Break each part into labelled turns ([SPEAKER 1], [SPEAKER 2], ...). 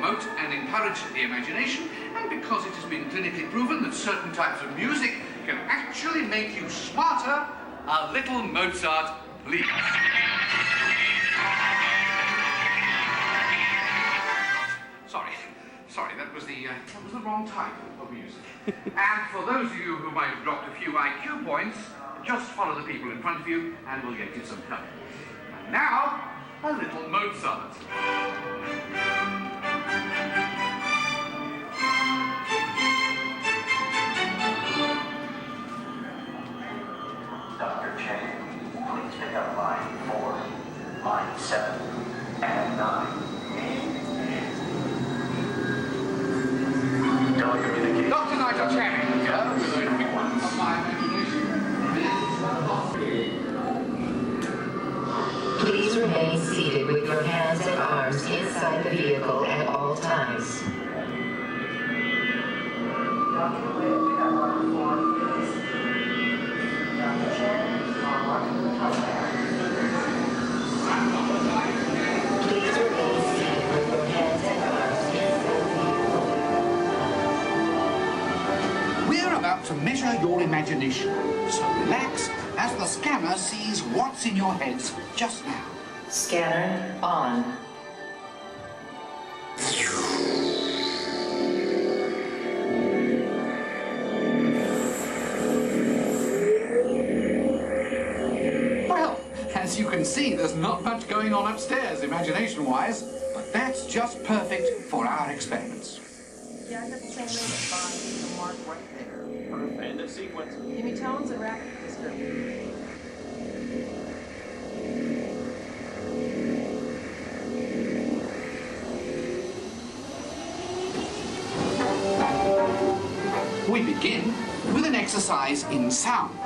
[SPEAKER 1] promote and encourage the imagination, and because it has been clinically proven that certain types of music can actually make you smarter, a little Mozart, please. Sorry, that was the wrong type of music. And for those of you who might have dropped a few IQ points, just follow the people in front of you and we'll get you some help. And now, a little Mozart.
[SPEAKER 2] Dr. Chang, please pick up line 4, line 7, and 9.
[SPEAKER 1] Dr. Nigel Channing, of my imagination.
[SPEAKER 3] Please remain seated with your hands and arms inside the vehicle at all times. Please remain seated with your hands and arms inside the vehicle.
[SPEAKER 1] We're about to measure your imagination, so relax as the scanner sees what's in your heads just now.
[SPEAKER 3] Scanner on.
[SPEAKER 1] Well, as you can see, there's not much going on upstairs, imagination-wise, but that's just perfect for our experiments.
[SPEAKER 4] Yeah, I got the same rate at 5, the mark right there.
[SPEAKER 5] Perfect. End of sequence.
[SPEAKER 4] Give me tones and rapid description.
[SPEAKER 1] We begin with an exercise in sound.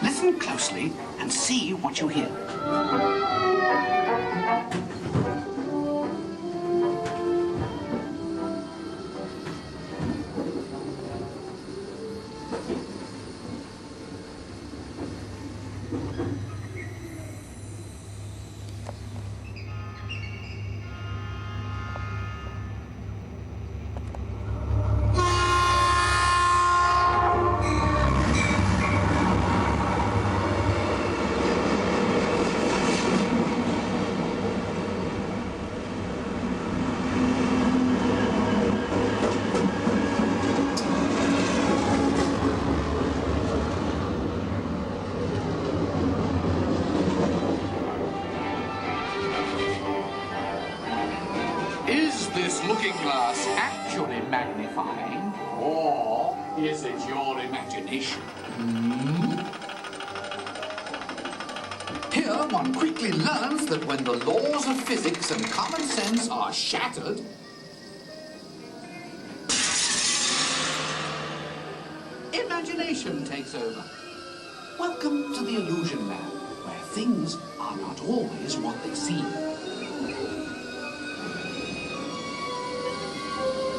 [SPEAKER 1] Listen closely and see what you hear. Is this looking glass actually magnifying, or is it your imagination? Here one quickly learns that when the laws of physics and common sense are shattered, imagination takes over. Welcome to the illusion lab, where things are not always what they seem.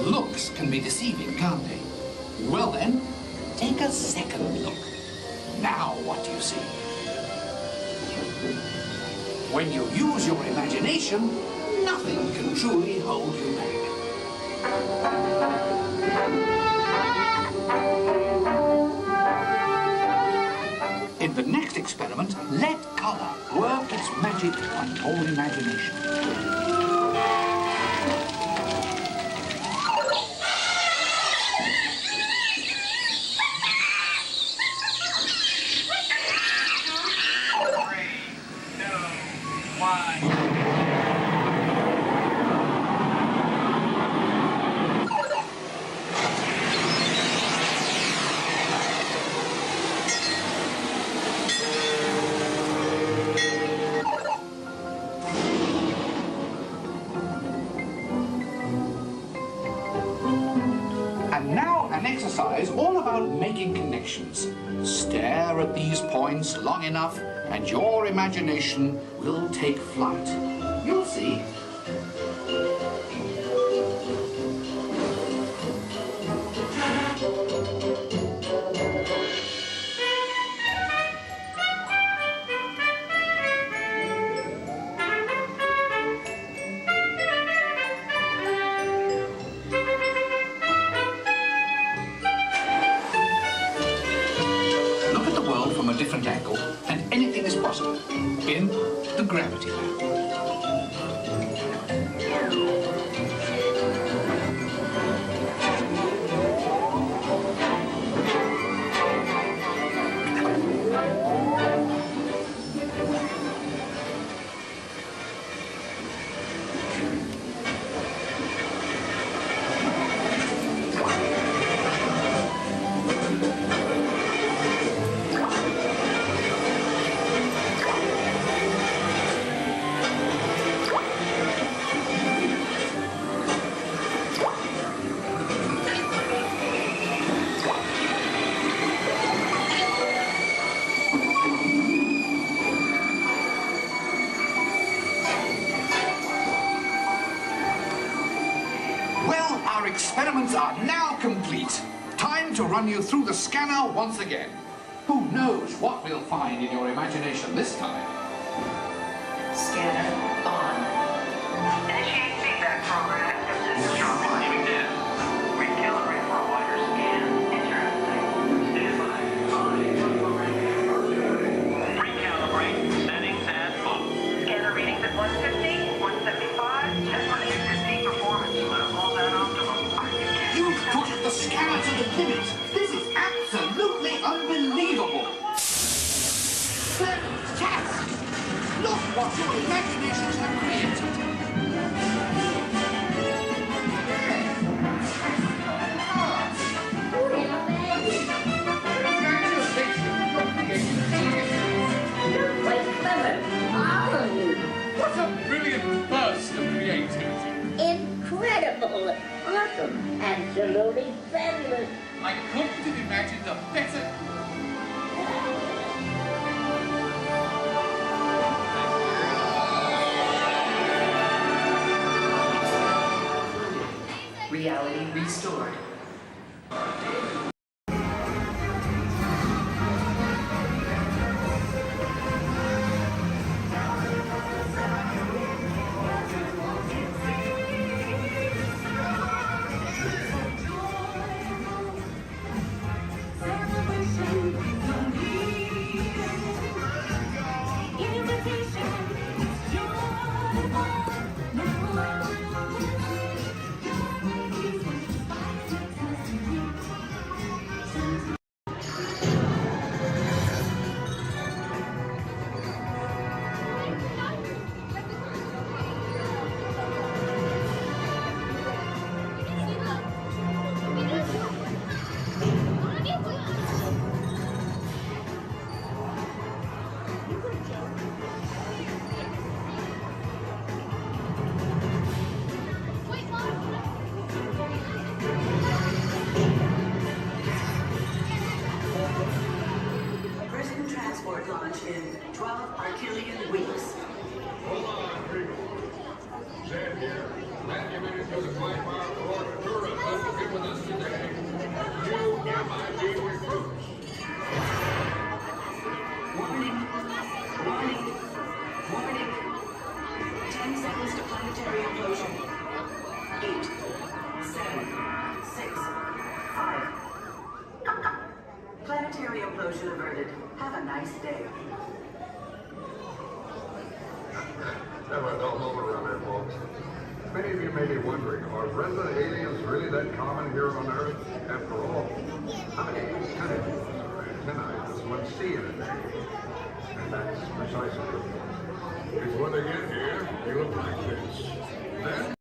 [SPEAKER 1] Looks can be deceiving, can't they? Well then, take a second look. Now what do you see? When you use your imagination, nothing can truly hold you back. In the next experiment, let color work its magic on your imagination. And now an exercise all about making connections. Stare at these points long enough and your imagination will take flight. You'll see. experiments are now complete. Time to run you through the scanner once again. Who knows what we'll find in your imagination this time?
[SPEAKER 3] Scanner on.
[SPEAKER 2] Initiate feedback program. Receiving data. Recalibrate for a wider scan. Interesting. Stand by. Recalibrate. Settings at full. Scanner readings at 150, 175, and 150 performance level at optimum.
[SPEAKER 1] You've pushed the scanner to the limit. This is absolutely unbelievable. Fantastic! Look what your imaginations have created.
[SPEAKER 5] Quite clever, all of you.
[SPEAKER 1] What a brilliant burst of creativity.
[SPEAKER 5] Incredible, awesome, absolutely fabulous.
[SPEAKER 1] I couldn't have imagined a better...
[SPEAKER 3] Reality restored.
[SPEAKER 6] Prison transport launch in 12 Archelian weeks.
[SPEAKER 7] Hold on, people. Zed here. Glad you made it through the flight bar for Ventura to get with us today. You MIT recruits.
[SPEAKER 6] Warning. Warning. Warning. 10 seconds to planetary implosion. 8, 7, 6, 5. Planetary implosion averted. Have a nice day.
[SPEAKER 7] Have a dull moment around here, folks. Many of you may be wondering, are resident aliens really that common here on Earth? After all, how many tentacles or antennae does one see in a day? And that's precisely the point. Because when they get here, they look like this. Then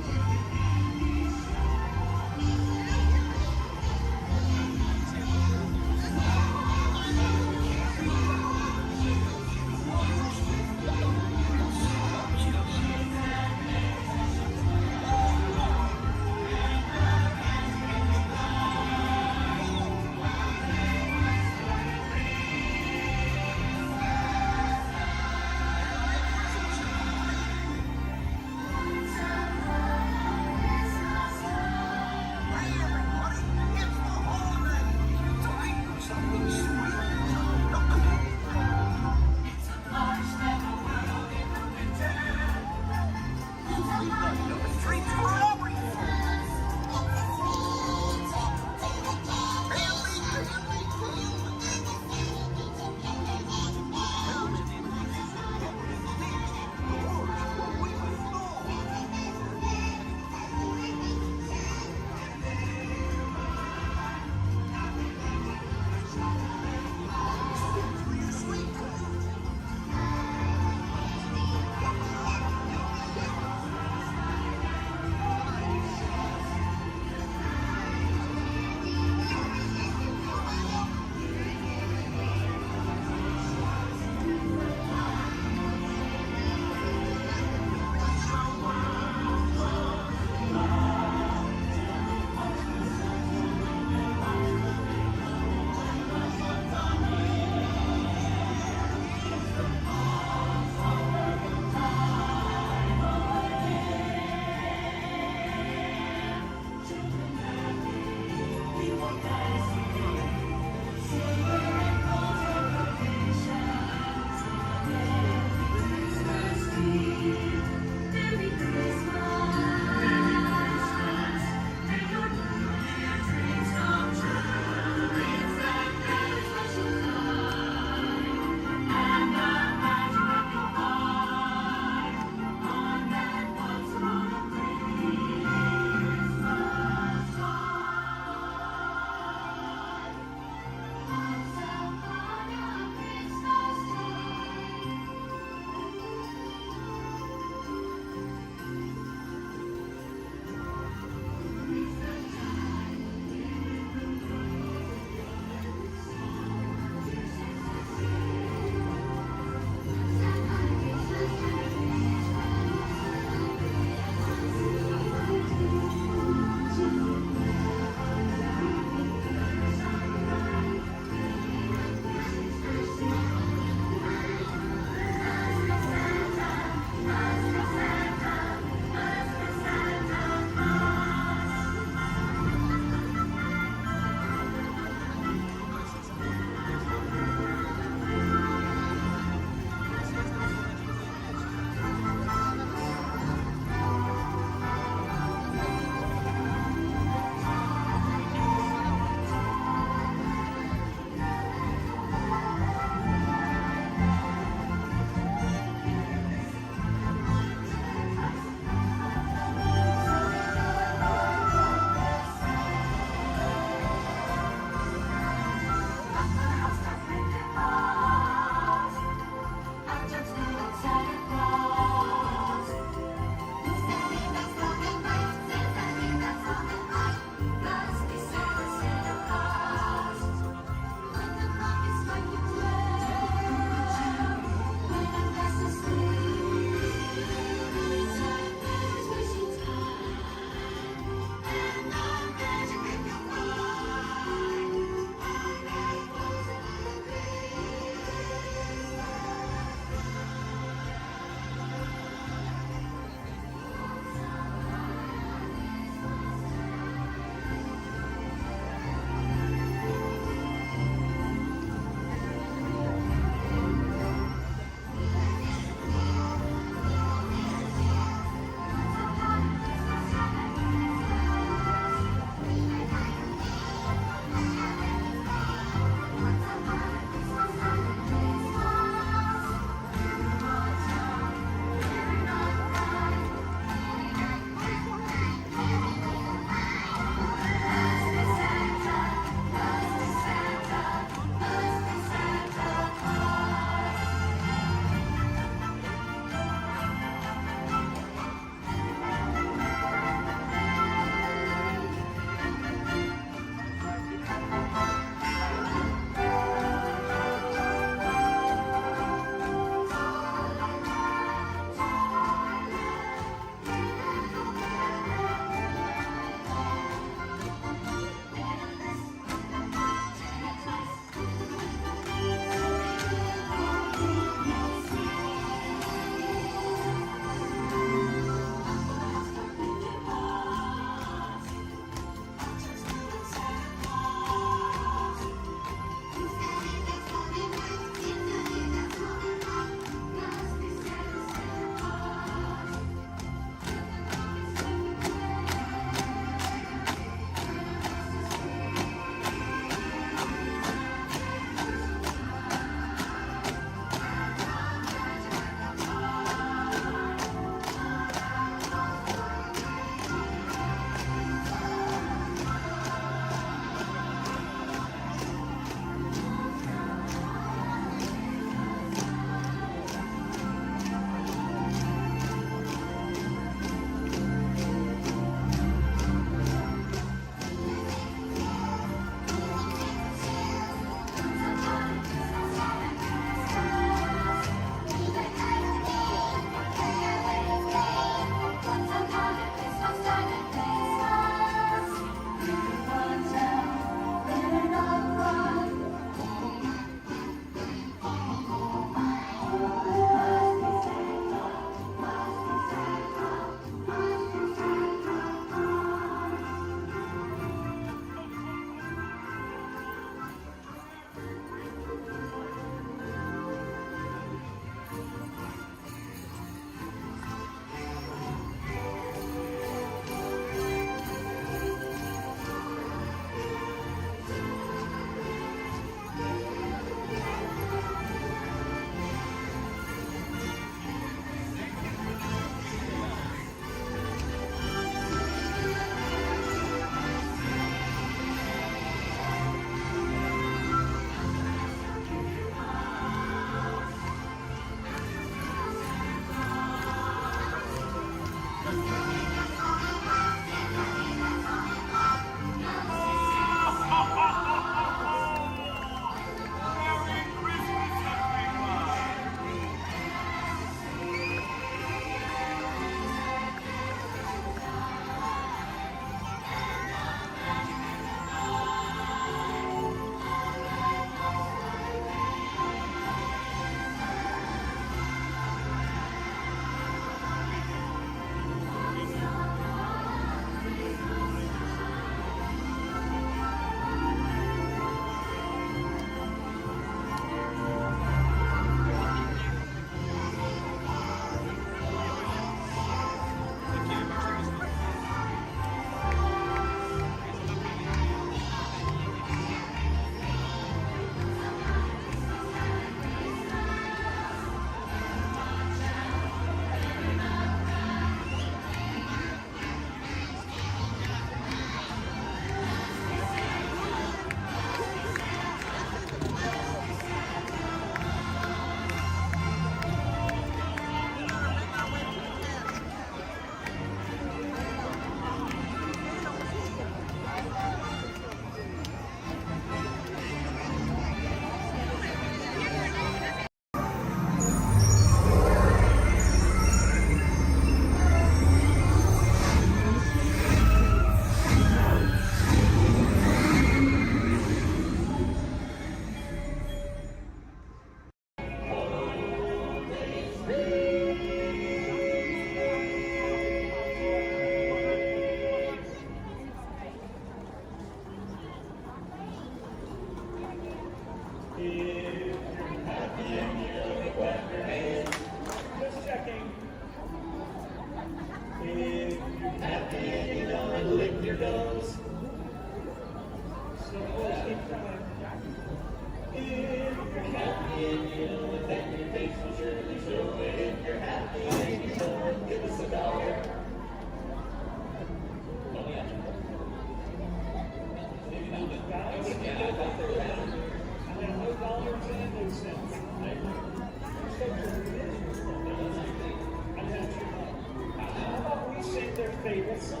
[SPEAKER 8] favorite song?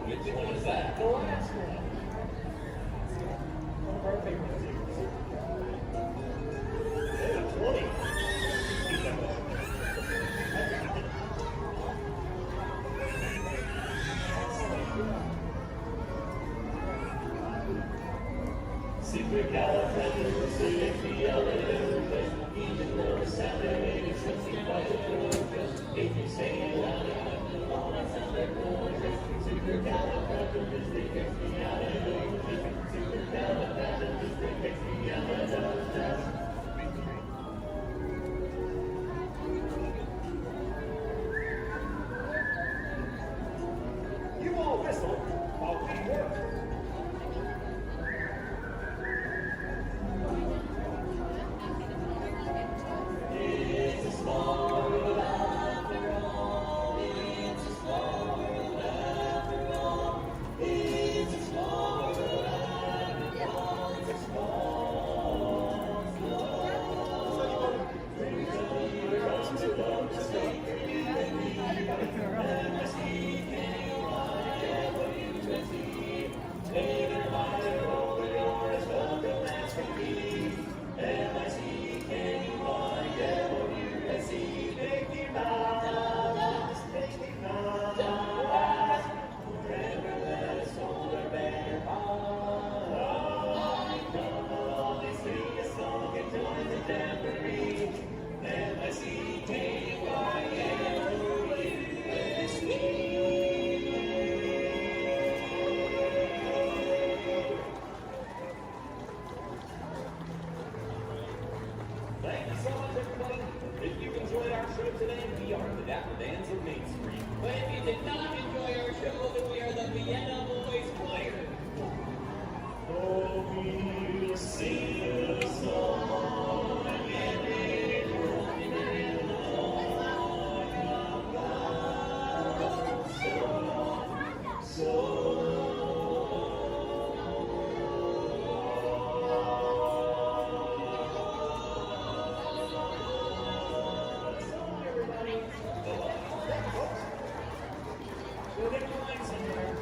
[SPEAKER 8] Which one is that? The last one. One of our favorite singers. Hey, 20. You all whistle while we work. Thank you so much, everybody. If you enjoyed our show today, we are the Dapper Bands of Main Street. But if you did not enjoy our show, then we are the Vienna Boys Choir. Oh, we'll sing a song and it will be We'll get the line somewhere.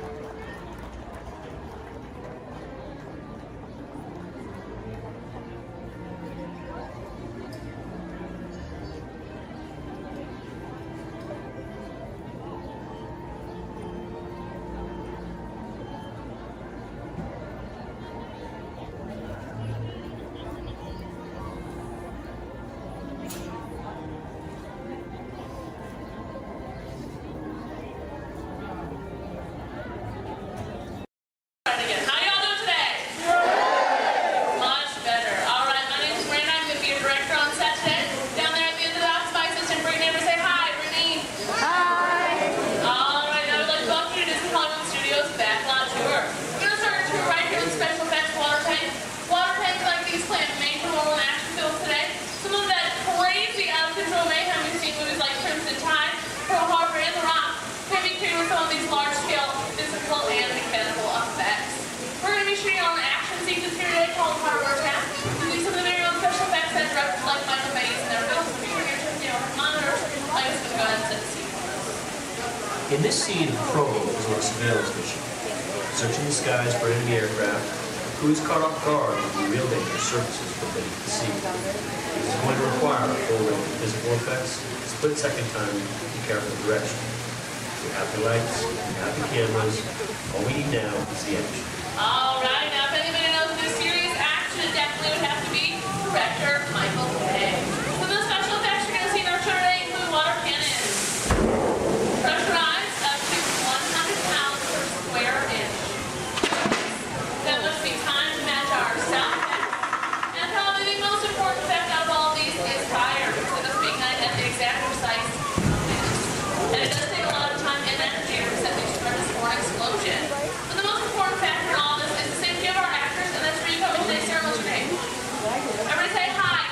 [SPEAKER 9] In this scene, Prologue is on a surveillance mission, searching the skies for enemy aircraft. The crew is caught off guard with the real dangerous surfaces from beneath the sea. This is going to require a full range of physical effects, split-second time, and careful direction. We have the lights, we have the cameras. All we need now is the action.
[SPEAKER 10] All right, now if anybody knows this serious action, it definitely would have to be director Michael Bay. So the special effects you're going to see in our show today include water cannons, pressurized up to 100 pounds per square inch. That must be timed to match our sound effects. And probably the most important effect out of all of these is fire. So it must be ignited at the exact precise minute. And it does take a lot of time and energy to set these furnace for an explosion. But the most important factor in all this is the safety of our actors, and that's where you come in today's ceremony today. Everybody say hi.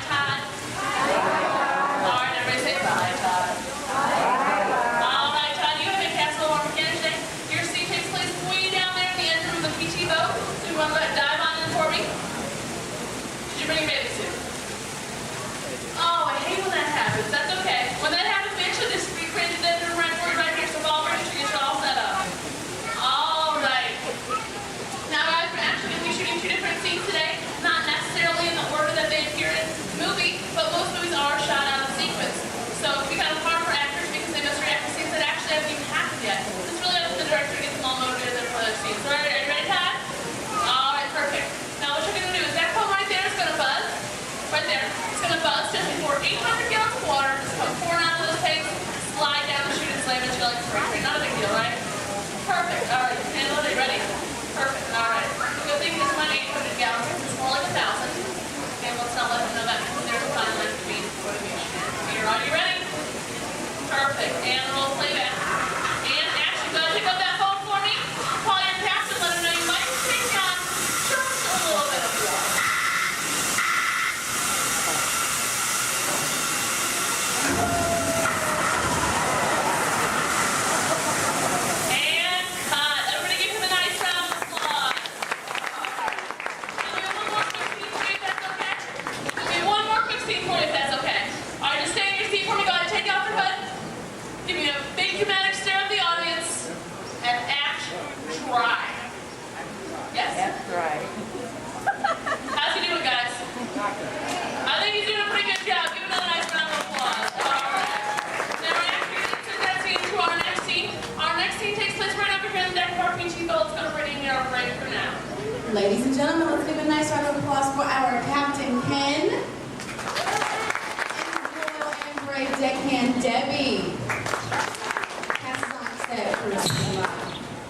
[SPEAKER 10] Ladies and gentlemen, let's give a nice round of applause for our Captain Ken and his loyal and brave deckhand Debbie. Passes on set for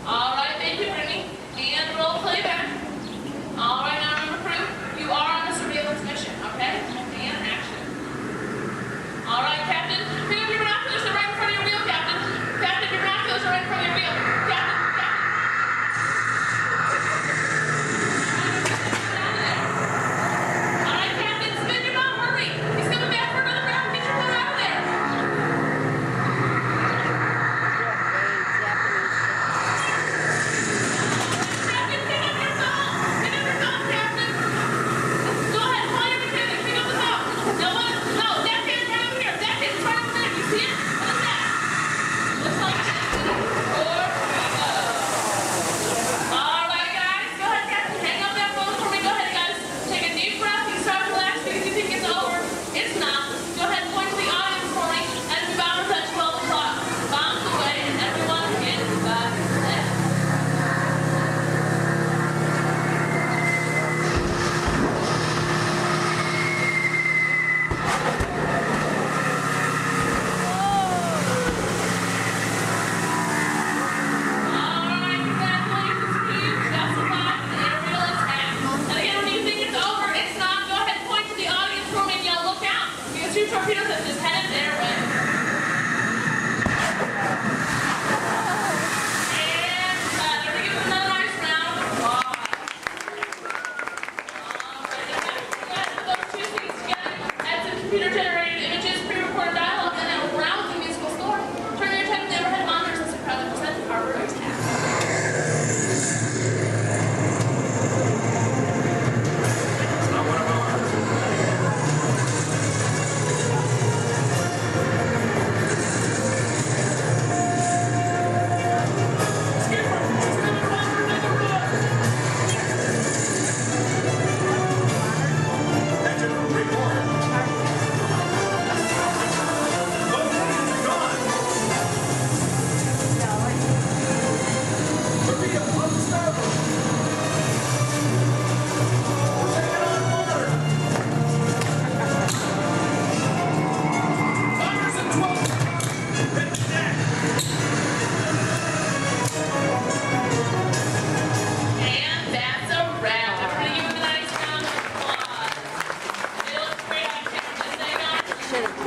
[SPEAKER 10] all right, thank you, Brittany. And roll playback. All right, now remember, crew, you are on a surveillance mission, okay? And action. All right, Captain. Pick up your binoculars. They're right in front of your wheel, Captain. Captain, your binoculars are right in front of your wheel. Captain.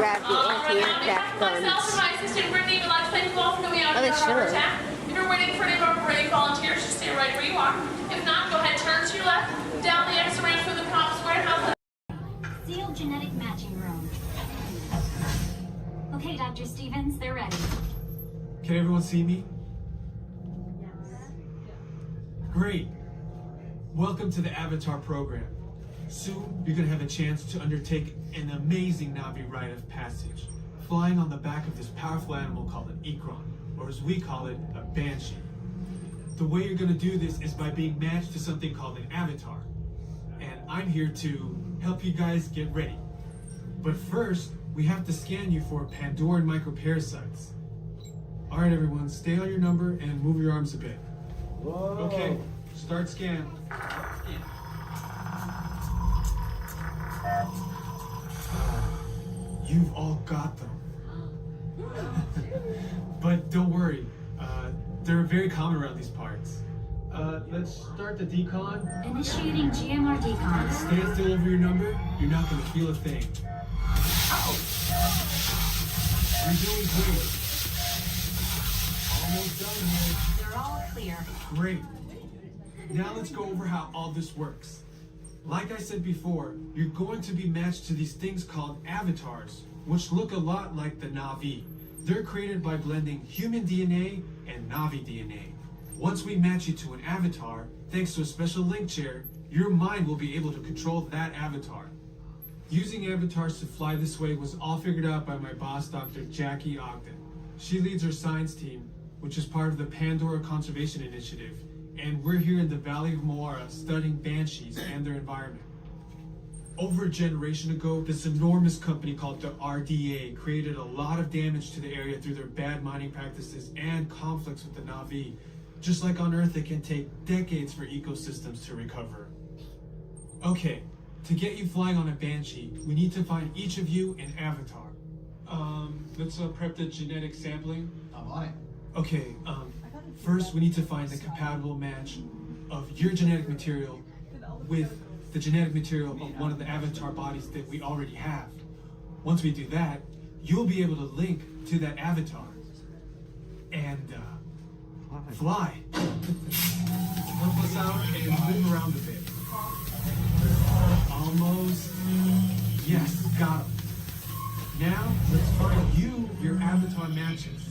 [SPEAKER 11] grab the anti-aircraft guns.
[SPEAKER 10] Myself and my assistant Brittany would like to thank you all for coming out to our attack. If you're waiting for any of our brave volunteers, just stay right where you are. If not, go ahead, turn to your left, down the exit ramp through the cops warehouse.
[SPEAKER 12] Sealed genetic matching room. Okay, Dr. Stevens, they're ready.
[SPEAKER 13] Can everyone see me? Yes. Great. Welcome to the Avatar program. Soon, you're going to have a chance to undertake an amazing Na'vi rite of passage, flying on the back of this powerful animal called an Ikron, or as we call it, a Banshee. The way you're going to do this is by being matched to something called an avatar. And I'm here to help you guys get ready. But first, we have to scan you for Pandoran microparasites. All right, everyone, stay on your number and move your arms a bit.
[SPEAKER 9] Whoa.
[SPEAKER 13] Okay, start scan. You've all got them. But don't worry, they're very common around these parts. Let's start the decon.
[SPEAKER 12] Initiating GMR decon.
[SPEAKER 13] Stay still over your number. You're not going to feel a thing. Ow! You're doing great. Almost done here.
[SPEAKER 12] They're all clear.
[SPEAKER 13] Great. Now let's go over how all this works. Like I said before, you're going to be matched to these things called avatars, which look a lot like the Na'vi. They're created by blending human DNA and Na'vi DNA. Once we match you to an avatar, thanks to a special link chair, your mind will be able to control that avatar. Using avatars to fly this way was all figured out by my boss, Dr. Jackie Ogden. She leads our science team, which is part of the Pandora Conservation Initiative, and we're here in the Valley of Moara studying banshees and their environment. Over a generation ago, this enormous company called the RDA created a lot of damage to the area through their bad mining practices and conflicts with the Na'vi. Just like on Earth, it can take decades for ecosystems to recover. Okay, to get you flying on a Banshee, we need to find each of you an avatar. Let's prep the genetic sampling.
[SPEAKER 14] I'm on it.
[SPEAKER 13] Okay, first we need to find the compatible match of your genetic material with the genetic material of one of the avatar bodies that we already have. Once we do that, you'll be able to link to that avatar and fly. Help us out and move around a bit. Almost. Yes, got him. Now, let's find you your avatar matches.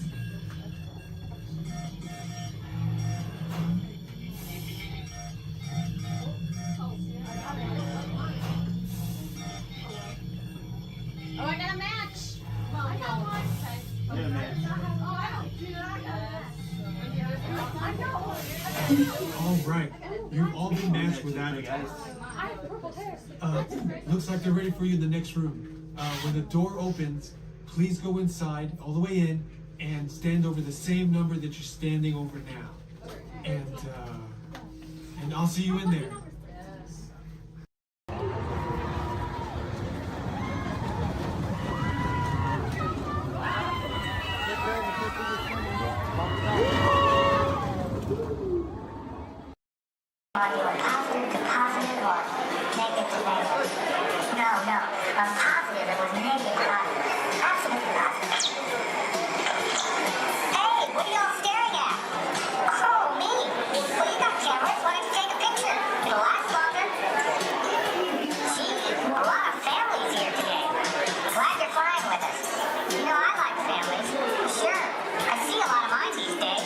[SPEAKER 4] Oh, I got a match. Well, I got one.
[SPEAKER 14] I got a match.
[SPEAKER 4] Oh, I don't do that.
[SPEAKER 13] All right, you've all been matched with avatars. Looks like they're ready for you in the next room. When the door opens, please go inside, all the way in, and stand over the same number that you're standing over now. And I'll see you in there.
[SPEAKER 5] On your positive to positive or negative to negative? No, a positive that was negative to positive. Absolutely positive. Hey, what are y'all staring at? Oh, me. Well, you got cameras. Why don't you take a picture? It'll last longer. Gee, a lot of families here today. Glad you're flying with us. You know, I like families. Sure, I see a lot of mine these days.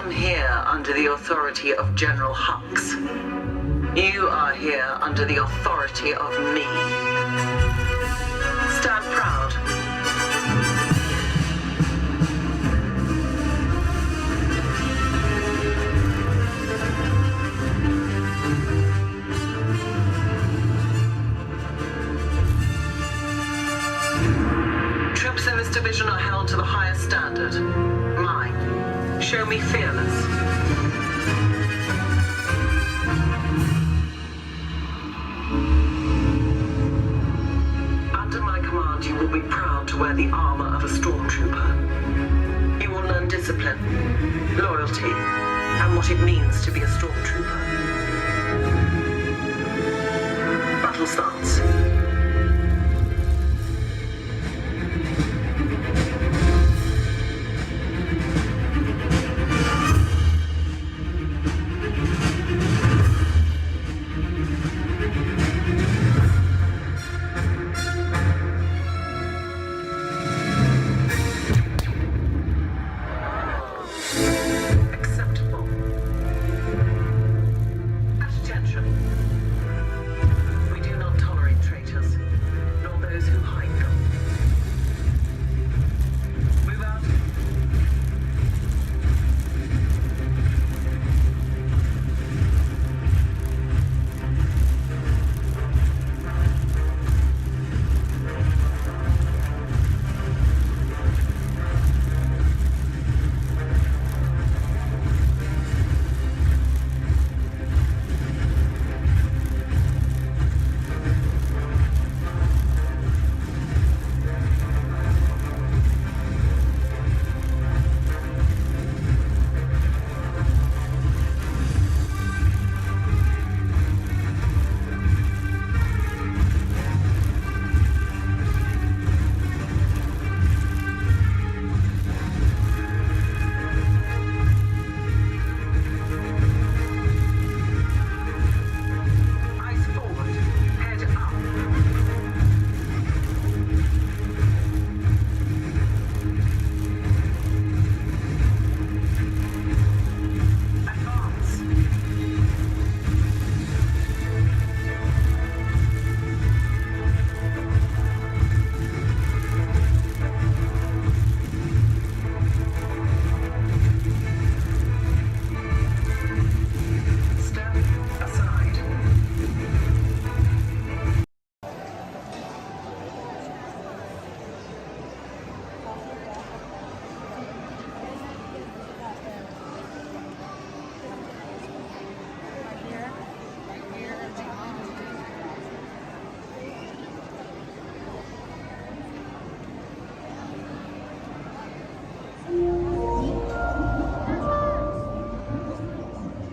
[SPEAKER 6] am here under the authority of General Hux. You are here under the authority of me. Stand proud. Troops in this division are held to the highest standard. Mine. Show me fearless. Under my command, you will be proud to wear the armor of a stormtrooper. You will learn discipline, loyalty, and what it means to be a stormtrooper. Battle starts.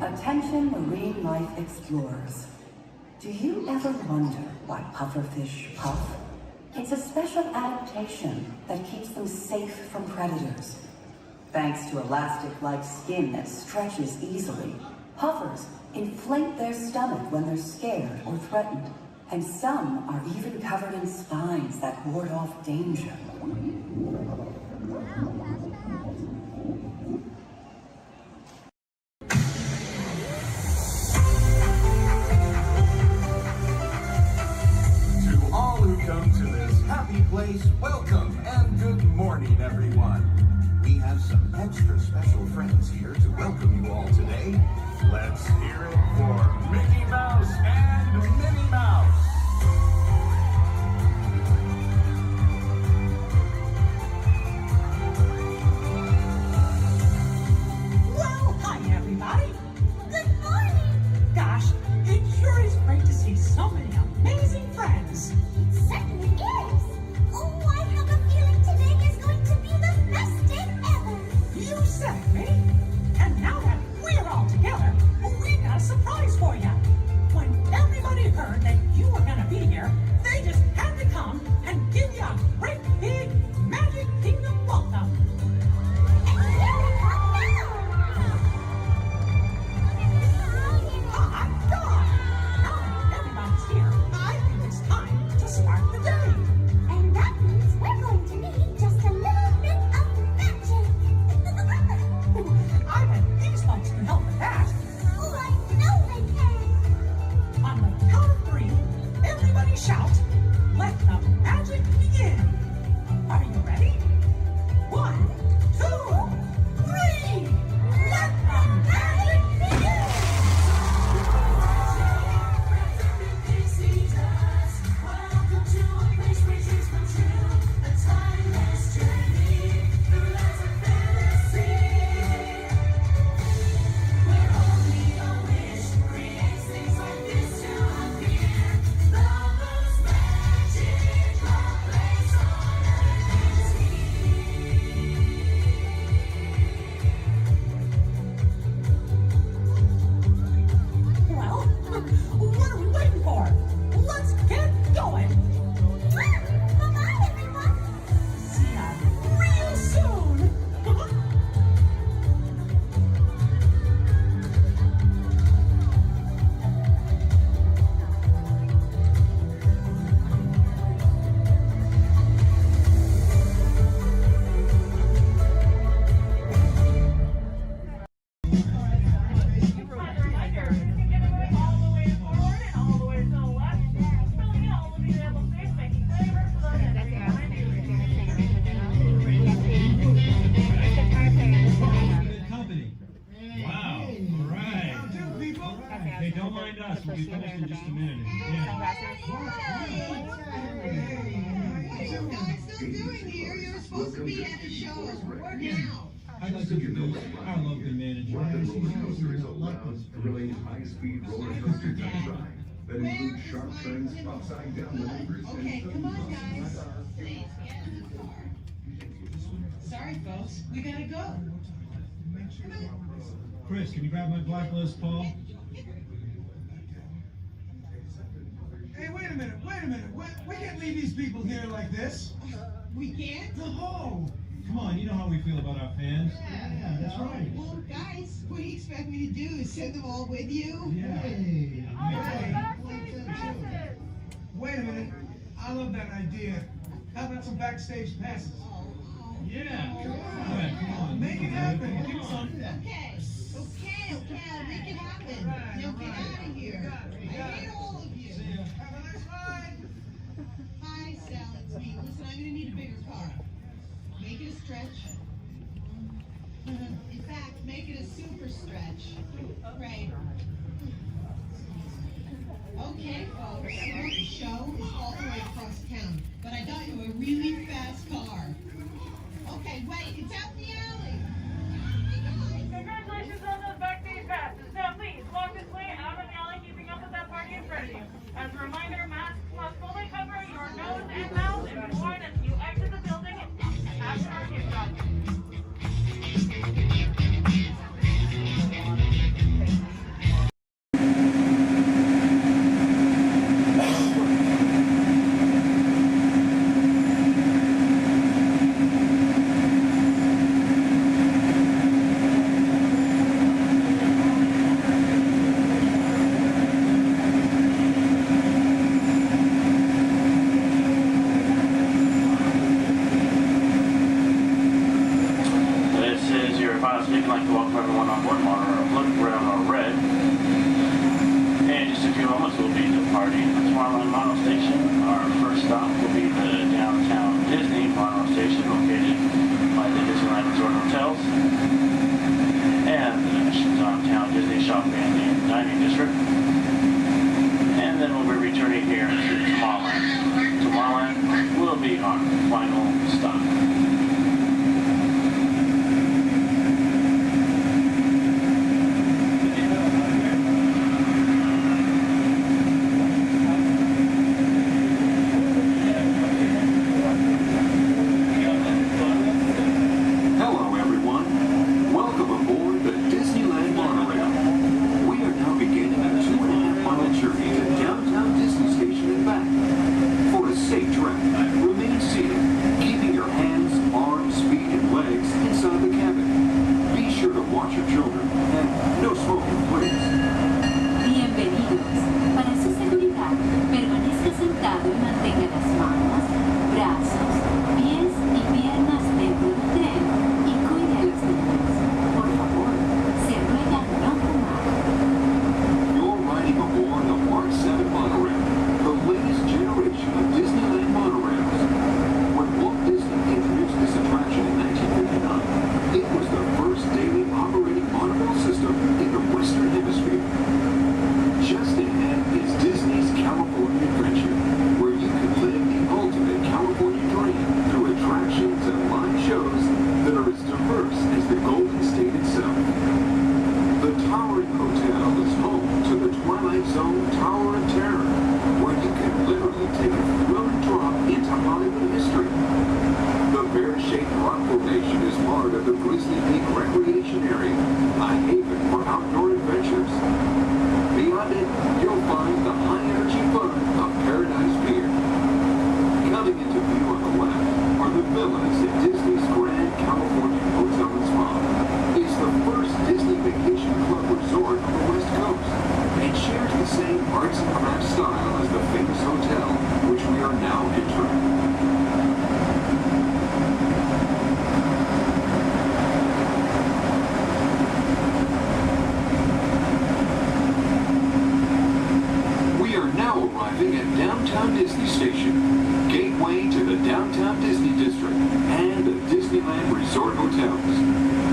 [SPEAKER 14] Attention marine life explorers. Do you ever wonder why pufferfish puff? It's a special adaptation that keeps them safe from predators. Thanks to elastic-like skin that stretches easily, puffers inflate their stomach when they're scared or threatened, and some are even covered in spines that ward off danger.
[SPEAKER 15] Welcome to this happy place. Welcome and good morning, everyone. We have some extra special friends here to welcome you all today. Let's hear it for Mickey Mouse and Minnie Mouse.
[SPEAKER 16] Well, hi, everybody. Good morning. Gosh, it sure is great to see so many amazing friends.
[SPEAKER 5] Certainly is. Oh, I have a feeling today is going to be the best day ever.
[SPEAKER 16] You said it, Minnie. And now that we're all together, we got a surprise for you. When everybody heard that you were going to be here, they just had to come and give you a great big Magic Kingdom welcome.
[SPEAKER 5] And here we come now.
[SPEAKER 16] God! Now that everybody's here, I think it's time to start the day.
[SPEAKER 5] And that means we're going to need just a little bit of magic.
[SPEAKER 13] Hey, don't mind us. We'll be finished in just a minute.
[SPEAKER 17] What are you guys still doing here? You're supposed to be at the show. Where now?
[SPEAKER 13] I'd like to introduce our lovely manager.
[SPEAKER 7] Rocket Roller Coasters allows thrilling high-speed roller coaster test ride that includes sharp turns, upside-down maneuvers,
[SPEAKER 17] Okay,
[SPEAKER 7] and
[SPEAKER 17] come on, guys. Please, get in the car. Sorry, folks. We gotta go. Come on.
[SPEAKER 13] Chris, can you grab my blacklist, Paul?
[SPEAKER 18] Hey, wait a minute. We can't leave these people here like this.
[SPEAKER 17] We can't?
[SPEAKER 13] No! Come on, you know how we feel about our fans. Yeah, that's right.
[SPEAKER 17] Well, guys, what do you expect me to do? Is send them all with you?
[SPEAKER 13] Yeah.
[SPEAKER 18] Wait a minute. I love that idea. How about some backstage passes?
[SPEAKER 13] Yeah. Come on.
[SPEAKER 18] Make it happen.
[SPEAKER 17] Okay. I'll make it happen. Now get out of here. I hate all of you.
[SPEAKER 18] See ya. Have a nice ride.
[SPEAKER 17] Hi, Sal, it's me. Listen, I'm gonna need a bigger car. Make it a stretch. In fact, make it a super stretch. Right. Okay, folks. The show is all the way across town, but I got you a really fast car. Okay, wait, it's out in the alley.
[SPEAKER 10] Congratulations on those backstage passes. Now please, walk this way out of the alley, keeping up with that party in front of you. As a reminder, masks must fully cover your nose and mouth and be worn as you exit the building after our gift shop.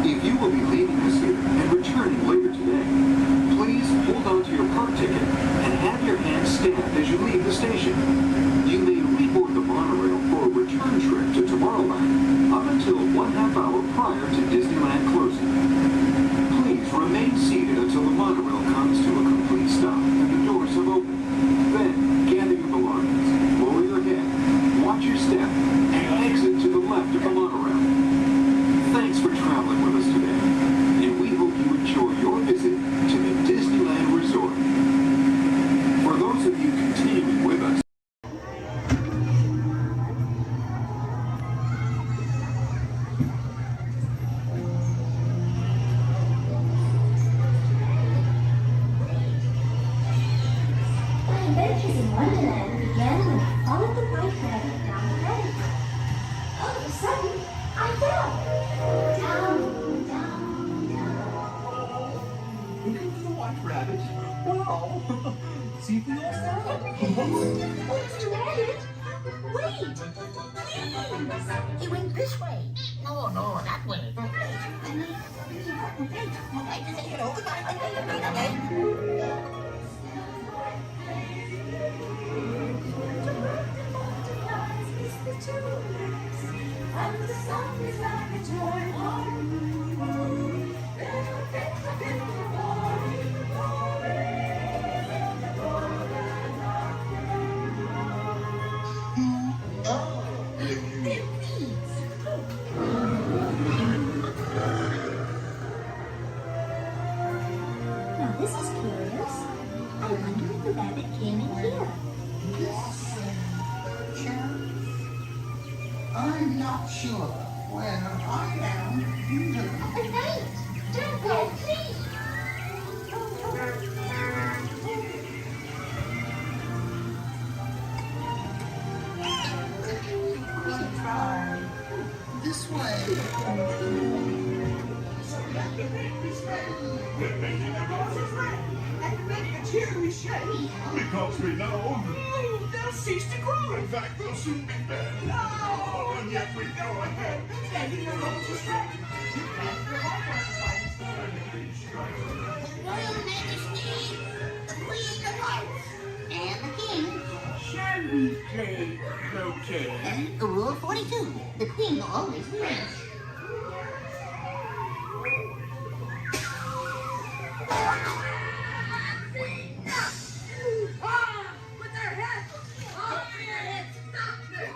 [SPEAKER 7] If you will be leaving this theater and returning later today, please hold on to your
[SPEAKER 8] Black Rabbit. Wow. See for yourself.
[SPEAKER 5] Oh, Mr. Rabbit. Wait. Please. He went this way. No, that way.
[SPEAKER 19] And the sun is like a joy for you.
[SPEAKER 5] Now this is curious. I wonder if the rabbit came in here.
[SPEAKER 19] I'm not sure. When I am, you do.
[SPEAKER 5] Wait! Don't go, please!
[SPEAKER 19] Try this way.
[SPEAKER 7] We're making the roses red
[SPEAKER 19] And make a cheery shake.
[SPEAKER 7] because we know
[SPEAKER 19] They'll cease to grow.
[SPEAKER 7] in fact they'll soon be dead.
[SPEAKER 19] No, and yet we go ahead, making the roses red.
[SPEAKER 5] Royal Majesty, the Queen of Hearts, and the King.
[SPEAKER 19] Shall we play croquet?
[SPEAKER 5] Rule 42, the Queen always wins.
[SPEAKER 19] With their heads! Off your heads! Stop them!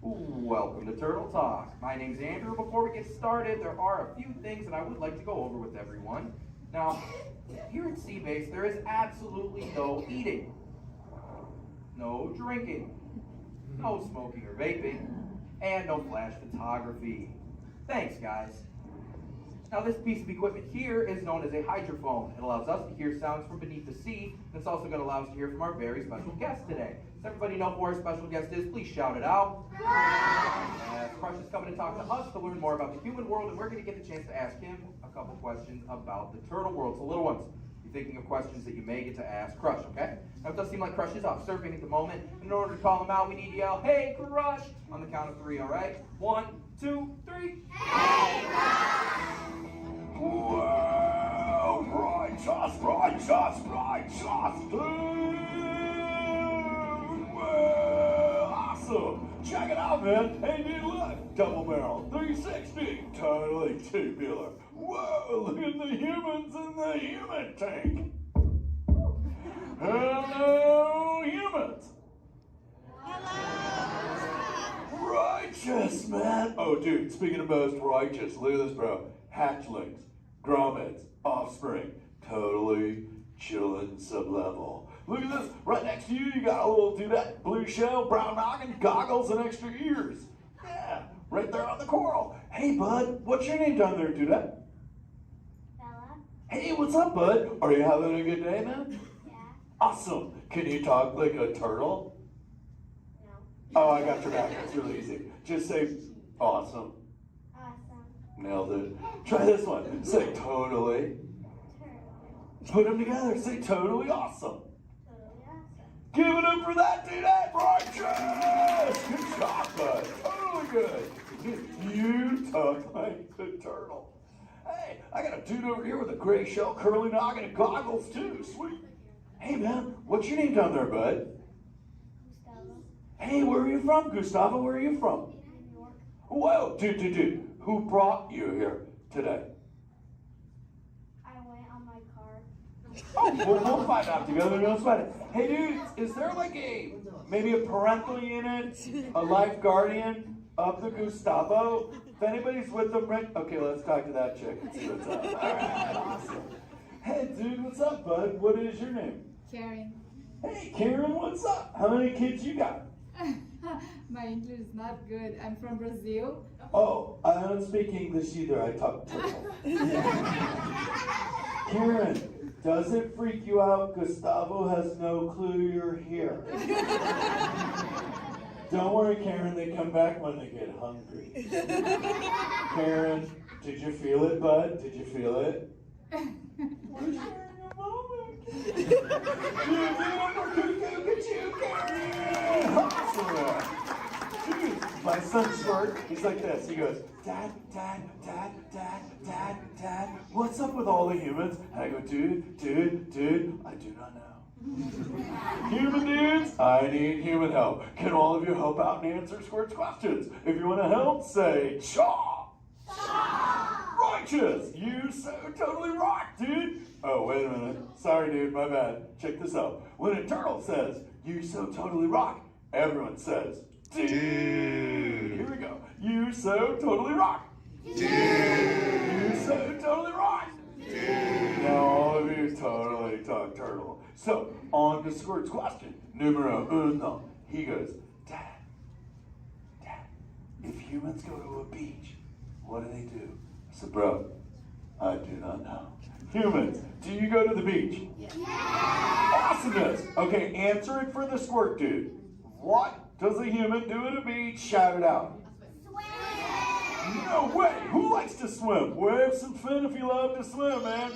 [SPEAKER 20] Welcome to Turtle Talk. My name's Andrew. Before we get started, there are a few things that I would like to go over with everyone. Now, here at Seabase, there is absolutely no eating, no drinking, no smoking or vaping, and no flash photography. Thanks, guys. Now, this piece of equipment here is known as a hydrophone. It allows us to hear sounds from beneath the sea, and it's also going to allow us to hear from our very special guest today. Does everybody know who our special guest is? Please shout it out. Crush is coming to talk to us to learn more about the human world, and we're going to get the chance to ask him a couple questions about the turtle world. So, little ones, you're thinking of questions that you may get to ask Crush, okay? Now, it does seem like Crush is off surfing at the moment. In order to call him out, we need to yell, "Hey, Crush!" on the count of 3, all right? 1, 2, 3. Hey, Crush!
[SPEAKER 7] Well, righteous, well, awesome. Check it out, man. Hey, new look. Double barrel, 360, totally tubular. Whoa, look at the humans in the human tank. Hello, humans. Righteous, man. Oh, dude, speaking of most righteous, look at this, bro. Hatchlings, grommets, offspring, totally chillin' sublevel. Look at this, right next to you, you got a little dudette, blue shell, brown noggin, goggles, and extra ears. Yeah, right there on the coral. Hey, bud, what's your name down there, dudette?
[SPEAKER 5] Bella?
[SPEAKER 7] Hey, what's up, bud? Are you having a good day, man?
[SPEAKER 5] Yeah.
[SPEAKER 7] Awesome. Can you talk like a turtle?
[SPEAKER 5] No.
[SPEAKER 7] Oh, I got your back. It's really easy. Just say, awesome.
[SPEAKER 5] Awesome.
[SPEAKER 21] Nailed it. Try this one. Say totally. Put them together. Say totally awesome. Give it up for that dude. Hey, Righteous! Good job, bud. Totally good. You talk like the turtle. Hey, I got a dude over here with a gray shell, curly noggin, and goggles too. Sweet. Hey, man, what's your name down there, bud?
[SPEAKER 5] Gustavo.
[SPEAKER 21] Hey, where are you from, Gustavo? Where are you from?
[SPEAKER 5] New York.
[SPEAKER 21] Whoa, dude. Who brought you here today?
[SPEAKER 5] I went on my car.
[SPEAKER 21] Oh, we'll find out together. Don't sweat it. Hey, dudes, is there like maybe a parental unit, a life guardian of the Gustavo? If anybody's with them, right? Okay, let's talk to that chick and see what's up. All right, awesome. Hey, dude, what's up, bud? What is your name?
[SPEAKER 22] Karen.
[SPEAKER 21] Hey, Karen, what's up? How many kids you got?
[SPEAKER 22] My English is not good. I'm from Brazil.
[SPEAKER 21] Oh, I don't speak English either. I talk turtle. Karen, does it freak you out? Gustavo has no clue you're here. Don't worry, Karen. They come back when they get hungry. Karen, did you feel it, bud? Did you feel it? We're sharing a moment. Dude, my son Squirt, he's like this. He goes, Dad, what's up with all the humans? And I go, dude, I do not know. Human dudes, I need human help. Can all of you help out and answer Squirt's questions? If you want to help, say, Chaw! Righteous! You so totally rock, dude! Oh, wait a minute. Sorry, dude, my bad. Check this out. When a turtle says, you so totally rock, everyone says, dude! Here we go. You so totally rock! Dude! You so totally rock! Dude! Now all of you totally talk turtle. So, on to Squirt's question. Numero uno. He goes, Dad, if humans go to a beach, what do they do? I said, bro, I do not know. Humans, do you go to the beach? Yeah. Awesomeness. Okay, answer it for the Squirt dude. What does a human do at a beach? Shout it out. Swim. No way. Who likes to swim? Wave some fin if you love to swim, man.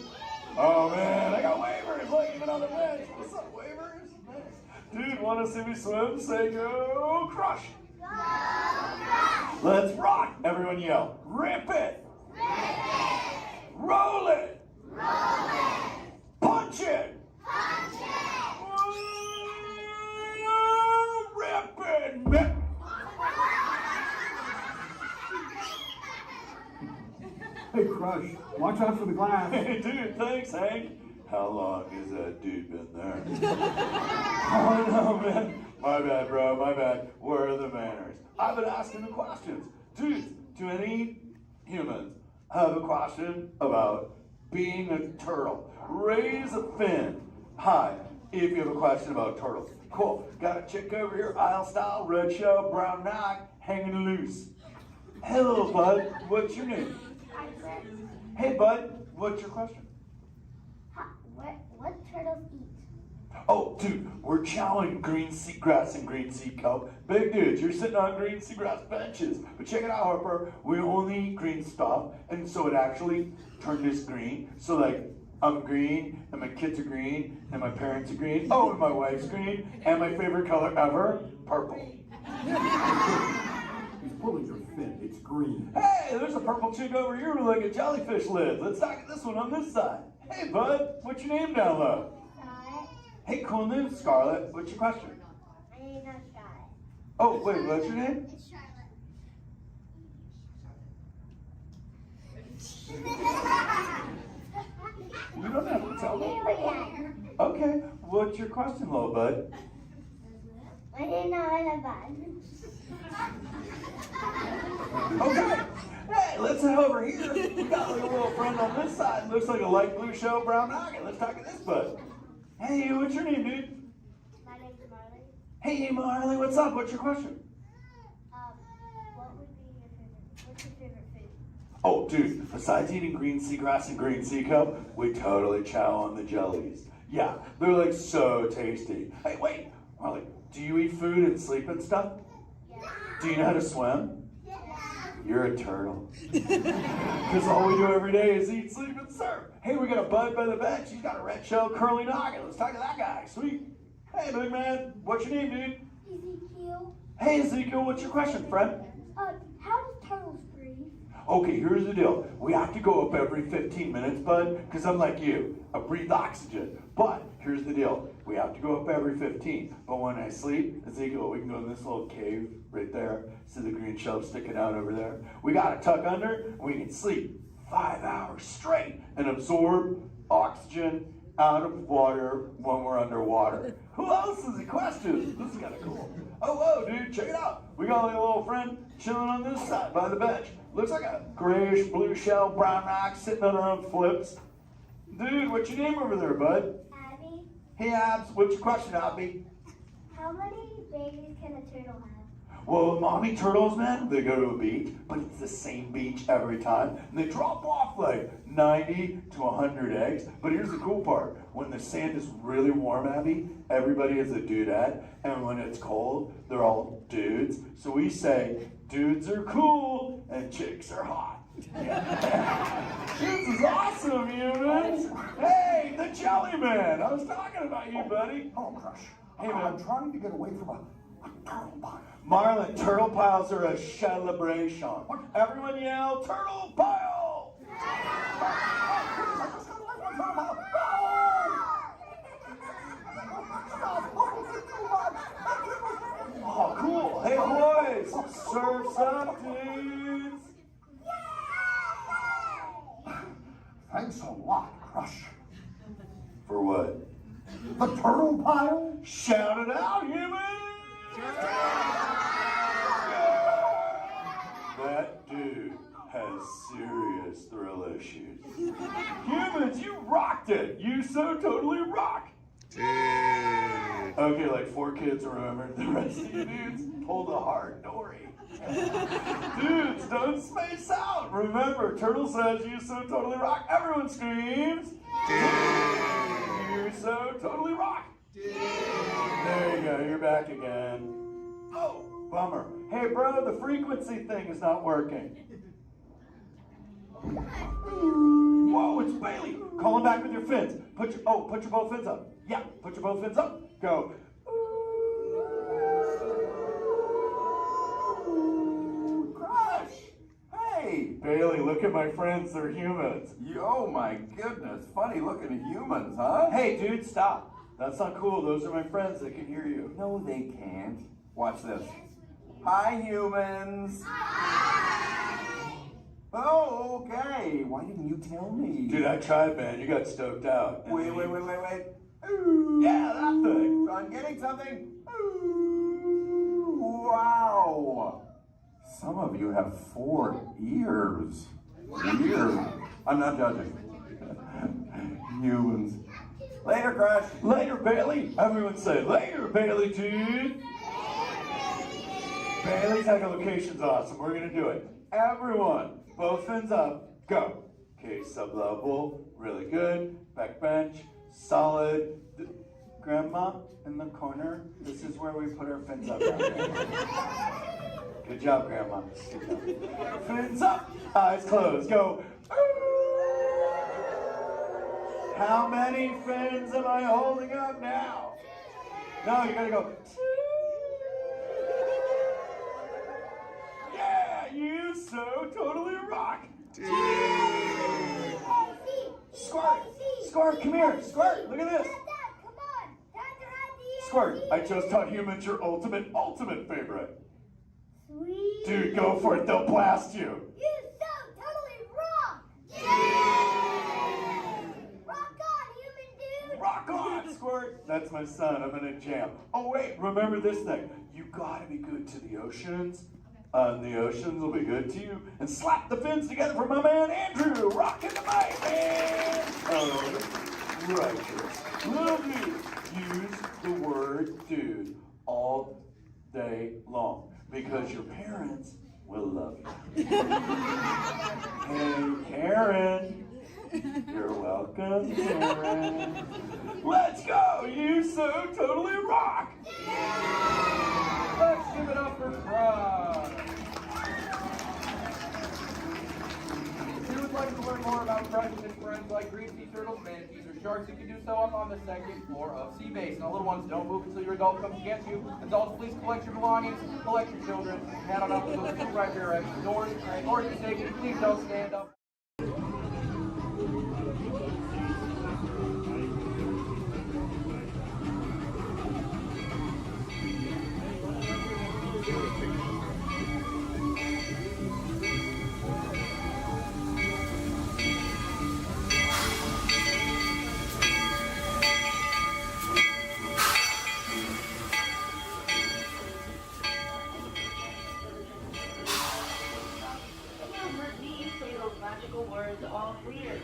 [SPEAKER 21] Oh, man, I got wavers. Look, even on the bench. What's up, wavers? Nice. Dude, want to see me swim? Say go crush. Go crush. Let's rock. Everyone yell. Rip it. Rip it. Roll it. Roll it. Punch it. Punch it. Rip it. Rip.
[SPEAKER 7] Hey, Crush, watch out for the glass.
[SPEAKER 21] Hey, dude, thanks, Hank. How long has that dude been there? Oh, no, man. My bad, bro, my bad. Where are the manners? I've been asking the questions. Dudes, do any humans have a question about being a turtle? Raise a fin. Hi, if you have a question about turtles. Cool. Got a chick over here, aisle style, red shell, brown knock, hanging loose. Hello, bud. What's your name? Hey, bud. What's your question?
[SPEAKER 5] What turtles eat?
[SPEAKER 21] Oh, dude, we're chowing green seagrass and green sea kelp. Big dudes, you're sitting on green seagrass benches. But check it out, Harper. We only eat green stuff, and so it actually turned us green. So, like, I'm green, and my kids are green, and my parents are green. Oh, and my wife's green, and my favorite color ever, purple.
[SPEAKER 7] He's pulling your fin. It's green.
[SPEAKER 21] Hey, there's a purple chick over here with like a jellyfish lid. Let's talk at this one on this side. Hey, bud, what's your name down low?
[SPEAKER 5] Scarlet.
[SPEAKER 21] Hey, cool name, Scarlet. What's your question?
[SPEAKER 5] My name's not Scarlet.
[SPEAKER 21] Oh, wait, what's your name?
[SPEAKER 5] It's Charlotte.
[SPEAKER 21] You don't have to tell me. Okay, what's your question, little bud?
[SPEAKER 5] My name's not in a bun.
[SPEAKER 21] Okay. Hey, let's head over here. We got like a little friend on this side. Looks like a light blue shell, brown noggin. Let's talk to this bud. Hey, what's your name, dude?
[SPEAKER 5] My name's Marley.
[SPEAKER 21] Hey, Marley, what's up? What's your question?
[SPEAKER 5] What's your favorite food?
[SPEAKER 21] Oh, dude, besides eating green seagrass and green sea kelp, we totally chow on the jellies. Yeah, they're like so tasty. Hey, wait, Marley, do you eat food and sleep and stuff?
[SPEAKER 5] Yeah.
[SPEAKER 21] Do you know how to swim?
[SPEAKER 5] Yeah.
[SPEAKER 21] You're a turtle. Because all we do every day is eat, sleep, and surf. Hey, we got a bud by the bench. He's got a red-shelled curly noggin. Let's talk to that guy. Sweet. Hey, big man. What's your name, dude?
[SPEAKER 5] Ezekiel.
[SPEAKER 21] Hey, Ezekiel. What's your question, friend?
[SPEAKER 5] How do turtles breathe?
[SPEAKER 21] Okay, here's the deal. We have to go up every 15 minutes, bud, because I'm like you. I breathe oxygen. But here's the deal. We have to go up every 15. But when I sleep, Ezekiel, we can go in this little cave right there. See the green shelf sticking out over there? We got to tuck under, and we can sleep 5 hours straight and absorb oxygen out of water when we're underwater. Who else has a question? This is kind of cool. Oh, whoa, dude, check it out. We got like a little friend chilling on this side by the bench. Looks like a grayish blue shell brown rock sitting on her own flips. Dude, what's your name over there, bud?
[SPEAKER 5] Abby,
[SPEAKER 21] Hey, Abs, what's your question, Abby?
[SPEAKER 5] how many babies can a turtle have?
[SPEAKER 21] Well, mommy turtles, man, they go to a beach, but it's the same beach every time. And they drop off like 90 to 100 eggs. But here's the cool part. When the sand is really warm, Abby, everybody is a dudette. And when it's cold, they're all dudes. So we say, dudes are cool and chicks are hot. Yeah. This is awesome, humans. Hey, the Jelly Man. I was talking about you, buddy.
[SPEAKER 7] Oh, Crush.
[SPEAKER 21] Hey, man.
[SPEAKER 7] I'm trying to get away from a turtle pile.
[SPEAKER 21] Marlon, turtle piles are a celebration. Everyone yell, turtle pile! Oh, cool. Hey, boys, surf's up, dudes.
[SPEAKER 7] Thanks a lot, Crush.
[SPEAKER 21] For what?
[SPEAKER 7] The turtle pile?
[SPEAKER 21] Shout it out, humans! That dude has serious thrill issues. Humans, you rocked it! You so totally rock! Okay, like 4 kids remembered. The rest of you dudes pulled a hard Dory. Dudes, don't space out! Remember, Turtle says you so totally rock. Everyone screams! You so totally rock! There you go, you're back again. Oh, bummer. Hey, bro, the frequency thing is not working. Whoa, it's Bailey. Call him back with your fins. Put your both fins up. Yeah, put your both fins up. Go.
[SPEAKER 1] Crush! Hey!
[SPEAKER 21] Bailey, look at my friends. They're humans.
[SPEAKER 1] Oh my goodness. Funny looking humans, huh?
[SPEAKER 21] Hey, dude, stop. That's not cool. Those are my friends. They can hear you.
[SPEAKER 1] No, they can't. Watch this. Hi, humans. Oh, okay. Why didn't you tell me?
[SPEAKER 21] Dude, I tried, man. You got stoked out.
[SPEAKER 1] Wait.
[SPEAKER 21] Ooh. Yeah, that thing.
[SPEAKER 1] I'm getting something. Ooh, wow. Some of you have 4 ears. Weird. I'm not judging. Humans. Later, Crush.
[SPEAKER 21] Later, Bailey. Everyone say, later, Bailey, dude. Bailey's echolocation's awesome. We're going to do it. Everyone, both fins up. Go. Okay, sublevel. Really good. Back bench. Solid. Grandma in the corner. This is where we put our fins up. Good job, Grandma. Good job. Fins up. Eyes closed. Go. How many fins am I holding up now? No, you gotta go. Yeah, you so totally rock. Squirt, come here. Squirt, look at this. Squirt, I just taught humans your ultimate favorite.
[SPEAKER 5] Sweet.
[SPEAKER 21] Dude, go for it. They'll blast you.
[SPEAKER 5] You so totally rock. Rock on, human dude.
[SPEAKER 21] Rock on, Squirt. That's my son. I'm in a jam. Oh, wait. Remember this thing. You gotta be good to the oceans. The oceans will be good to you. And slap the fins together for my man Andrew. Rockin' the mic, man. Oh, righteous. Love you. Use the word dude all day long because your parents will love you. Hey, Karen. You're welcome, Karen. Let's go. You so totally rock.
[SPEAKER 1] Let's give it up for Crush.
[SPEAKER 20] to learn more about friends and friends like green sea turtles, manatees, or sharks, you can do so up on the second floor of Sea Base. Now, little ones, don't move until your adult comes to get you. Adults, please collect your belongings, collect your children, head on up to those two right rear exit doors. Or if you're safety, please don't stand up.
[SPEAKER 6] Magical words all clear.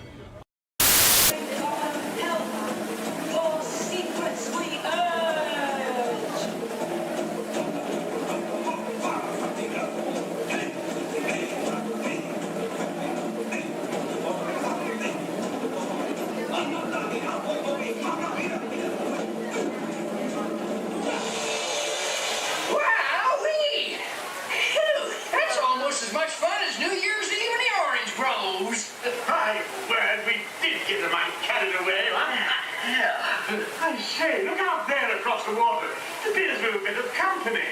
[SPEAKER 2] For secrets we urge.
[SPEAKER 3] Wowee! Phew, that's almost as much fun as New Year's Eve in the Orange Groves.
[SPEAKER 23] My word, we did get the mind carried away, huh?
[SPEAKER 3] Yeah.
[SPEAKER 23] I say, look out there across the water. It appears we're a bit of company.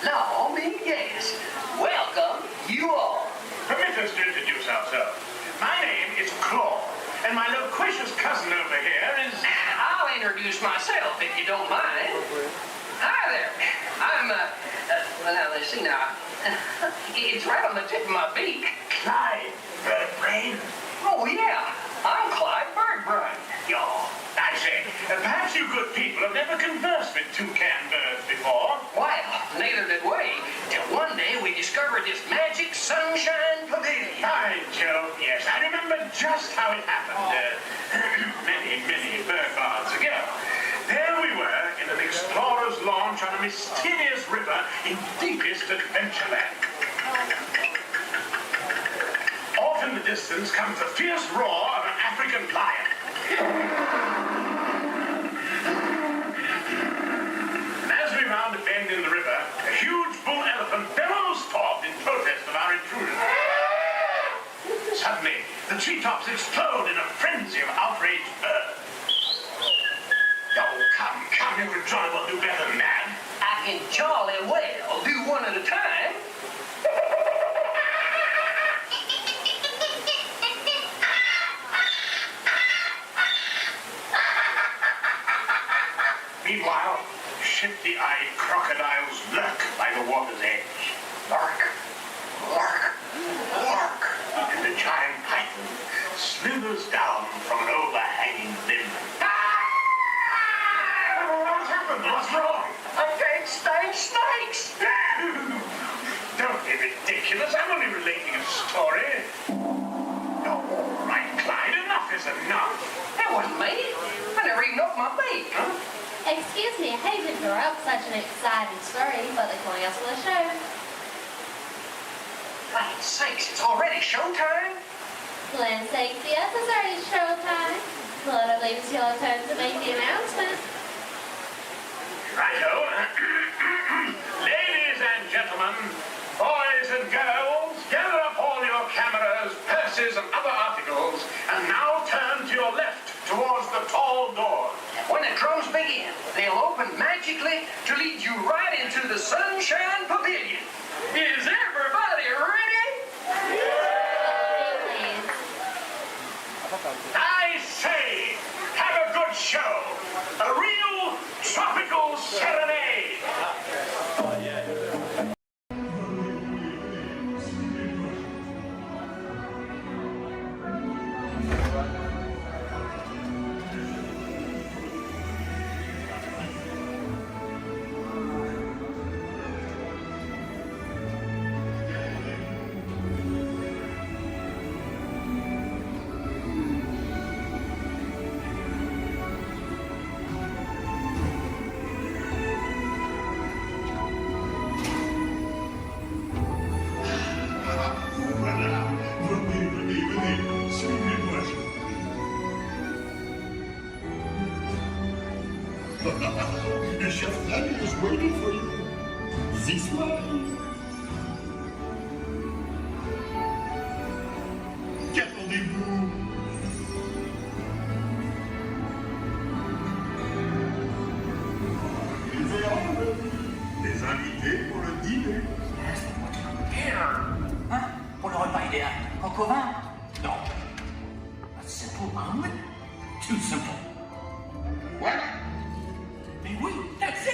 [SPEAKER 3] No, me yes. Welcome, you all.
[SPEAKER 23] Permit us to introduce ourselves. My name is Claw, and my loquacious cousin over here is...
[SPEAKER 3] I'll introduce myself if you don't mind. Hi there. I'm, well, let's see now. It's right on the tip of my beak.
[SPEAKER 23] Clyde Birdbrain.
[SPEAKER 3] Oh, yeah. I'm Clyde Birdbrain.
[SPEAKER 23] Y'all, I say, perhaps you good people have never conversed with toucan birds before.
[SPEAKER 3] Well, neither did we, till one day we discovered this magic sunshine pavilion.
[SPEAKER 23] By Jove, yes, I remember just how it happened. Many bird baths ago. There we were in an explorer's launch on a mysterious river in deepest Adventureland. Off in the distance comes the fierce roar of an African lion. And as we round a bend in the river, a huge bull elephant bellows forth in protest of our intrusion. Suddenly, the treetops explode in a frenzy of outraged birds. Oh, come, you can jolly well do better than that.
[SPEAKER 3] I can jolly well do one at a time.
[SPEAKER 23] Meanwhile, shifty-eyed crocodiles lurk by the water's edge. Lurk, lurk, lurk. And the giant python slithers down from an overhanging limb. What's happened? What's wrong?
[SPEAKER 3] I can't stand snakes.
[SPEAKER 23] Don't be ridiculous. I'm only relating a story. Oh, all right, Clyde, enough is enough.
[SPEAKER 3] That wasn't me. I never even opened my beak. Huh?
[SPEAKER 24] Excuse me, I hate to interrupt such an exciting story, but they're calling us for the show.
[SPEAKER 3] Land's sakes, it's already showtime?
[SPEAKER 24] Land's sakes, yes, it's already showtime. Well, I believe it's your turn to make the announcement.
[SPEAKER 23] Righto. Ladies and gentlemen, boys and girls, gather up all your cameras, purses, and other articles, and now turn to your left towards the tall door.
[SPEAKER 3] When the drums begin, they'll open magically to lead you right into the Sunshine Pavilion. Is everybody ready?
[SPEAKER 23] I say, have a good show. A real tropical serenade.
[SPEAKER 25] Chef Danny is waiting for you. This way. Get on the move.
[SPEAKER 15] waffle omelet? Too simple. What? Mais oui, that's it!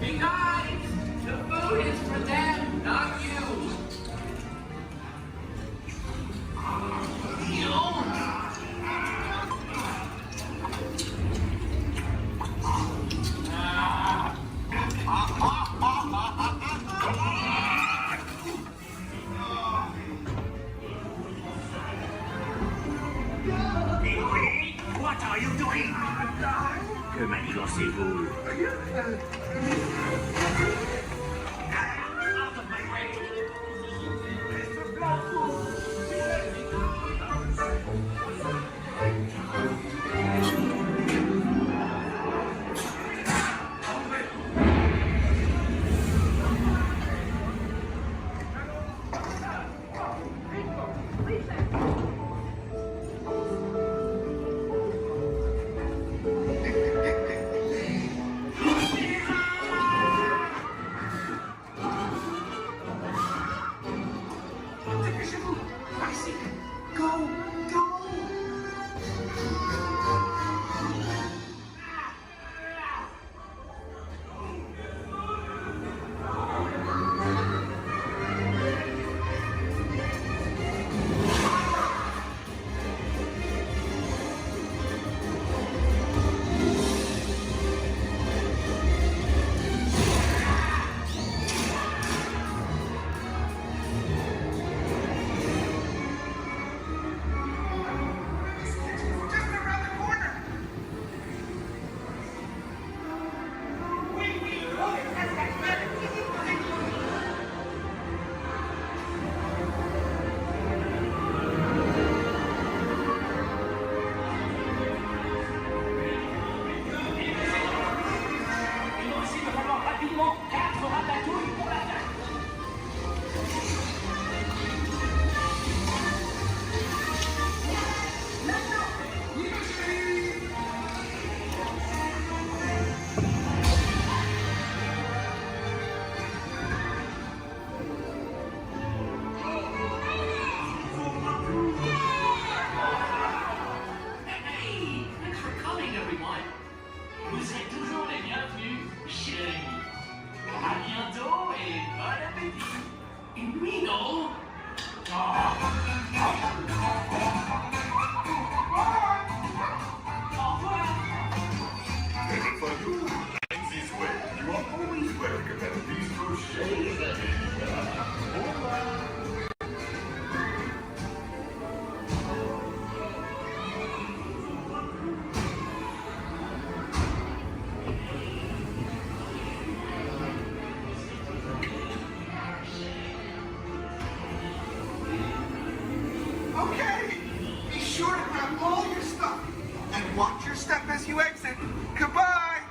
[SPEAKER 3] Hey guys, the food is for them, not you.
[SPEAKER 15] What are you doing? Que manigancez-vous? Out of my way!
[SPEAKER 18] Okay, be sure to grab all your stuff and watch your step as you exit. Goodbye.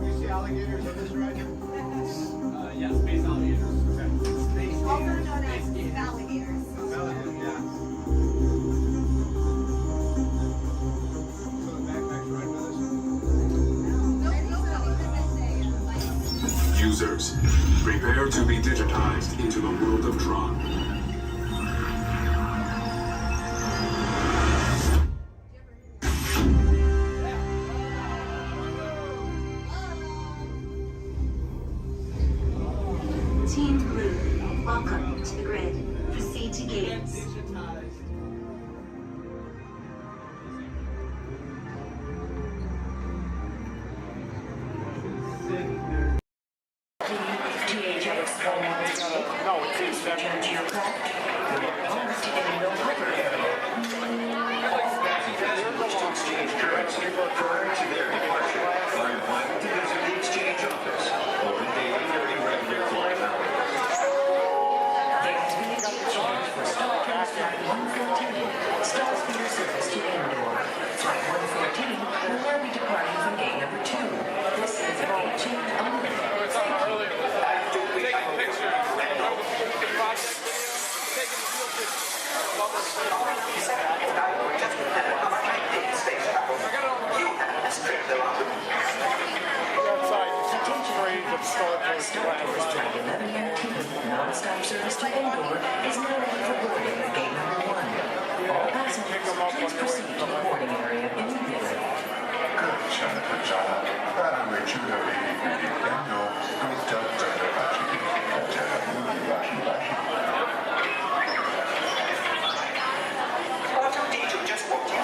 [SPEAKER 18] You see alligators on this ride?
[SPEAKER 8] Yeah, space alligators.
[SPEAKER 18] Space
[SPEAKER 19] Also known as alligators.
[SPEAKER 18] yeah. So the backpack's right with us?
[SPEAKER 4] Users, prepare to be digitized into the world of Tron.
[SPEAKER 9] Team Blue, welcome to the grid. Proceed to gates.
[SPEAKER 15] No, it's
[SPEAKER 2] Return to your craft. You are almost in no hover area.
[SPEAKER 15] Passengers who wish to exchange currency prior to their departure are invited to visit the exchange office open daily during regular flight hours.
[SPEAKER 2] There has been a date change for Star Trek Flight 114, Star Speeder Service to Endor. Flight 114 will now be departing from gate number 2. This is a gate change only. Non-stop service to Endor is now ready for boarding at gate number 1. All passengers, please proceed to the boarding area immediately.
[SPEAKER 18] R2-D2 just walked in.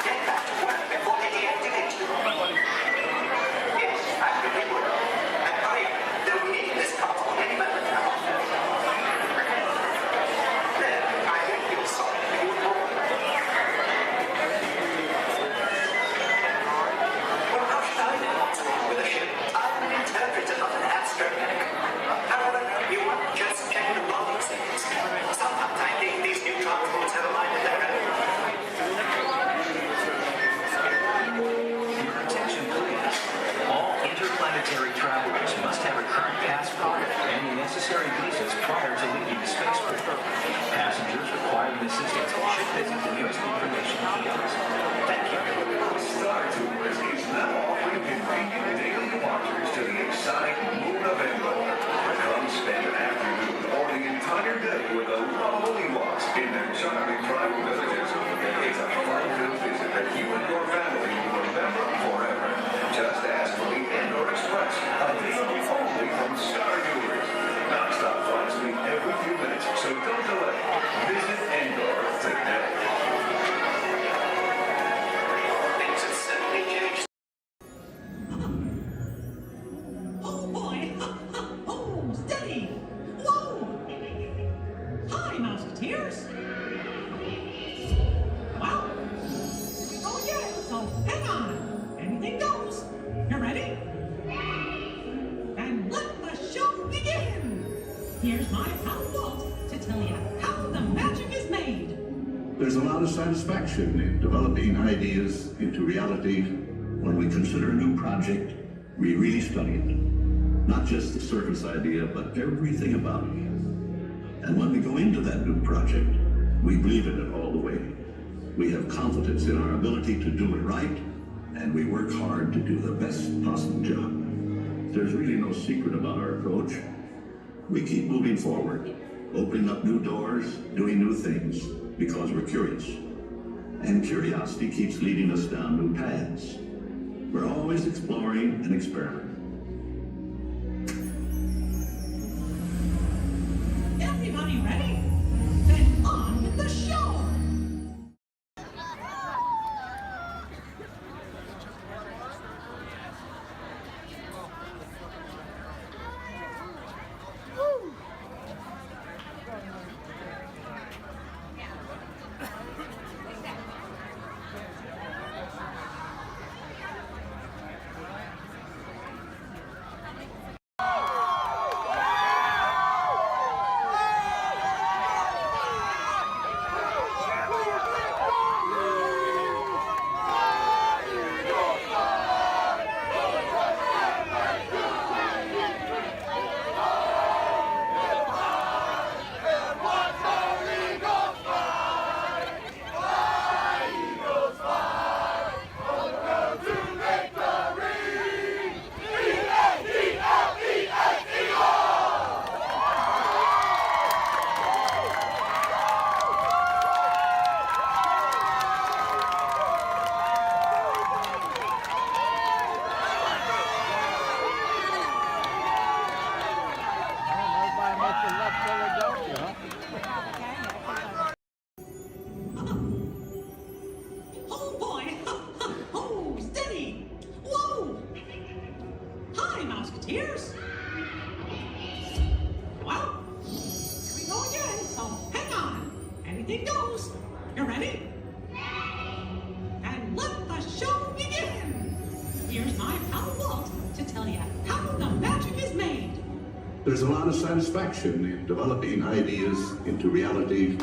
[SPEAKER 18] Get back to work before they deactivate you. Yes, I really would. And hurry, they'll need this console any moment now. Then, I think you'll solve it for you. Well, how should I know what's wrong with the ship? I'm an interpreter of an abstract. However, you aren't just capable of these things. Sometimes I think these new transports have a mind of their own.
[SPEAKER 15] Your attention, please. All interplanetary travelers must have a current passport and the necessary visas prior to leaving the spaceport. Passengers requiring assistance should visit the nearest information kiosk. Thank you.
[SPEAKER 21] Star Tours is now offering convenient daily departures to the exotic moon of Endor. Come spend an afternoon or the entire day with the lovely Walt in their charming tribal villages. It's a fun-filled visit that you and your family will remember forever. Just ask for the Endor Express, available only from Star Tours. Non-stop flights leave every few minutes, so don't delay. Visit Endor today.
[SPEAKER 18] Things have certainly changed.
[SPEAKER 17] Oh boy! Oh, steady! Whoa! Hi, Musketeers! Well, oh yeah, so hang on. Anything goes. You ready? And let the show begin! Here's my pal Walt to tell you how the magic is made.
[SPEAKER 7] There's a lot of satisfaction in developing ideas into reality. When we consider a new project, we really study it. Not just the surface idea, but everything about it. And when we go into that new project, we believe in it all the way. We have confidence in our ability to do it right, and we work hard to do the best possible job. There's really no secret about our approach. We keep moving forward, opening up new doors, doing new things, because we're curious. And curiosity keeps leading us down new paths. We're always exploring and experimenting.
[SPEAKER 17] Everybody ready? Then on with the show! it goes. You ready? And let the show begin. Here's my pal Walt to tell you how the magic is made.
[SPEAKER 11] There's a lot of satisfaction in developing ideas into reality.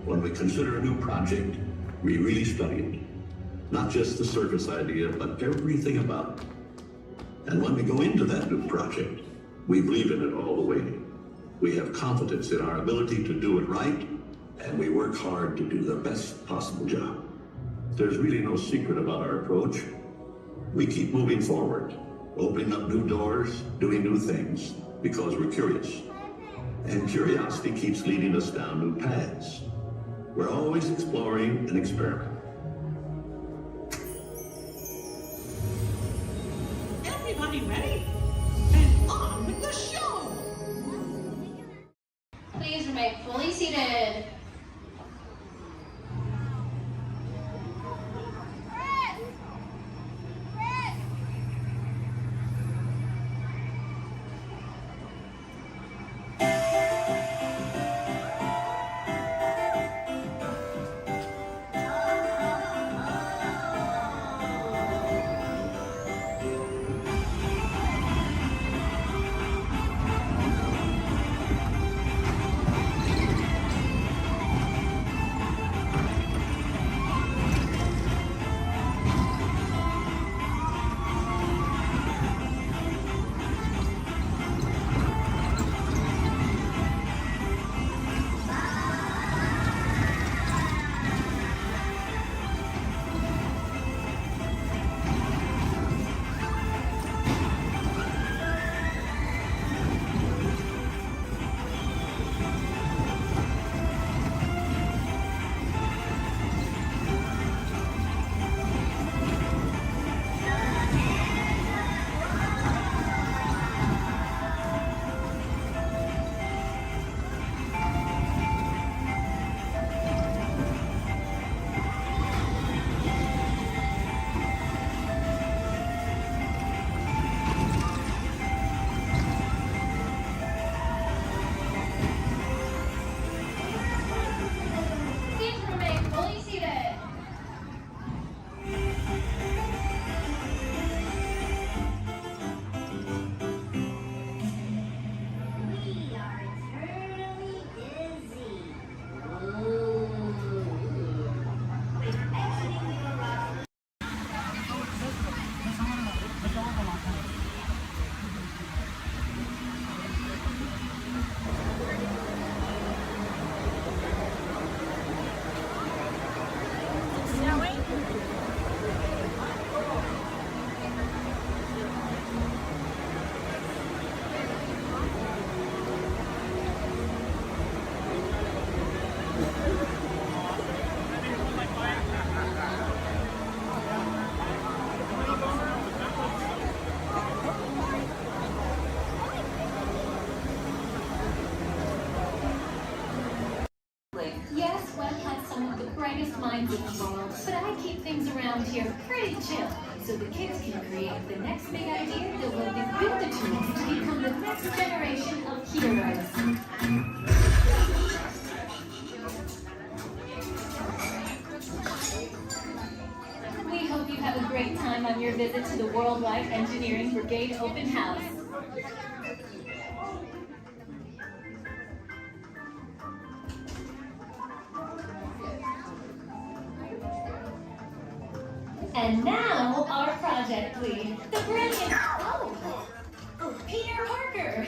[SPEAKER 11] When we consider a new project, we really study it. Not just the surface idea, but everything about it. And when we go into that new project, we believe in it all the way. We have confidence in our ability to do it right, and we work hard to do the best possible job. There's really no secret about our approach. We keep moving forward, opening up new doors, doing new things, because we're curious. And curiosity keeps leading us down new paths. We're always exploring and experimenting.
[SPEAKER 17] Everybody ready? Then on with the show!
[SPEAKER 24] Please remain fully seated. Yes, Walt has some of the brightest minds in the world, but I keep things around here pretty chill, so the kids can create the next big idea that will give you the tools to become the next generation of heroes. We hope you have a great time on your visit to the Worldwide Engineering Brigade Open House. And now, our project lead, the brilliant, Peter Parker.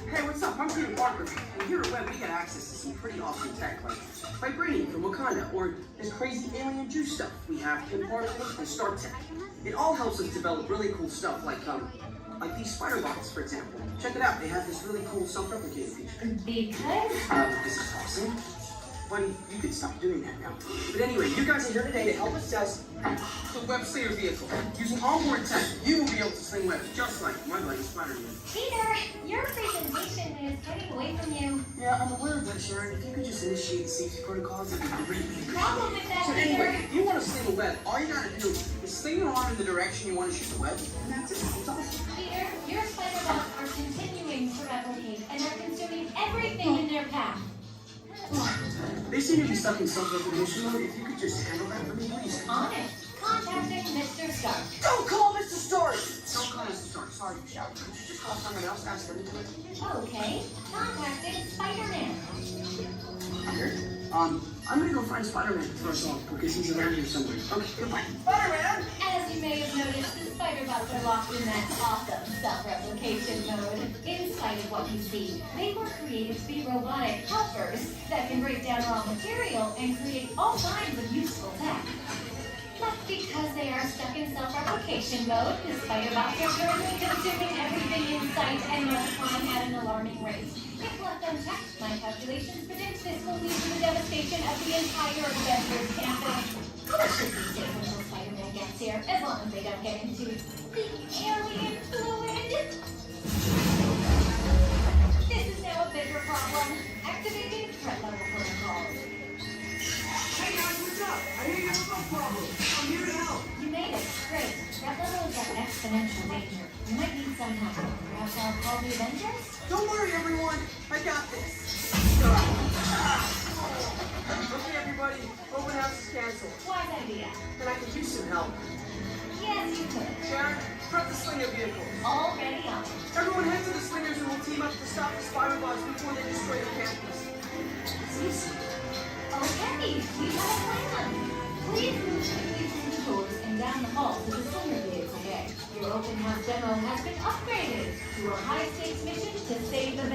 [SPEAKER 12] Hey, what's up? I'm Peter Parker. And here at Web, we get access to some pretty awesome tech, like vibranium from Wakanda, or this crazy alien juice stuff. We have impartial and Star Tech. It all helps us develop really cool stuff, like these spider bots, for example. Check it out. They have this really cool self-replicating feature.
[SPEAKER 24] Because?
[SPEAKER 12] This is awesome. Buddy, you can stop doing that now. But anyway, you guys are here today to help us test the Web Slayer vehicle. Using onboard tech, you will be able to sling webs just like my buddy Spider-Man.
[SPEAKER 24] Peter, your presentation is getting away from you.
[SPEAKER 12] Yeah, I'm aware of that, Sharon. If you could just initiate the safety protocols, it'd be great.
[SPEAKER 24] Problem with that,
[SPEAKER 12] So
[SPEAKER 24] Peter.
[SPEAKER 12] anyway, if you want to sling a web, all you gotta do is sling your arm in the direction you want to shoot the web, and that's it. It's awesome.
[SPEAKER 24] Peter, your spider bots are continuing to replicate and are consuming everything in their path.
[SPEAKER 12] They seem to be stuck in self-replication mode. If you could just handle that for me, please.
[SPEAKER 24] On it. Contacting Mr. Stark.
[SPEAKER 12] Don't call Mr. Stark! Don't call Mr. Stark. Sorry, Michelle. Could you just call someone else? Ask them to do it?
[SPEAKER 24] Okay. Contacting Spider-Man.
[SPEAKER 12] Here. I'm gonna go find Spider-Man for us all, because he's around here somewhere. Okay, goodbye. Spider-Man!
[SPEAKER 24] As you may have noticed, the Spider-Bots are locked in that awesome self-replication mode. In spite of what you see, they were created to be robotic helpers that can break down raw material and create all kinds of useful tech. But because they are stuck in self-replication mode, the Spider-Bots are currently consuming everything in sight and multiplying at an alarming rate. If left unchecked, my calculations predict this will lead to the devastation of the entire Avengers campus. It should be safe until Spider-Man gets here, as long as they don't get into the alien fluid. This is now a bigger problem. Activating threat level protocols.
[SPEAKER 12] Hey guys, what's up? I hear you have a problem. I'm here to help.
[SPEAKER 24] You made it. Great. Threat level is at exponential danger. You might need some help. Perhaps I'll call the Avengers?
[SPEAKER 12] Don't worry, everyone. I got this. Okay, everybody. Open house is canceled.
[SPEAKER 24] Wise idea.
[SPEAKER 12] And I could use some help.
[SPEAKER 24] Yes, you could.
[SPEAKER 12] Sharon, prep the Slinger vehicle.
[SPEAKER 24] Already on.
[SPEAKER 12] Everyone head to the Slingers and we'll team up to stop the Spider-Bots before they destroy the campus. It's easy.
[SPEAKER 24] Okay, we have a plan. Please move quickly through the doors and down the hall to the Slinger vehicle bay. Your open house demo has been upgraded to a high-stakes mission to save the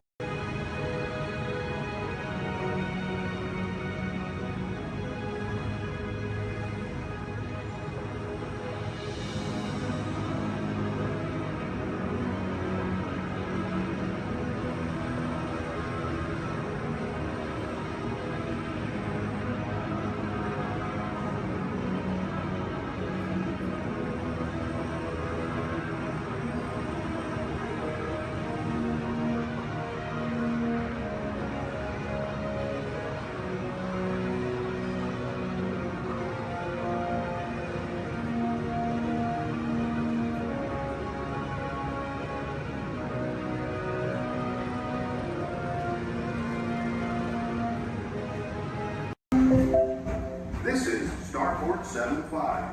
[SPEAKER 7] This is Starport 75.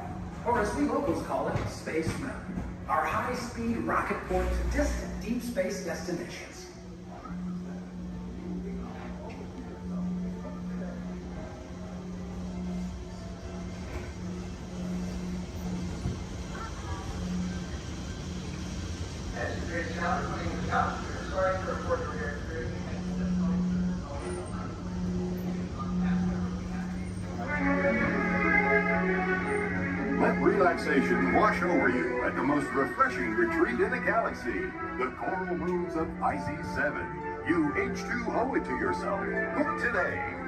[SPEAKER 18] Or as we locals call it, Space Mountain. Our high-speed rocket port to distant deep space destinations.
[SPEAKER 7] Let relaxation wash over you at the most refreshing retreat in the galaxy, the coral moons of Pisces 7. You H2O it to yourself. Book today.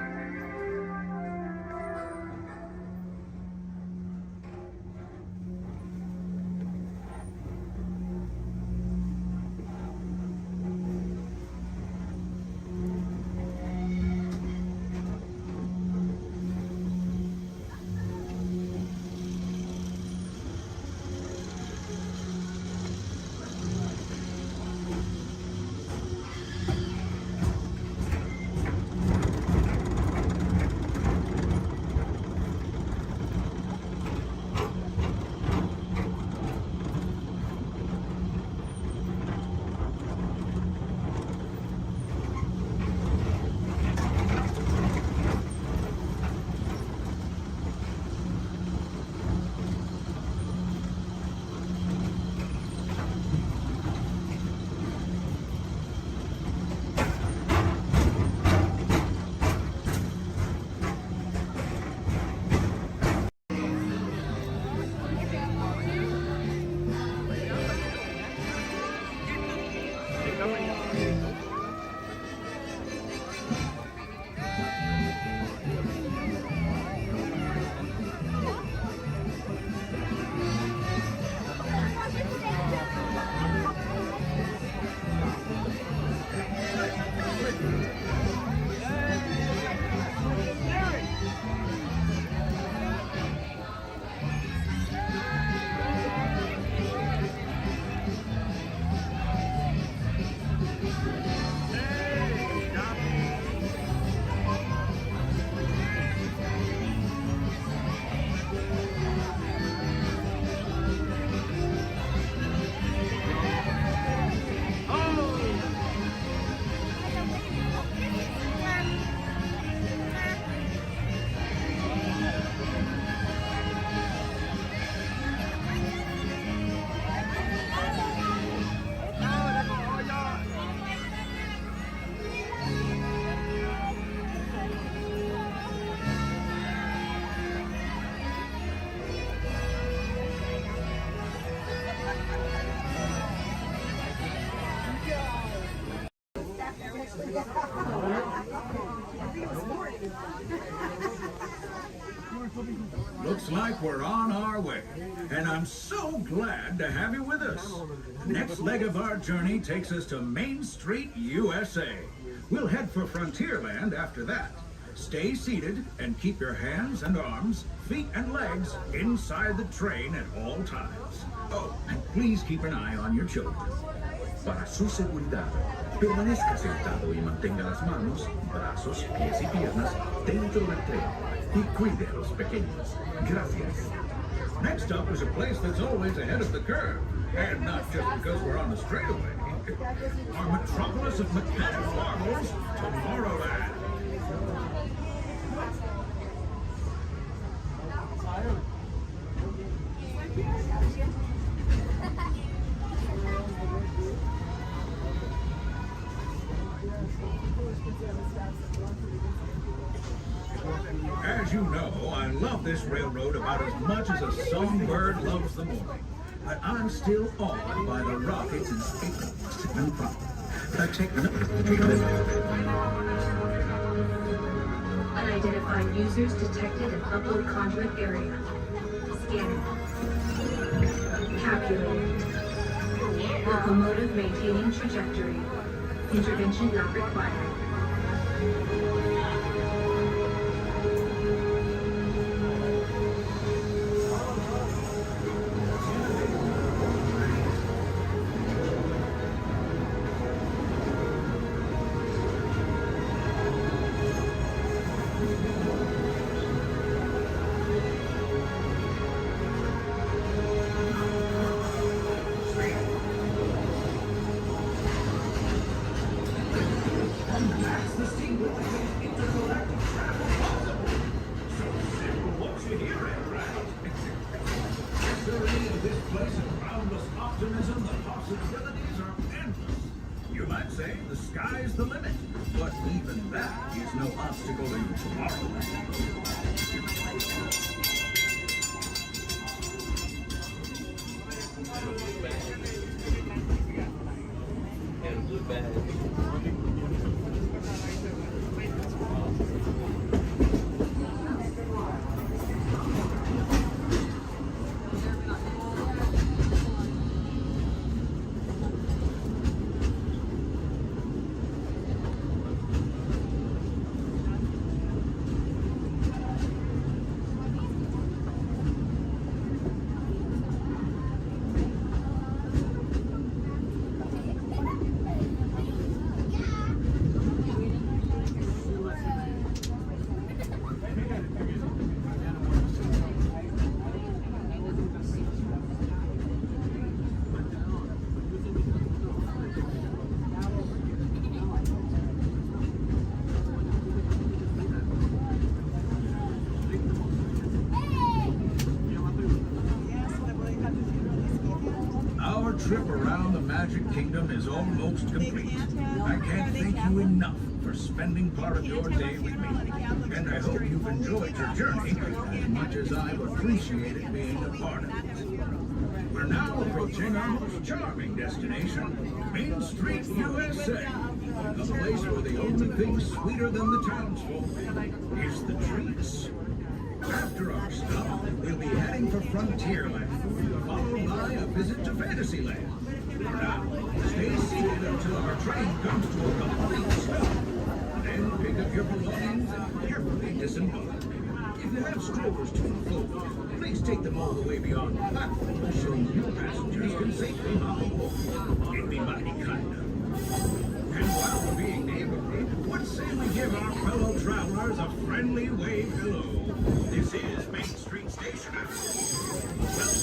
[SPEAKER 15] Looks like we're on our way, and I'm so glad to have you with us. The next leg of our journey takes us to Main Street, USA. We'll head for Frontierland after that. Stay seated and keep your hands and arms, feet and legs inside the train at all times. Oh, and please keep an eye on your children. Para su seguridad, permanezca sentado y mantenga las manos, brazos, pies y piernas dentro del tren y cuide a los pequeños. Gracias. Next up is a place that's always ahead of the curve, and not just because we're on the straightaway. Our metropolis of mechanical marvels, Tomorrowland. As you know, I love this railroad about as much as a songbird loves the morning. But I'm still awed by the rockets and
[SPEAKER 9] Unidentified users detected in upload conduit area. Scanning. Calculating. Locomotive maintaining trajectory. Intervention not required.
[SPEAKER 15] You might say the sky's the limit, but even that is no obstacle in Tomorrowland. Trip around the Magic Kingdom is almost complete. I can't thank you enough for spending part of your day with me. And I hope you've enjoyed your journey as much as I've appreciated being a part of it. We're now approaching our most charming destination, Main Street, USA. A place where the only thing sweeter than the townsfolk is the treats. After our stop, we'll be heading for Frontierland, followed by a visit to Fantasyland. For now, stay seated until our train comes to a complete stop. Then pick up your belongings and carefully disembark. If you have strollers to unfold, please take them all the way beyond the platform so new passengers can safely hop aboard. It'd be mighty kind of. And while we're being neighborly, what say we give our fellow travelers a friendly wave hello? This is Main Street Station.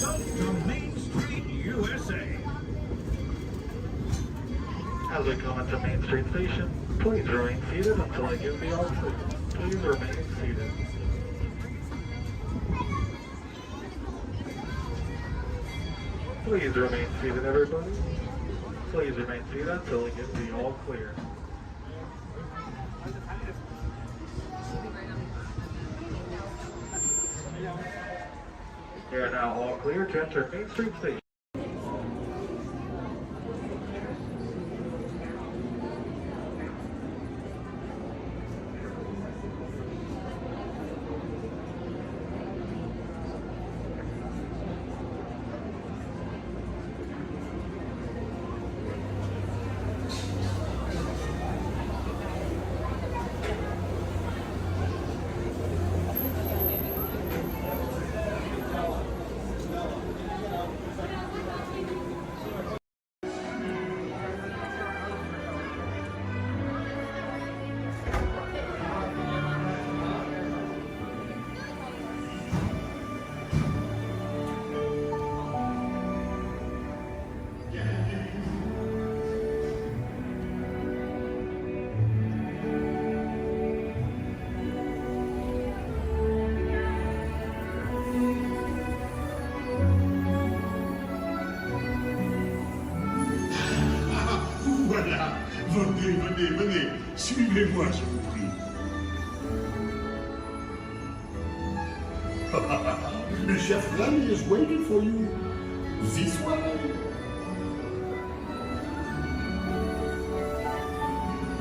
[SPEAKER 15] Welcome to Main Street, USA.
[SPEAKER 10] As we come into Main Street Station, please remain seated until I give the all clear. Please remain seated. Please remain seated, everybody. Please remain seated until I give the all clear. We are now all clear to enter Main Street Station.
[SPEAKER 5] Suivez-moi, je vous prie. Le chef Rami is waiting for you. This way.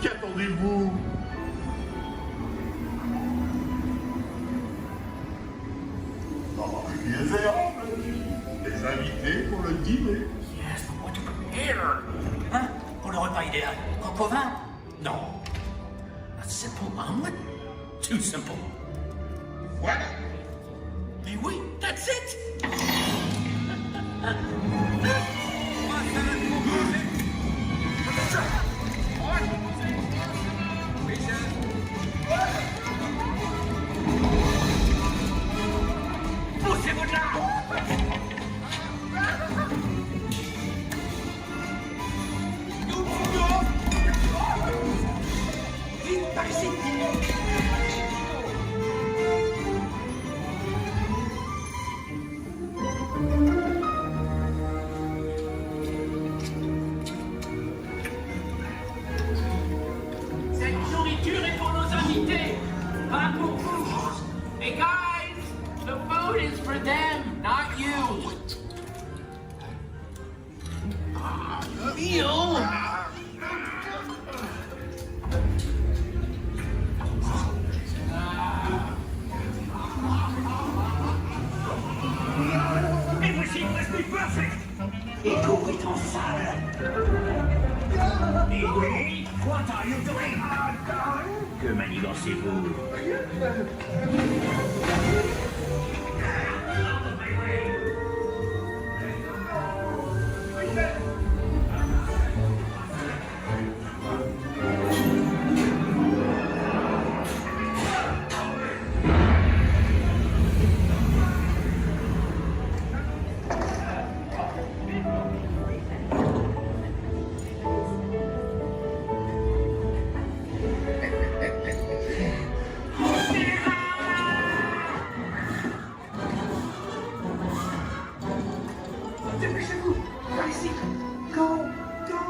[SPEAKER 5] Qu'attendez-vous? Bien fait, les invités pour le dîner.
[SPEAKER 18] Yes, but what to prepare? Hein? Pour le repas idéal. Coq au vin? Non. A simple omelet? Too simple.
[SPEAKER 5] Voilà.
[SPEAKER 18] Mais oui, that's it! Poussez-vous de là! Vite, par ici!
[SPEAKER 8] Cette nourriture est pour nos invités, pas pour vous. Hey guys, the food is for them, not you.
[SPEAKER 18] Everything must be perfect! Et tout est en salle. Et oui, what are you doing? Que manigancez-vous?
[SPEAKER 8] Dépêchez-vous, par ici. Go, go.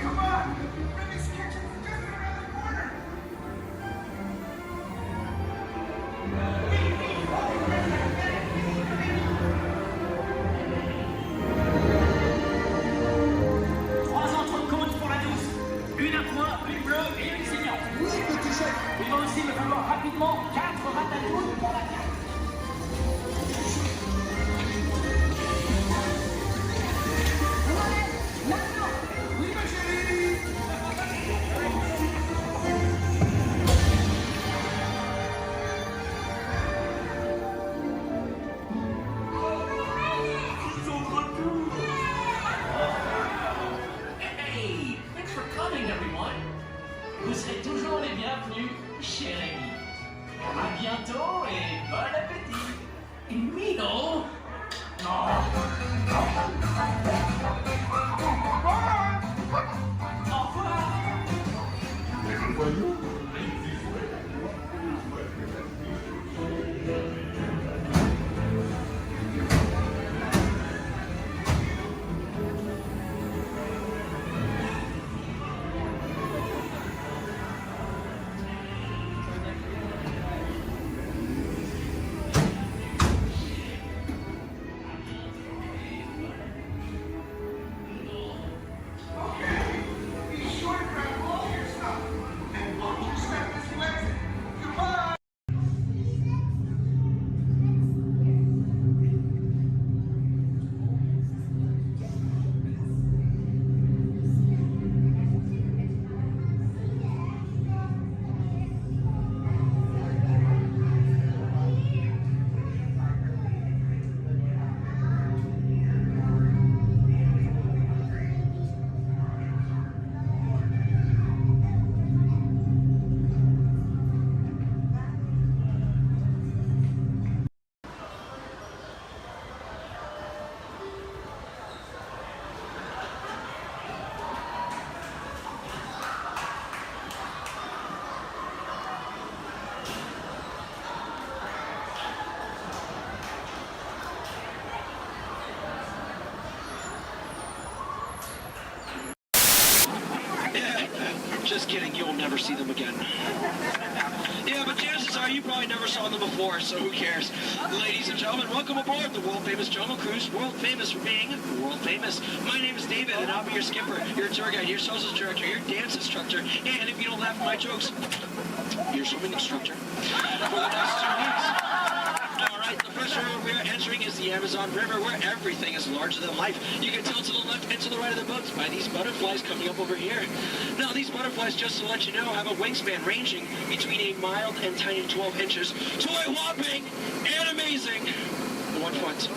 [SPEAKER 8] Come on, Remy's kitchen's just around the corner. Trois entrecôtes pour la douce. Une à point, une bleue et une saignante. Oui, petit chef. Il va aussi me falloir rapidement 4 ratatouilles pour la carte. Maintenant. Oui, ma chérie.
[SPEAKER 5] Ils sont de retour.
[SPEAKER 8] Hey, thanks for coming, everyone. Vous serez toujours les bienvenus chez Rémi. À bientôt et bon appétit. Et Mino. Au revoir.
[SPEAKER 5] Voyons.
[SPEAKER 1] never see them again. Yeah, but chances are you probably never saw them before, so who cares? Ladies and gentlemen, welcome aboard the world-famous Jungle Cruise. World-famous for being world-famous. My name is David, and I'll be your skipper, your tour guide, your social director, your dance instructor, and if you don't laugh at my jokes, your swimming instructor for the next 2 weeks. Alright, the first river we are entering is the Amazon River, where everything is larger than life. You can tell to the left and to the right of the boats by these butterflies coming up over here. Now, these butterflies, just to let you know, have a wingspan ranging between a mild and tiny 12 inches to a whopping and amazing 1 foot.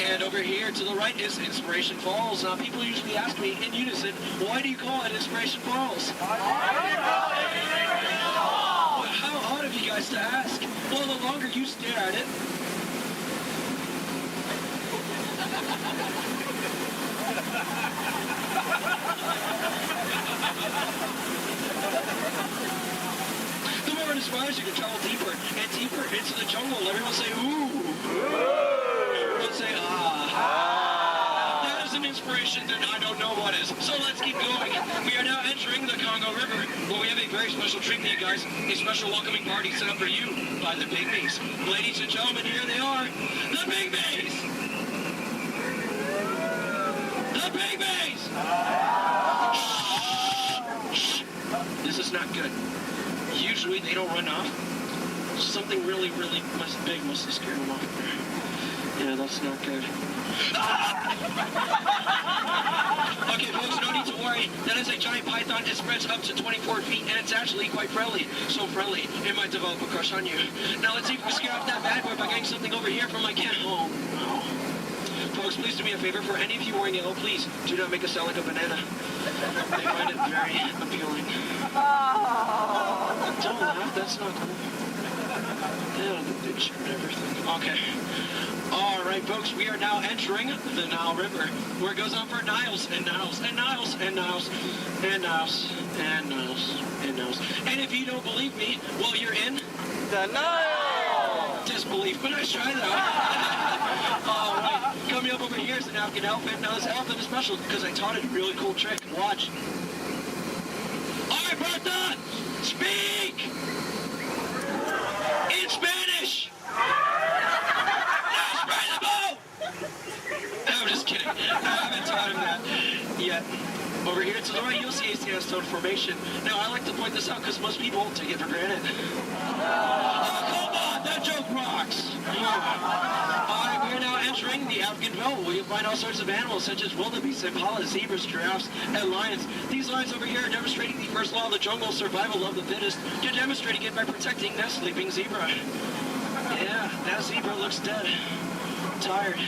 [SPEAKER 1] And over here to the right is Inspiration Falls. Now, people usually ask me in unison, why do you call it Inspiration Falls? How odd of you guys to ask. Well, the longer you stare at it, the more it inspires you to travel deeper and deeper into the jungle. Everyone say, ooh. Everyone say, ah. That is an inspiration that I don't know what is. So let's keep going. We are now entering the Congo River, where we have a very special treat for you guys. A special welcoming party set up for you by the Pygmies. Ladies and gentlemen, here they are. The Pygmies! The Pygmies! Shh. This is not good. Usually they don't run off. Something really, really big must have scared them off. Yeah, that's not good. Okay, folks, no need to worry. That is a giant python. It spreads up to 24 feet, and it's actually quite friendly. So friendly, it might develop a crush on you. Now, let's see if we can scare off that bad boy by getting something over here from my cat. Oh, no. Folks, please do me a favor. For any of you wearing yellow, please do not make us sound like a banana. I find it very appealing. Don't laugh, that's not cool. Yeah, the big shirt and everything. Okay. Alright, folks, we are now entering the Nile River, where it goes on for Niles and Niles and Niles and Niles and Niles and Niles and Niles. And if you don't believe me, well, you're in the Nile! Disbelief, but nice try, though. Alright, coming up over here is an African elephant. Now, this elephant is special because I taught it a really cool trick. Watch. Alright, Bertha! Speak! In Spanish! I'm just kidding. I haven't taught him that yet. Over here to the right, you'll see a sandstone formation. Now, I like to point this out because most people take it for granted. Oh, come on! That joke rocks! Alright, we're now entering the African belt, where you'll find all sorts of animals such as wildebeest, impalas, zebras, giraffes, and lions. These lions over here are demonstrating the first law of the jungle, survival of the fittest. You're demonstrating it by protecting that sleeping zebra. Yeah, that zebra looks dead. Tired.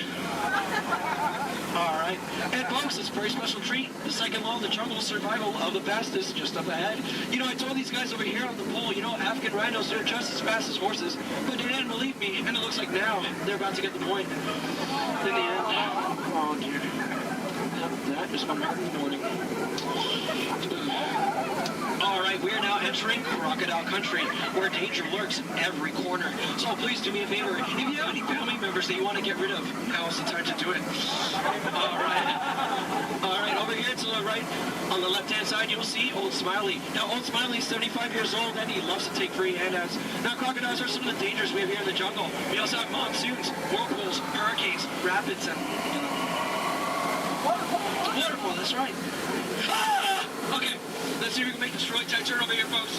[SPEAKER 1] Alright. And folks, it's a very special treat. The second law of the jungle, survival of the fastest, just up ahead. You know, I told these guys over here on the pole, you know, African rhinos, they're just as fast as horses. But they didn't believe me, and it looks like now they're about to get the point. In the end. Oh, dear. That is one hurt in the morning. Alright, we are now entering crocodile country, where danger lurks every corner. So please do me a favor. If you have any family members that you want to get rid of, now's the time to do it. Alright, over here to the right, on the left-hand side, you'll see Old Smiley. Now, Old Smiley is 75 years old, and he loves to take free handouts. Now, crocodiles are some of the dangers we have here in the jungle. We also have monsoons, whirlpools, hurricanes, rapids, and waterfall, that's right. Ah! Okay, let's see if we can make this really tight turn over here, folks.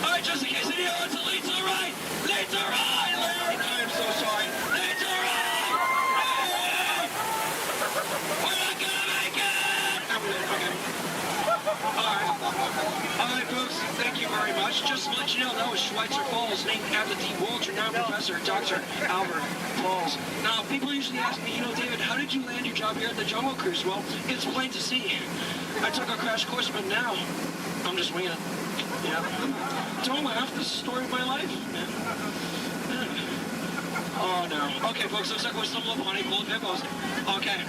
[SPEAKER 1] Alright, just in case anyone wants to lead to the right! Lead to the right! Lead! I am so sorry. Lead to the right! Lead! We're not gonna make it! Okay. Alright, folks, thank you very much. Just to let you know, that was Schweitzer Falls, named after the world-renowned professor, Dr. Albert Falls. Now, people usually ask me, you know, David, how did you land your job here at the Jungle Cruise? Well, it's plain to see. I took a crash course, but now I'm just winging it. Yeah. Don't laugh. This is the story of my life. Yeah. Oh, no. Okay, folks, looks like we're stumbling upon a pool of hippos. Okay.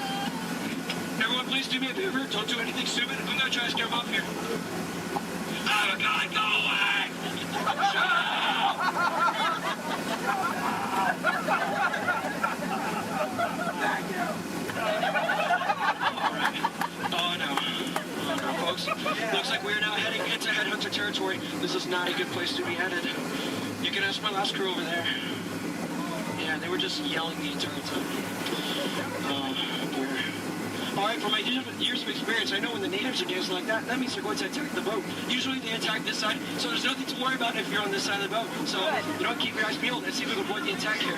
[SPEAKER 1] Everyone, please do me a favor. Don't do anything stupid. I'm going to try to scare them off here. Oh, God, go away! Thank you. All right. Oh, no. Looks like we're now heading into headhunter territory. This is not a good place to be headed. You can ask my last crew over there. Yeah, they were just yelling the entire time. Alright, from my years of experience, I know when the natives are dancing like that, that means they're going to attack the boat. Usually they attack this side, so there's nothing to worry about if you're on this side of the boat. So, you know, keep your eyes peeled and see if we can avoid the attack here.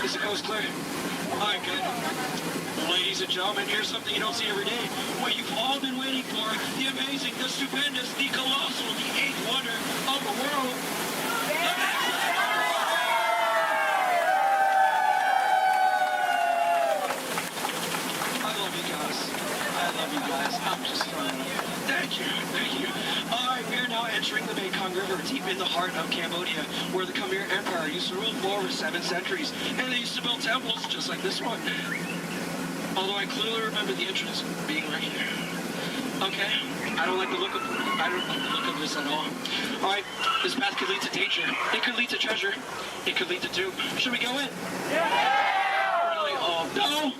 [SPEAKER 1] Is the coast clear? Alright, good. Ladies and gentlemen, here's something you don't see every day. What you've all been waiting for, the amazing, the stupendous, the colossal, the eighth wonder of the world. I love you guys. I love you guys. I'm just thank you. Alright, we are now entering the Mekong River, deep in the heart of Cambodia, where the Khmer Empire used to rule for over 7 centuries, and they used to build temples just like this one. Although I clearly remember the entrance being right here. Okay, I don't like the look of this at all. Alright, this path could lead to danger. It could lead to treasure. It could lead to doom. Should we go in? Yeah! Really? Oh, no?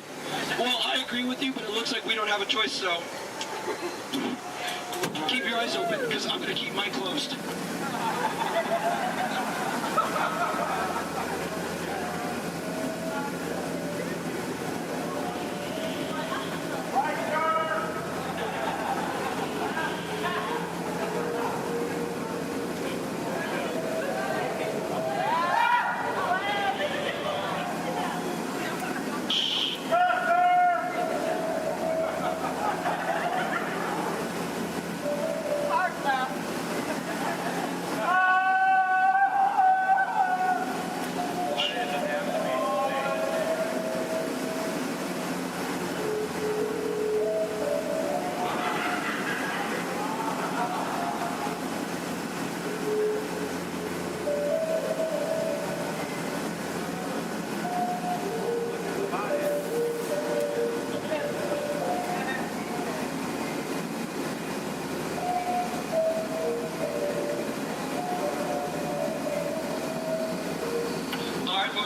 [SPEAKER 1] Well, I agree with you, but it looks like we don't have a choice, so keep your eyes open, because I'm going to keep mine closed.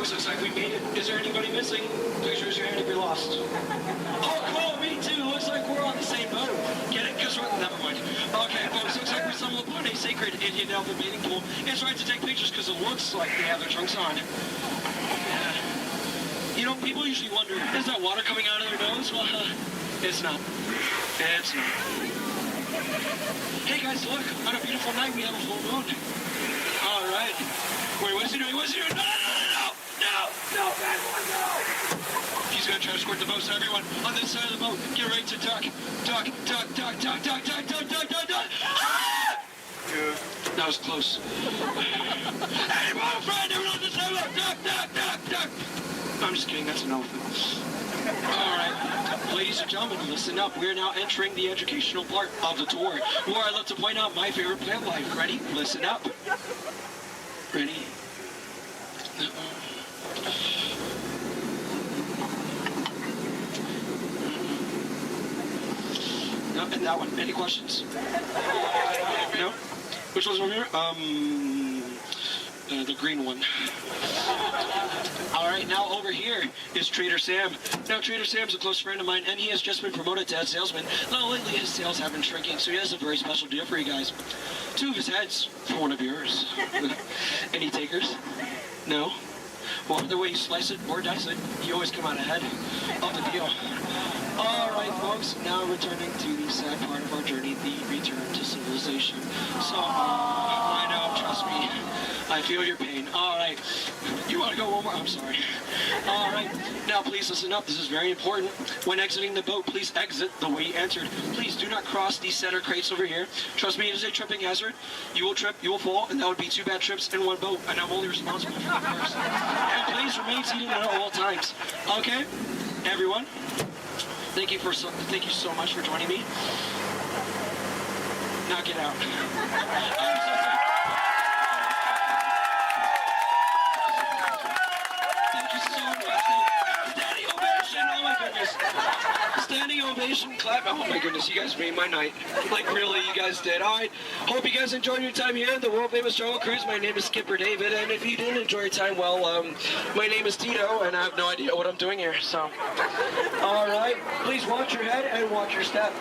[SPEAKER 1] Looks like we made it. Is there anybody missing? Please raise your hand if you're lost. Oh, cool. Me too. Looks like we're on the same boat. Get it? Because we're... Never mind. Okay, folks. Looks like we stumbled upon a sacred Indian elephant bathing pool. It's right to take pictures because it looks like they have their trunks on. Yeah. You know, people usually wonder, is that water coming out of their nose? Well, it's not. It's not. Hey, guys, look. On a beautiful night, we have a full moon. All right. Wait, what is he doing? What is he doing? No, bad boy, no! He's gonna try to squirt the most out of everyone on this side of the boat. Get ready to duck. Ah! That was close. Hey, my friend, everyone on this side of the boat, duck! I'm just kidding, that's an elephant. Alright, ladies and gentlemen, listen up. We're now entering the educational part of the tour, where I love to point out my favorite plant life. Ready? Listen up. Ready? No, and that one. Any questions? No? Which one's over here? The green one. Alright, now over here is Trader Sam. Now, Trader Sam's a close friend of mine, and he has just been promoted to head salesman. Now, lately his sales have been shrinking, so he has a very special deal for you guys. 2 of his heads for one of yours. Any takers? No? Well, either way you slice it or dice it, you always come out ahead of the deal. Alright, folks, now returning to the sad part of our journey, the return to civilization. So, I know, trust me, I feel your pain. Alright, you want to go one more? I'm sorry. Alright, now please listen up, this is very important. When exiting the boat, please exit the way you entered. Please do not cross these center crates over here. Trust me, it is a tripping hazard. You will trip, you will fall, and that would be 2 bad trips in one boat, and I'm only responsible for the first. And please remain seated at all times. Okay, everyone? Thank you so much for joining me. Now get out. I'm so sorry. Thank you so much. Standing ovation. Oh my goodness. Standing ovation. ovation, clap. Oh my goodness, you guys made my night. Like really, you guys did. All right. Hope you guys enjoyed your time here at the world famous Jungle Cruise. My name is Skipper David, and if you didn't enjoy your time, well, my name is Tito, and I have no idea what I'm doing here. So, all right. Please watch your head and watch your step.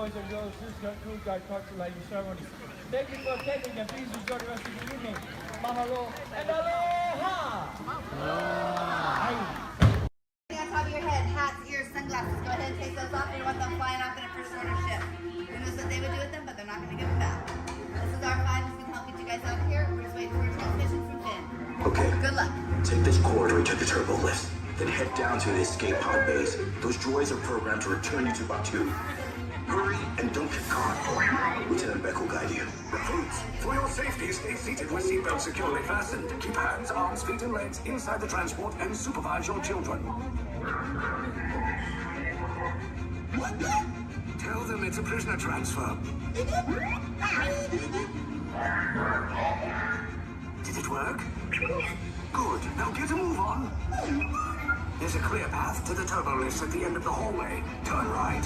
[SPEAKER 13] boys and girls, this concludes our cultural ceremony. Thank you for attending and please enjoy the rest of the evening. Mahalo and aloha!
[SPEAKER 14] On top of your head, hats, ears, sunglasses. Go ahead and take those off. You want them flying off in a first order ship. Who knows what they would do with them, but they're not going to give them back. This is our 5 who's going to help get you guys out of here. We're just waiting for a transmission from Finn.
[SPEAKER 18] Okay.
[SPEAKER 14] Good luck.
[SPEAKER 18] Take this corridor to the turbo lift. Then head down to the escape pod base. Those droids are programmed to return you to Batu. Hurry and don't get caught. Lieutenant Beck will guide you.
[SPEAKER 16] Recruits, for your safety, stay seated with seatbelts securely fastened. Keep hands, arms, feet, and legs inside the transport and supervise your children. Tell them it's a prisoner transfer. Did it work? Good. Now get a move on. There's a clear path to the turbo lifts at the end of the hallway. Turn right.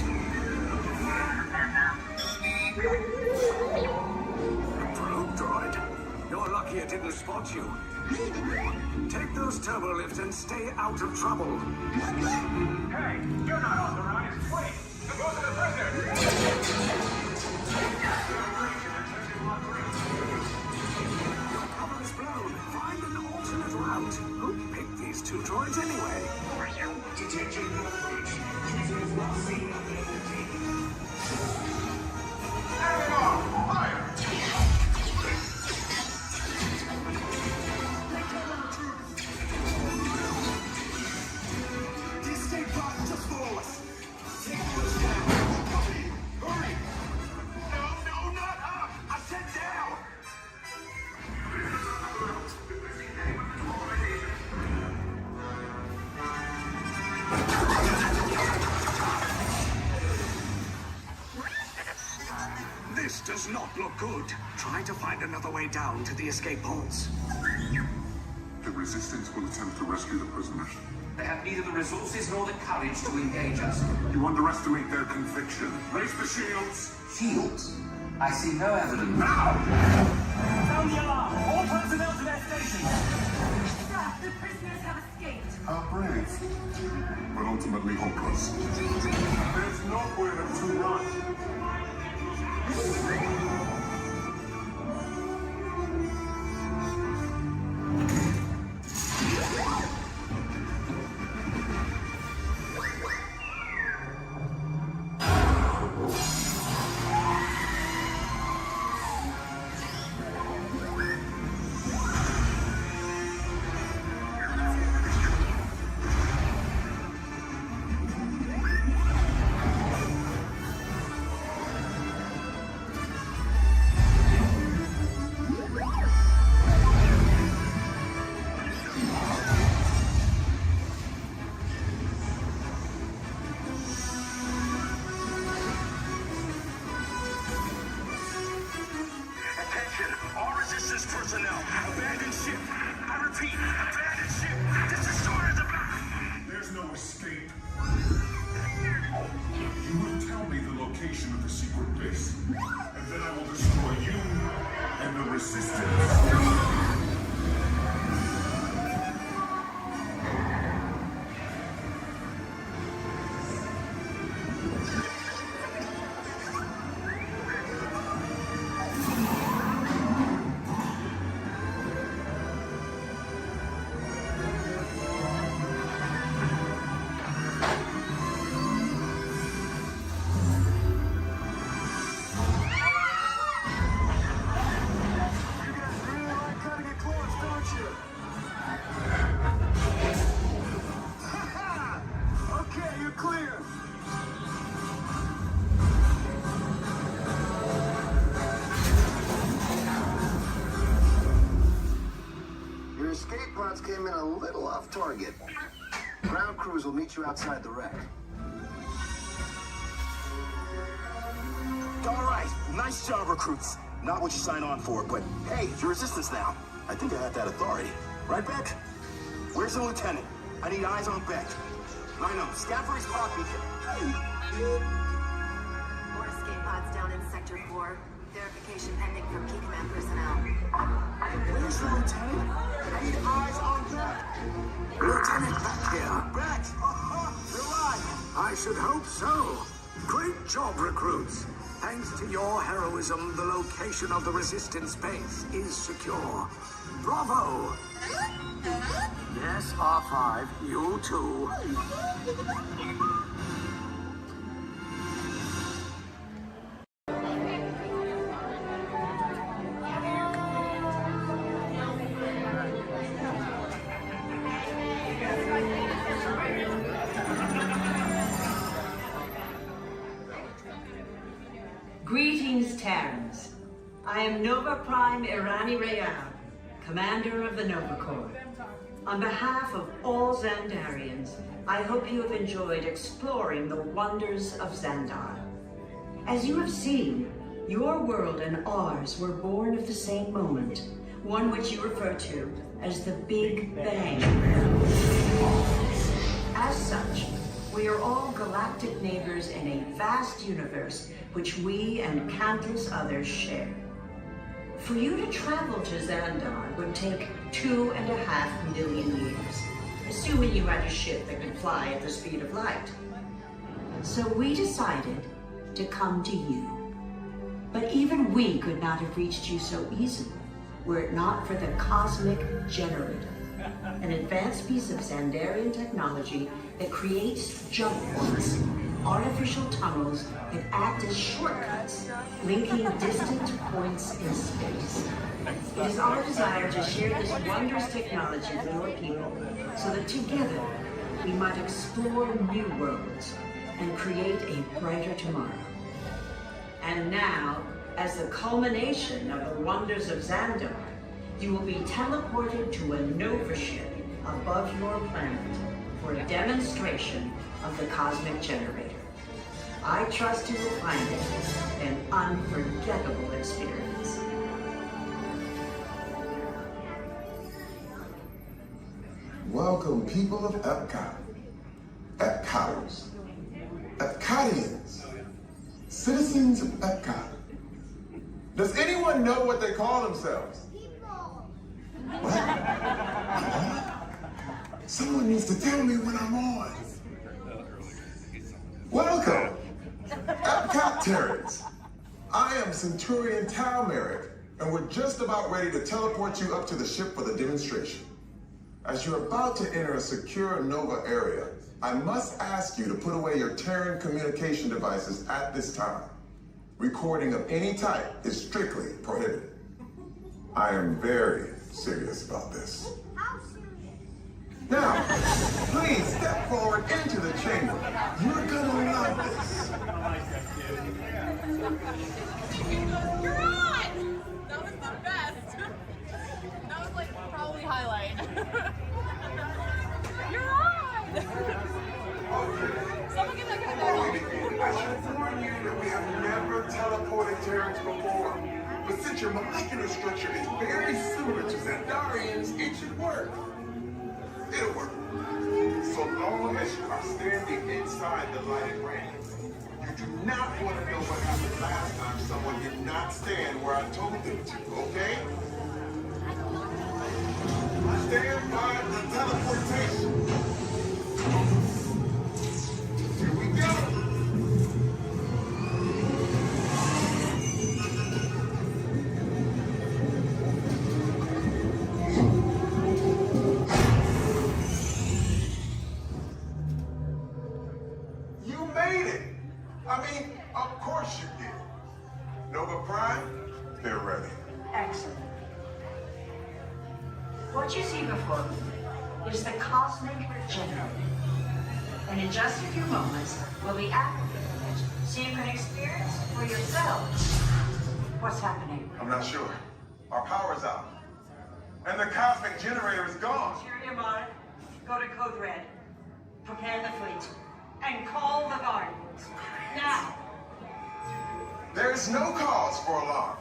[SPEAKER 16] Probe droid. You're lucky it didn't spot you. Take those turbo lifts and stay out of trouble.
[SPEAKER 23] Hey, you're not authorized. Wait, go to the prison.
[SPEAKER 16] Your cover is blown. Find an alternate route. Who picked these two droids anyway? Detection approach. Users last seen at the Good. Try to find another way down to the escape pods.
[SPEAKER 4] The Resistance will attempt to rescue the prisoners.
[SPEAKER 18] They have neither the resources nor the courage to engage us.
[SPEAKER 4] You underestimate their conviction. Raise the shields!
[SPEAKER 18] Shields? I see no evidence.
[SPEAKER 4] Now!
[SPEAKER 8] Sound the alarm! All personnel to their stations!
[SPEAKER 19] Sir, the prisoners have escaped.
[SPEAKER 4] How brave, but ultimately hopeless. There's nowhere to run.
[SPEAKER 16] Personnel, abandon ship. I repeat, abandon ship. This destroyer is about.
[SPEAKER 4] There's no escape. You will tell me the location of the secret base, and then I will destroy you and the Resistance.
[SPEAKER 3] Escape pods came in a little off target. Ground crews will meet you outside the wreck.
[SPEAKER 16] All right, nice job, recruits. Not what you signed on for, but hey, you're Resistance now. I think I have that authority. Right, Beck? Where's the lieutenant? I need eyes on Beck. I know, scout for his pod beacon.
[SPEAKER 6] More escape pods down in Sector 4. Verification pending from key command personnel.
[SPEAKER 16] Where's the lieutenant? I need eyes on Beck. Lieutenant Beck here. Beck! You're alive! I should hope so. Great job, recruits. Thanks to your heroism, the location of the Resistance base is secure. Bravo! Yes, R5, you too.
[SPEAKER 2] Greetings, Terrans. I am Nova Prime Irani Rayal, Commander of the Nova Corps. On behalf of all Xandarians, I hope you have enjoyed exploring the wonders of Xandar. As you have seen, your world and ours were born of the same moment, one which you refer to as the Big Bang. As such, we are all galactic neighbors in a vast universe which we and countless others share. For you to travel to Xandar would take 2.5 million years, assuming you had a ship that could fly at the speed of light. So we decided to come to you. But even we could not have reached you so easily were it not for the Cosmic Generator, an advanced piece of Xandarian technology that creates jump points, artificial tunnels that act as shortcuts, linking distant points in space. It is our desire to share this wondrous technology with your people so that together we might explore new worlds and create a brighter tomorrow. And now, as the culmination of the wonders of Xandar, you will be teleported to a Nova ship above your planet for a demonstration of the Cosmic Generator. I trust you will find it an unforgettable experience.
[SPEAKER 11] welcome people of Epcot, Epcoters, Epcotians, citizens of Epcot. Does anyone know what they call themselves? What? Someone needs to tell me when I'm on. Welcome, Epcot Terrans. I am Centurion Talmeric, and we're just about ready to teleport you up to the ship for the demonstration. As you're about to enter a secure Nova area, I must ask you to put away your Terran communication devices at this time. Recording of any type is strictly prohibited. I am very serious about this. Now, please step forward into the chamber. You're gonna love this.
[SPEAKER 19] You're on! That was the best. That was like probably highlight. You're on! Someone get that guy back.
[SPEAKER 11] I should warn you that we have never teleported Terrans before. But since your molecular structure is very similar to Zandarian's, it should work. It'll work. So long as you are standing inside the lighted ring. You do not want to know what happened last time someone did not stand where I told them to, okay? Stand by the teleportation. Here we go. You made it. I mean, of course you did. Nova Prime, they're ready.
[SPEAKER 2] Excellent. What you see before you is the cosmic generator. And in just a few moments, we'll be activating it so you can experience for yourselves what's happening.
[SPEAKER 11] I'm not sure. Our power's out. And the cosmic generator is gone.
[SPEAKER 2] Interior Mark, go to Code Red. Prepare the fleet. And call the Guardians. Now.
[SPEAKER 11] There is no cause for alarm.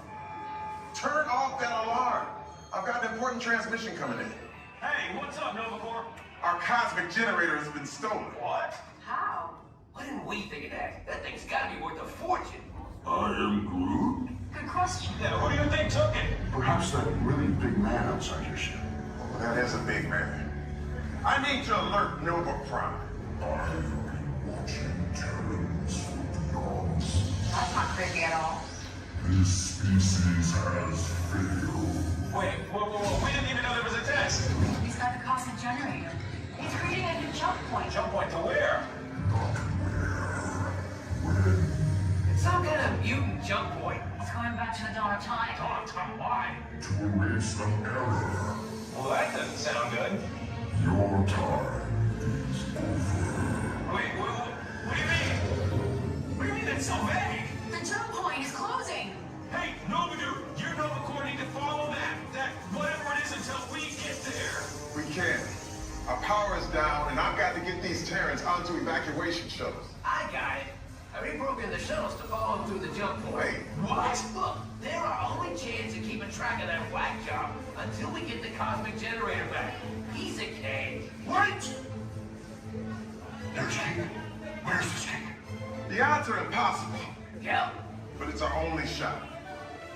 [SPEAKER 11] Turn off that alarm. I've got an important transmission coming in.
[SPEAKER 23] Hey, what's up, Nova Corps?
[SPEAKER 11] Our cosmic generator has been stolen.
[SPEAKER 23] What?
[SPEAKER 2] How?
[SPEAKER 18] Why didn't we think of that? That thing's gotta be worth a fortune.
[SPEAKER 4] I am Groot.
[SPEAKER 2] Good question.
[SPEAKER 23] Yeah, who do you think took it?
[SPEAKER 4] Perhaps that really big man outside your ship.
[SPEAKER 11] Oh, that is a big man. I need to alert Nova Prime.
[SPEAKER 4] I've been watching Terrans for eons.
[SPEAKER 2] That's not creepy at all.
[SPEAKER 4] This species has failed.
[SPEAKER 23] Wait, whoa, we didn't even know there was a test.
[SPEAKER 2] He's got the cosmic generator. He's creating a new jump point.
[SPEAKER 23] Jump point to where?
[SPEAKER 4] Not where. When.
[SPEAKER 18] It's some kind of mutant jump point.
[SPEAKER 2] It's going back to the dawn of time.
[SPEAKER 23] Dawn of time, why?
[SPEAKER 4] To erase an error.
[SPEAKER 23] Well, that doesn't sound good.
[SPEAKER 4] Your time is over.
[SPEAKER 23] Wait, what do you mean? What do you mean that's so vague?
[SPEAKER 2] The jump point is closing.
[SPEAKER 23] Hey, Nova Dude, you're Nova Corps need to follow that whatever it is until we get there.
[SPEAKER 11] We can't. Our power is down, and I've got to get these Terrans onto evacuation shuttles.
[SPEAKER 18] I got it. I reprogrammed the shuttles to follow them through the jump point.
[SPEAKER 11] Wait,
[SPEAKER 23] what?
[SPEAKER 18] Look, they're our only chance of keeping track of that whack job until we get the cosmic generator back. Piece of cake.
[SPEAKER 23] Wait!
[SPEAKER 4] There's King. Where's this King?
[SPEAKER 11] the odds are impossible.
[SPEAKER 18] Yep.
[SPEAKER 11] But it's our only shot.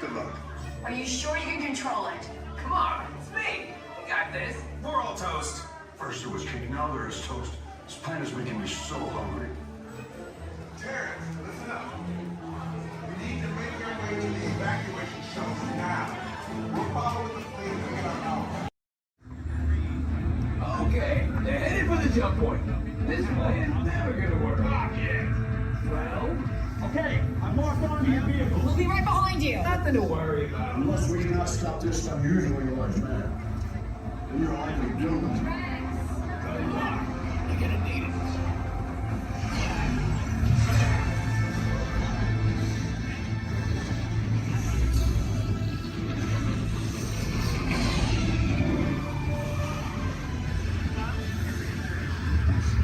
[SPEAKER 11] Good luck.
[SPEAKER 2] Are you sure you can control it?
[SPEAKER 18] Come on, it's me. We got this.
[SPEAKER 23] We're all toast.
[SPEAKER 4] First there was King, now there is toast. This plan is making me so hungry.
[SPEAKER 11] Terrence, listen up. We need to make our way to the evacuation shelters now. We'll follow the plane and get our power.
[SPEAKER 18] Okay, they're headed for the jump point. This plan's never gonna work. Well,
[SPEAKER 13] okay, I'm locked onto your vehicle.
[SPEAKER 2] We'll be right behind you.
[SPEAKER 18] nothing to worry about.
[SPEAKER 5] Unless we cannot stop this unusually large man. We are likely doomed.
[SPEAKER 18] Good luck. You're gonna need it.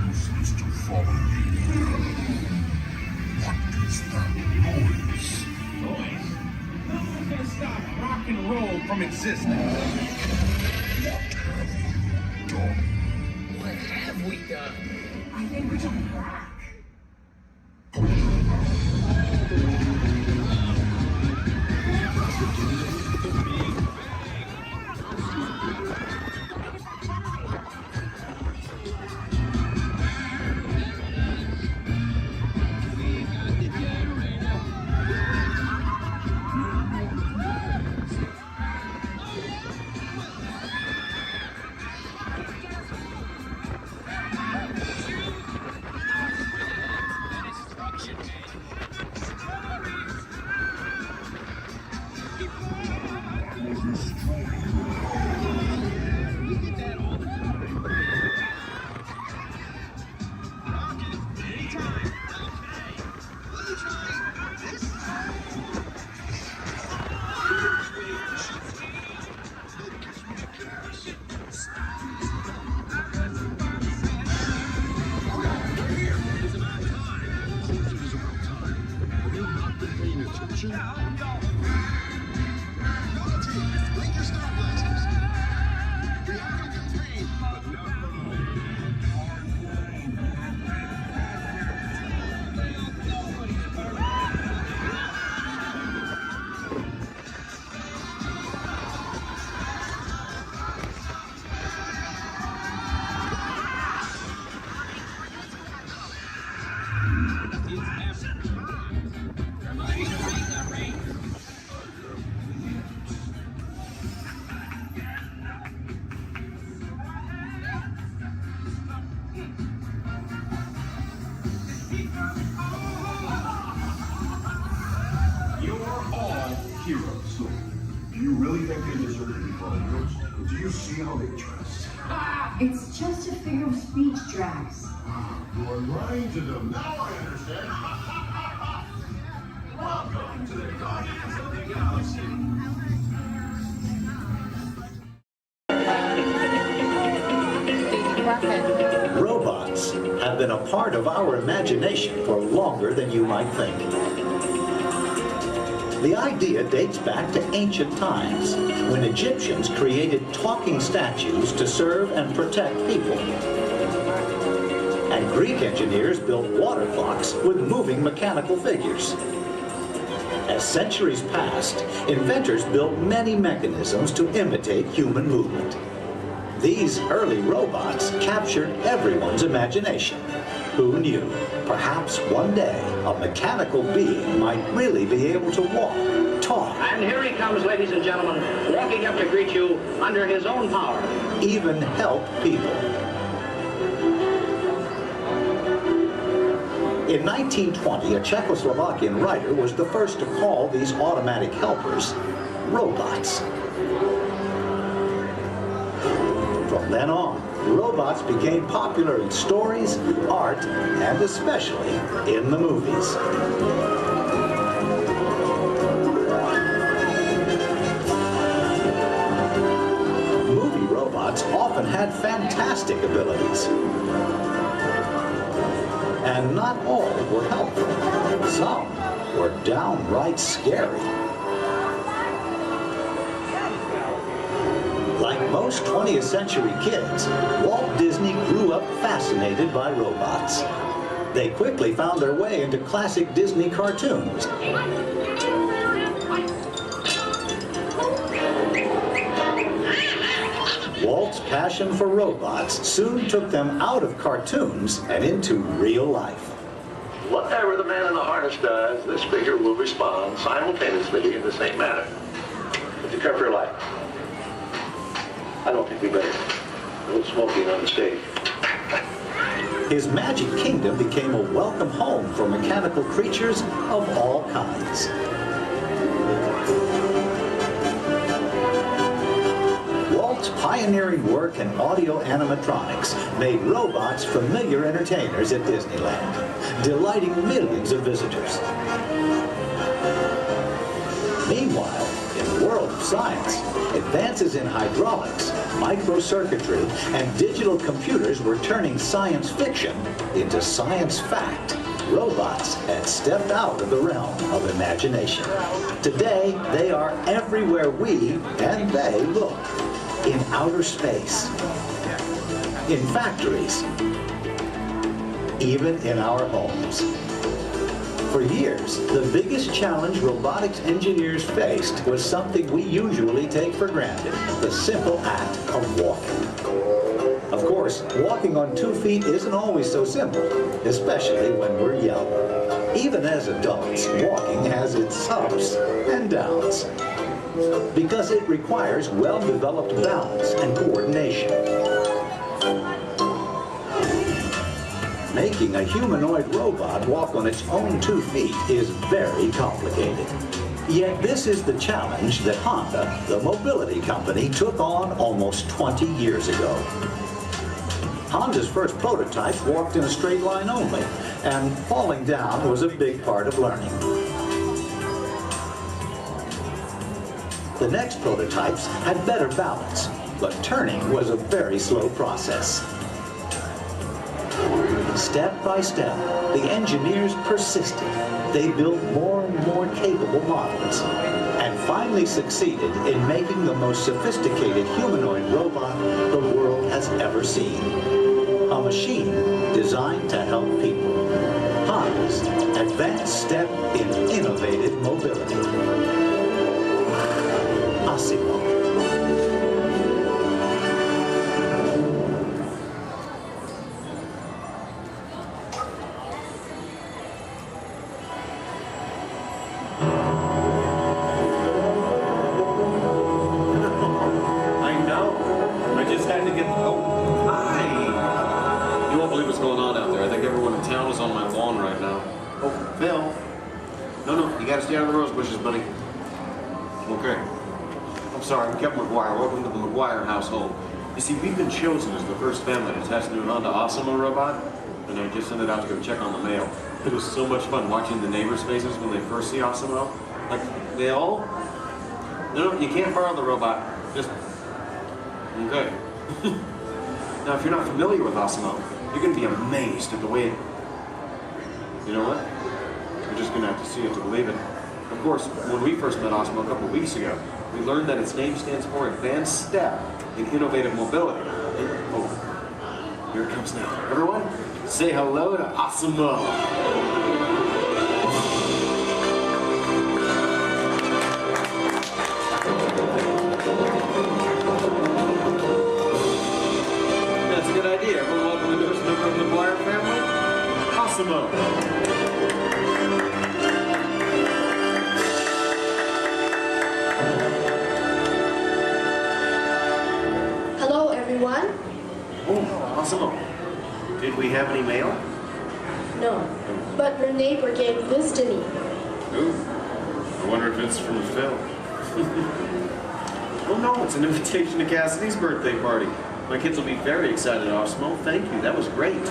[SPEAKER 4] Useless to follow me. What is that noise?
[SPEAKER 23] Noise? Nothing can stop rock and roll from existing.
[SPEAKER 4] What have you done?
[SPEAKER 5] really think they deserve to be called heroes? Do you see how they dress?
[SPEAKER 9] It's just a figure of speech, Drax.
[SPEAKER 5] You are lying to them. Now I understand. Welcome to the Guardians of the Galaxy.
[SPEAKER 17] Robots have been a part of our imagination for longer than you might think. The idea dates back to ancient times, when Egyptians created talking statues to serve and protect people. And Greek engineers built water clocks with moving mechanical figures. As centuries passed, inventors built many mechanisms to imitate human movement. These early robots captured everyone's imagination. Who knew? Perhaps one day, a mechanical being might really be able to walk, talk.
[SPEAKER 18] And here he comes, ladies and gentlemen, walking up to greet you under his own power.
[SPEAKER 17] Even help people. In 1920, a Czechoslovakian writer was the first to call these automatic helpers robots. From then on, robots became popular in stories, art, and especially in the movies. Movie robots often had fantastic abilities. And not all were helpful. Some were downright scary. Like most 20th century kids, Walt Disney grew up fascinated by robots. They quickly found their way into classic Disney cartoons. Walt's passion for robots soon took them out of cartoons and into real life.
[SPEAKER 20] Whatever the man in the harness does, this figure will respond simultaneously in the same manner. Would you care for your life? I don't think we better go smoking on the stage.
[SPEAKER 17] His magic kingdom became a welcome home for mechanical creatures of all kinds. Walt's pioneering work in audio animatronics made robots familiar entertainers at Disneyland, delighting millions of visitors. Meanwhile, in the world of science, advances in hydraulics, microcircuitry, and digital computers were turning science fiction into science fact. Robots had stepped out of the realm of imagination. Today, they are everywhere we and they look. In outer space, in factories, even in our homes. For years, the biggest challenge robotics engineers faced was something we usually take for granted, the simple act of walking. Of course, walking on 2 feet isn't always so simple, especially when we're young. Even as adults, walking has its ups and downs, because it requires well-developed balance and coordination. Making a humanoid robot walk on its own 2 feet is very complicated. Yet this is the challenge that Honda, the mobility company, took on almost 20 years ago. Honda's first prototype walked in a straight line only, and falling down was a big part of learning. The next prototypes had better balance, but turning was a very slow process. Step by step, the engineers persisted. They built more and more capable models, and finally succeeded in making the most sophisticated humanoid robot the world has ever seen. A machine designed to help people. Honda's advanced step in innovative mobility. Asimo.
[SPEAKER 12] I'm sorry, I'm Kevin McGuire. Welcome to the McGuire household. You see, we've been chosen as the first family to test new Honda Osimo robot, and I just sent it out to go check on the mail. It was so much fun watching the neighbors' faces when they first see Osimo. Like, they all... No, you can't borrow the robot. Just... Okay. Now, if you're not familiar with Osimo, you're going to be amazed at the way it... You know what? You're just going to have to see it to believe it. Of course, when we first met Osimo a couple of weeks ago, we learned that its name stands for Advanced Step in Innovative Mobility. Oh, here it comes now. Everyone, say hello to Osimo. That's a good idea. Everyone welcome the newest member of the McGuire family, Osimo. Oh, Osimo. Did we have any mail?
[SPEAKER 21] No, but your neighbor gave this to me.
[SPEAKER 12] Ooh, I wonder if it's from Phil. Oh no, it's an invitation to Cassidy's birthday party. My kids will be very excited, Osimo. Thank you, that was great.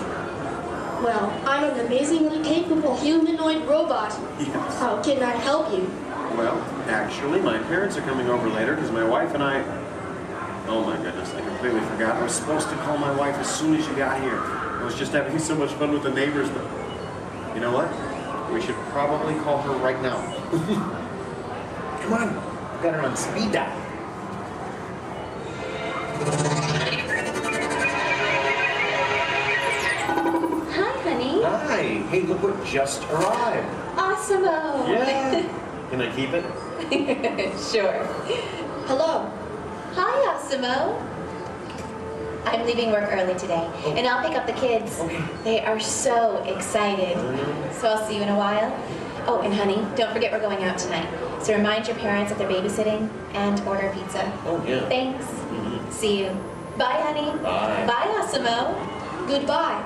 [SPEAKER 21] Well, I'm an amazingly capable humanoid robot.
[SPEAKER 12] Yes.
[SPEAKER 21] How can I help you?
[SPEAKER 12] Well, actually, my parents are coming over later because my wife and I... Oh my goodness, I completely forgot. I was supposed to call my wife as soon as you got here. I was just having so much fun with the neighbors, but you know what? We should probably call her right now. Come on, I've got her on speed dial.
[SPEAKER 22] Hi, honey.
[SPEAKER 12] Hi, hey, look what just arrived.
[SPEAKER 22] Osimo.
[SPEAKER 12] Yeah. Can I keep it?
[SPEAKER 22] Sure.
[SPEAKER 21] Hello.
[SPEAKER 22] Hi, Osimo. I'm leaving work early today, and I'll pick up the kids.
[SPEAKER 12] Okay.
[SPEAKER 22] They are so excited. So I'll see you in a while. Oh, and honey, don't forget we're going out tonight. So remind your parents that they're babysitting and order pizza.
[SPEAKER 12] Oh, yeah.
[SPEAKER 22] Thanks. See you. Bye, honey.
[SPEAKER 12] Bye.
[SPEAKER 22] Bye, Osimo.
[SPEAKER 21] Goodbye.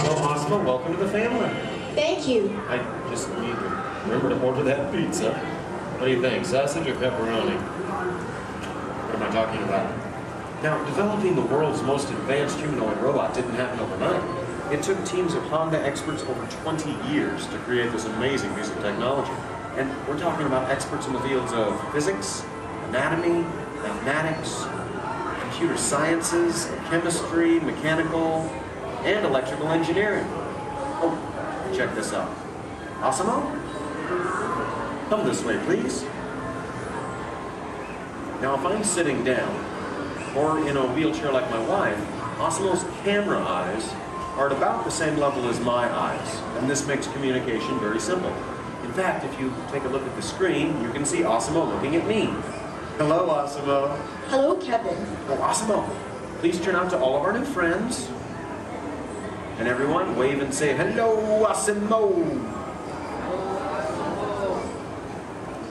[SPEAKER 12] Well, Osimo, welcome to the family.
[SPEAKER 21] Thank you.
[SPEAKER 12] I just need to remember to order that pizza. What do you think, sausage or pepperoni? What am I talking about? Now, developing the world's most advanced humanoid robot didn't happen overnight. It took teams of Honda experts over 20 years to create this amazing piece of technology. And we're talking about experts in the fields of physics, anatomy, mathematics, computer sciences, chemistry, mechanical, and electrical engineering. Oh, check this out. Osimo? Come this way, please. Now, if I'm sitting down, or in a wheelchair like my wife, Osimo's camera eyes are at about the same level as my eyes, and this makes communication very simple. In fact, if you take a look at the screen, you can see Osimo looking at me. Hello, Osimo.
[SPEAKER 21] Hello, Kevin.
[SPEAKER 12] Oh, Osimo, please turn out to all of our new friends. And everyone, wave and say, hello, Osimo.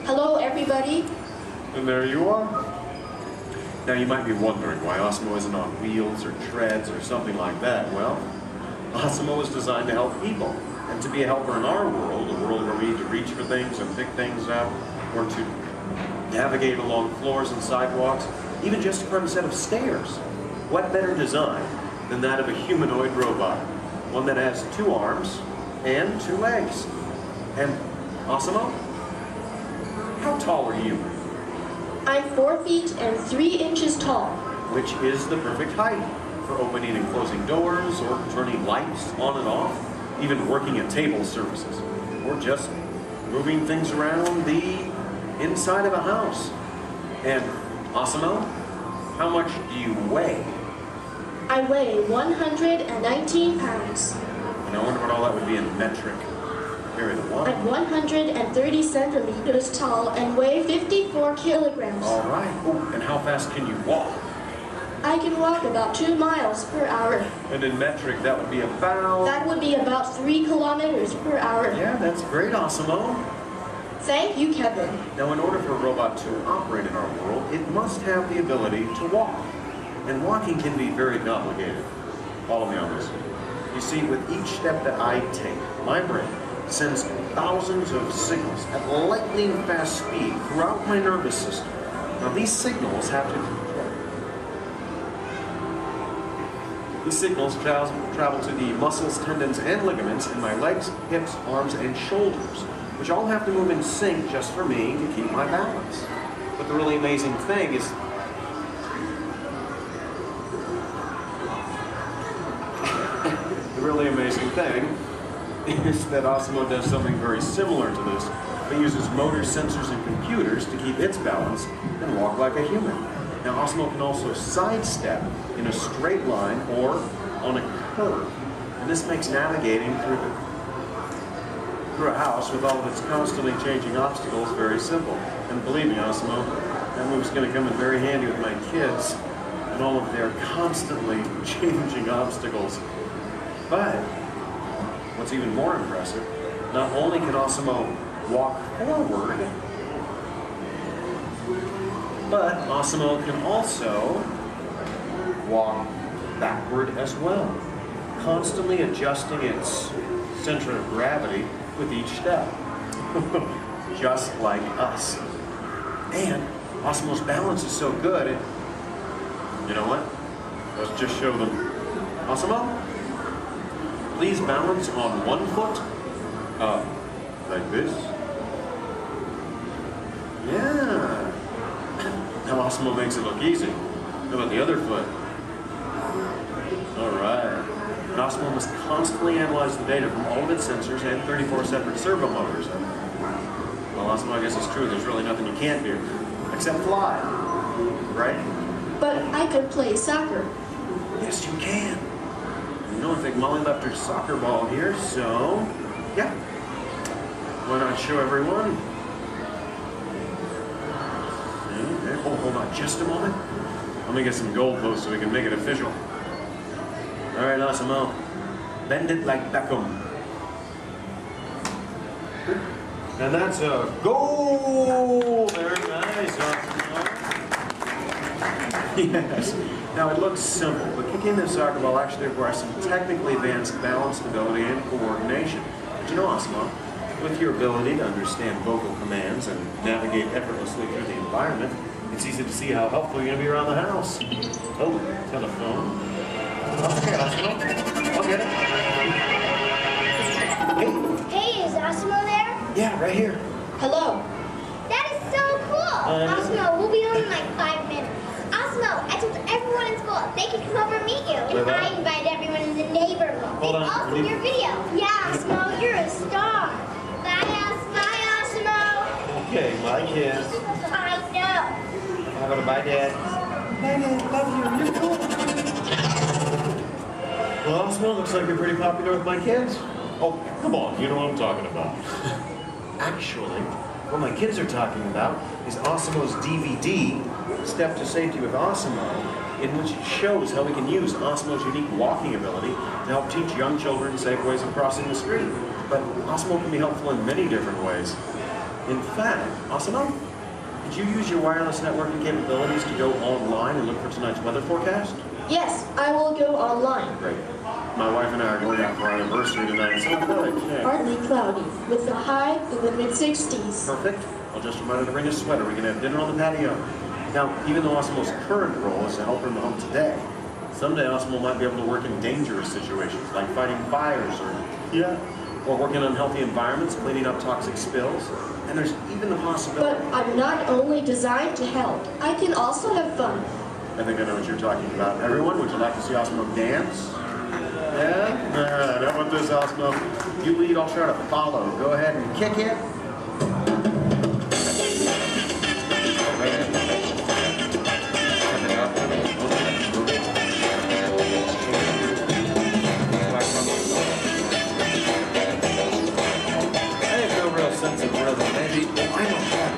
[SPEAKER 21] Hello, everybody.
[SPEAKER 12] And there you are. Now you might be wondering why Osimo isn't on wheels or treads or something like that. Well, Osimo is designed to help people and to be a helper in our world, a world where we need to reach for things and pick things up, or to navigate along floors and sidewalks, even just to climb a set of stairs. What better design than that of a humanoid robot? One that has 2 arms and 2 legs. And Osimo, how tall are you?
[SPEAKER 21] I'm 4 feet and 3 inches tall.
[SPEAKER 12] Which is the perfect height for opening and closing doors, or turning lights on and off, even working at table services, or just moving things around the inside of a house. And Osimo, how much do you weigh?
[SPEAKER 21] I weigh 119 pounds.
[SPEAKER 12] And I wonder what all that would be in metric. Carry the one.
[SPEAKER 21] I'm 130 centimeters tall and weigh 54 kilograms.
[SPEAKER 12] All right. Oh, and how fast can you walk?
[SPEAKER 21] I can walk about 2 miles per hour.
[SPEAKER 12] And in metric, that would be about...
[SPEAKER 21] That would be about 3 kilometers per hour.
[SPEAKER 12] Yeah, that's great, Osimo.
[SPEAKER 21] Thank you, Kevin.
[SPEAKER 12] Now, in order for a robot to operate in our world, it must have the ability to walk. And walking can be very complicated. Follow me on this. You see, with each step that I take, my brain sends thousands of signals at lightning fast speed throughout my nervous system. Now these signals travel to the muscles, tendons, and ligaments in my legs, hips, arms, and shoulders, which all have to move in sync just for me to keep my balance. But the really amazing thing is that Osmo does something very similar to this. It uses motors, sensors, and computers to keep its balance and walk like a human. Now Osmo can also sidestep in a straight line or on a curve. And this makes navigating through a house with all of its constantly changing obstacles very simple. And believe me, Osmo, that move's going to come in very handy with my kids and all of their constantly changing obstacles. But what's even more impressive, not only can Osmo walk forward, but Osmo can also walk backward as well, constantly adjusting its center of gravity with each step, just like us. And Osmo's balance is so good, you know what? Let's just show them. Osmo, please balance on one foot, like this. Yeah. Now Osmo makes it look easy. How about the other foot? All right. And Osmo must constantly analyze the data from all of its sensors and 34 separate servo motors. Well, Osmo, I guess it's true. There's really nothing you can't do, except fly, right?
[SPEAKER 21] But I could play soccer.
[SPEAKER 12] Yes, you can. You know, I think Molly left her soccer ball here, so yeah. Why not show everyone? Okay. Oh, hold on just a moment. Let me get some gold posts so we can make it official. All right, Osmo, bend it like Beckham. And that's a goal. Very nice, Osmo. Yes. Now it looks simple, but kicking the soccer ball actually requires some technically advanced balance, stability, and coordination. But you know, Osmo, with your ability to understand vocal commands and navigate effortlessly through the environment, it's easy to see how helpful you're going to be around the house. Oh, telephone. Okay, Osmo. I'll get it.
[SPEAKER 21] Hey, is Osmo there?
[SPEAKER 12] Yeah, right here.
[SPEAKER 21] Hello.
[SPEAKER 6] That is so cool! Osmo, we'll be home in like 5 minutes. Osmo, I told everyone in school they can come over and meet you. And I invited everyone in the neighborhood. They all see your video. Yeah, Osmo, you're a star. Bye, Osmo.
[SPEAKER 12] Okay, my kids.
[SPEAKER 6] I know.
[SPEAKER 12] How about a bye, Dad? Bye, Dad. Love you. You're cool. Well, Osmo, looks like you're pretty popular with my kids. Oh, come on. You know what I'm talking about. Actually, what my kids are talking about is Osmo's DVD, Step to Safety with Osmo, in which it shows how we can use Osmo's unique walking ability to help teach young children safe ways of crossing the street. But Osmo can be helpful in many different ways. In fact, Osmo, did you use your wireless networking capabilities to go online and look for tonight's weather forecast?
[SPEAKER 21] Yes, I will go online.
[SPEAKER 12] Great. My wife and I are going out for our anniversary tonight, so good. Yeah.
[SPEAKER 21] Partly cloudy, with a high in the mid-60s.
[SPEAKER 12] Perfect. I'll just remind her to bring a sweater. We can have dinner on the patio. Now, even though Osmo's current role is to help her in the home today, someday Osmo might be able to work in dangerous situations, like fighting fires or working in unhealthy environments, cleaning up toxic spills. And there's even the possibility...
[SPEAKER 21] But I'm not only designed to help, I can also have fun.
[SPEAKER 12] I think I know what you're talking about. Everyone, would you like to see Osmo dance? Yeah? All right, how about this, Osmo? You lead, I'll try to follow. Go ahead and kick it. I have no real sense of rhythm. Maybe I don't have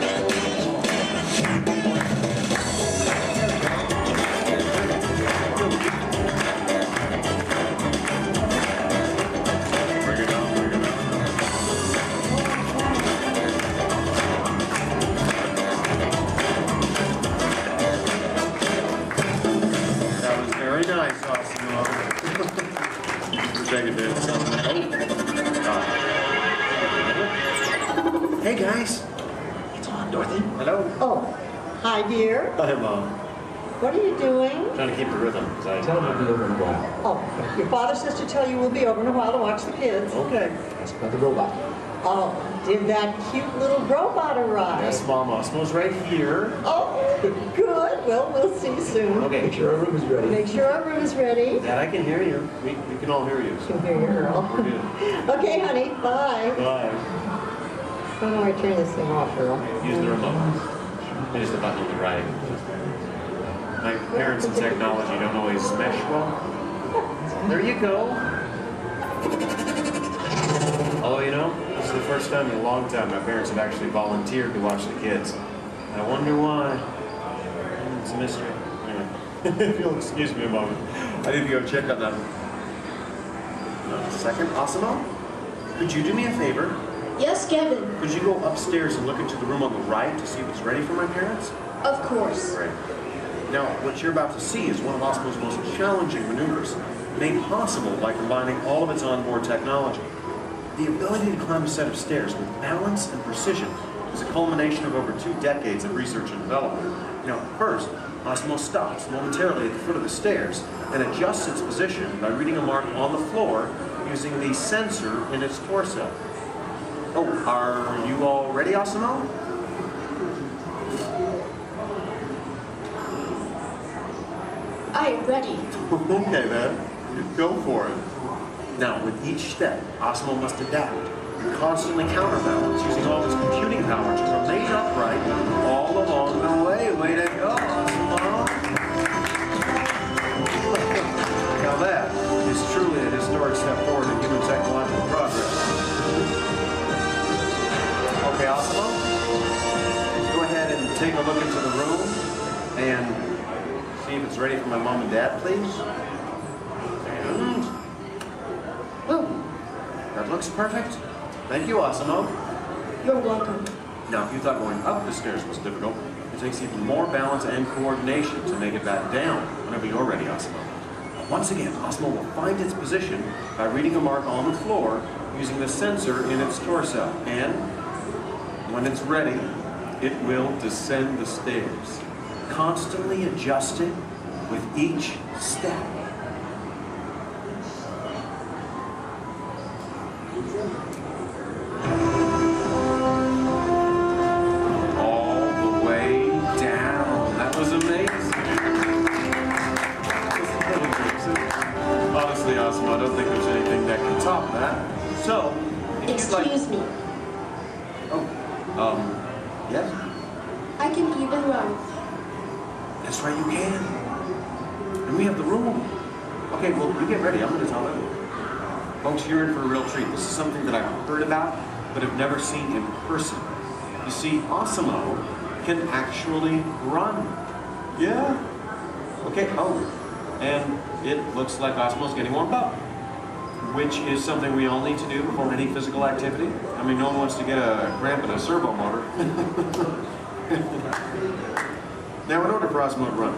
[SPEAKER 7] Hi, dear.
[SPEAKER 12] Hi, Mom.
[SPEAKER 7] What are you doing?
[SPEAKER 12] Trying to keep the rhythm.
[SPEAKER 5] Tell them to be over in a while.
[SPEAKER 7] Oh, your father says to tell you we'll be over in a while to watch the kids.
[SPEAKER 12] Okay.
[SPEAKER 5] Ask about the robot.
[SPEAKER 7] Oh, did that cute little robot arrive?
[SPEAKER 12] Yes, Mom. Osmo's right here.
[SPEAKER 7] Oh, good. Well, we'll see soon.
[SPEAKER 12] Okay.
[SPEAKER 5] Make sure our room is ready.
[SPEAKER 7] Make sure our room is ready.
[SPEAKER 12] Dad, I can hear you. We can all hear you.
[SPEAKER 7] You can hear you, Earl.
[SPEAKER 12] We're good.
[SPEAKER 7] Okay, honey. Bye.
[SPEAKER 12] Bye.
[SPEAKER 7] How do I turn this thing off, Earl?
[SPEAKER 12] Use the remote. Use the button on the right. My parents and technology don't always mesh well. There you go. Although, you know, this is the first time in a long time my parents have actually volunteered to watch the kids. I wonder why. It's a mystery. Anyway, if you'll excuse me a moment, I need to go check on that. A second, Osimo? Could you do me a favor?
[SPEAKER 21] Yes, Kevin.
[SPEAKER 12] Could you go upstairs and look into the room on the right to see if it's ready for my parents?
[SPEAKER 21] Of course.
[SPEAKER 12] Great. Now, what you're about to see is one of Osmo's most challenging maneuvers, made possible by combining all of its onboard technology. The ability to climb a set of stairs with balance and precision is a culmination of over 2 decades of research and development. Now, first, Osmo stops momentarily at the foot of the stairs and adjusts its position by reading a mark on the floor using the sensor in its torso. Oh, are you all ready, Osmo?
[SPEAKER 21] I am ready.
[SPEAKER 12] Okay, then. Go for it. Now, with each step, Osmo must adapt and constantly counterbalance using all its computing power to remain upright all along the way. Way to go, Osmo! Now that is truly a historic step forward in human technological progress. Okay, Osmo, go ahead and take a look into the room and see if it's ready for my mom and dad, please. And... oh, that looks perfect. Thank you, Osmo.
[SPEAKER 21] You're welcome.
[SPEAKER 12] Now, if you thought going up the stairs was difficult, it takes even more balance and coordination to make it back down whenever you're ready, Osmo. Once again, Osmo will find its position by reading a mark on the floor using the sensor in its torso. And when it's ready, it will descend the stairs, constantly adjusting with each step. All the way down. That was amazing. Honestly, Osmo, I don't think there's anything that can top that. So, if you'd like...
[SPEAKER 21] Excuse me.
[SPEAKER 12] Oh, yes?
[SPEAKER 21] I can even run.
[SPEAKER 12] That's right, you can. And we have the room. Okay, well, you get ready. I'm going to tell them. Folks, you're in for a real treat. This is something that I've heard about, but have never seen in person. You see, Osmo can actually run. Yeah. Okay, oh, and it looks like Osmo's getting warmed up, which is something we all need to do before any physical activity. I mean, no one wants to get a cramp in a servo motor. Now, in order for Osmo to run,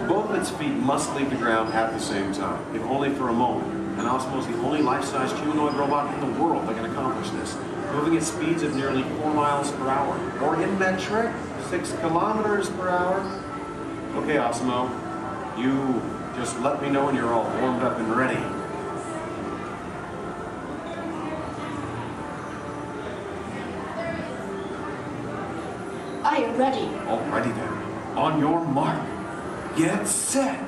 [SPEAKER 12] both of its feet must leave the ground at the same time, if only for a moment. And Osmo is the only life-sized humanoid robot in the world that can accomplish this, moving at speeds of nearly 4 miles per hour, or in metric, 6 kilometers per hour. Okay, Osmo, you just let me know when you're all warmed up and ready.
[SPEAKER 21] I am ready.
[SPEAKER 12] Alrighty then. On your mark, get set,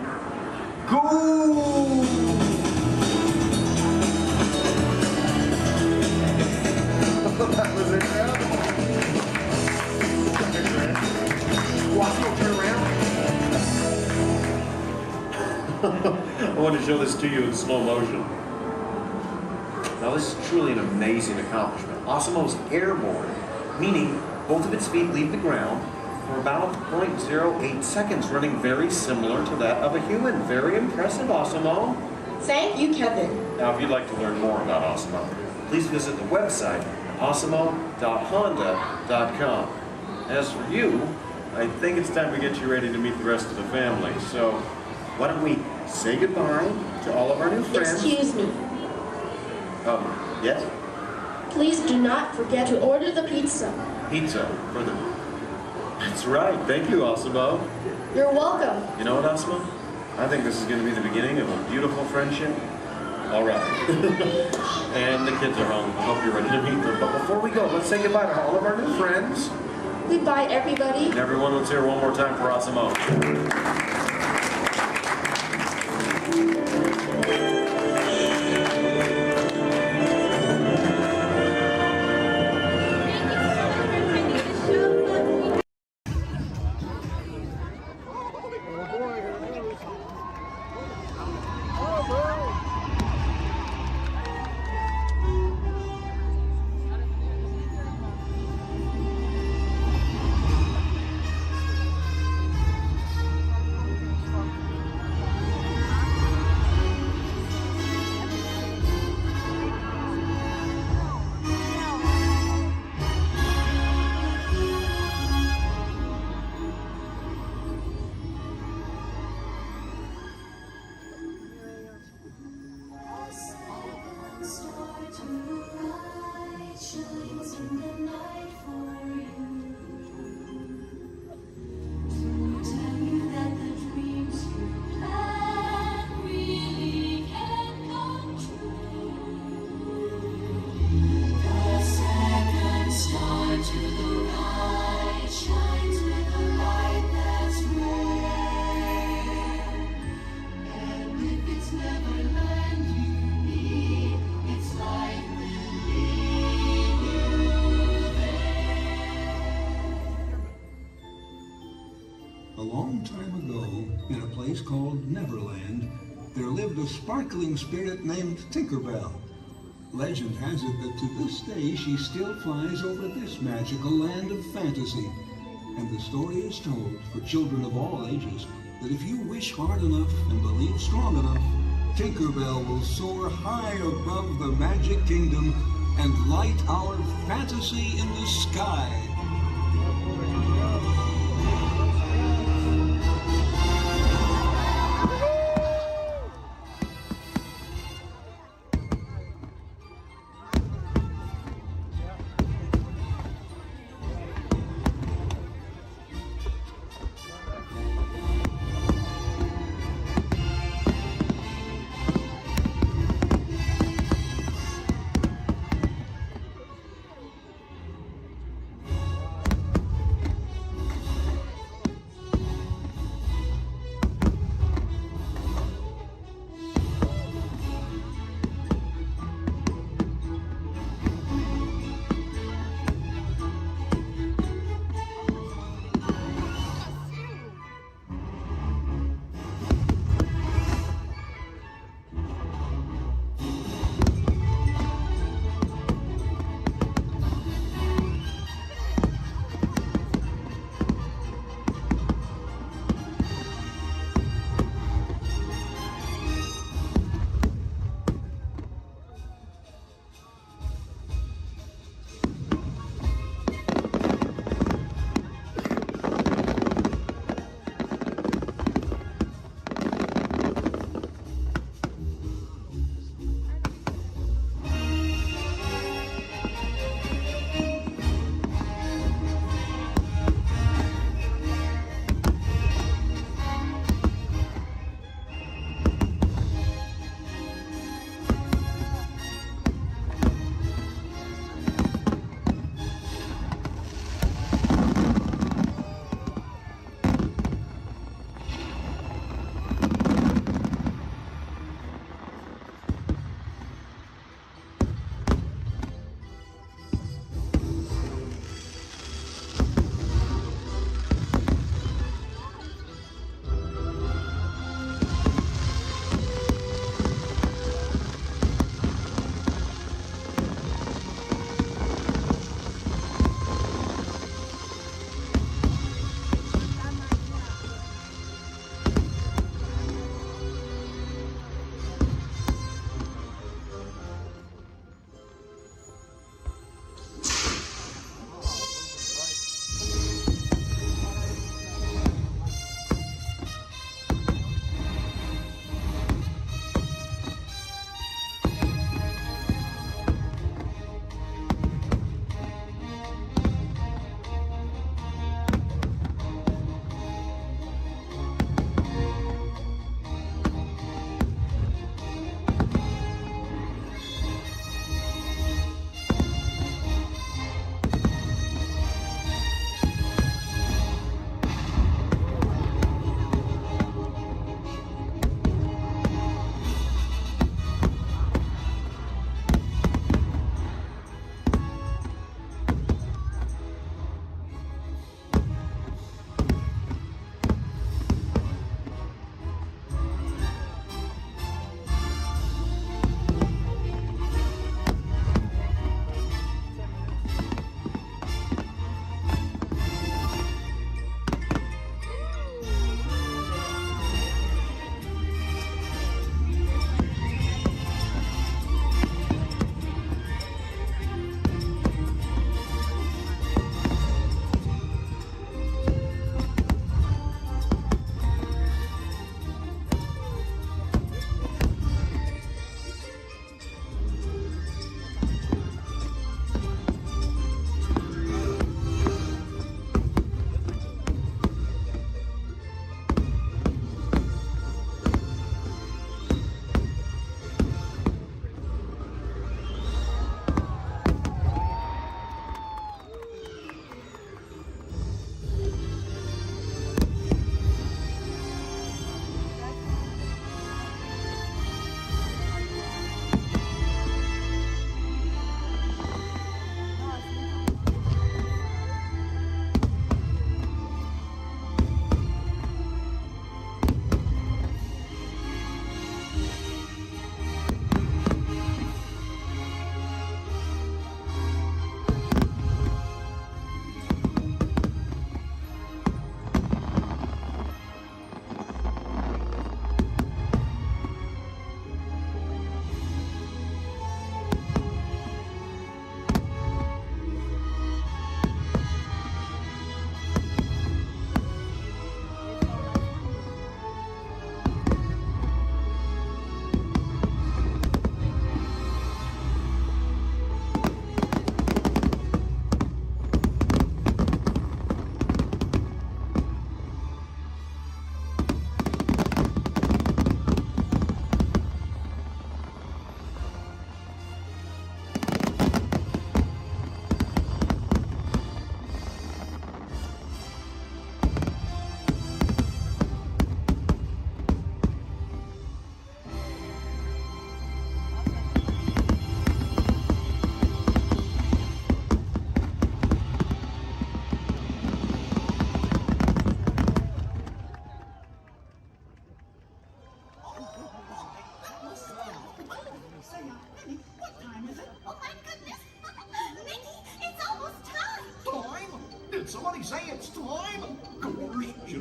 [SPEAKER 12] go! That was incredible. Osmo, turn around. I want to show this to you in slow motion. Now, this is truly an amazing accomplishment. Osmo's airborne, meaning both of its feet leave the ground for about 0.08 seconds, running very similar to that of a human. Very impressive, Osmo.
[SPEAKER 21] Thank you, Kevin.
[SPEAKER 12] Now, if you'd like to learn more about Osmo, please visit the website, osmo.honda.com. As for you, I think it's time to get you ready to meet the rest of the family. So, why don't we say goodbye to all of our new friends?
[SPEAKER 21] Excuse me.
[SPEAKER 12] Yes?
[SPEAKER 21] Please do not forget to order the pizza.
[SPEAKER 12] Pizza for the... That's right. Thank you, Osimo.
[SPEAKER 21] You're welcome.
[SPEAKER 12] You know what, Osimo? I think this is going to be the beginning of a beautiful friendship. All right. And the kids are home. I hope you're ready to meet them. But before we go, let's say goodbye to all of our new friends.
[SPEAKER 21] Goodbye, everybody.
[SPEAKER 12] And everyone, let's hear one more time for Osimo.
[SPEAKER 1] A long time ago, in a place called Neverland, there lived a sparkling spirit named Tinkerbell. Legend has it that to this day she still flies over this magical land of fantasy. And the story is told for children of all ages that if you wish hard enough and believe strong enough, Tinkerbell will soar high above the magic kingdom and light our fantasy in the sky.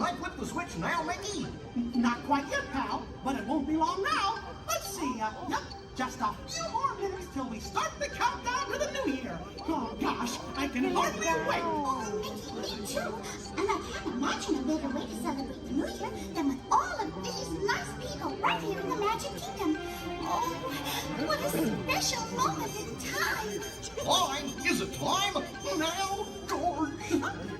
[SPEAKER 16] Can I flip the switch now, Mickey?
[SPEAKER 10] Not quite yet, pal, but it won't be long now. Let's see, yep, just a few more minutes till we start the countdown to the new year. Oh gosh, I can hardly wait.
[SPEAKER 6] Mickey, me too. And I can't imagine a better way to celebrate the new year than with all of these nice people right here in the Magic Kingdom. Oh, what a special moment in time.
[SPEAKER 16] Time? Is it time? Now, George.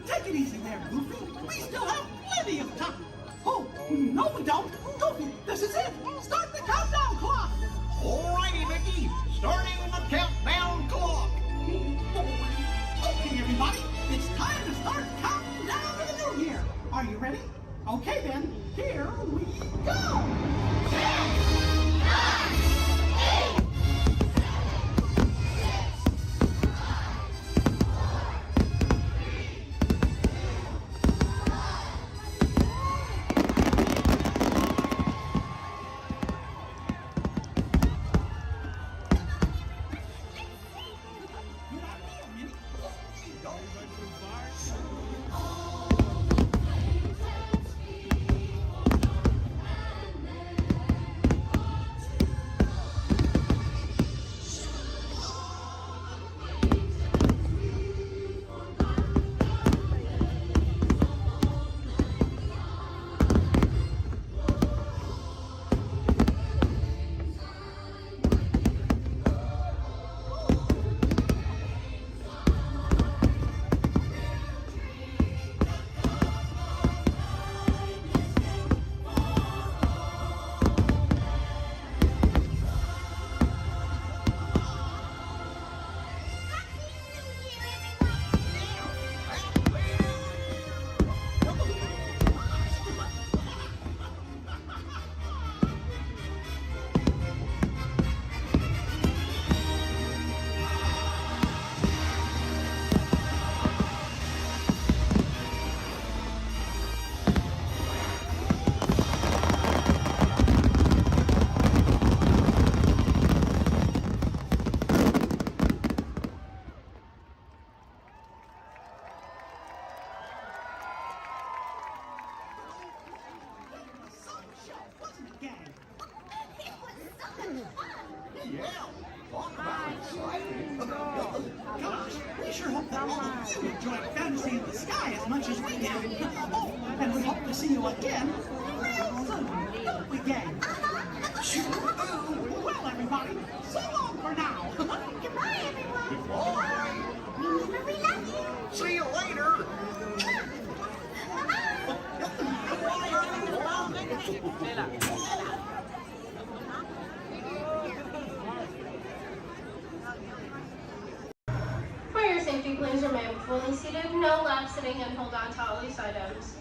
[SPEAKER 10] Take it easy there, Goofy. We still have plenty of time. Oh, no we don't. Goofy, this is it. Start the countdown clock.
[SPEAKER 16] Alrighty, Mickey. Starting the countdown clock.
[SPEAKER 10] Okay, everybody. It's time to start counting down to the new year. Are you ready? Okay, then. Here we go. 10, 9, 8. Gosh, we sure hope that all of you enjoyed Fantasy in the Sky as much as we did. Oh, and we hope to see you again real soon, don't we, gang? Sure do. Well, everybody, so long for now.
[SPEAKER 6] Goodbye, everyone. Goodbye. Remember, we love you.
[SPEAKER 16] See you later.
[SPEAKER 21] For your safety, please remain fully seated. No lap sitting and hold on to all loose items.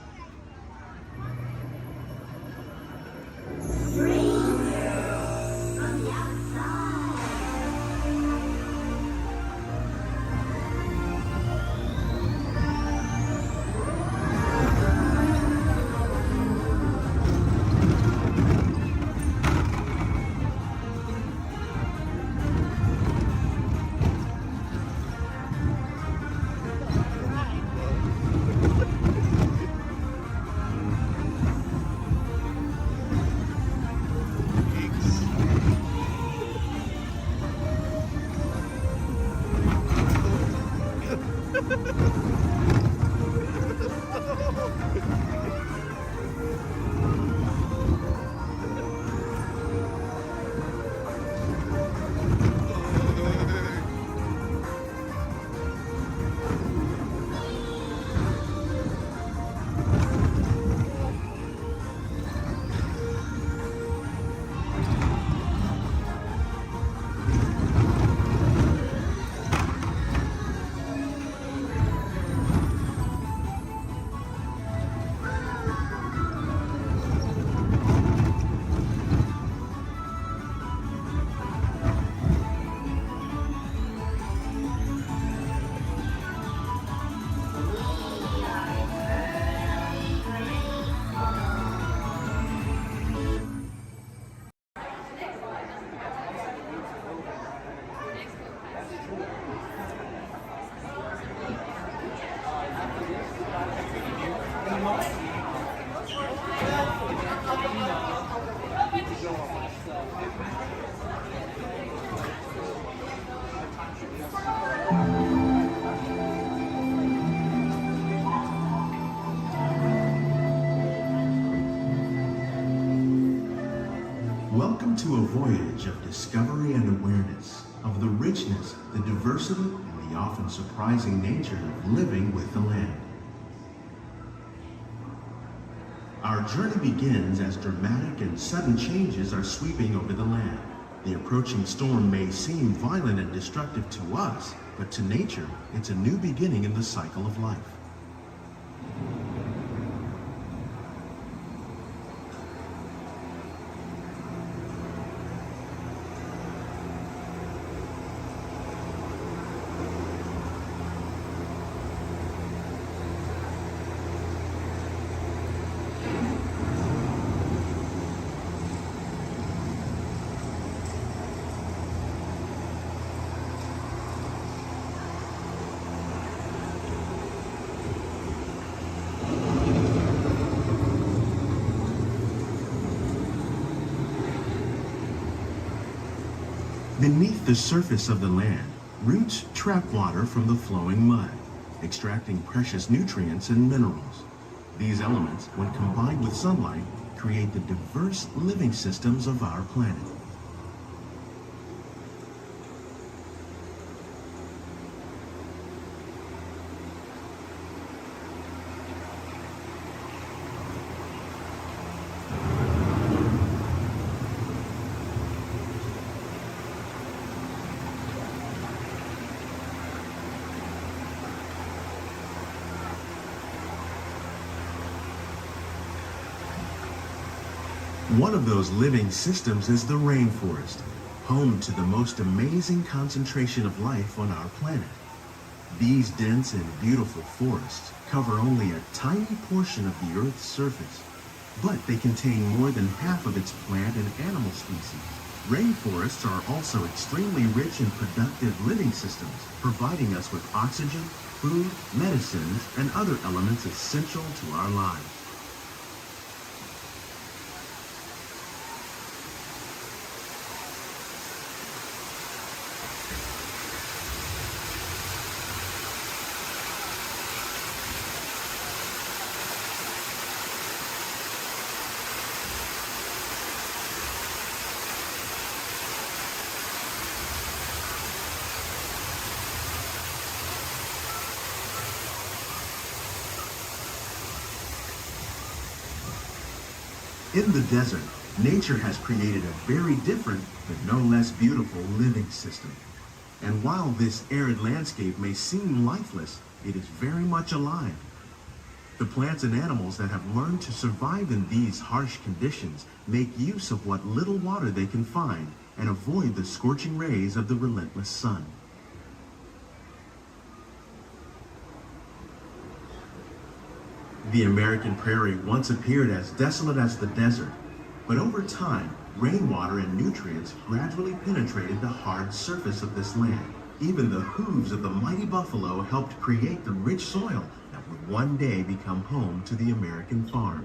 [SPEAKER 6] On the outside.
[SPEAKER 8] Welcome to a voyage of discovery and awareness of the richness, the diversity, and the often surprising nature of living with the land. Our journey begins as dramatic and sudden changes are sweeping over the land. The approaching storm may seem violent and destructive to us, but to nature, it's a new beginning in the cycle of life. Beneath the surface of the land, roots trap water from the flowing mud, extracting precious nutrients and minerals. These elements, when combined with sunlight, create the diverse living systems of our planet. One of those living systems is the rainforest, home to the most amazing concentration of life on our planet. These dense and beautiful forests cover only a tiny portion of the Earth's surface, but they contain more than half of its plant and animal species. Rainforests are also extremely rich and productive living systems, providing us with oxygen, food, medicines, and other elements essential to our lives. In the desert, nature has created a very different, but no less beautiful living system. And while this arid landscape may seem lifeless, it is very much alive. The plants and animals that have learned to survive in these harsh conditions make use of what little water they can find and avoid the scorching rays of the relentless sun. The American prairie once appeared as desolate as the desert, but over time, rainwater and nutrients gradually penetrated the hard surface of this land. Even the hooves of the mighty buffalo helped create the rich soil that would one day become home to the American farm.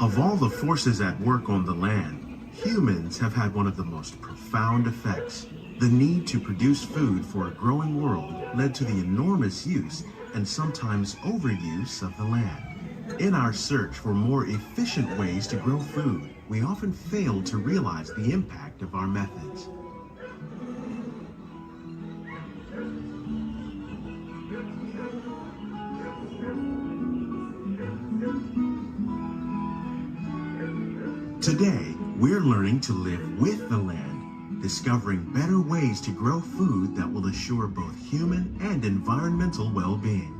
[SPEAKER 8] Of all the forces at work on the land, humans have had one of the most profound effects. The need to produce food for a growing world led to the enormous use and sometimes overuse of the land. In our search for more efficient ways to grow food, we often fail to realize the impact of our methods. Today, we're learning to live with the land, discovering better ways to grow food that will assure both human and environmental well-being.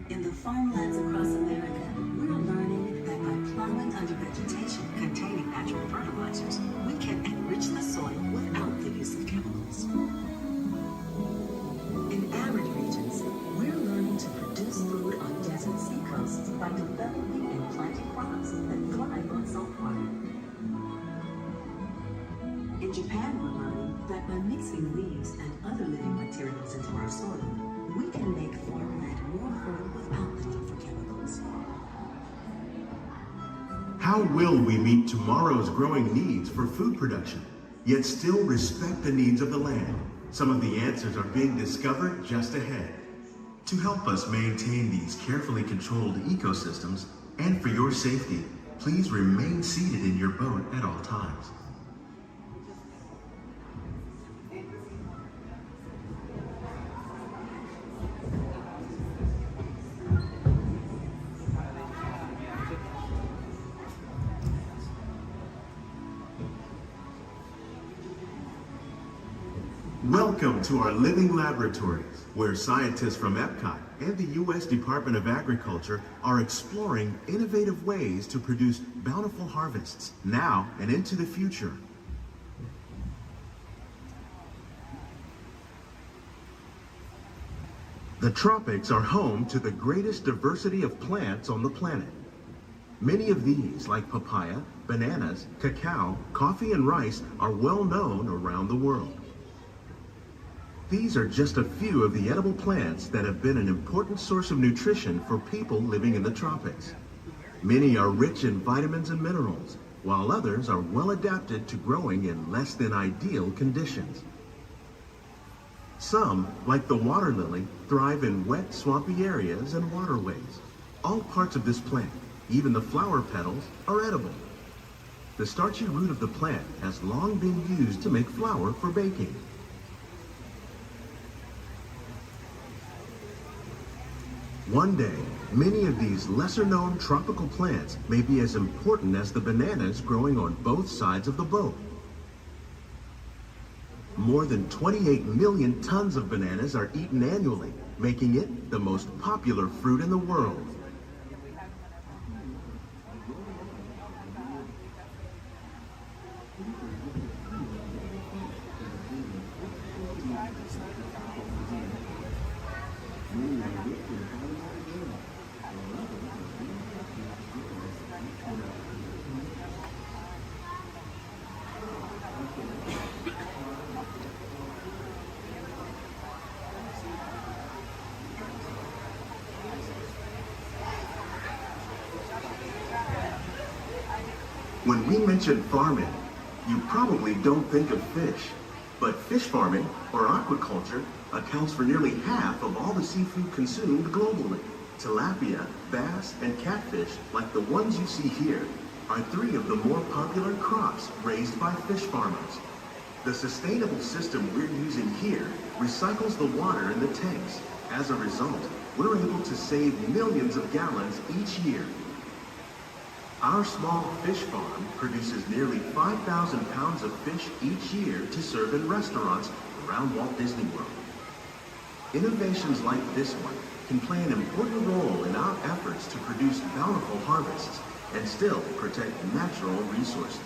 [SPEAKER 9] In the farmlands across America,
[SPEAKER 2] natural fertilizers, we can enrich the soil without the use of chemicals. In arid regions, we're learning to produce food on desert seacoasts by developing and planting crops that thrive on salt water. In Japan, we're learning that by mixing leaves and other living materials into our soil, we can make farmland more fertile without the need for chemicals.
[SPEAKER 8] How will we meet tomorrow's growing needs for food production, yet still respect the needs of the land? Some of the answers are being discovered just ahead. To help us maintain these carefully controlled ecosystems, and for your safety, please remain seated in your boat at all times. Welcome to our living laboratories, where scientists from Epcot and the U.S. Department of Agriculture are exploring innovative ways to produce bountiful harvests now and into the future. The tropics are home to the greatest diversity of plants on the planet. Many of these, like papaya, bananas, cacao, coffee, and rice, are well known around the world. These are just a few of the edible plants that have been an important source of nutrition for people living in the tropics. Many are rich in vitamins and minerals, while others are well adapted to growing in less than ideal conditions. Some, like the water lily, thrive in wet, swampy areas and waterways. All parts of this plant, even the flower petals, are edible. The starchy root of the plant has long been used to make flour for baking. One day, many of these lesser-known tropical plants may be as important as the bananas growing on both sides of the boat. More than 28 million tons of bananas are eaten annually, making it the most popular fruit in the world. When we mention farming, you probably don't think of fish. But fish farming, or aquaculture, accounts for nearly half of all the seafood consumed globally. Tilapia, bass, and catfish, like the ones you see here, are three of the more popular crops raised by fish farmers. The sustainable system we're using here recycles the water in the tanks. As a result, we're able to save millions of gallons each year. Our small fish farm produces nearly 5,000 pounds of fish each year to serve in restaurants around Walt Disney World. Innovations like this one can play an important role in our efforts to produce bountiful harvests and still protect natural resources.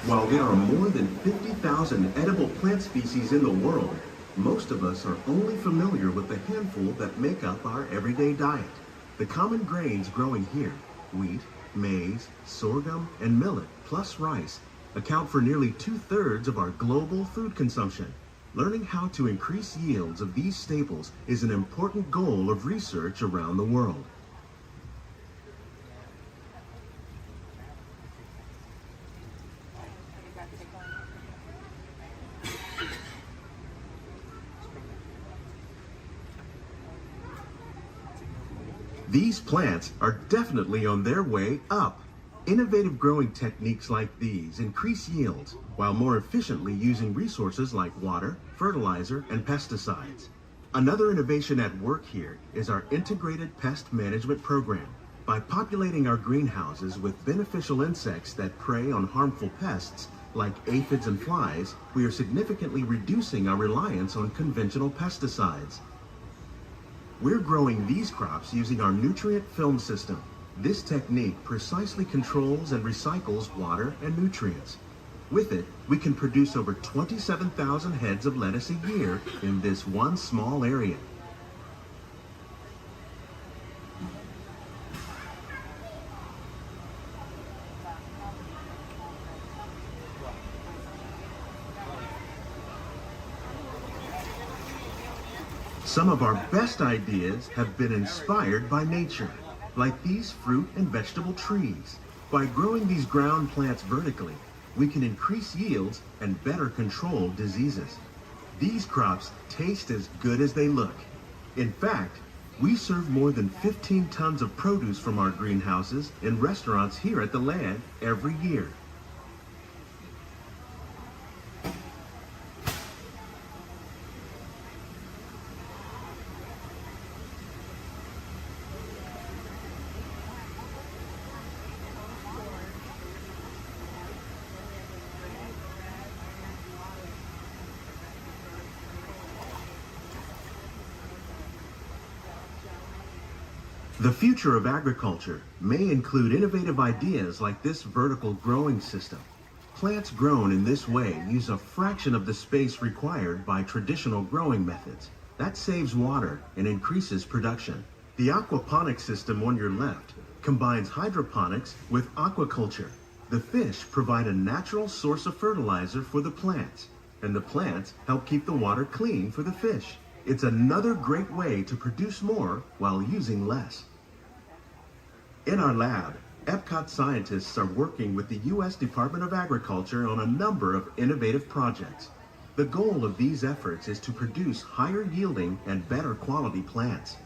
[SPEAKER 8] While there are more than 50,000 edible plant species in the world, most of us are only familiar with the handful that make up our everyday diet. The common grains growing here, wheat, maize, sorghum, and millet, plus rice, account for nearly 2/3 of our global food consumption. Learning how to increase yields of these staples is an important goal of research around the world. These plants are definitely on their way up. Innovative growing techniques like these increase yields while more efficiently using resources like water, fertilizer, and pesticides. Another innovation at work here is our integrated pest management program. By populating our greenhouses with beneficial insects that prey on harmful pests like aphids and flies, we are significantly reducing our reliance on conventional pesticides. We're growing these crops using our nutrient film system. This technique precisely controls and recycles water and nutrients. With it, we can produce over 27,000 heads of lettuce a year in this one small area. Some of our best ideas have been inspired by nature, like these fruit and vegetable trees. By growing these ground plants vertically, we can increase yields and better control diseases. These crops taste as good as they look. In fact, we serve more than 15 tons of produce from our greenhouses in restaurants here at the land every year. The future of agriculture may include innovative ideas like this vertical growing system. Plants grown in this way use a fraction of the space required by traditional growing methods. That saves water and increases production. The aquaponics system on your left combines hydroponics with aquaculture. The fish provide a natural source of fertilizer for the plants, and the plants help keep the water clean for the fish. It's another great way to produce more while using less. In our lab, Epcot scientists are working with the U.S. Department of Agriculture on a number of innovative projects. The goal of these efforts is to produce higher yielding and better quality plants.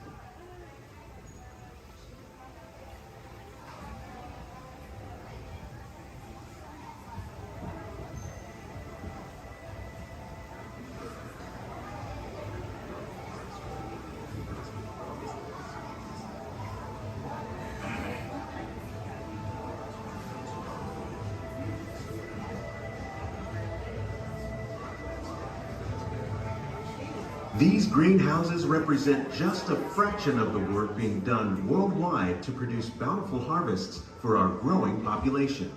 [SPEAKER 8] These greenhouses represent just a fraction of the work being done worldwide to produce bountiful harvests for our growing population.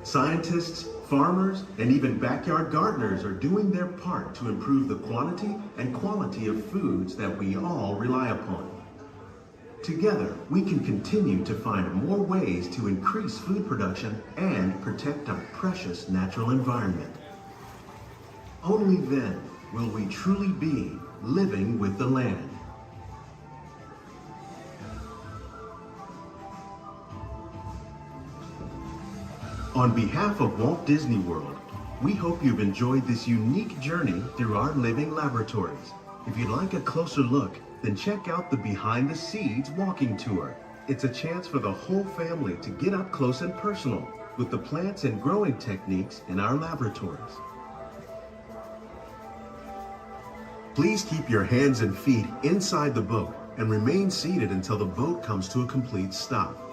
[SPEAKER 8] Scientists, farmers, and even backyard gardeners are doing their part to improve the quantity and quality of foods that we all rely upon. Together, we can continue to find more ways to increase food production and protect our precious natural environment. Only then will we truly be living with the land. On behalf of Walt Disney World, we hope you've enjoyed this unique journey through our living laboratories. If you'd like a closer look, then check out the Behind the Seeds walking tour. It's a chance for the whole family to get up close and personal with the plants and growing techniques in our laboratories. Please keep your hands and feet inside the boat and remain seated until the boat comes to a complete stop.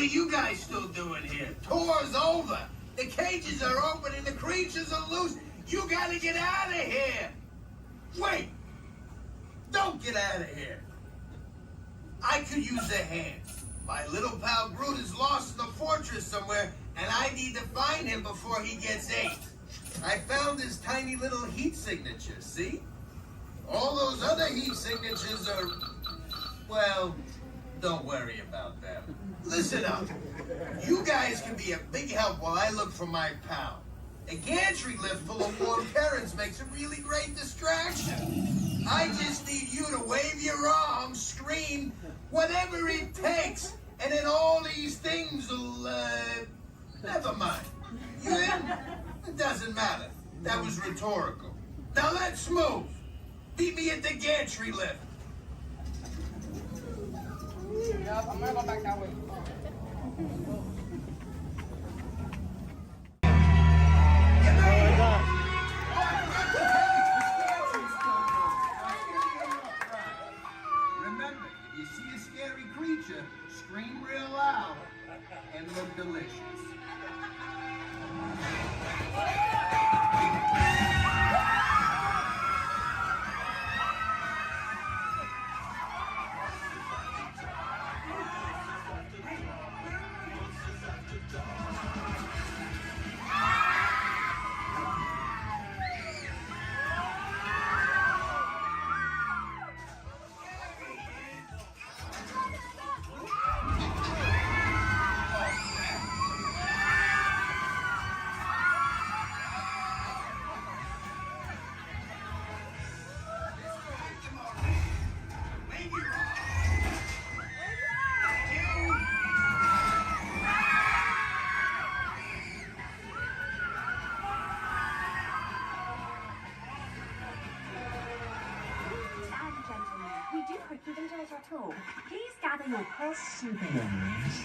[SPEAKER 3] are you guys still doing here? Tour's over. The cages are open and the creatures are loose. You gotta get out of here. Wait. Don't get out of here. I could use a hand. My little pal Groot is lost in the fortress somewhere, and I need to find him before he gets ate. I found his tiny little heat signature, see? All those other heat signatures are, well, don't worry about them. Listen up. You guys can be a big help while I look for my pal. A gantry lift full of warm parents makes a really great distraction. I just need you to wave your arms, scream, whatever it takes, and then all these things will, never mind. You in? It doesn't matter. That was rhetorical. Now let's move. Meet me at the gantry lift.
[SPEAKER 19] Yep, I'm gonna go back that way.
[SPEAKER 3] Remember, if you see a scary creature, scream real loud and look delicious.
[SPEAKER 2] Please gather your precious souvenirs.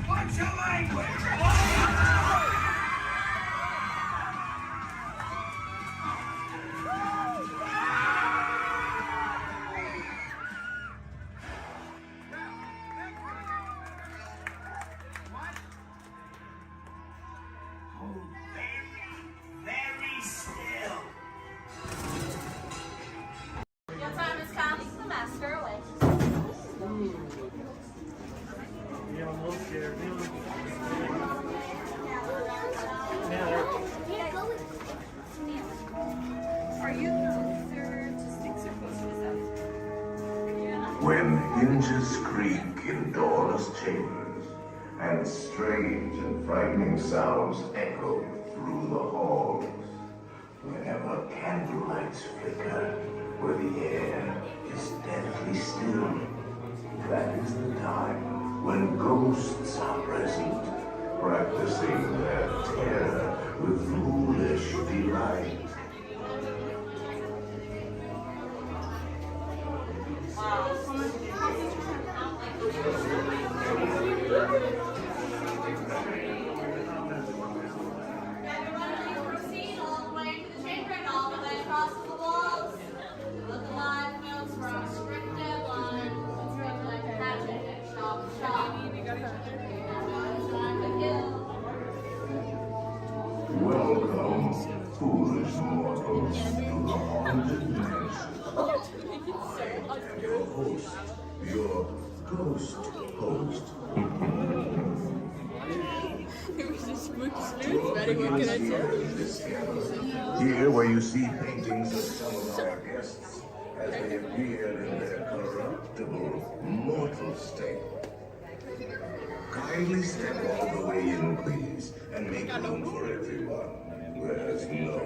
[SPEAKER 3] What's your language?
[SPEAKER 2] Very still.
[SPEAKER 19] Your time has come. The master awaits.
[SPEAKER 13] Yeah, I'm a little scared.
[SPEAKER 19] Are you just supposed to
[SPEAKER 4] When hinges creak in doorless chambers, and strange and frightening sounds echo through the halls, whenever candlelights flicker, where the air is deadly still, that is the time when ghosts are present, practicing their terror with foolish delight.
[SPEAKER 19] proceed all the way to the chamber and all the way across the walls. Look alive, folks, we're on a strict deadline. It's going to like a hatchet and chop.
[SPEAKER 4] Welcome, foolish mortals, to the haunted mansion. Your host, your ghost host. Here where you see paintings of some of our guests as they appear in their corruptible, mortal state. Kindly step all the way in, please, and make room for everyone. There's no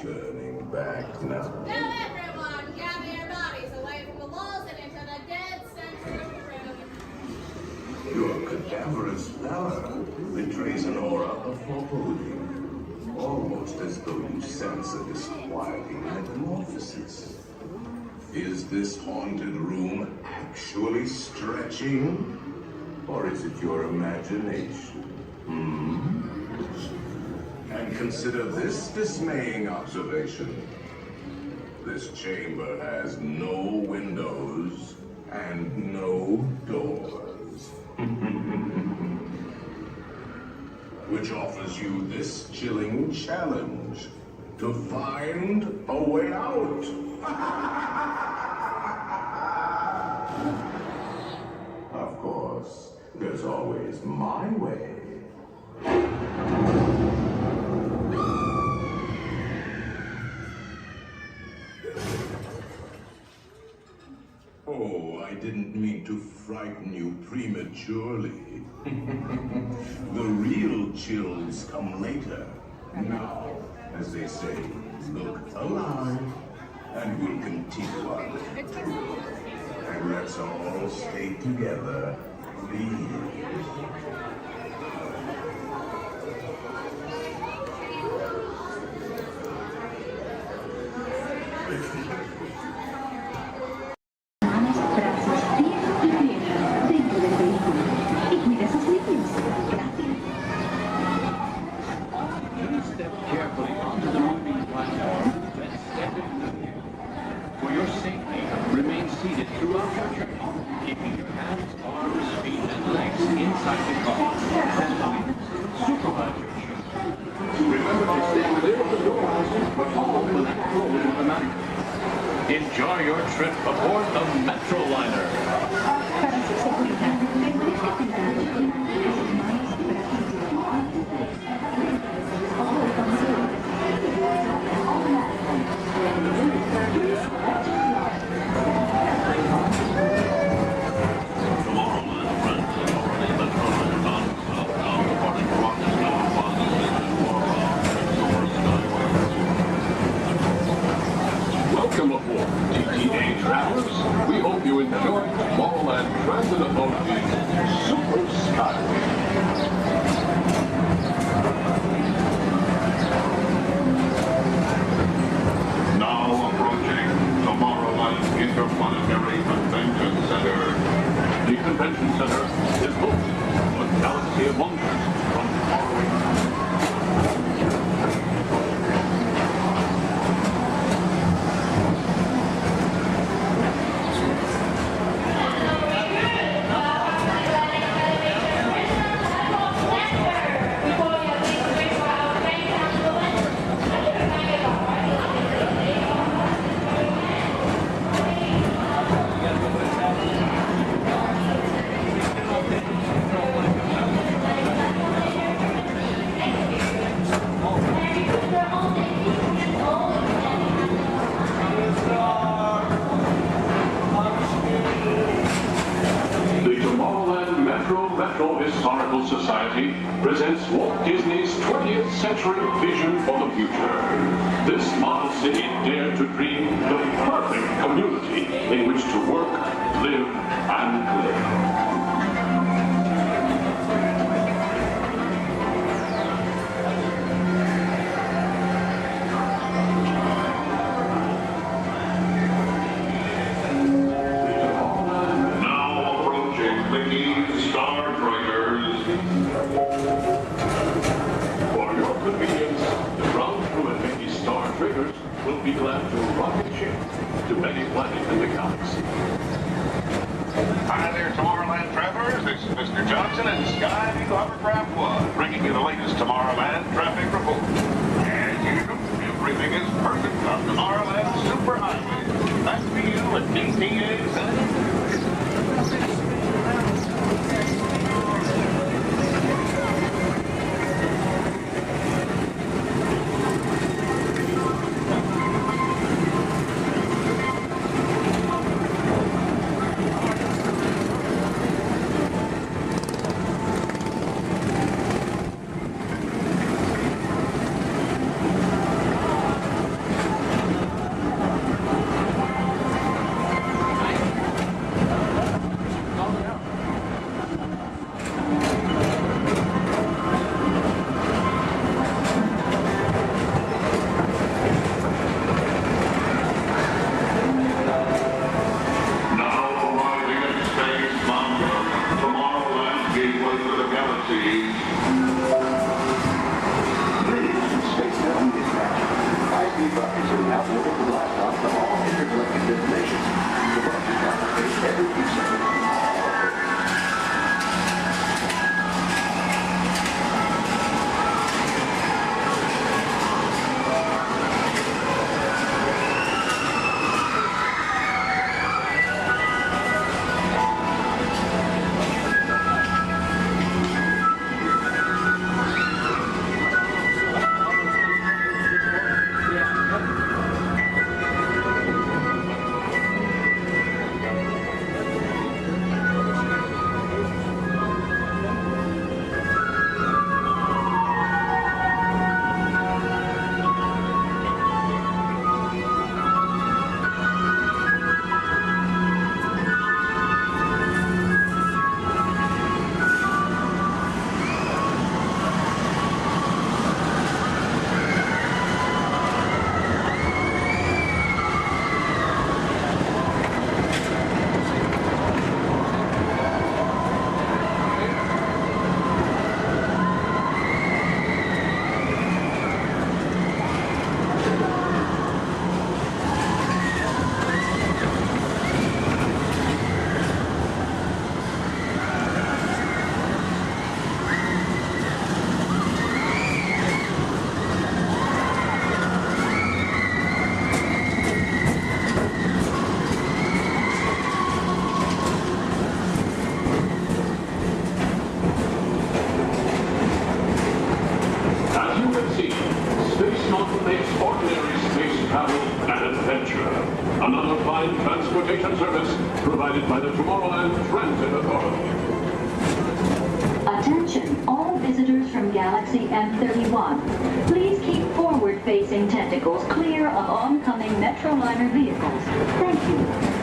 [SPEAKER 4] turning back now.
[SPEAKER 19] Now everyone, gather your bodies away from the walls and into the dead center of the room.
[SPEAKER 4] Your cadaverous pallor betrays an aura of foreboding, almost as though you sense a disquieting metamorphosis. Is this haunted room actually stretching? Or is it your imagination? And consider this dismaying observation. This chamber has no windows and no doors. Which offers you this chilling challenge to find a way out. Of course, there's always my way. Oh, I didn't mean to frighten you prematurely. The real chills come later. Now, as they say, look alive, and we'll continue on. And let's all stay together, please.
[SPEAKER 11] Step carefully onto the moving platform, then step in. For your safety, remain seated throughout your journey, keeping your hands, arms, feet, and legs inside the car. And supervise your journey. Remember to stay clear of the doors, but all will not close automatically. Enjoy your trip aboard the Metroliner. Welcome aboard, TTA travelers. We hope you enjoy Tomorrowland Transit Authority's Super Skyway.
[SPEAKER 23] Now approaching Tomorrowland Interplanetary Convention Center.
[SPEAKER 11] The convention center is home to a galaxy of wonders from faraway. Historical Society presents Walt Disney's 20th century vision for the future. This model city dared to dream the perfect community in which to work, live, and play. Will be glad to rocket ship to many planets in the galaxy.
[SPEAKER 23] Hi there, Tomorrowland travelers. This is Mr. Johnson and Sky Eagle Hovercraft 1, bringing you the latest Tomorrowland traffic report. As usual, everything is perfect on Tomorrowland Superhighway. Back to you at DTA Center.
[SPEAKER 11] funded by the Tomorrowland Transit Authority.
[SPEAKER 14] Attention, all visitors from Galaxy M31. Please keep forward-facing tentacles clear of oncoming Metroliner vehicles. Thank you.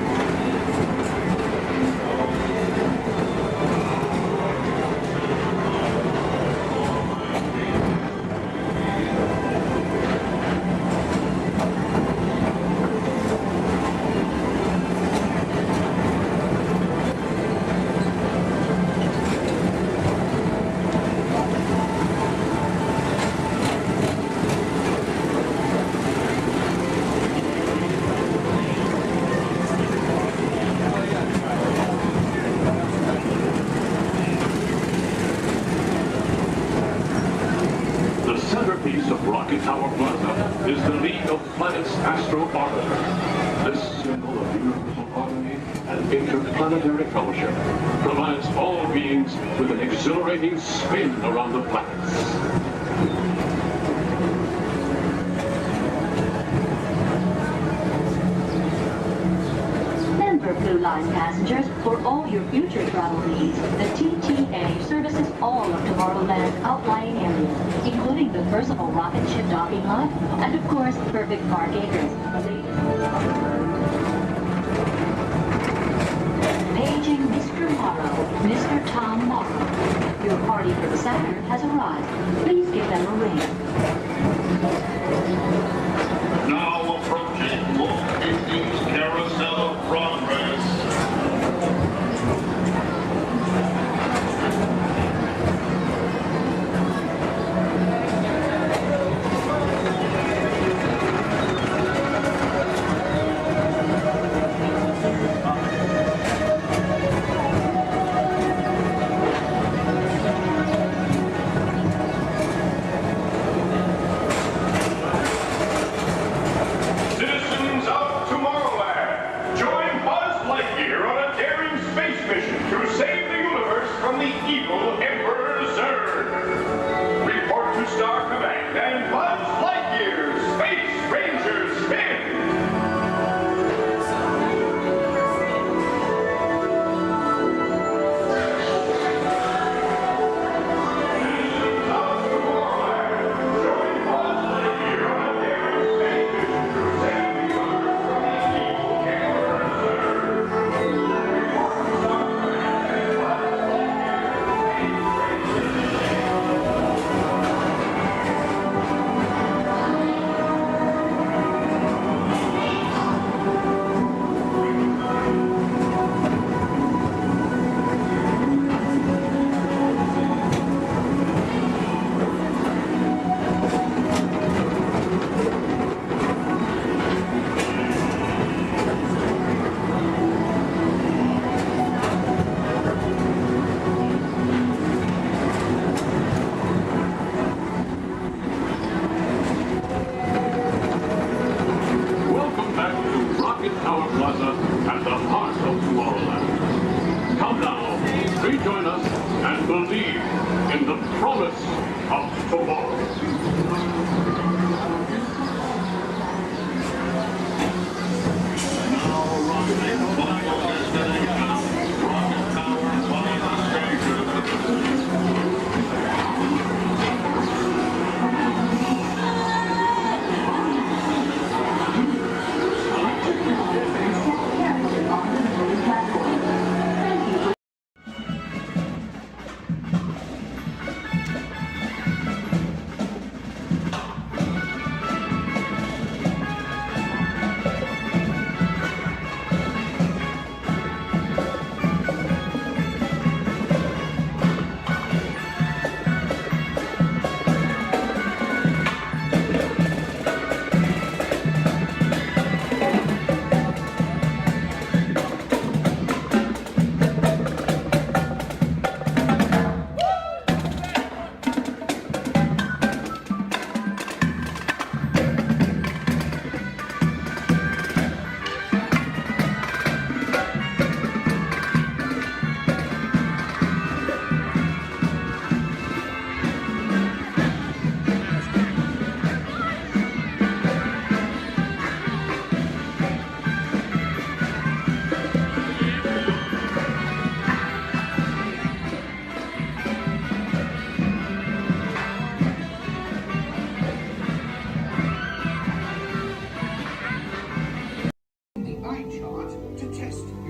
[SPEAKER 11] Rocket Tower Plaza is the League of Planets Astro Orbiter. This symbol of universal harmony and interplanetary fellowship provides all beings with an exhilarating spin around the planets.
[SPEAKER 14] Blue Line passengers, for all your future travel needs, the TTA services all of Tomorrowland's outlying areas, including the personal rocket ship docking lot, and of course, perfect park acres. Paging Mr. Morrow, Mr. Tom Morrow. Your party from Saturn has arrived. Please give them a ring.
[SPEAKER 23] Now approaching Walt Disney's Carousel of Progress.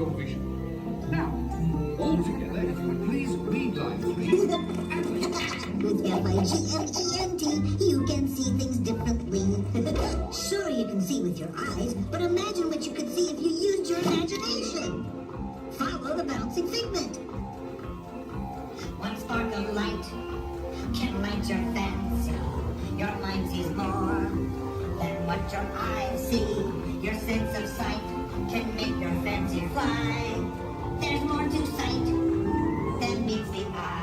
[SPEAKER 11] your vision. Now, all together, if you would please read line 3.
[SPEAKER 15] With F-I-G-M-E-N-T, you can see things differently. Sure, you can see with your eyes, but imagine what you could see if you used your imagination. Follow the bouncing figment. One spark of light can light your fancy. Your mind sees more than what your eyes see. Your sense of sight can make your fancy fly. There's more to sight than meets the eye.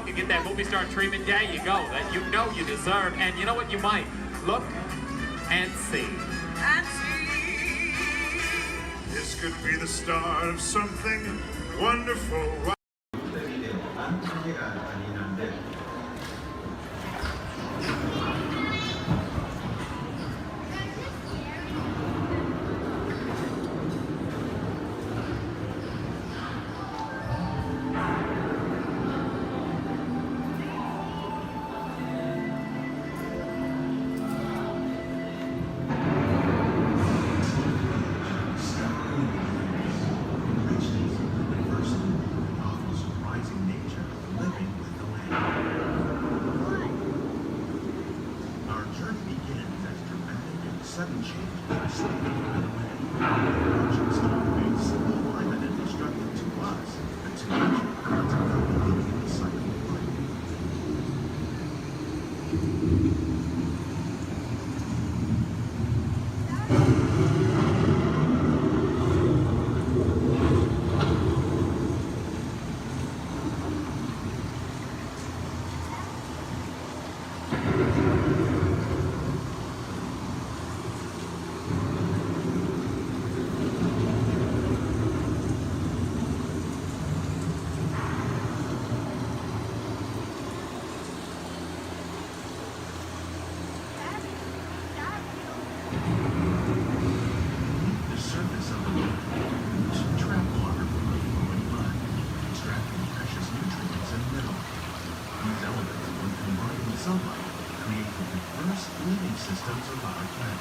[SPEAKER 17] and get that movie star treatment, there you go, that you know you deserve. And you know what, you might look and see.
[SPEAKER 18] And see. This could be the start of something wonderful.
[SPEAKER 8] Sudden change in sleep and wind. Actions can be simple alignment and destructive to us, but to nature, it's a completely cycle of life. Living systems of our planet.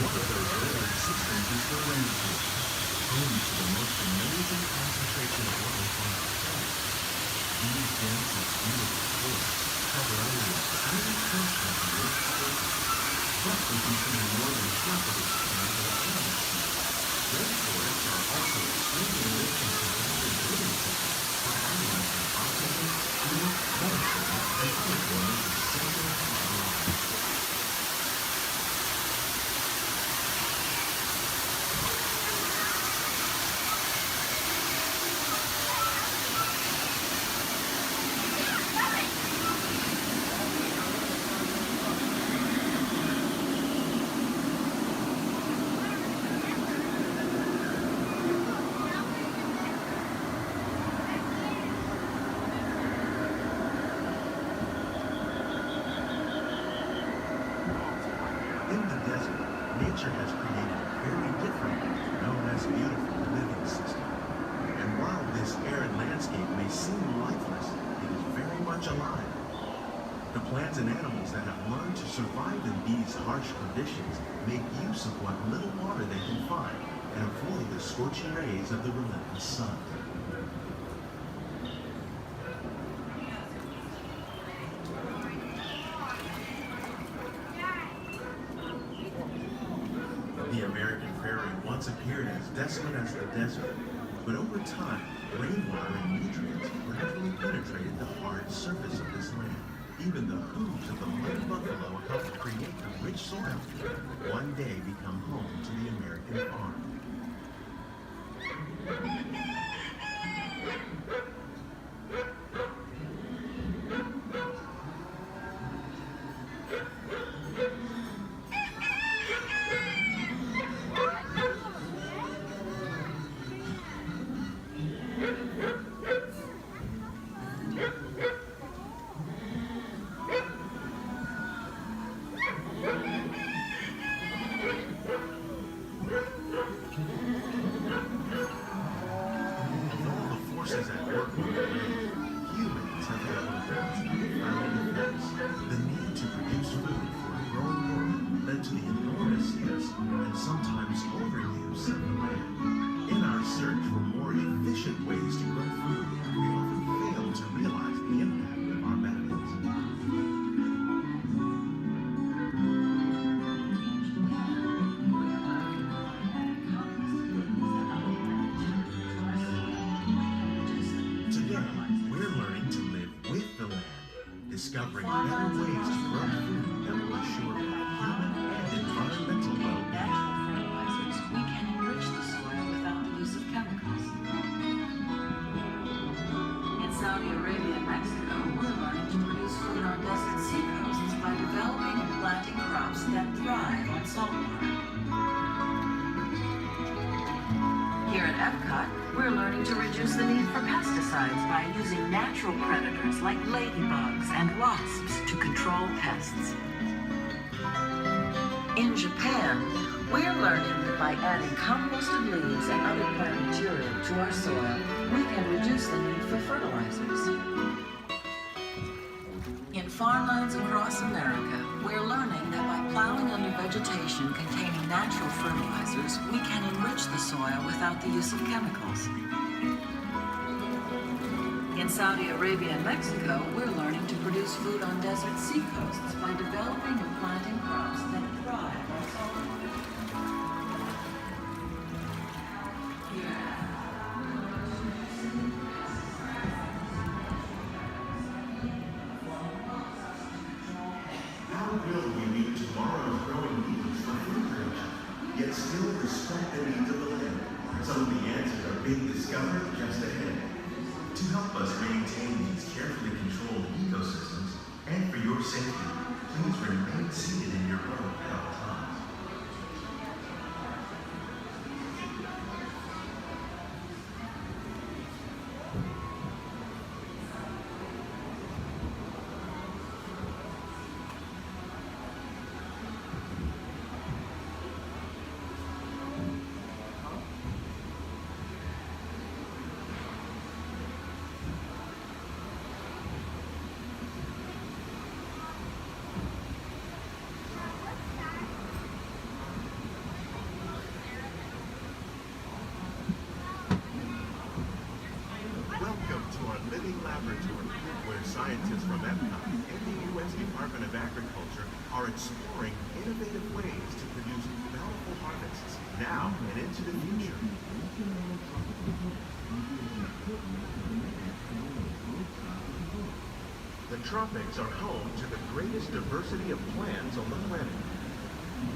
[SPEAKER 8] One of those living systems is the rainforest, home to the most amazing concentration of life on our planet. These dense and beautiful forests cover only a tiny portion of the Earth's surface, but they contain more than half of its planet of atmosphere. Rainforests are also extremely rich in surrounding living systems, providing us with oxygen, food, medicine, and other forms of essential life. Nature has created a very different, known as beautiful living system. And while this arid landscape may seem lifeless, it is very much alive. The plants and animals that have learned to survive in these harsh conditions make use of what little water they can find and avoid the scorching rays of the relentless sun. The American prairie once appeared as desolate as the desert, but over time, rainwater and nutrients gradually penetrated the hard surface of this land. Even the hooves of the mud buffalo helped create the rich soil that one day become home to the American farm.
[SPEAKER 2] Saudi Arabia and Mexico, we're learning to produce food on desert seacoasts by developing and planting crops that thrive on saltwater. Here at Epcot, we're learning to reduce the need for pesticides by using natural predators like ladybugs and wasps to control pests. In Japan, we're learning that by adding composted leaves and other plant material to our soil, we can reduce the need for fertilizers. In farmlands across America, we're learning that by plowing under vegetation containing natural fertilizers, we can enrich the soil without the use of chemicals. In Saudi Arabia and Mexico, we're learning to produce food on desert seacoasts by developing and planting crops that thrive on saltwater.
[SPEAKER 8] How will we meet tomorrow's growing needs for food production, yet still respect the needs of the land? Some of the answers are being discovered just ahead. To help us maintain these carefully controlled ecosystems, and for your safety, please remain seated in your boat at all times. Welcome to our living laboratory, where scientists from Epcot and the U.S. Department of Agriculture are exploring innovative ways to produce bountiful harvests now and into the future. The tropics are home to the greatest diversity of plants on the planet.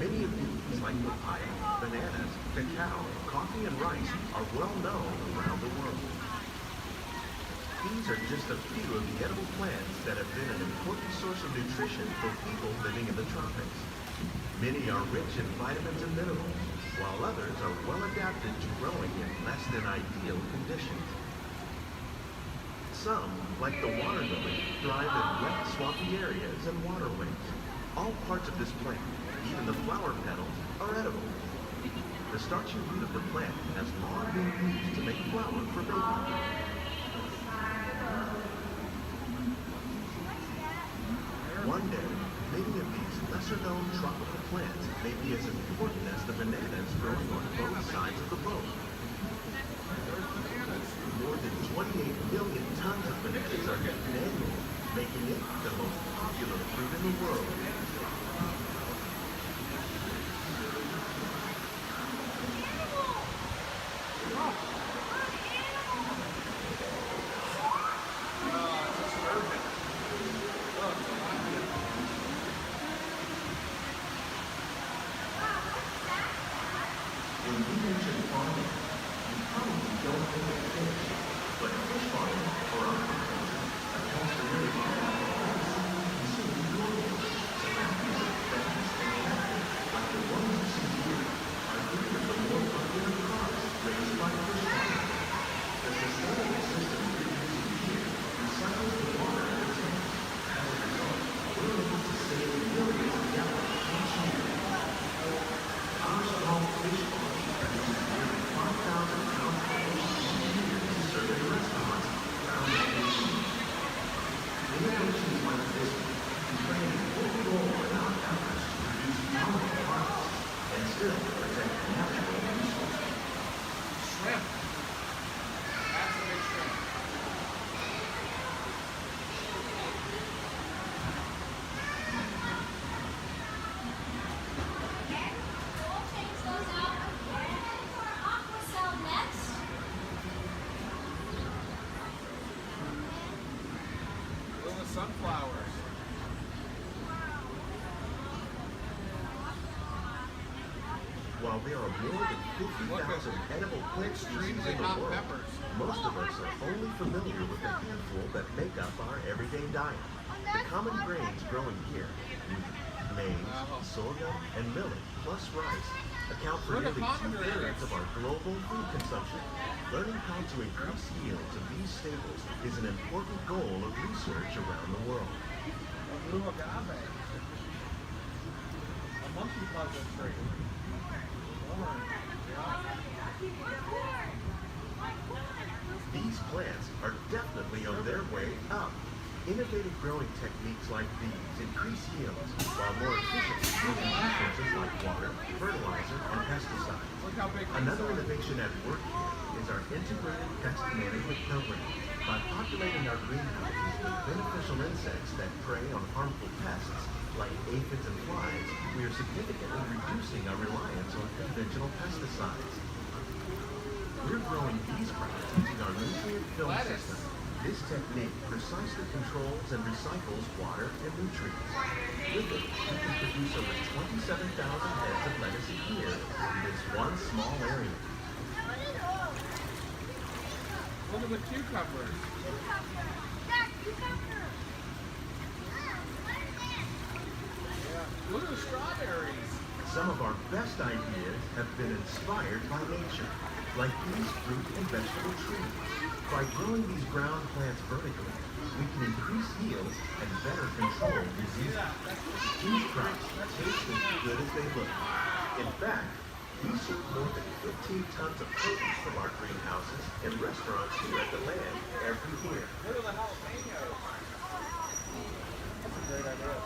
[SPEAKER 8] Many of these, like papaya, bananas, cacao, coffee, and rice, are well known around the world. These are just a few of the edible plants that have been an important source of nutrition for people living in the tropics. Many are rich in vitamins and minerals, while others are well adapted to growing in less than ideal conditions. Some, like the water lily, thrive in wet, swampy areas and waterways. All parts of this plant, even the flower petals, are edible. The starchy root of the plant has long been used to make flour for baking. One day, many of these lesser-known tropical plants may be as important as the bananas growing on both sides of the boat. More than 28 million tons of bananas are eaten annually, making it the most popular fruit in the world. When we mention farming, you probably don't think of fish, but fish farming or aquaculture accounts for nearly half of all the food consumed globally. Tilapia, bass, and catfish, like the ones you see here, are three of the more popular crops raised by fish farming. The sustainable system we're using here recycles the water in the tanks. As a result, we're able to save millions of gallons each year. Our small fish farm produces nearly 5,000 pounds of fish each year to serve in restaurants around the nation. In addition there are more than 50,000 edible plant species in the world, most of us are only familiar with the handful that make up our everyday diet. The common grains growing here, wheat, maize, sorghum, and millet, plus rice, account for nearly 2/3 of our global food consumption. Learning how to increase yields of these staples is an important goal of research around the world.
[SPEAKER 17] A monkey puzzle tree.
[SPEAKER 8] These plants are definitely on their way up. Innovative growing techniques like these increase yields, while more efficiently using resources like water, fertilizer, and pesticides. Another innovation at work here is our integrated pest management program. By populating our greenhouses with beneficial insects that prey on harmful pests, like aphids and flies, we are significantly reducing our reliance on conventional pesticides. We're growing these crops using our nutrient film system. This technique precisely controls and recycles water and nutrients. With it, we can produce over 27,000 heads of lettuce a year in this one small area.
[SPEAKER 17] Look at the cucumbers. Look at the strawberries.
[SPEAKER 8] Some of our best ideas have been inspired by nature, like these fruit and vegetable trees. By growing these ground plants vertically, we can increase yields and better control diseases. These crops taste as good as they look. In fact, we ship more than 15 tons of produce from our greenhouses in restaurants here at the land every year.
[SPEAKER 17] Look at the jalapenos. That's a great idea.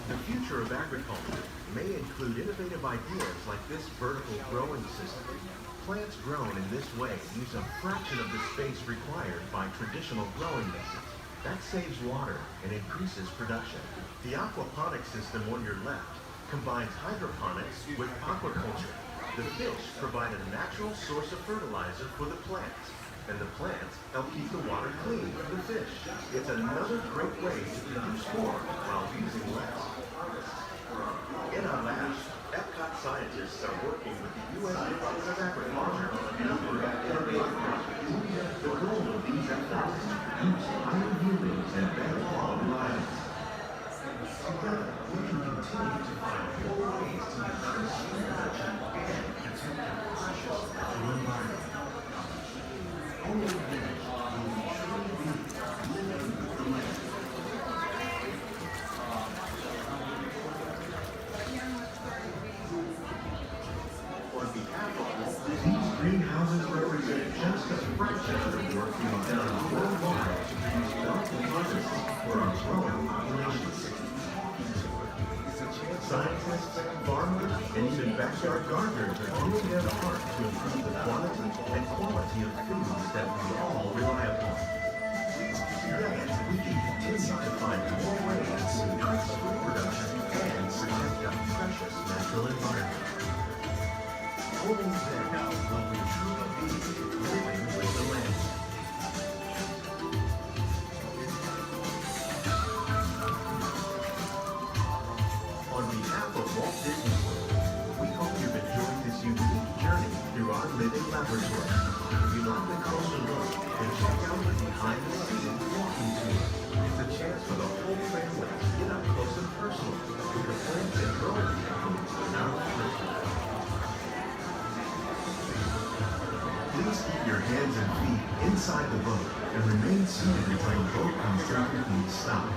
[SPEAKER 8] The future of agriculture may include innovative ideas like this vertical growing system. Plants grown in this way use a fraction of the space required by traditional growing methods. That saves water and increases production. The aquaponics system on your left combines hydroponics with aquaculture. The fish provide a natural source of fertilizer for the plants, and the plants help keep the water clean for the fish. It's another great way to produce more while using less. In our labs, Epcot scientists are working with the U.S. Department of Agriculture on a number of innovative projects. The goal of these efforts is to produce higher yielding and better quality lives. Together, we can continue to find more ways to increase food production and protect our precious natural environment. Only then will we truly be living with the land. On behalf of Walt, these greenhouses represent just a fraction of the work being done worldwide to produce healthy harvests for our growing populations. Scientists, farmers, and even backyard gardeners are doing their part to improve the quantity and quality of foods that we all rely upon. Together, we can continue to find more ways to increase food production and protect our precious natural environment. Only then will we truly be living with the land. On behalf of Walt Disney World, we hope you've enjoyed this unique journey through our living laboratory. If you'd like a closer look, then check out the behind-the-scenes walking tour. It's a chance for the whole family to get up close and personal with the plants and growing techniques in our laboratory. Please keep your hands and feet inside the boat and remain seated until the boat comes to a complete stop.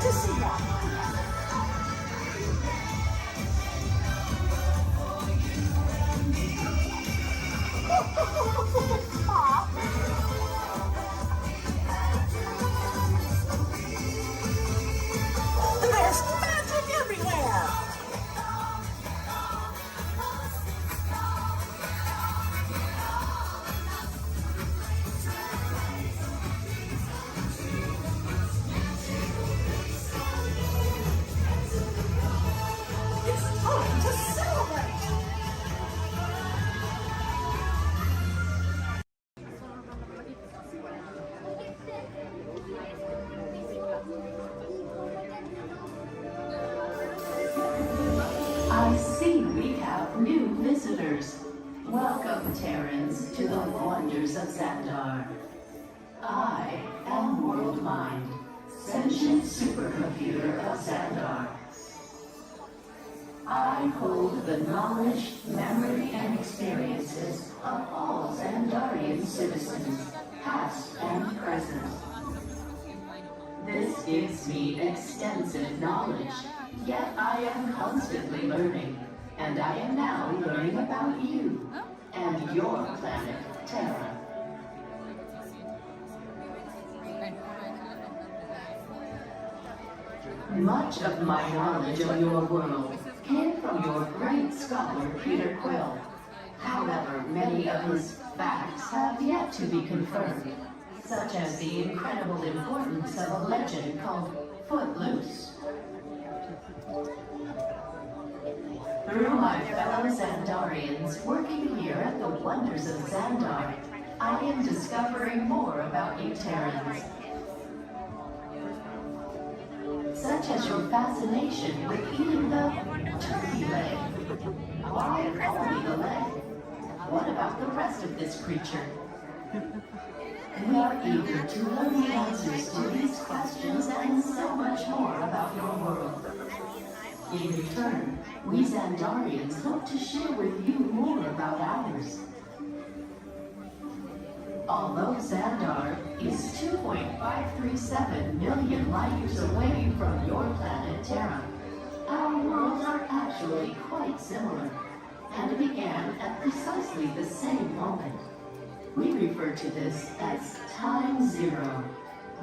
[SPEAKER 10] to see ya. There's magic everywhere! It's time to celebrate!
[SPEAKER 2] I see we have new visitors. Welcome, Terrans, to the wonders of Xandar. I am World Mind, sentient supercomputer of Xandar. I hold the knowledge, memory, and experiences of all Xandarian citizens, past and present. This gives me extensive knowledge, yet I am constantly learning, and I am now learning about you and your planet, Terra. Much of my knowledge of your world came from your great scholar, Peter Quill. However, many of his facts have yet to be confirmed, such as the incredible importance of a legend called Footloose. Through my fellow Xandarians working here at the Wonders of Xandar, I am discovering more about you Terrans. Such as your fascination with eating the turkey leg. Why only the leg? What about the rest of this creature? We are eager to learn the answers to these questions and so much more about your world. In return, we Xandarians hope to share with you more about ours. Although Xandar is 2.537 million light years away from your planet Terra, our worlds are actually quite similar, and began at precisely the same moment. We refer to this as Time Zero,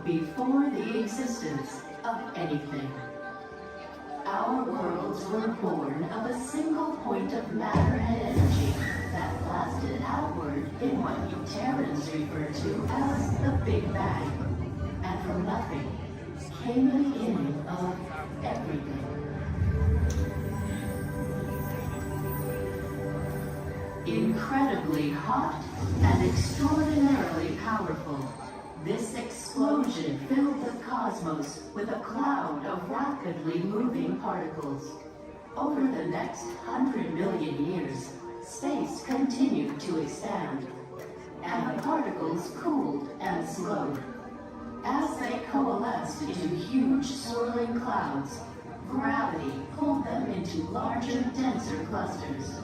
[SPEAKER 2] before the existence of anything. Our worlds were born of a single point of matter and energy that blasted outward in what you Terrans refer to as the Big Bang. And from nothing came the beginning of everything. Incredibly hot and extraordinarily powerful, this explosion filled the cosmos with a cloud of rapidly moving particles. Over the next 100 million years, space continued to expand, and the particles cooled and slowed. As they coalesced into huge swirling clouds, gravity pulled them into larger, denser clusters.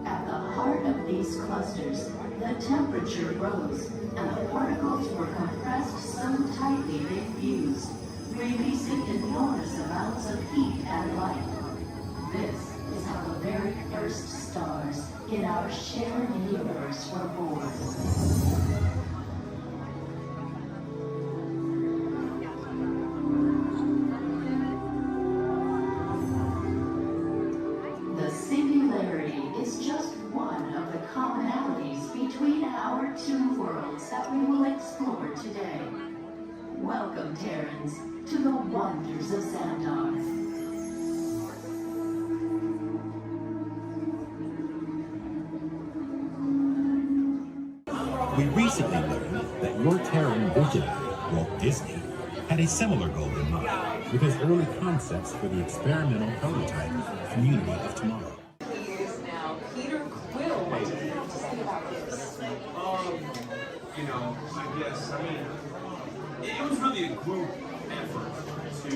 [SPEAKER 2] At the heart of these clusters, the temperature rose, and the particles were compressed so tightly they fused, releasing enormous amounts of heat and light. This is how the very first stars in our shared universe were born. The singularity is just one of the commonalities between our two worlds that we will explore today. Welcome, Terrans, to the Wonders of Xandar.
[SPEAKER 5] We recently learned that your Terran visionary, Walt Disney, had a similar goal in mind with his early concepts for the experimental prototype Community of Tomorrow.
[SPEAKER 7] Years now, Peter Quill, what do you have to say about this?
[SPEAKER 12] It was really a group effort to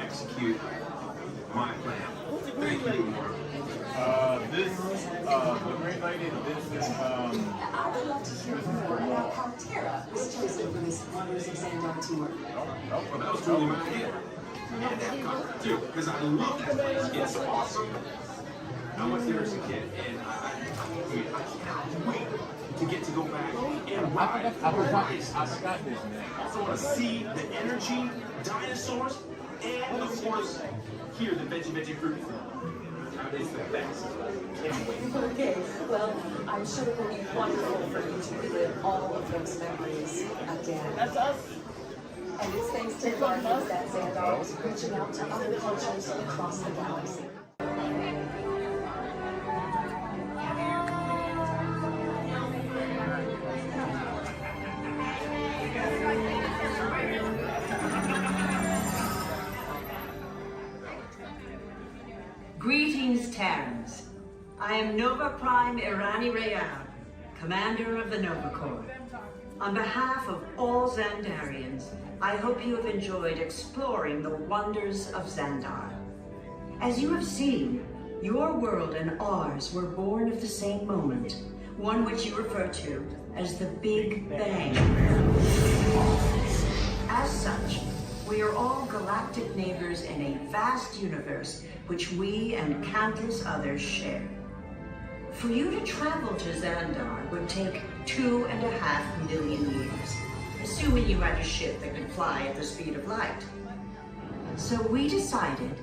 [SPEAKER 12] execute my plan. Thank you, Mark.
[SPEAKER 20] The great lady,
[SPEAKER 7] I would love to hear more about how Terra was chosen for this Wonders of Xandar tour.
[SPEAKER 12] Well, that was totally my idea.
[SPEAKER 1] and Epcot too, because I love that place. It's awesome. I went there as a kid, and I can't wait to get to go back and ride. I forgot this, man. Also want to see the energy, dinosaurs, and of course, hear the veggie fruit. It's the best. Can't wait.
[SPEAKER 7] Okay, well, I'm sure it will be wonderful for you to relive all of those memories again. That's us. And it's thanks to Guardians that Xandar is reaching out to other cultures across the galaxy.
[SPEAKER 20] Greetings, Terrans. I am Nova Prime Irani Rayab, Commander of the Nova Corps. On behalf of all Xandarians, I hope you have enjoyed exploring the wonders of Xandar. As you have seen, your world and ours were born of the same moment, one which you refer to as the Big Bang. As such, we are all galactic neighbors in a vast universe which we and countless others share. For you to travel to Xandar would take 2.5 million years, assuming you had a ship that could fly at the speed of light. So we decided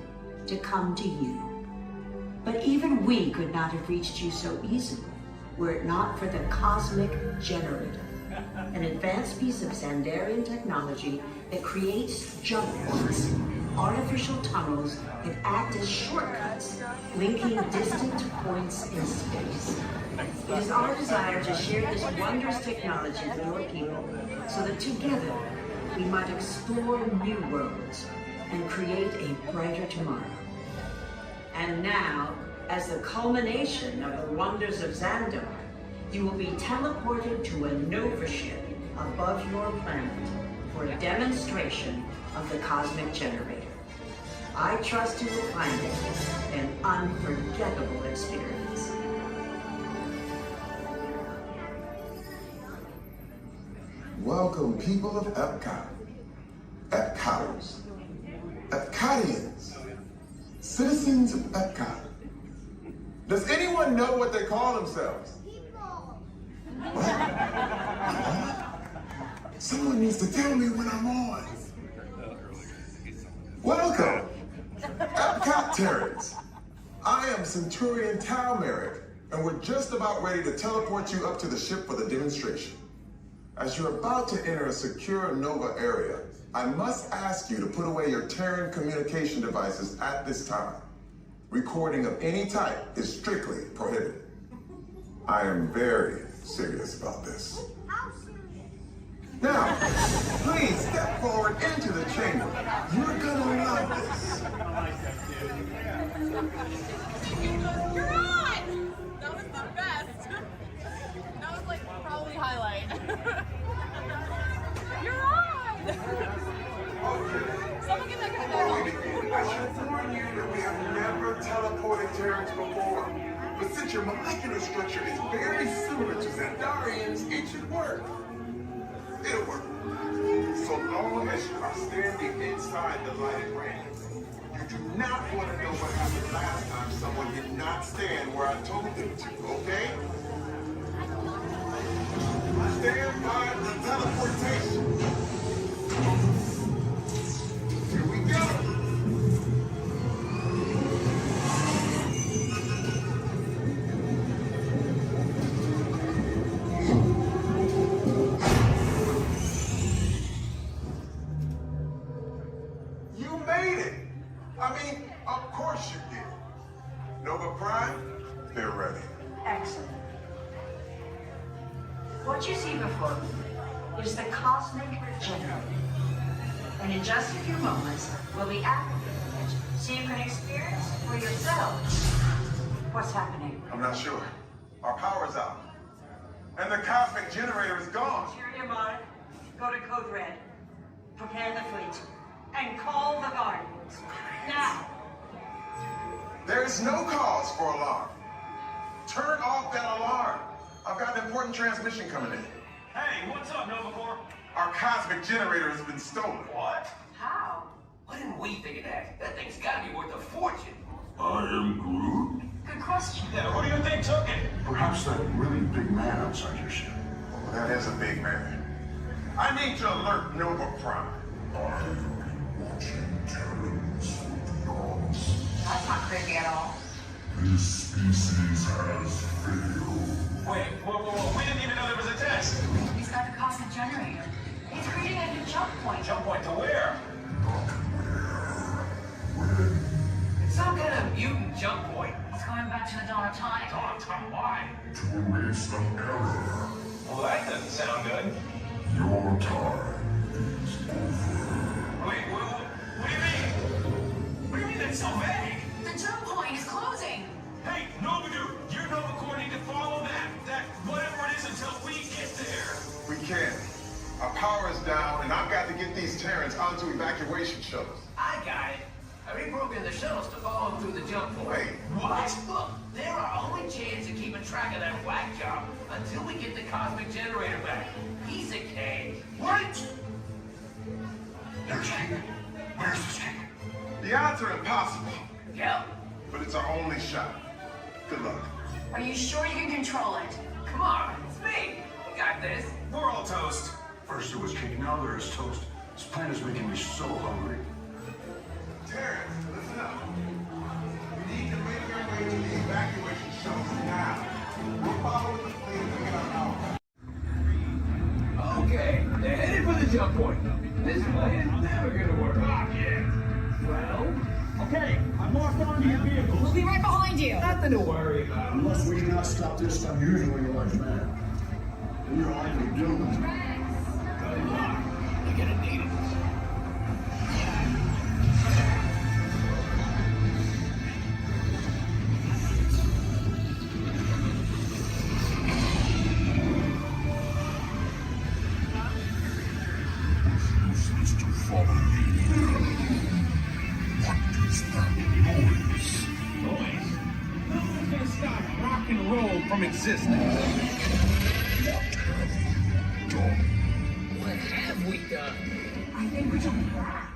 [SPEAKER 20] to come to you. But even we could not have reached you so easily were it not for the Cosmic Generator, an advanced piece of Xandarian technology that creates jump points, artificial tunnels that act as shortcuts, linking distant points in space. It is our desire to share this wondrous technology with your people so that together we might explore new worlds and create a brighter tomorrow. And now, as the culmination of the wonders of Xandar, you will be teleported to a Nova ship above your planet for a demonstration of the Cosmic Generator. I trust you will find it an unforgettable experience.
[SPEAKER 4] Welcome, people of Epcot, Epcoters, Epcotians, citizens of Epcot. Does anyone know what they call themselves? What? Someone needs to tell me when I'm on. Welcome, Epcot Terrans. I am Centurion Tal Merrick, and we're just about ready to teleport you up to the ship for the demonstration. As you're about to enter a secure Nova area, I must ask you to put away your Terran communication devices at this time. Recording of any type is strictly prohibited. I am very serious about this. Now, please step forward into the chamber. You're gonna love this.
[SPEAKER 19] You're on! That was the best. That was like probably highlight. You're on! Someone get that guy.
[SPEAKER 4] I should warn you that we have never teleported Terrans before. But since your molecular structure is very similar to Xandarians, it should work. It'll work. So long as you are standing inside the lighted ring. You do not want to know what happened last time someone did not stand where I told them to, okay? Stand by for teleportation. Here we go.
[SPEAKER 20] Excellent. What you see before you is the Cosmic Generator. And in just a few moments, we'll be activating it so you can experience for yourself what's happening.
[SPEAKER 4] I'm not sure. Our power's out. And the Cosmic Generator is gone.
[SPEAKER 20] Interior Mod, go to Code Red. Prepare the fleet. And call the Guardians. Now.
[SPEAKER 4] There is no cause for alarm. Turn off that alarm. I've got an important transmission coming in.
[SPEAKER 1] Hey, what's up, Nova Corps?
[SPEAKER 4] Our Cosmic Generator has been stolen.
[SPEAKER 1] What?
[SPEAKER 20] How?
[SPEAKER 3] What did we do you think of that? That thing's gotta be worth a fortune.
[SPEAKER 18] I am Groot.
[SPEAKER 9] Good question.
[SPEAKER 3] Yeah, who do you think took it?
[SPEAKER 18] Perhaps that really big man outside your ship.
[SPEAKER 3] Well, that is a big man. I need to alert Nova Prime.
[SPEAKER 18] I will be watching Terrans from beyond.
[SPEAKER 9] That's not creepy at all.
[SPEAKER 18] This species has failed.
[SPEAKER 3] Wait, whoa. We didn't even know there was a test.
[SPEAKER 9] He's got the cosmic generator. He's creating a new jump point.
[SPEAKER 3] Jump point to where?
[SPEAKER 18] Not where. When?
[SPEAKER 3] It's some kind of mutant jump point.
[SPEAKER 9] It's going back to the dawn of time.
[SPEAKER 3] Dawn of time, why?
[SPEAKER 18] To erase an error.
[SPEAKER 3] Well, that doesn't sound good.
[SPEAKER 18] Your time is over.
[SPEAKER 3] Wait, what do you mean? What do you mean that's so vague?
[SPEAKER 9] The jump point is closing.
[SPEAKER 3] Hey, Nobudu, your Nova Corps need to follow that whatever it is until we get there.
[SPEAKER 16] We can't. Our power is down, and I've got to get these Terrans onto evacuation shuttles.
[SPEAKER 3] I got it. I reprogrammed the shuttles to follow them through the jump point.
[SPEAKER 16] Wait,
[SPEAKER 3] what? Look, they're our only chance of keeping track of that whack job until we get the cosmic generator back. Piece of cake.
[SPEAKER 16] What?
[SPEAKER 18] There's King. Where's this King?
[SPEAKER 16] The odds are impossible,
[SPEAKER 3] Yep.
[SPEAKER 16] but it's our only shot. Good luck.
[SPEAKER 9] Are you sure you can control it?
[SPEAKER 3] Come on, it's me. We got this. We're all toast.
[SPEAKER 18] First there was King, now there is toast. This plan is making me so hungry.
[SPEAKER 16] Terrans, listen up. We need to make our way to the evacuation shuttles now. We'll follow the plane to get our power.
[SPEAKER 3] Okay, they're headed for the jump point. This plan's never gonna work. Ah, yeah. Well, okay, I'm locked onto your vehicles.
[SPEAKER 9] We'll be right behind you.
[SPEAKER 3] Nothing to worry about.
[SPEAKER 18] Unless we cannot stop this unusually large man. We are likely doomed.
[SPEAKER 3] Good luck. You're gonna need it.
[SPEAKER 18] Useless to follow me. What is that noise?
[SPEAKER 3] Boys, no one's gonna stop rock and roll from existing.
[SPEAKER 18] What have you done?
[SPEAKER 3] What have we done?
[SPEAKER 9] I think we're jumping back.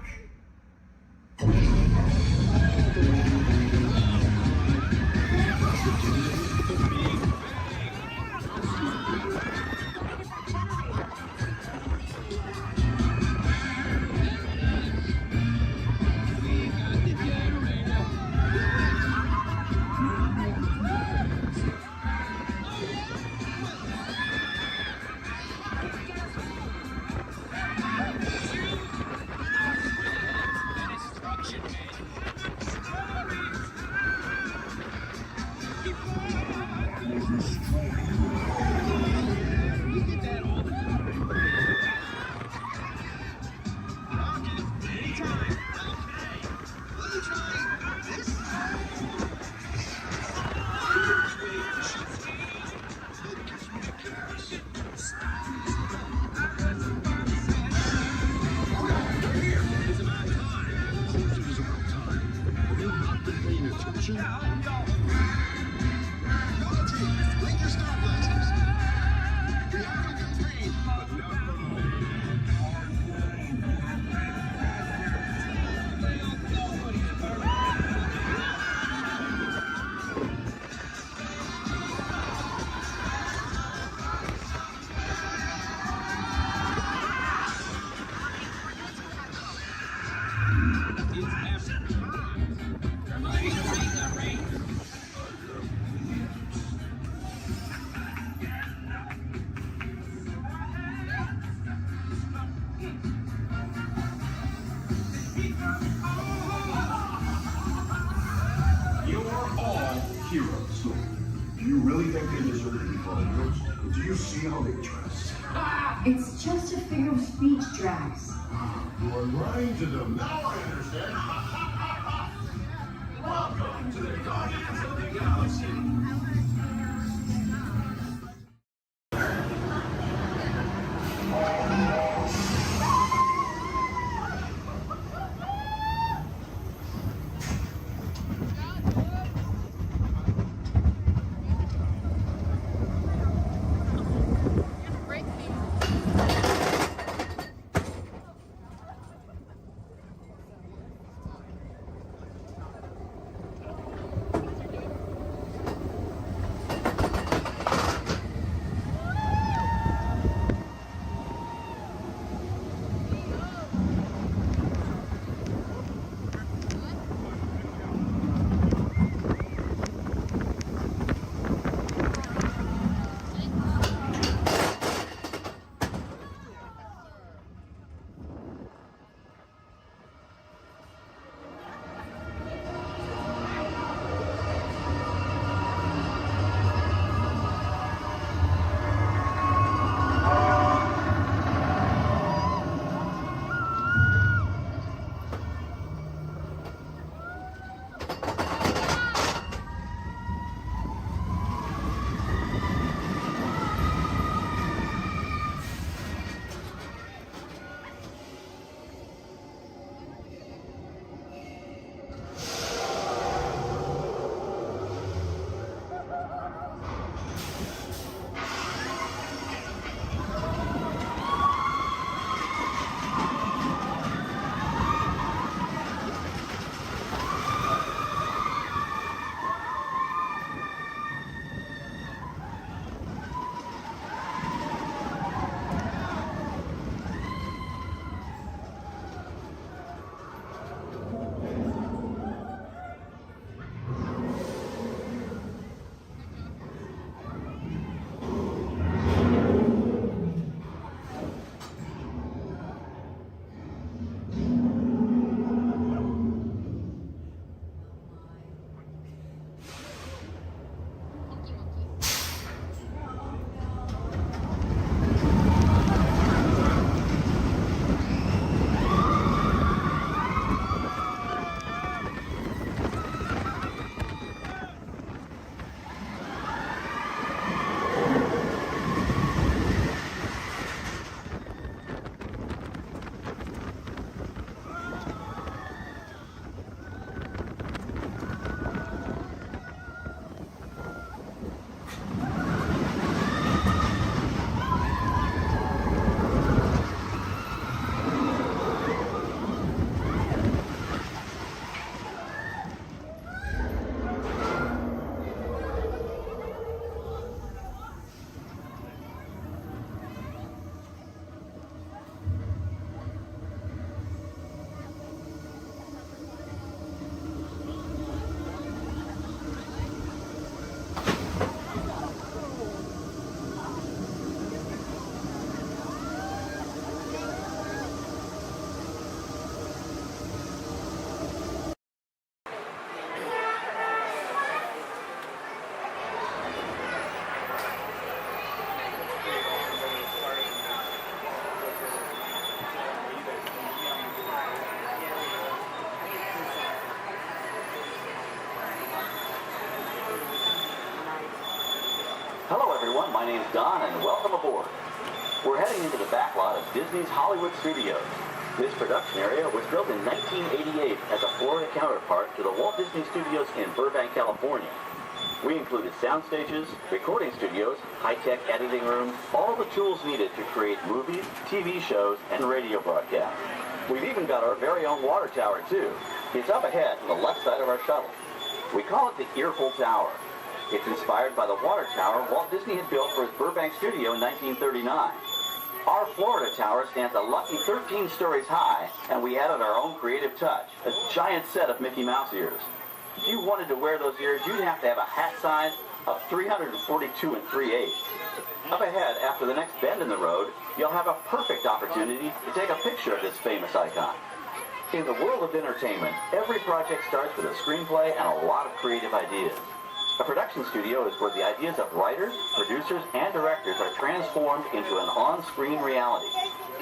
[SPEAKER 18] Heroes. Do you really think they deserve to be called heroes? Or do you see how they dress?
[SPEAKER 9] It's just a figure of speech, Drax.
[SPEAKER 18] You are lying to them. Now I understand.
[SPEAKER 3] Welcome to the Guardians of the Galaxy.
[SPEAKER 6] my name's Don, and welcome aboard. We're heading into the backlot of Disney's Hollywood Studios. This production area was built in 1988 as a Florida counterpart to the Walt Disney Studios in Burbank, California. We included sound stages, recording studios, high-tech editing rooms, all the tools needed to create movies, TV shows, and radio broadcasts. We've even got our very own water tower, too. It's up ahead on the left side of our shuttle. We call it the Earful Tower. It's inspired by the water tower Walt Disney had built for his Burbank studio in 1939. Our Florida tower stands a lucky 13 stories high, and we added our own creative touch, a giant set of Mickey Mouse ears. If you wanted to wear those ears, you'd have to have a hat size of 342 3/8. Up ahead, after the next bend in the road, you'll have a perfect opportunity to take a picture of this famous icon. In the world of entertainment, every project starts with a screenplay and a lot of creative ideas. A production studio is where the ideas of writers, producers, and directors are transformed into an on-screen reality.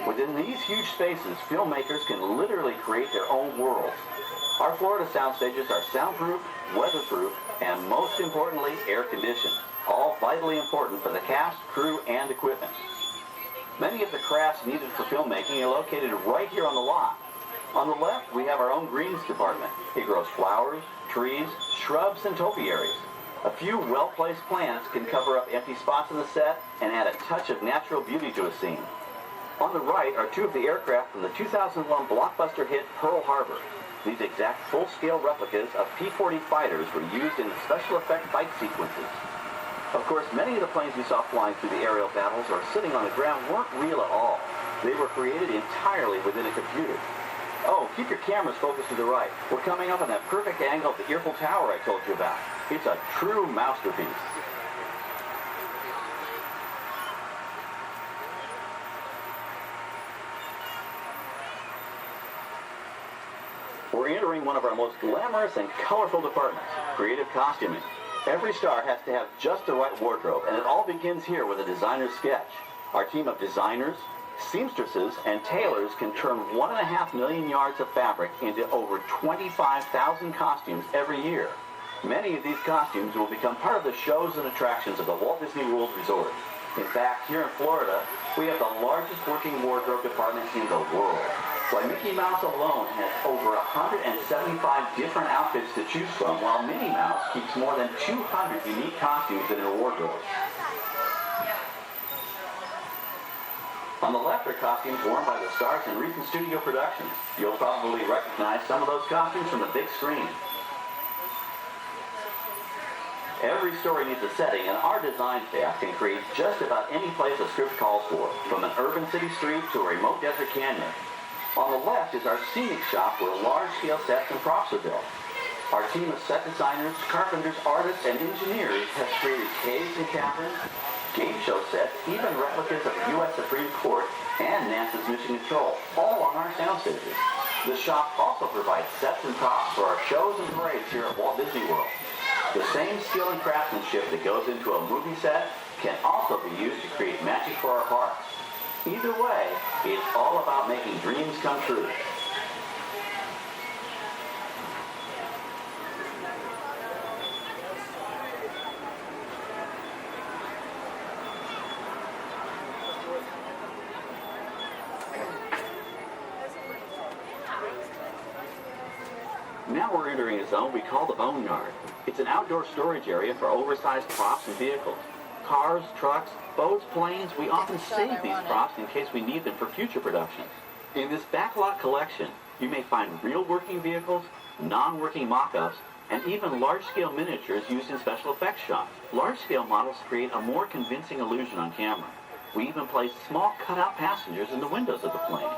[SPEAKER 6] Within these huge spaces, filmmakers can literally create their own worlds. Our Florida sound stages are soundproof, weatherproof, and most importantly, air-conditioned. All vitally important for the cast, crew, and equipment. Many of the crafts needed for filmmaking are located right here on the lot. On the left, we have our own greens department. It grows flowers, trees, shrubs, and topiaries. A few well-placed plants can cover up empty spots in the set and add a touch of natural beauty to a scene. On the right are two of the aircraft from the 2001 blockbuster hit Pearl Harbor. These exact full-scale replicas of P-40 fighters were used in the special effect fight sequences. Of course, many of the planes you saw flying through the aerial battles or sitting on the ground weren't real at all. They were created entirely within a computer. Oh, keep your cameras focused to the right. We're coming up on that perfect angle of the Earful Tower I told you about. It's a true masterpiece. We're entering one of our most glamorous and colorful departments, creative costuming. Every star has to have just the right wardrobe, and it all begins here with a designer's sketch. Our team of designers, seamstresses, and tailors can turn 1.5 million yards of fabric into over 25,000 costumes every year. Many of these costumes will become part of the shows and attractions of the Walt Disney World Resort. In fact, here in Florida, we have the largest working wardrobe department in the world. Why, Mickey Mouse alone has over 175 different outfits to choose from, while Minnie Mouse keeps more than 200 unique costumes in her wardrobe. On the left are costumes worn by the stars in recent studio productions. You'll probably recognize some of those costumes from the big screen. Every story needs a setting, and our design staff can create just about any place a script calls for, from an urban city street to a remote desert canyon. On the left is our scenic shop where large-scale sets and props are built. Our team of set designers, carpenters, artists, and engineers has created caves and caverns, game show sets, even replicas of the U.S. Supreme Court and NASA's Mission Control, all on our sound stages. The shop also provides sets and props for our shows and parades here at Walt Disney World. The same skill and craftsmanship that goes into a movie set can also be used to create magic for our parks. Either way, it's all about making dreams come true. Now we're entering a zone we call the Boneyard. It's an outdoor storage area for oversized props and vehicles. Cars, trucks, boats, planes, we often save these props in case we need them for future productions. In this backlot collection, you may find real working vehicles, non-working mock-ups, and even large-scale miniatures used in special effects shots. Large-scale models create a more convincing illusion on camera. We even place small cutout passengers in the windows of the plane.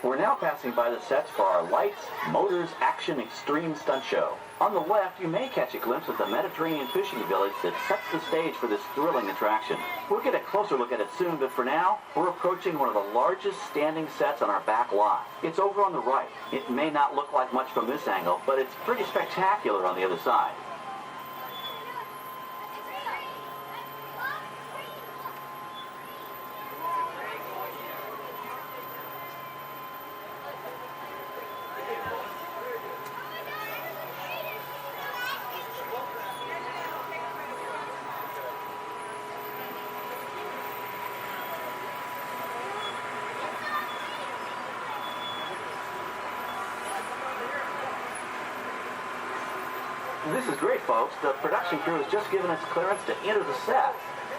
[SPEAKER 6] We're now passing by the sets for our Lights, Motors, Action Extreme Stunt Show. On the left, you may catch a glimpse of the Mediterranean fishing village that sets the stage for this thrilling attraction. We'll get a closer look at it soon, but for now, we're approaching one of the largest standing sets on our back lot. It's over on the right. It may not look like much from this angle, but it's pretty spectacular on the other side. This is great, folks. The production crew has just given us clearance to enter the set.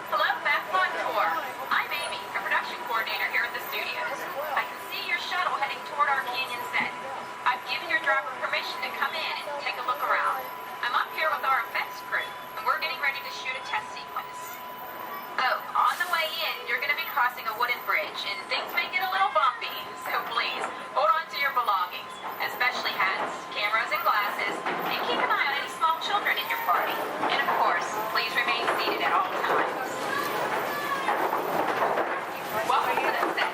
[SPEAKER 13] Hello, Backlot Tour. I'm Amy, a production coordinator here at the studios. I can see your shuttle heading toward our canyon set. I've given your driver permission to come in and take a look around. I'm up here with our effects crew, and we're getting ready to shoot a test sequence. Oh, on the way in, you're going to be crossing a wooden bridge, and things may get a little bumpy, so please, hold on to your belongings, especially hats, cameras, and glasses, and keep an eye on any small children in your party. And of course, please remain seated at all times. Welcome to the set.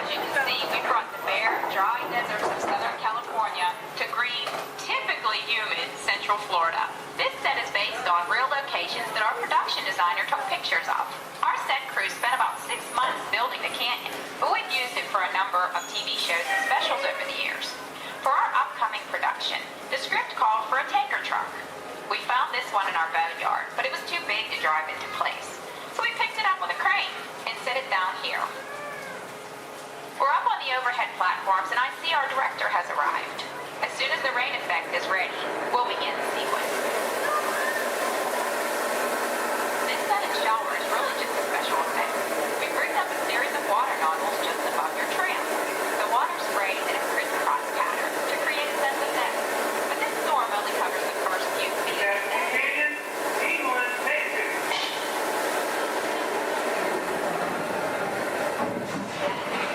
[SPEAKER 13] As you can see, we brought the bare, dry deserts of Southern California to green, typically humid Central Florida. This set is based on real locations that our production designer took pictures of. Our set crew spent about 6 months building the canyon, but we've used it for a number of TV shows and specials over the years. For our upcoming production, the script called for a tanker truck. We found this one in our boneyard, but it was too big to drive into place. So we picked it up with a crane and set it down here. We're up on the overhead platforms, and I see our director has arrived. As soon as the rain effect is ready, we'll begin the sequence. This set and shower is really just a special effect. We rigged up a series of water nozzles just above your tram. The water sprays in a crisscross pattern to create a sense of depth. But this storm only covers the first few feet.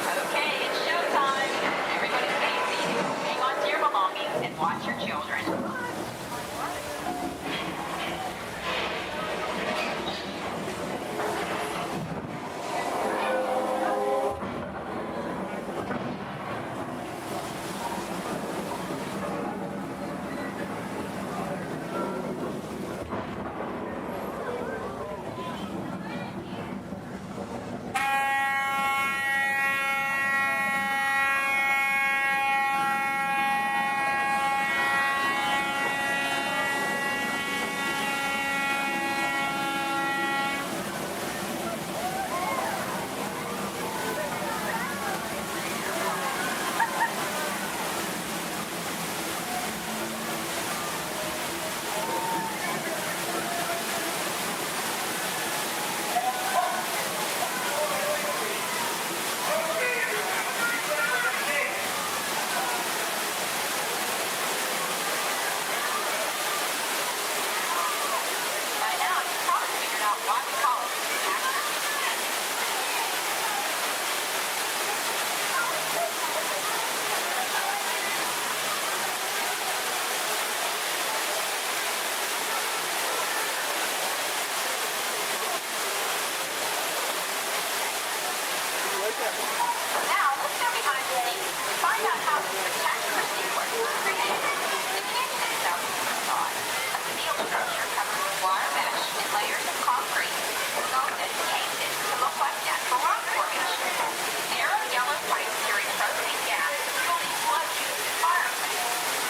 [SPEAKER 13] Okay, it's showtime. Everybody stay seated. Hang on to your belongings and watch your children. Now, let's go behind the scenes and find out how this spectacular sequence was created. The canyon itself is a facade, a steel structure covered with wire mesh and layers of concrete, sculpted and painted to look like natural rock formations. Narrow yellow pipes carry propane gas to fuel the explosions and fireplace.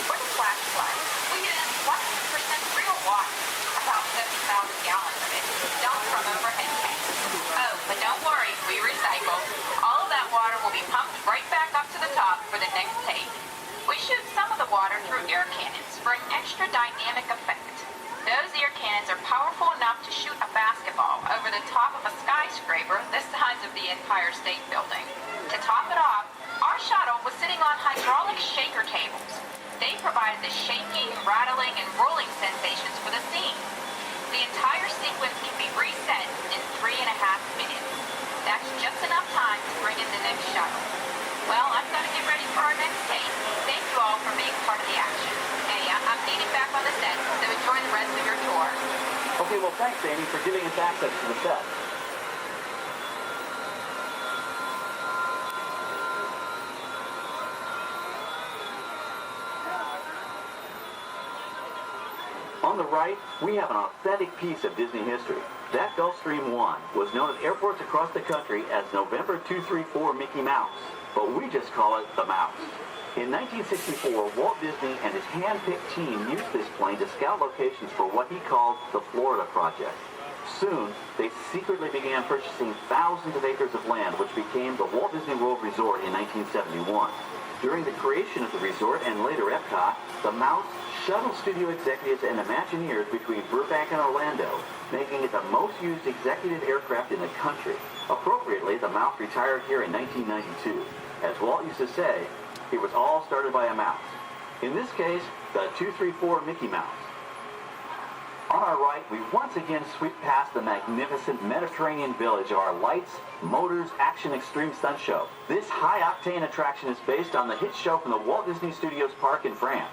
[SPEAKER 13] For the flash flood, we used 100% real water, about 70,000 gallons of it, dumped from overhead tanks. Oh, but don't worry, we recycle. All of that water will be pumped right back up to the top for the next take. We shoot some of the water through air cannons for an extra dynamic effect. Those air cannons are powerful enough to shoot a basketball over the top of a skyscraper the size of the Empire State Building. To top it off, our shuttle was sitting on hydraulic shaker tables. They provided the shaking, rattling, and rolling sensations for the scene. The entire sequence can be reset in 3.5 minutes. That's just enough time to bring in the next shuttle. Well, I've got to get ready for our next take. Thank you all for being part of the action. Hey, I'm needed back on the set, so enjoy the rest of your tour.
[SPEAKER 6] Okay, well, thanks, Amy, for giving us access to the set. On the right, we have an authentic piece of Disney history. That Gulfstream 1 was known at airports across the country as November 234 Mickey Mouse, but we just call it the Mouse. In 1964, Walt Disney and his hand-picked team used this plane to scout locations for what he called the Florida Project. Soon, they secretly began purchasing thousands of acres of land, which became the Walt Disney World Resort in 1971. During the creation of the resort and later Epcot, the Mouse shuttled studio executives and Imagineers between Burbank and Orlando, making it the most used executive aircraft in the country. Appropriately, the Mouse retired here in 1992. As Walt used to say, it was all started by a mouse. In this case, the 234 Mickey Mouse. On our right, we once again sweep past the magnificent Mediterranean village of our Lights, Motors, Action Extreme Stunt Show. This high-octane attraction is based on the hit show from the Walt Disney Studios Park in France.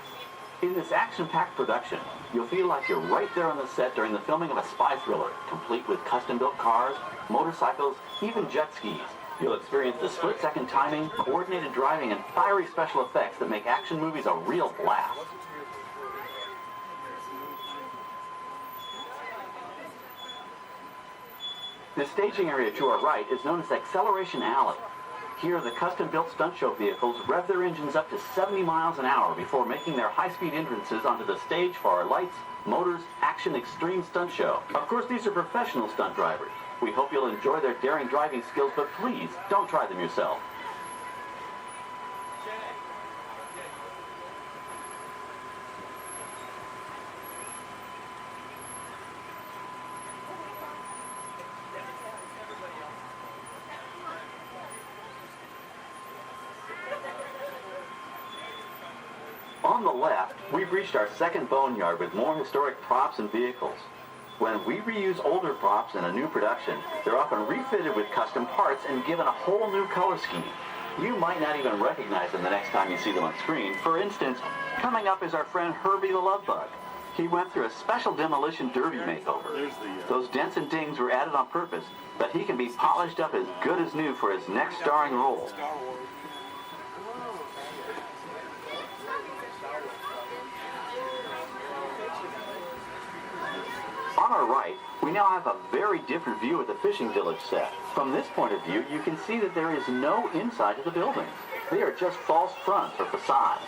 [SPEAKER 6] In this action-packed production, you'll feel like you're right there on the set during the filming of a spy thriller, complete with custom-built cars, motorcycles, even jet skis. You'll experience the split-second timing, coordinated driving, and fiery special effects that make action movies a real blast. The staging area to our right is known as Acceleration Alley. Here, the custom-built stunt show vehicles rev their engines up to 70 miles an hour before making their high-speed entrances onto the stage for our Lights, Motors, Action Extreme Stunt Show. Of course, these are professional stunt drivers. We hope you'll enjoy their daring driving skills, but please, don't try them yourself. On the left, we've reached our second boneyard with more historic props and vehicles. When we reuse older props in a new production, they're often refitted with custom parts and given a whole new color scheme. You might not even recognize them the next time you see them on screen. For instance, coming up is our friend Herbie the Love Bug. He went through a special demolition derby makeover. Those dents and dings were added on purpose, but he can be polished up as good as new for his next starring role. On our right, we now have a very different view of the fishing village set. From this point of view, you can see that there is no inside to the buildings. They are just false fronts or facades.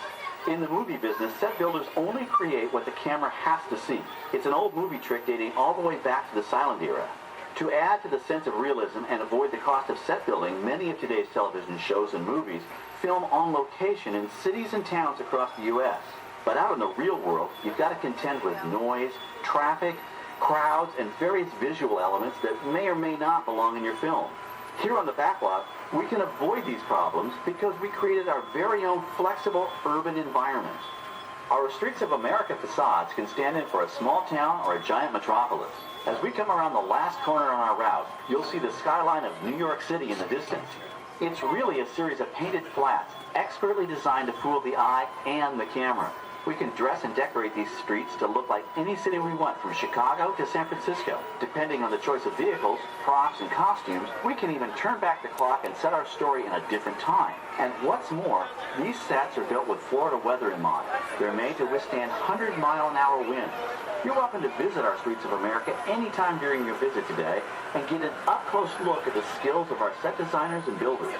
[SPEAKER 6] In the movie business, set builders only create what the camera has to see. It's an old movie trick dating all the way back to the silent era. To add to the sense of realism and avoid the cost of set building, many of today's television shows and movies film on location in cities and towns across the U.S. But out in the real world, you've got to contend with noise, traffic, crowds, and various visual elements that may or may not belong in your film. Here on the backlot, we can avoid these problems because we created our very own flexible urban environment. Our Streets of America facades can stand in for a small town or a giant metropolis. As we come around the last corner on our route, you'll see the skyline of New York City in the distance. It's really a series of painted flats, expertly designed to fool the eye and the camera. We can dress and decorate these streets to look like any city we want, from Chicago to San Francisco. Depending on the choice of vehicles, props, and costumes, we can even turn back the clock and set our story in a different time. And what's more, these sets are built with Florida weather in mind. They're made to withstand 100-mile-an-hour winds. You're welcome to visit our Streets of America anytime during your visit today and get an up-close look at the skills of our set designers and builders.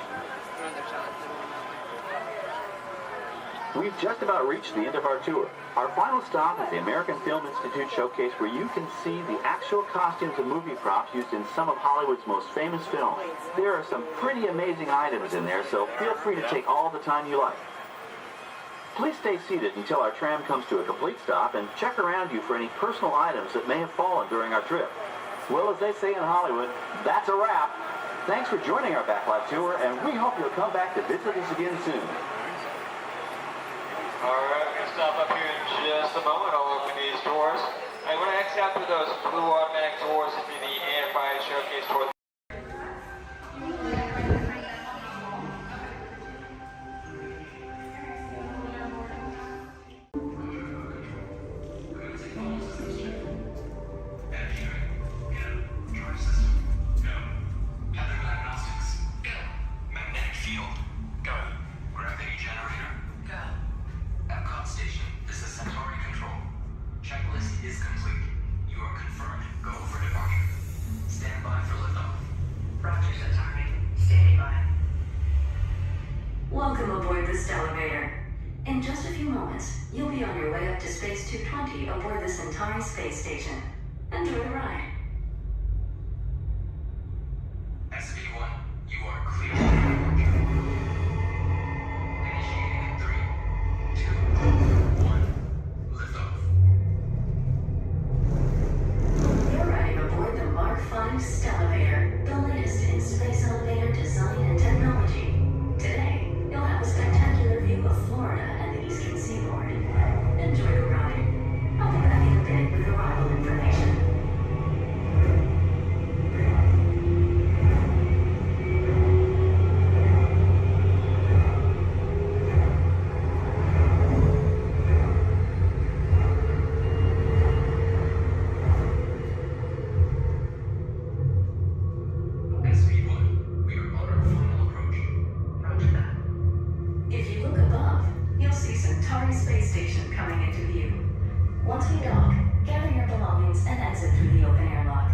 [SPEAKER 6] We've just about reached the end of our tour. Our final stop is the American Film Institute Showcase, where you can see the actual costumes and movie props used in some of Hollywood's most famous films. There are some pretty amazing items in there, so feel free to take all the time you like. Please stay seated until our tram comes to a complete stop and check around you for any personal items that may have fallen during our trip. Well, as they say in Hollywood, that's a wrap. Thanks for joining our backlot tour, and we hope you'll come back to visit us again soon.
[SPEAKER 14] Alright, we're going to stop up here in just a moment. I'll open these doors. I'm going to exit out through those blue automatic doors into the AFI showcase for
[SPEAKER 2] Welcome aboard this elevator. In just a few moments, you'll be on your way up to Space 220 aboard the Centauri space station. Enjoy the ride.
[SPEAKER 21] SB1, you are clear for departure. Initiating
[SPEAKER 2] space station coming into view. Once we dock, gather your belongings and exit through the open air lock.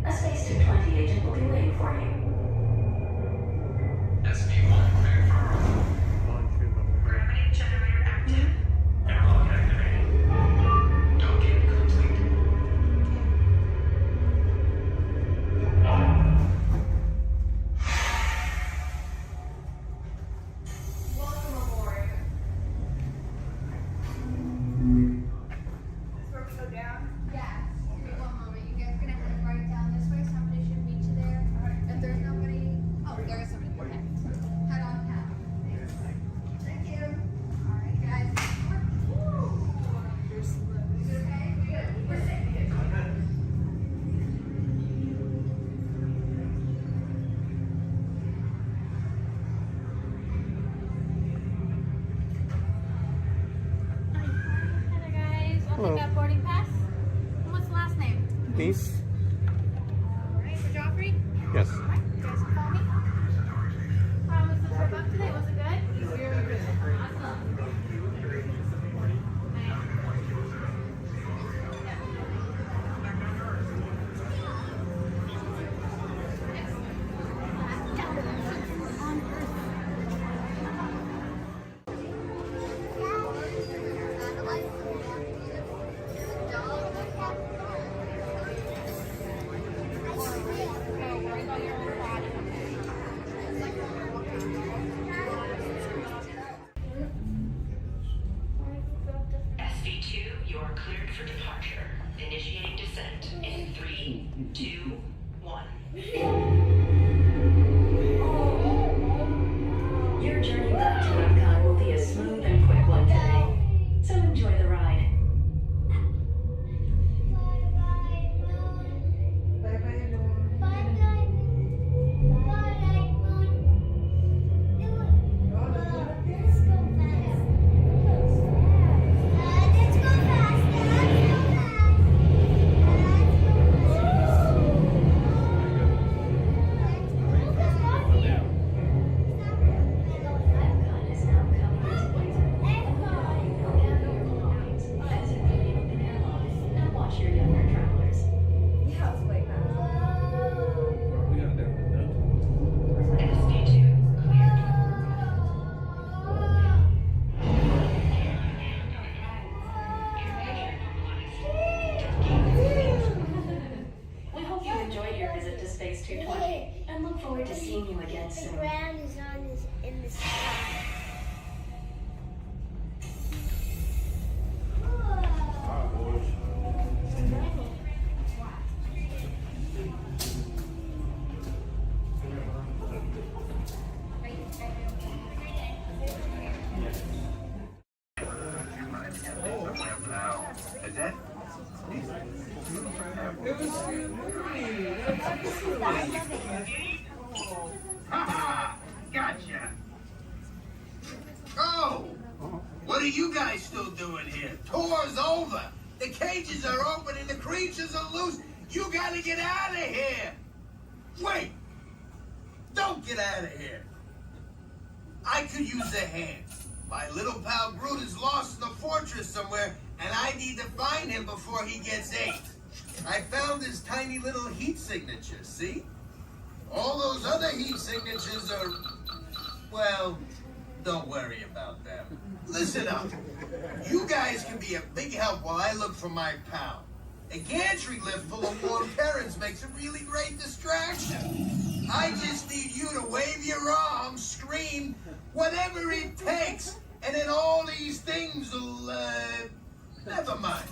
[SPEAKER 2] A Space 220 agent will be waiting for you.
[SPEAKER 11] SP1 confirmed. Gravity generator active. Airlock activated. Docking complete.
[SPEAKER 19] Welcome aboard. This where we go down? Yeah. Give me one moment. You guys are gonna head right down this way. Somebody should meet you there. If there's nobody, oh, there is somebody. Okay. Head on down. Thank you. All right, guys. You're slow. Is it okay? We good. We're safe. Hello, guys. I'll
[SPEAKER 21] Hello.
[SPEAKER 19] take that boarding pass. And what's the last name?
[SPEAKER 21] Peace.
[SPEAKER 19] All right, for Joffrey?
[SPEAKER 21] Yes.
[SPEAKER 19] All right, you guys can call me. How was the trip up today? Was it good? Very good. Awesome.
[SPEAKER 2] SV2, you are cleared for departure. Initiating descent in 3, 2, 1. Your journey back to Epcot will be a smooth and quick one today, so enjoy the ride. Epcot is now coming into winter. Gather your belongings, exit through the open air lock, and watch your younger travelers.
[SPEAKER 19] Yeah, it's way better.
[SPEAKER 2] SV2 cleared. We hope you enjoyed your visit to Space 220 and look forward to seeing you again
[SPEAKER 15] The
[SPEAKER 2] soon.
[SPEAKER 15] ground is in the sky.
[SPEAKER 3] Gotcha. Oh, what are you guys still doing here? Tour's over. The cages are open and the creatures are loose. You gotta get out of here. Wait. Don't get out of here. I could use a hand. My little pal Groot is lost in the fortress somewhere, and I need to find him before he gets ate. I found his tiny little heat signature, see? All those other heat signatures are, well, don't worry about them. Listen up. You guys can be a big help while I look for my pal. A gantry lift full of warm parents makes a really great distraction. I just need you to wave your arms, scream, whatever it takes, and then all these things will, never mind.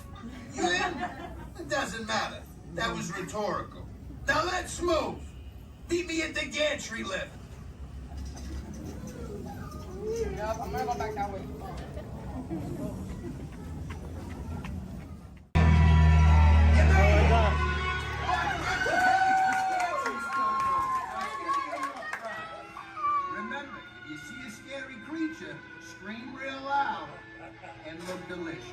[SPEAKER 3] You in? It doesn't matter. That was rhetorical. Now let's move. Meet me at the gantry lift.
[SPEAKER 19] Yep, I'm gonna go back that way.
[SPEAKER 3] Remember, if you see a scary creature, scream real loud and look delicious.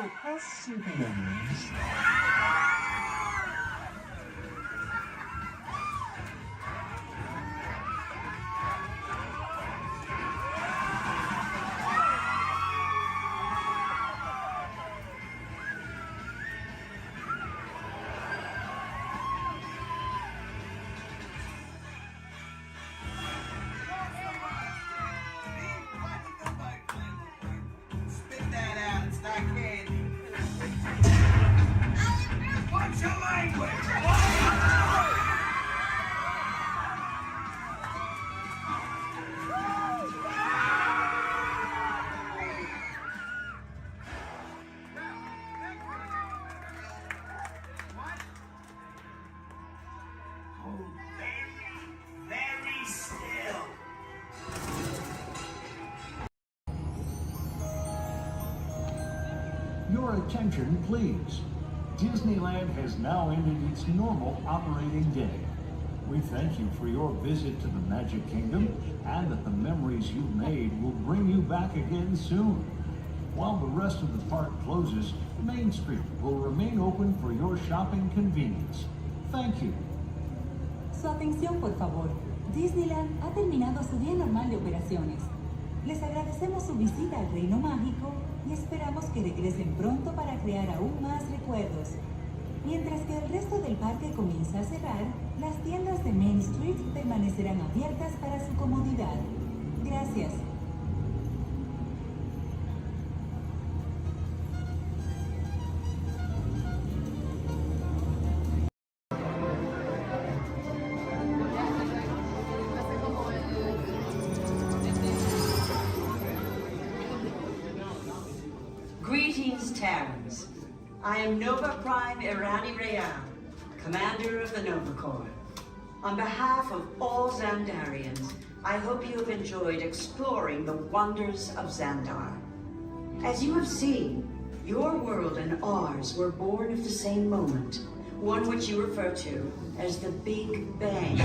[SPEAKER 18] oppressive memories.
[SPEAKER 3] Spit that out, it's not candy. What's your language? Hold very still.
[SPEAKER 21] Your attention, please. Disneyland has now ended its normal operating day. We thank you for your visit to the Magic Kingdom and that the memories you've made will bring you back again soon. While the rest of the park closes, Main Street will remain open for your shopping convenience. Thank you.
[SPEAKER 22] Su atención, por favor. Disneyland ha terminado su día normal de operaciones. Les agradecemos su visita al Reino Mágico y esperamos que regresen pronto para crear aún más recuerdos. Mientras que el resto del parque comienza a cerrar, las tiendas de Main Street permanecerán abiertas para su comodidad. Gracias.
[SPEAKER 20] Greetings, Terrans. I am Nova Prime Irani Rayan, Commander of the Nova Corps. On behalf of all Xandarians, I hope you have enjoyed exploring the wonders of Xandar. As you have seen, your world and ours were born of the same moment, one which you refer to as the Big Bang.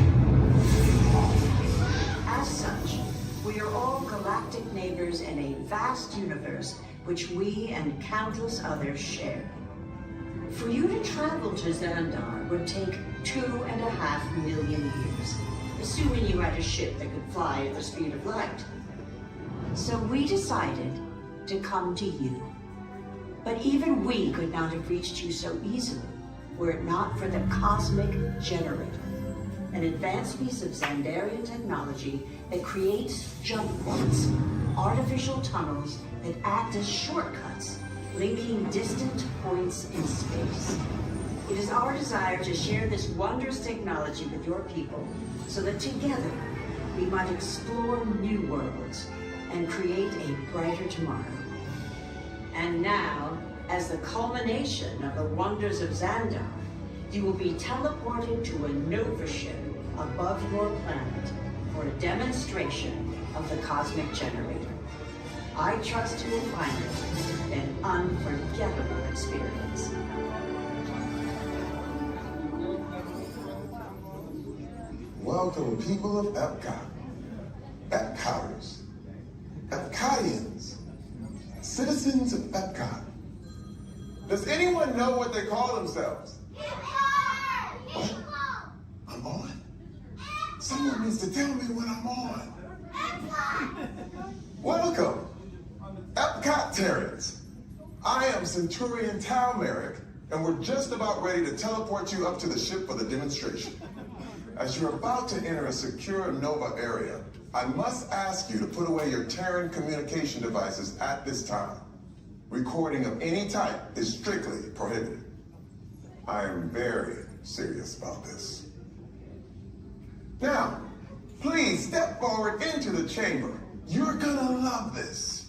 [SPEAKER 20] As such, we are all galactic neighbors in a vast universe which we and countless others share. For you to travel to Xandar would take 2.5 million years, assuming you had a ship that could fly at the speed of light. So we decided to come to you. But even we could not have reached you so easily were it not for the Cosmic Generator, an advanced piece of Xandarian technology that creates jump points, artificial tunnels that act as shortcuts, linking distant points in space. It is our desire to share this wondrous technology with your people so that together we might explore new worlds and create a brighter tomorrow. And now, as the culmination of the wonders of Xandar, you will be teleported to a Nova ship above your planet for a demonstration of the Cosmic Generator. I trust you will find it an unforgettable experience.
[SPEAKER 16] Welcome, people of Epcot, Epcoters, Epcotians, citizens of Epcot. Does anyone know what they call themselves? What? I'm on? Someone needs to tell me when I'm on. Welcome, Epcot-tarians. I am Centurion Tal Merrick, and we're just about ready to teleport you up to the ship for the demonstration. As you're about to enter a secure Nova area, I must ask you to put away your Terran communication devices at this time. Recording of any type is strictly prohibited. I am very serious about this. Now, please step forward into the chamber. You're gonna love this.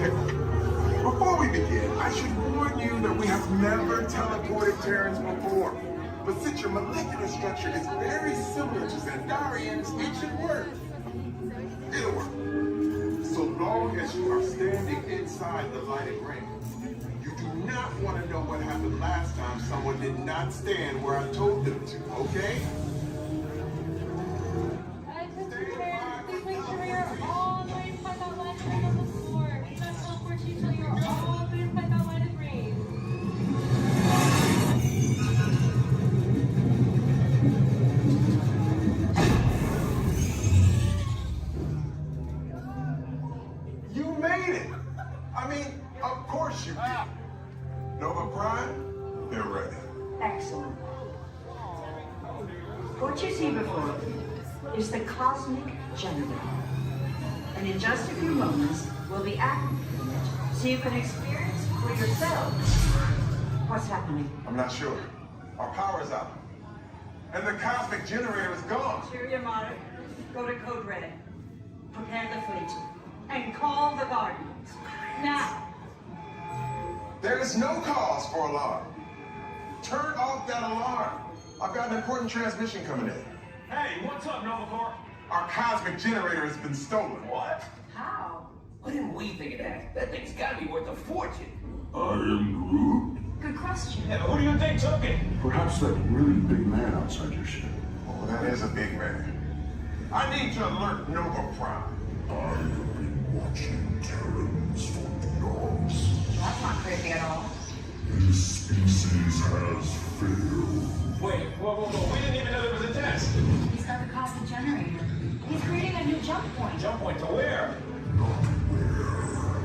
[SPEAKER 16] Before we begin, I should warn you that we have never teleported Terrans before. But since your molecular structure is very similar to Xandarian's, it should work. It'll work. So long as you are standing inside the lighted ring. You do not want to know what happened last time someone did not stand where I told them to, okay?
[SPEAKER 8] Please make sure you're all the way inside that lighted ring on the floor. We must teleport you till you're all the way inside that lighted ring.
[SPEAKER 16] You made it! I mean, of course you did. Nova Prime, they're ready.
[SPEAKER 20] Excellent. What you see before you is the cosmic generator. And in just a few moments, we'll be activating it so you can experience for yourself what's happening.
[SPEAKER 16] I'm not sure. Our power's out. And the cosmic generator is gone.
[SPEAKER 20] Interior monitor, go to code red. Prepare the fleet. And call the Guardians. Now.
[SPEAKER 16] There is no cause for alarm. Turn off that alarm. I've got an important transmission coming in.
[SPEAKER 1] Hey, what's up, Nova Corps?
[SPEAKER 16] Our cosmic generator has been stolen.
[SPEAKER 1] What?
[SPEAKER 20] How?
[SPEAKER 3] Why didn't we think of that? That thing's gotta be worth a fortune.
[SPEAKER 18] I am Groot.
[SPEAKER 20] Good question.
[SPEAKER 1] Yeah, who do you think took it?
[SPEAKER 18] Perhaps that really big man outside your ship.
[SPEAKER 16] Oh, that is a big man. I need to alert Nova Prime.
[SPEAKER 18] I have been watching Terrans for eons.
[SPEAKER 20] That's not creepy at all.
[SPEAKER 18] This species has failed.
[SPEAKER 1] Wait, whoa. We didn't even know there was a test.
[SPEAKER 8] He's got the cosmic generator. He's creating a new jump point.
[SPEAKER 1] Jump point to where?
[SPEAKER 18] Not where.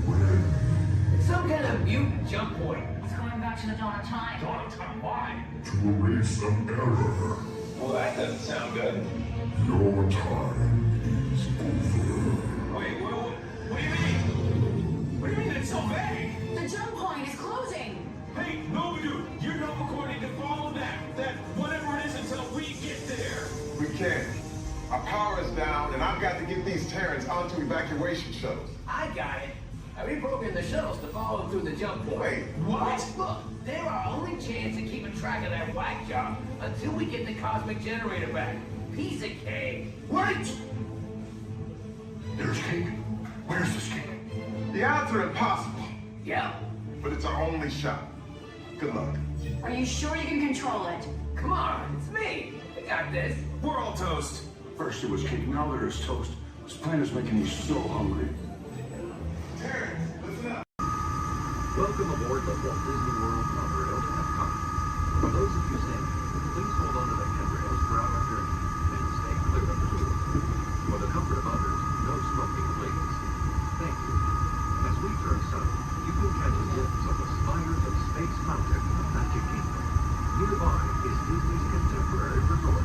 [SPEAKER 18] When?
[SPEAKER 3] It's some kind of mutant jump point.
[SPEAKER 8] It's going back to the dawn of time.
[SPEAKER 1] Dawn of time, why?
[SPEAKER 18] To erase some error.
[SPEAKER 1] Well, that doesn't sound good.
[SPEAKER 18] Your time is over.
[SPEAKER 1] Wait, what do you mean? What do you mean it's so vague?
[SPEAKER 8] The jump point is closing.
[SPEAKER 1] Hey, Nova Dude, you're Nova Corps need to follow that whatever it is until we get there.
[SPEAKER 16] We can't. Our power is down, and I've got to get these Terrans onto evacuation shuttles.
[SPEAKER 3] I got it. I reprogrammed the shuttles to follow them through the jump point.
[SPEAKER 16] Wait, what?
[SPEAKER 3] Look, they're our only chance of keeping track of that whack job until we get the cosmic generator back. Piece of cake.
[SPEAKER 18] Wait! There's cake. Where's this cake?
[SPEAKER 16] The odds are impossible,
[SPEAKER 3] Yeah.
[SPEAKER 16] but it's our only shot. Good luck.
[SPEAKER 8] Are you sure you can control it?
[SPEAKER 3] Come on, it's me. I got this.
[SPEAKER 1] We're all toast.
[SPEAKER 18] First it was cake, now there is toast. This plan is making me so hungry.
[SPEAKER 16] Terrans, listen up.
[SPEAKER 6] Welcome aboard the Walt Disney World monorail to Epcot. For those of you staying, please hold on to the handrails throughout our journey and stay clear of the door. For the comfort of others, no smoking, please. Thank you. As we turn south, you can catch a glimpse of the spires of Space Mountain in the Magic Kingdom. Nearby is Disney's contemporary resort.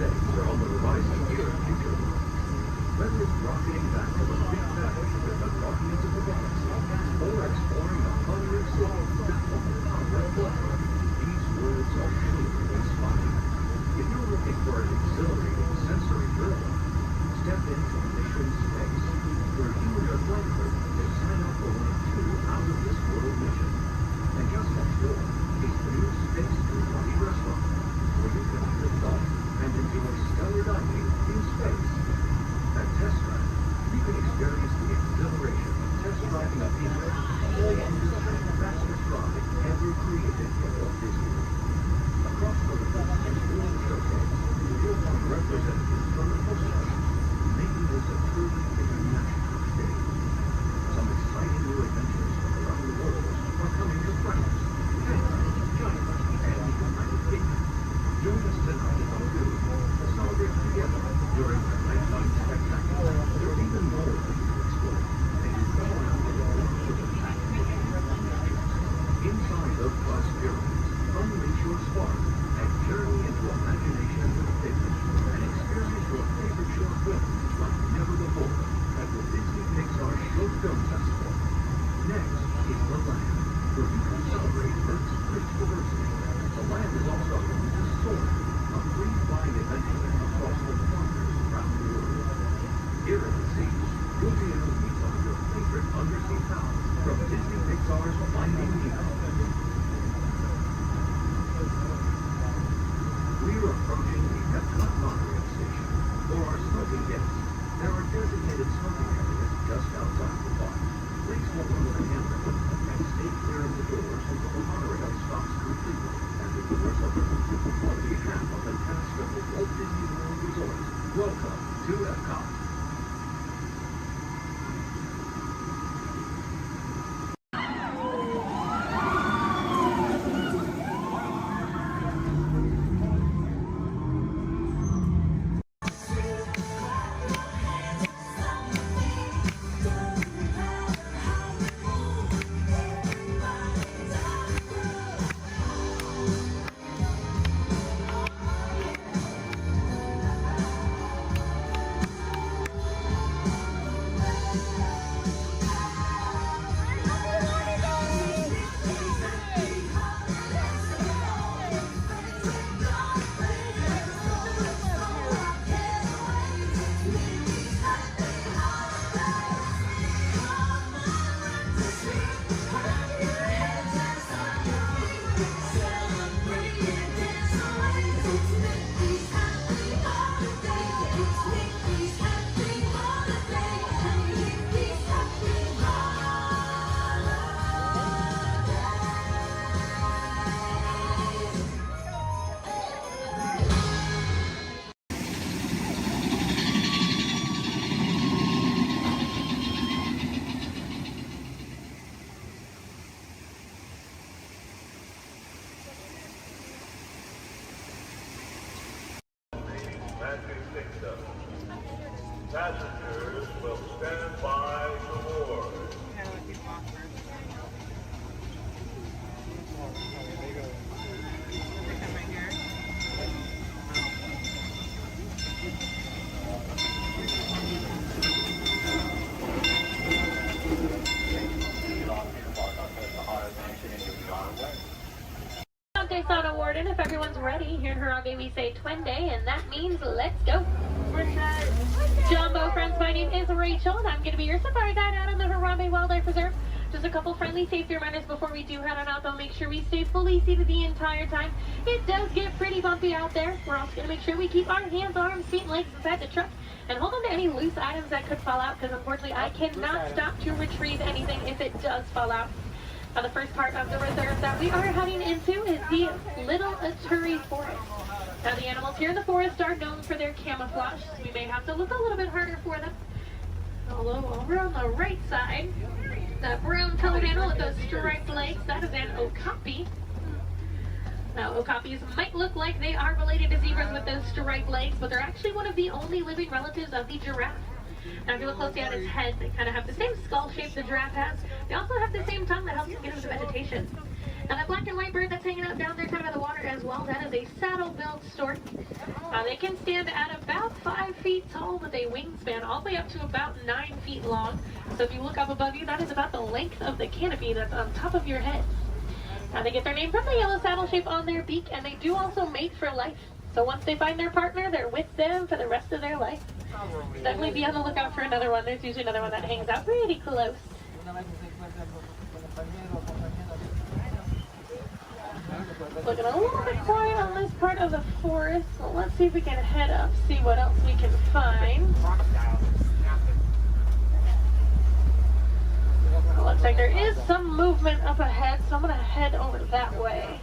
[SPEAKER 11] settings are on the horizon here at Future. Whether it's rocketing back to the big battle with the Guardians of the Galaxy, or exploring the hungry city battling the power of blood, these words are sure to inspire. If you're looking for an exhilarating sensory thrill, step into Mission Space, where you and your flight crew can sign up for one of 2 out-of-this-world missions. And just next door is the new Space 220 restaurant, where you can live life and enjoy stellar dining in space. At Test Drive, you can experience the exhilaration of test driving a pizza all under the fastest ride ever created at Walt Disney. Across the river and World Showcase, you'll find representatives from the Coast Guard, making this a truly international stage. Some exciting new adventures from around the world are coming to France, Canada, China, and the United Kingdom. Join us tonight at the Lagoon to celebrate together during the nighttime spectacular. There's even more for you to explore, and you come around the world with a package of attractions. Inside those glass pyramids, unleash your spark and journey into imagination with figures and experience your favorite short films like never before at the Disney Pixar Short Film Festival. Next is the Land, where you can celebrate Earth's rich diversity. The Land is also home to Soar, a free-flying adventure across the waters around the world. Here at the sea, you'll be able to meet some of your favorite undersea pals from Disney Pixar's Finding Nemo. We're approaching the Epcot monorail station. For our smoking guests, there are designated smoking areas just outside the park. Please hold on to the handrail and stay clear of the doors until the monorail stops completely and the doors open. On behalf of the cast of the Walt Disney World Resort, welcome to Epcot.
[SPEAKER 4] Passengers will stand by to board.
[SPEAKER 8] Sun Award, and if everyone's ready, here in Harambe we say Twin Day, and that means let's go. Jumbo friends, my name is Rachel, and I'm going to be your safari guide out on the Harambe Wildlife Reserve. Just a couple friendly safety reminders before we do head on out, though. Make sure we stay fully seated the entire time. It does get pretty bumpy out there. We're also going to make sure we keep our hands, arms, feet, and legs inside the truck, and hold on to any loose items that could fall out, because unfortunately I cannot stop to retrieve anything if it does fall out. Now, the first part of the reserve that we are heading into is the Little Aturi Forest. Now, the animals here in the forest are known for their camouflage, so we may have to look a little bit harder for them. Although over on the right side, that brown-colored animal with those striped legs, that is an okapi. Now, okapis might look like they are related to zebras with those striped legs, but they're actually one of the only living relatives of the giraffe. Now, if you look closely at its head, they kind of have the same skull shape the giraffe has. They also have the same tongue that helps them get into the vegetation. Now that black and white bird that's hanging out down there kind of in the water as well, that is a saddle-billed stork. They can stand at about 5 feet tall with a wingspan all the way up to about 9 feet long. So if you look up above you, that is about the length of the canopy that's on top of your head. Now they get their name from the yellow saddle shape on their beak, and they do also mate for life. So once they find their partner, they're with them for the rest of their life. So definitely be on the lookout for another one. There's usually another one that hangs out pretty close. Looking a little bit quiet on this part of the forest, so let's see if we can head up, see what else we can find. Looks like there is some movement up ahead, so I'm going to head over that way.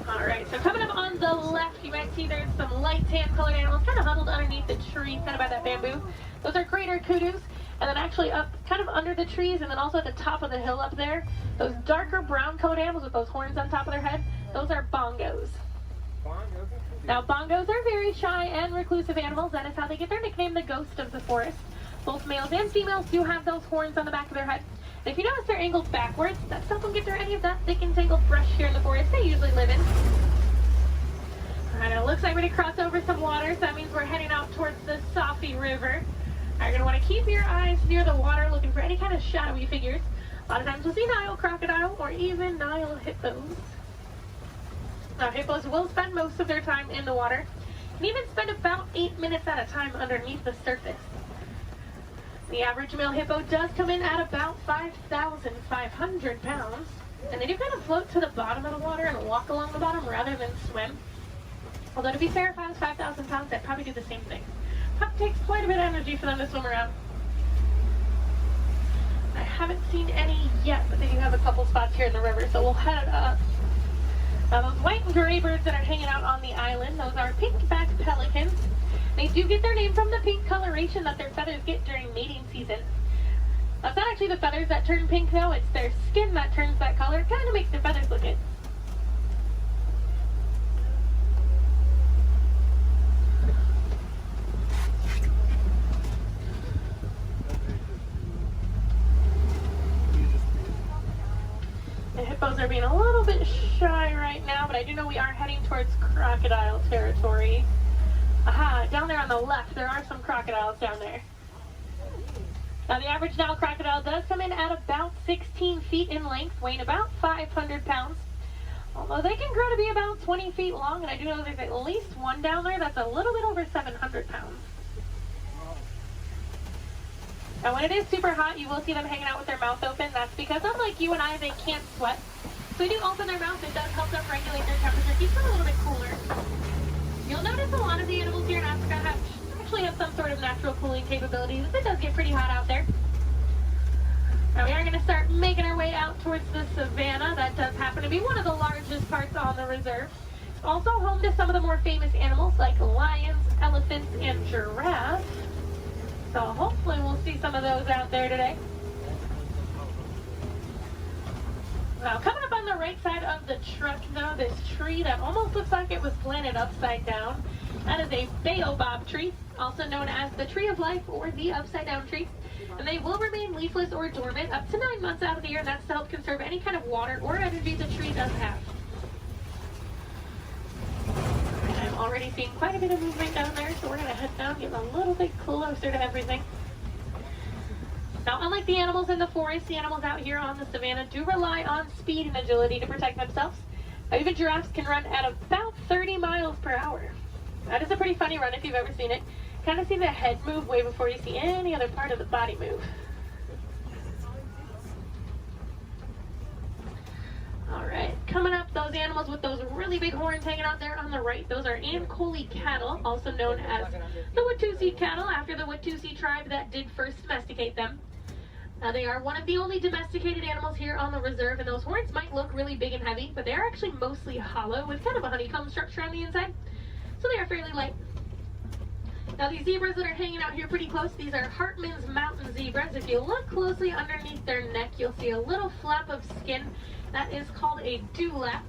[SPEAKER 8] Alright, so coming up on the left, you might see there's some light tan colored animals kind of huddled underneath the tree, kind of by that bamboo. Those are greater kudus. And then actually up kind of under the trees and then also at the top of the hill up there, those darker brown colored animals with those horns on top of their head, those are bongos. Now bongos are very shy and reclusive animals. That is how they get their nickname, the ghost of the forest. Both males and females do have those horns on the back of their head. And if you notice they're angled backwards, that's not going to get through any of that thick and tangled brush here in the forest they usually live in. Alright, it looks like we're going to cross over some water, so that means we're heading out towards the Safi River. You're going to want to keep your eyes near the water looking for any kind of shadowy figures. A lot of times we'll see Nile crocodile or even Nile hippos. Now hippos will spend most of their time in the water and even spend about 8 minutes at a time underneath the surface. The average male hippo does come in at about 5,500 pounds, and they do kind of float to the bottom of the water and walk along the bottom rather than swim. Although to be fair, if I was 5,000 pounds, I'd probably do the same thing. It takes quite a bit of energy for them to swim around. I haven't seen any yet, but they do have a couple spots here in the river, so we'll head up. Now those white and gray birds that are hanging out on the island, those are pink-backed pelicans. They do get their name from the pink coloration that their feathers get during mating season. That's not actually the feathers that turn pink though, it's their skin that turns that color. It kind of makes their feathers look good. The hippos are being a little bit shy right now, but I do know we are heading towards crocodile territory. Aha, down there on the left, there are some crocodiles down there. Now the average Nile crocodile does come in at about 16 feet in length, weighing about 500 pounds. Although they can grow to be about 20 feet long, and I do know there's at least one down there that's a little bit over 700 pounds. Now when it is super hot, you will see them hanging out with their mouth open. That's because unlike you and I, they can't sweat. So they do open their mouth. It does help them regulate their temperature, keeps them a little bit cooler. You'll notice a lot of the animals here in Africa actually have some sort of natural cooling capabilities. It does get pretty hot out there. Now we are going to start making our way out towards the savannah. That does happen to be one of the largest parts on the reserve. It's also home to some of the more famous animals like lions, elephants, and giraffes. So hopefully we'll see some of those out there today. Now coming up on the right side of the truck though, this tree that almost looks like it was planted upside down. That is a baobab tree, also known as the tree of life or the upside down tree. And they will remain leafless or dormant up to 9 months out of the year, and that's to help conserve any kind of water or energy the tree does have. I'm already seeing quite a bit of movement down there, so we're going to head down, get a little bit closer to everything. Now, unlike the animals in the forest, the animals out here on the savannah do rely on speed and agility to protect themselves. Even giraffes can run at about 30 miles per hour. That is a pretty funny run if you've ever seen it. Kind of see the head move way before you see any other part of the body move. Alright, coming up, those animals with those really big horns hanging out there on the right, those are Ankole cattle, also known as the Watusi cattle, after the Watusi tribe that did first domesticate them. Now they are one of the only domesticated animals here on the reserve, and those horns might look really big and heavy, but they are actually mostly hollow with kind of a honeycomb structure on the inside, so they are fairly light. Now these zebras that are hanging out here pretty close, these are Hartman's mountain zebras. If you look closely underneath their neck, you'll see a little flap of skin. That is called a dewlap.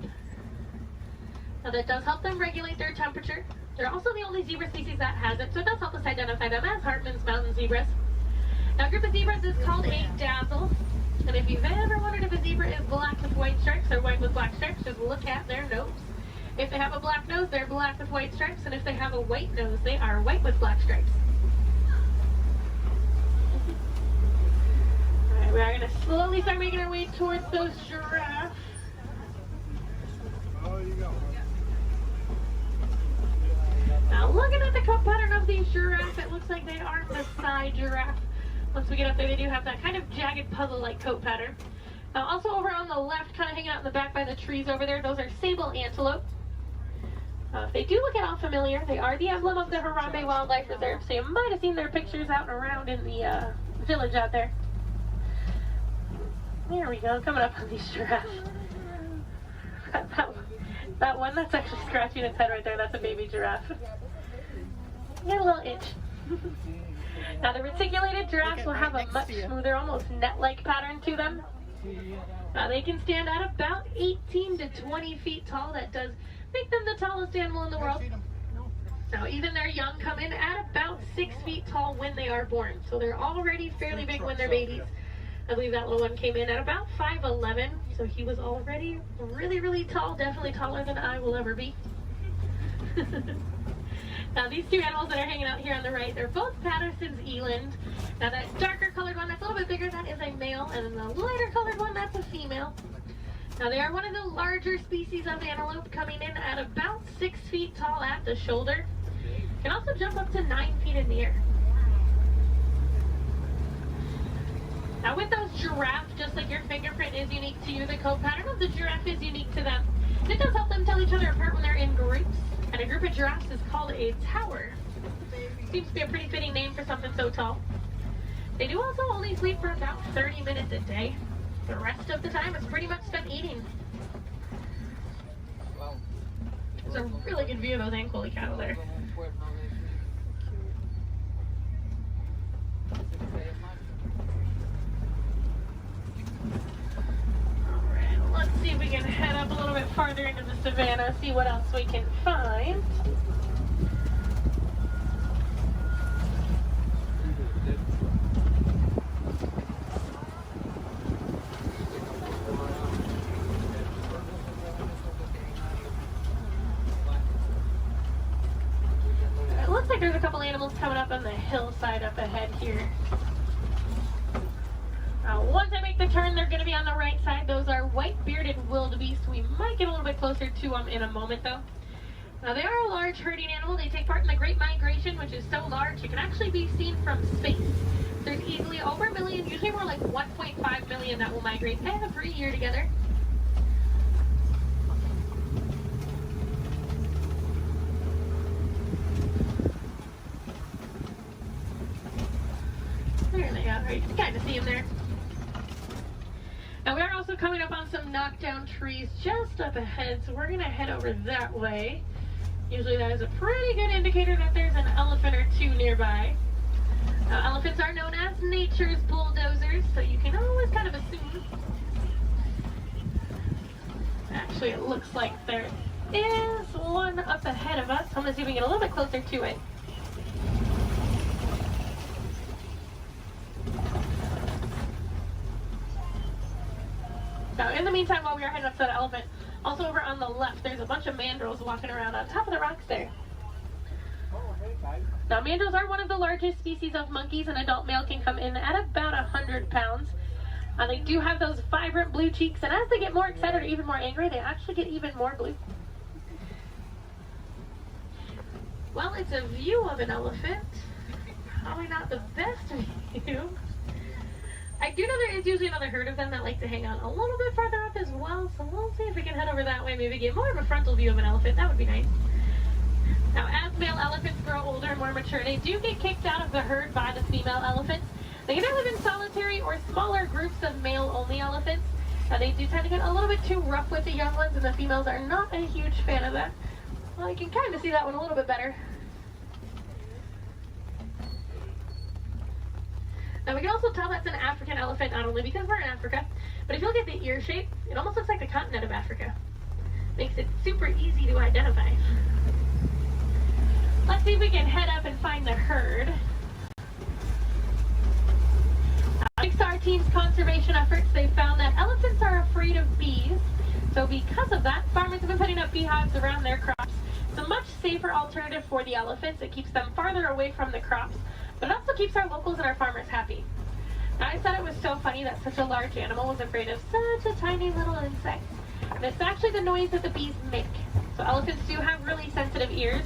[SPEAKER 8] Now that does help them regulate their temperature. They're also the only zebra species that has it, so it does help us identify them as Hartman's mountain zebras. Now, a group of zebras is called a dazzle. And if you've ever wondered if a zebra is black with white stripes or white with black stripes, just look at their nose. If they have a black nose, they're black with white stripes, and if they have a white nose, they are white with black stripes. Alright, we are going to slowly start making our way towards those giraffes. Now, looking at the coat pattern of these giraffes, it looks like they are Maasai giraffe. Once we get up there, they do have that kind of jagged puzzle-like coat pattern. Also over on the left, kind of hanging out in the back by the trees over there, those are sable antelope. If they do look at all familiar, they are the emblem of the Harambe Wildlife Reserve, so you might have seen their pictures out and around in the village out there. There we go, coming up on these giraffes. That one that's actually scratching its head right there, that's a baby giraffe. Get a little itch. Now the reticulated giraffes will have a much smoother, almost net-like pattern to them. They can stand at about 18 to 20 feet tall. That does make them the tallest animal in the world. Now even their young come in at about 6 feet tall when they are born. So they're already fairly big when they're babies. I believe that little one came in at about 5'11", so he was already really, really tall, definitely taller than I will ever be. Now these two animals that are hanging out here on the right, they're both Patterson's eland. Now that darker colored one that's a little bit bigger, that is a male, and then the lighter colored one, that's a female. Now they are one of the larger species of antelope, coming in at about 6 feet tall at the shoulder. Can also jump up to 9 feet in the air. Now with those giraffes, just like your fingerprint is unique to you, the coat pattern of the giraffe is unique to them. It does help them tell each other apart when they're in groups, and a group of giraffes is called a tower. Seems to be a pretty fitting name for something so tall. They do also only sleep for about 30 minutes a day. The rest of the time is pretty much spent eating. There's a really good view of those ankole cattle there. Let's see if we can head up a little bit farther into the savannah, see what else we can find. It looks like there's a couple animals coming up on the hillside up ahead here. Once I make the turn, they're going to be on the right side. Those are white-bearded wildebeest. We might get a little bit closer to them in a moment, though. Now, they are a large herding animal. They take part in the Great Migration, which is so large it can actually be seen from space. There's easily over 1 million, usually more like 1.5 million that will migrate every year together. There they are. You can kind of see them there. Now we are also coming up on some knockdown trees just up ahead, so we're going to head over that way. Usually that is a pretty good indicator that there's an elephant or two nearby. Now elephants are known as nature's bulldozers, so you can always kind of assume. Actually, it looks like there is one up ahead of us. I'm going to see if we can get a little bit closer to it. Now, in the meantime, while we are heading up to that elephant, also over on the left, there's a bunch of mandrills walking around on top of the rocks there. Now, mandrills are one of the largest species of monkeys. An adult male can come in at about 100 pounds. They do have those vibrant blue cheeks, and as they get more excited or even more angry, they actually get even more blue. Well, it's a view of an elephant. Probably not the best view. I do know there is usually another herd of them that like to hang out a little bit farther up as well, so we'll see if we can head over that way, maybe get more of a frontal view of an elephant. That would be nice. Now, as male elephants grow older and more mature, they do get kicked out of the herd by the female elephants. They can either live in solitary or smaller groups of male-only elephants. They do tend to get a little bit too rough with the young ones, and the females are not a huge fan of that. Well, you can kind of see that one a little bit better. Now we can also tell that's an African elephant, not only because we're in Africa, but if you look at the ear shape, it almost looks like the continent of Africa. Makes it super easy to identify. Let's see if we can head up and find the herd. Thanks to our team's conservation efforts, they found that elephants are afraid of bees. So because of that, farmers have been putting up beehives around their crops. It's a much safer alternative for the elephants. It keeps them farther away from the crops, but it also keeps our locals and our farmers happy. Now, I thought it was so funny that such a large animal was afraid of such a tiny little insect. And it's actually the noise that the bees make. So elephants do have really sensitive ears,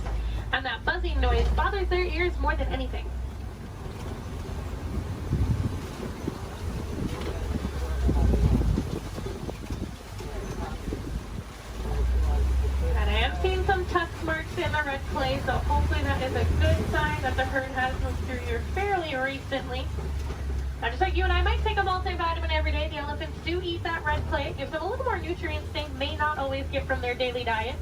[SPEAKER 8] and that buzzing noise bothers their ears more than anything. And I am seeing some tusk marks in the red clay, so hopefully that is a good sign that the herd has moved through here fairly recently. Now, just like you and I might take a multivitamin every day, the elephants do eat that red clay. It gives them a little more nutrients they may not always get from their daily diet.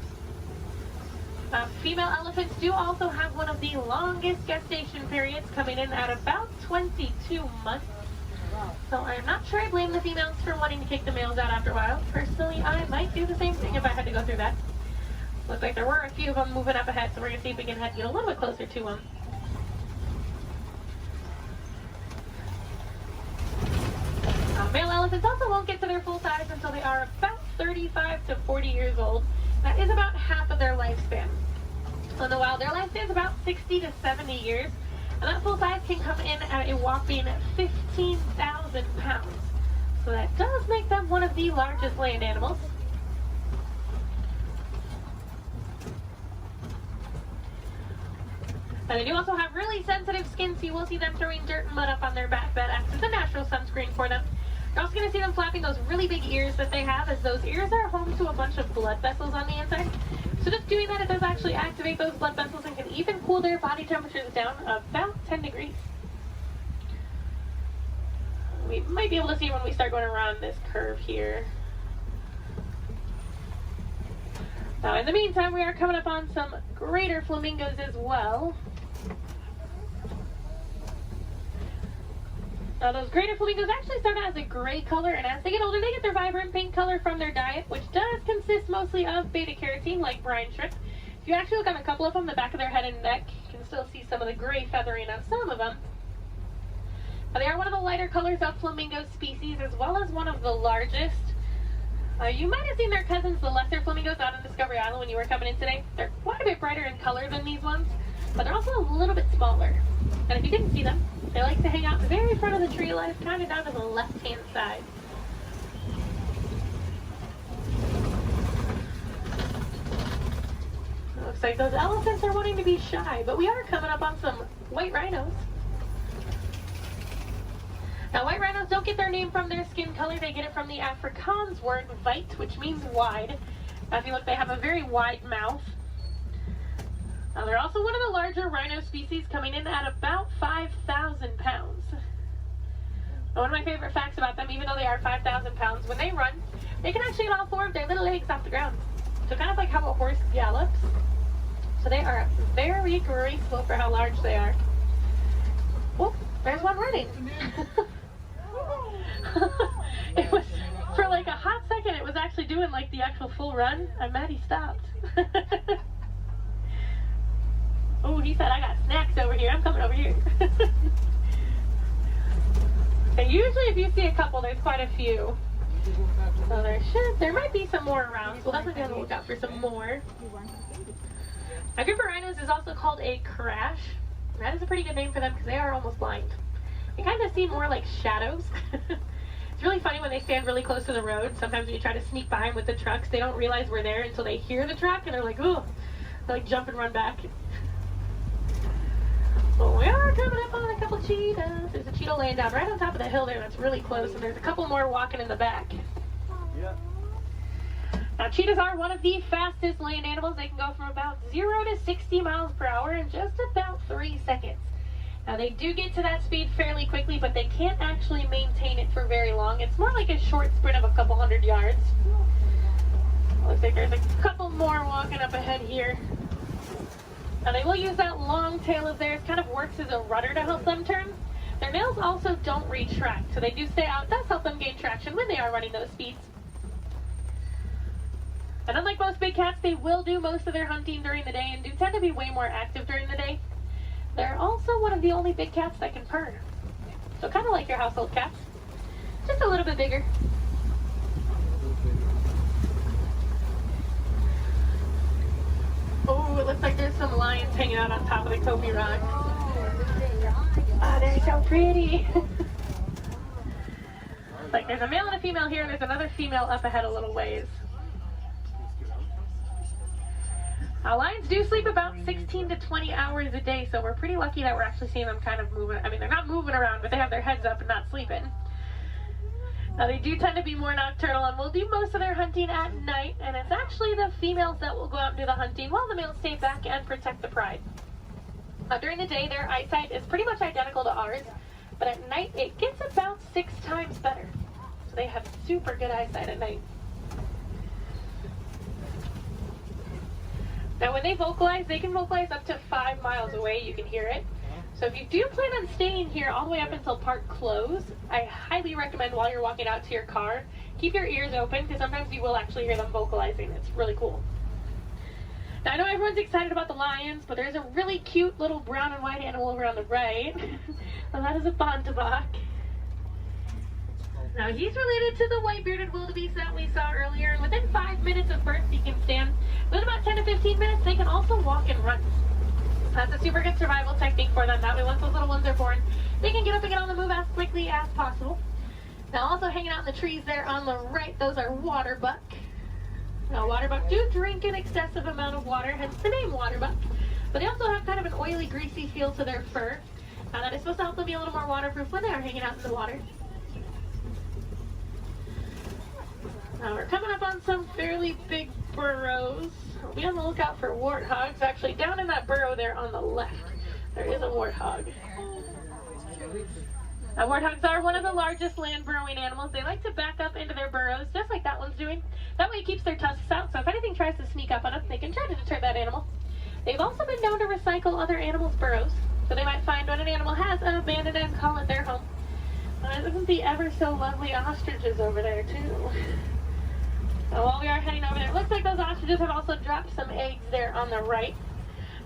[SPEAKER 8] Female elephants do also have one of the longest gestation periods, coming in at about 22 months. So I'm not sure I blame the females for wanting to kick the males out after a while. Personally, I might do the same thing if I had to go through that. Looks like there were a few of them moving up ahead, so we're going to see if we can get a little bit closer to them. Male elephants also won't get to their full size until they are about 35 to 40 years old. That is about half of their lifespan. In the wild, their lifespan is about 60 to 70 years, and that full size can come in at a whopping 15,000 pounds. So that does make them one of the largest land animals. And they do also have really sensitive skin, so you will see them throwing dirt and mud up on their back. That acts as a natural sunscreen for them. You're also going to see them flapping those really big ears that they have, as those ears are home to a bunch of blood vessels on the inside. So just doing that, it does actually activate those blood vessels and can even cool their body temperatures down about 10 degrees. We might be able to see when we start going around this curve here. Now, in the meantime, we are coming up on some greater flamingos as well. Now, those greater flamingos actually start out as a gray color, and as they get older, they get their vibrant pink color from their diet, which does consist mostly of beta-carotene, like brine shrimp. If you actually look on a couple of them, the back of their head and neck, you can still see some of the gray feathering on some of them. Now, they are one of the lighter colors of flamingo species, as well as one of the largest. You might have seen their cousins, the lesser flamingos, out on Discovery Island when you were coming in today. They're quite a bit brighter in color than these ones, but they're also a little bit smaller. And if you didn't see them, they like to hang out the very front of the tree line, kind of down to the left-hand side. It looks like those elephants are wanting to be shy, but we are coming up on some white rhinos. Now, white rhinos don't get their name from their skin color. They get it from the Afrikaans word weit, which means wide. Now, if you look, they have a very wide mouth. Now, they're also one of the larger rhino species, coming in at about 5,000 pounds. Now, one of my favorite facts about them, even though they are 5,000 pounds, when they run, they can actually get all four of their little legs off the ground. So kind of like how a horse gallops. So they are very graceful for how large they are. Oh, there's one running. It was, for like a hot second, it was actually doing like the actual full run. I'm mad he stopped. Oh, he said, I got snacks over here. I'm coming over here. And usually if you see a couple, there's quite a few. So there might be some more around. So we'll definitely be on the lookout for some more. A group of rhinos is also called a crash. That is a pretty good name for them because they are almost blind. They kind of seem more like shadows. It's really funny when they stand really close to the road. Sometimes when you try to sneak by them with the trucks, they don't realize we're there until they hear the truck and they're like, ooh. They like jump and run back. Well, we are coming up on a couple cheetahs. There's a cheetah laying down right on top of the hill there that's really close, and there's a couple more walking in the back. Yeah. Now, cheetahs are one of the fastest land animals. They can go from about 0 to 60 miles per hour in just about 3 seconds. Now, they do get to that speed fairly quickly, but they can't actually maintain it for very long. It's more like a short sprint of a couple hundred yards. Looks like there's a couple more walking up ahead here. Now, they will use that long tail of theirs, kind of works as a rudder to help them turn. Their nails also don't retract, so they do stay out. It does help them gain traction when they are running those speeds. And unlike most big cats, they will do most of their hunting during the day and do tend to be way more active during the day. They're also one of the only big cats that can purr. So kind of like your household cats, just a little bit bigger. Oh, it looks like there's some lions hanging out on top of the Kobe rock. Oh, they're so pretty. Like there's a male and a female here, and there's another female up ahead a little ways. Now, lions do sleep about 16 to 20 hours a day, so we're pretty lucky that we're actually seeing them kind of moving. I mean, they're not moving around, but they have their heads up and not sleeping. Now, they do tend to be more nocturnal and will do most of their hunting at night, and it's actually the females that will go out and do the hunting while the males stay back and protect the pride. Now, during the day, their eyesight is pretty much identical to ours, but at night, it gets about 6 times better. So they have super good eyesight at night. Now, when they vocalize, they can vocalize up to 5 miles away. You can hear it. So if you do plan on staying here all the way up until park close, I highly recommend while you're walking out to your car, keep your ears open because sometimes you will actually hear them vocalizing. It's really cool. Now, I know everyone's excited about the lions, but there's a really cute little brown and white animal over on the right. And that is a bontebok. Now, he's related to the white-bearded wildebeest that we saw earlier, and within 5 minutes of birth, he can stand. Within about 10 to 15 minutes, they can also walk and run. That's a super good survival technique for them. That way, once those little ones are born, they can get up and get on the move as quickly as possible. Now, also hanging out in the trees there on the right, those are waterbuck. Now, waterbuck do drink an excessive amount of water, hence the name waterbuck. But they also have kind of an oily, greasy feel to their fur. That is supposed to help them be a little more waterproof when they are hanging out in the water. Now we're coming up on some fairly big burrows. We'll be on the lookout for warthogs. Actually, down in that burrow there on the left, there is a warthog. Now, warthogs are one of the largest land burrowing animals. They like to back up into their burrows, just like that one's doing. That way it keeps their tusks out, so if anything tries to sneak up on them, they can try to deter that animal. They've also been known to recycle other animals' burrows, so they might find when an animal has abandoned and call it their home. Isn't the ever so lovely ostriches over there, too? So while we are heading over there, it looks like those ostriches have also dropped some eggs there on the right.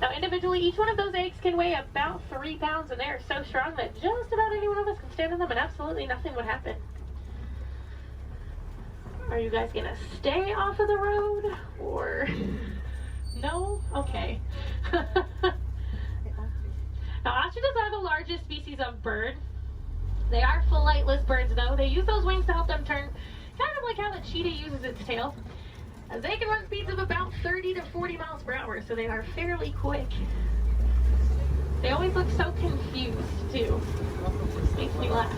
[SPEAKER 8] Now, individually, each one of those eggs can weigh about 3 pounds, and they are so strong that just about any one of us can stand on them, and absolutely nothing would happen. Are you guys going to stay off of the road, or no? Okay. Now, ostriches are the largest species of bird. They are flightless birds, though. They use those wings to help them turn, kind of like how the cheetah uses its tail. They can run speeds of about 30 to 40 miles per hour, so they are fairly quick. They always look so confused, too. This makes me laugh.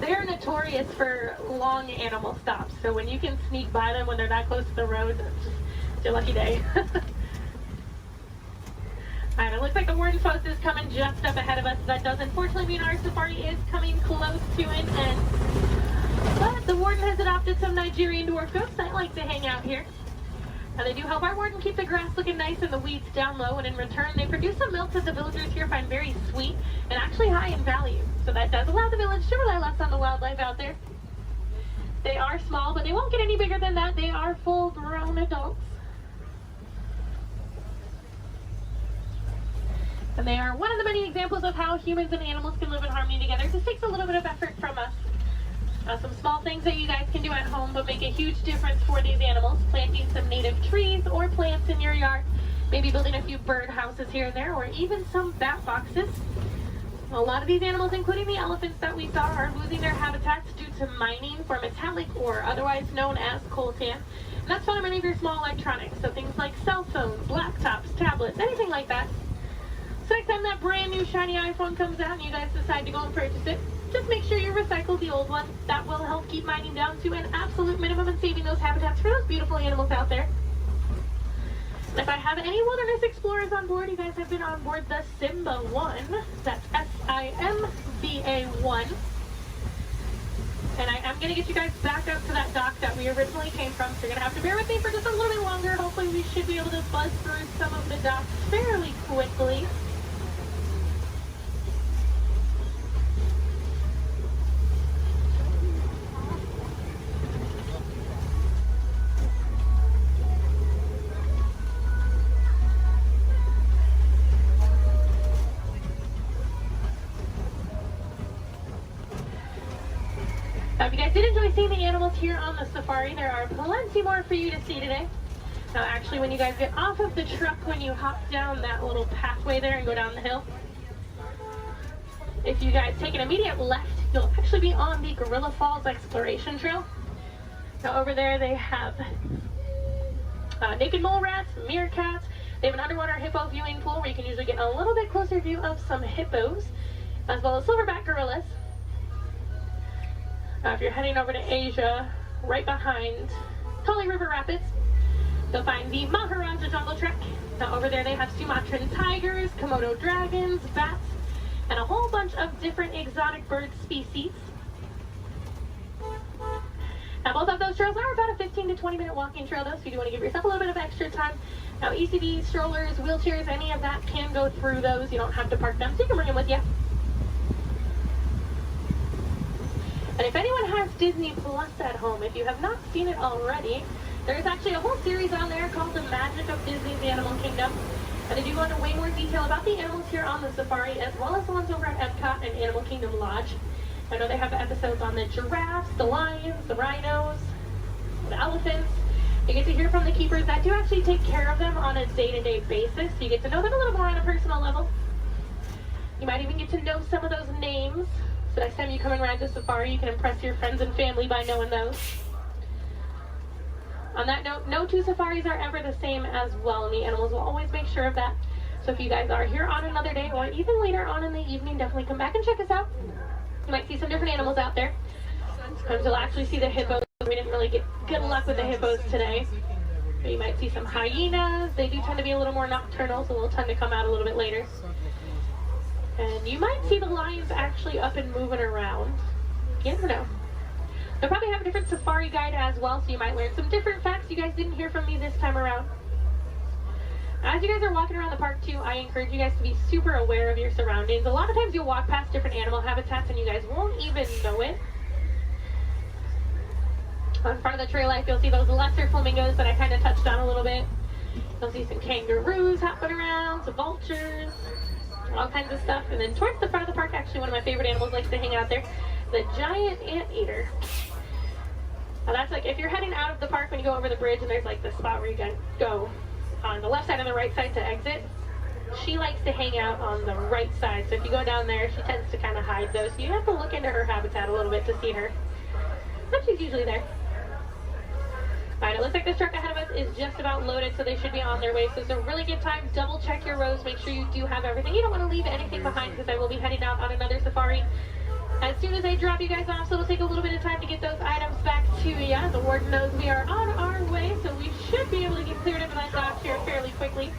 [SPEAKER 8] They are notorious for long animal stops, so when you can sneak by them when they're that close to the road, it's your lucky day. Alright, it looks like the warden's post is coming just up ahead of us. That does unfortunately mean our safari is coming close to an end. But the warden has adopted some Nigerian dwarf goats that like to hang out here. Now, they do help our warden keep the grass looking nice and the weeds down low, and in return they produce some milk that the villagers here find very sweet and actually high in value. So that does allow the village to rely less on the wildlife out there. They are small, but they won't get any bigger than that. They are full-grown adults. And they are one of the many examples of how humans and animals can live in harmony together. It just takes a little bit of effort from us. Some small things that you guys can do at home but make a huge difference for these animals. Planting some native trees or plants in your yard. Maybe building a few bird houses here and there, or even some bat boxes. A lot of these animals, including the elephants that we saw, are losing their habitats due to mining for metallic ore, otherwise known as coltan. And that's found in many of your small electronics. So things like cell phones, laptops, tablets, anything like that. So next time that brand new shiny iPhone comes out and you guys decide to go and purchase it, just make sure you recycle the old one. That will help keep mining down to an absolute minimum and saving those habitats for those beautiful animals out there. And if I have any wilderness explorers on board, you guys have been on board the Simba 1. That's S-I-M-B-A 1. And I am going to get you guys back up to that dock that we originally came from, so you're going to have to bear with me for just a little bit longer. Hopefully we should be able to buzz through some of the docks fairly quickly. If you guys did enjoy seeing the animals here on the safari, there are plenty more for you to see today. Now actually, when you guys get off of the truck, when you hop down that little pathway there and go down the hill, if you guys take an immediate left, you'll actually be on the Gorilla Falls Exploration Trail. Now over there they have naked mole rats, meerkats. They have an underwater hippo viewing pool where you can usually get a little bit closer view of some hippos, as well as silverback gorillas. If you're heading over to Asia, right behind Tully River Rapids, you'll find the Maharaja Jungle Trek. Now over there they have Sumatran tigers, Komodo dragons, bats, and a whole bunch of different exotic bird species. Now both of those trails are about a 15 to 20 minute walking trail though, so you do want to give yourself a little bit of extra time. Now ECVs, strollers, wheelchairs, any of that can go through those. You don't have to park them, so you can bring them with you. And if anyone has Disney Plus at home, if you have not seen it already, there's actually a whole series on there called The Magic of Disney's Animal Kingdom. And they do go into way more detail about the animals here on the safari, as well as the ones over at Epcot and Animal Kingdom Lodge. I know they have episodes on the giraffes, the lions, the rhinos, the elephants. You get to hear from the keepers that do actually take care of them on a day-to-day basis, so you get to know them a little more on a personal level. You might even get to know some of those names, so next time you come and ride the safari, you can impress your friends and family by knowing those. On that note, no two safaris are ever the same as well, and the animals will always make sure of that. So if you guys are here on another day, or even later on in the evening, definitely come back and check us out. You might see some different animals out there. Sometimes you'll actually see the hippos. We didn't really get good luck with the hippos today. But you might see some hyenas. They do tend to be a little more nocturnal, so they'll tend to come out a little bit later. And you might see the lions actually up and moving around. You never know. They'll probably have a different safari guide as well, so you might learn some different facts you guys didn't hear from me this time around. As you guys are walking around the park too, I encourage you guys to be super aware of your surroundings. A lot of times you'll walk past different animal habitats and you guys won't even know it. On front of the trail life, you'll see those lesser flamingos that I kind of touched on a little bit. You'll see some kangaroos hopping around, some vultures, all kinds of stuff. And then towards the front of the park, actually one of my favorite animals likes to hang out there, the giant anteater. Now that's like if you're heading out of the park when you go over the bridge and there's like the spot where you can go on the left side and the right side to exit. She likes to hang out on the right side. So if you go down there, she tends to kind of hide those. So you have to look into her habitat a little bit to see her. But she's usually there. Alright, it looks like this truck ahead of us is just about loaded, so they should be on their way. So it's a really good time. Double check your rows. Make sure you do have everything. You don't want to leave anything behind because I will be heading out on another safari as soon as I drop you guys off, so it'll take a little bit of time to get those items back to you. The warden knows we are on our way, so we should be able to get cleared up and let off here fairly quickly.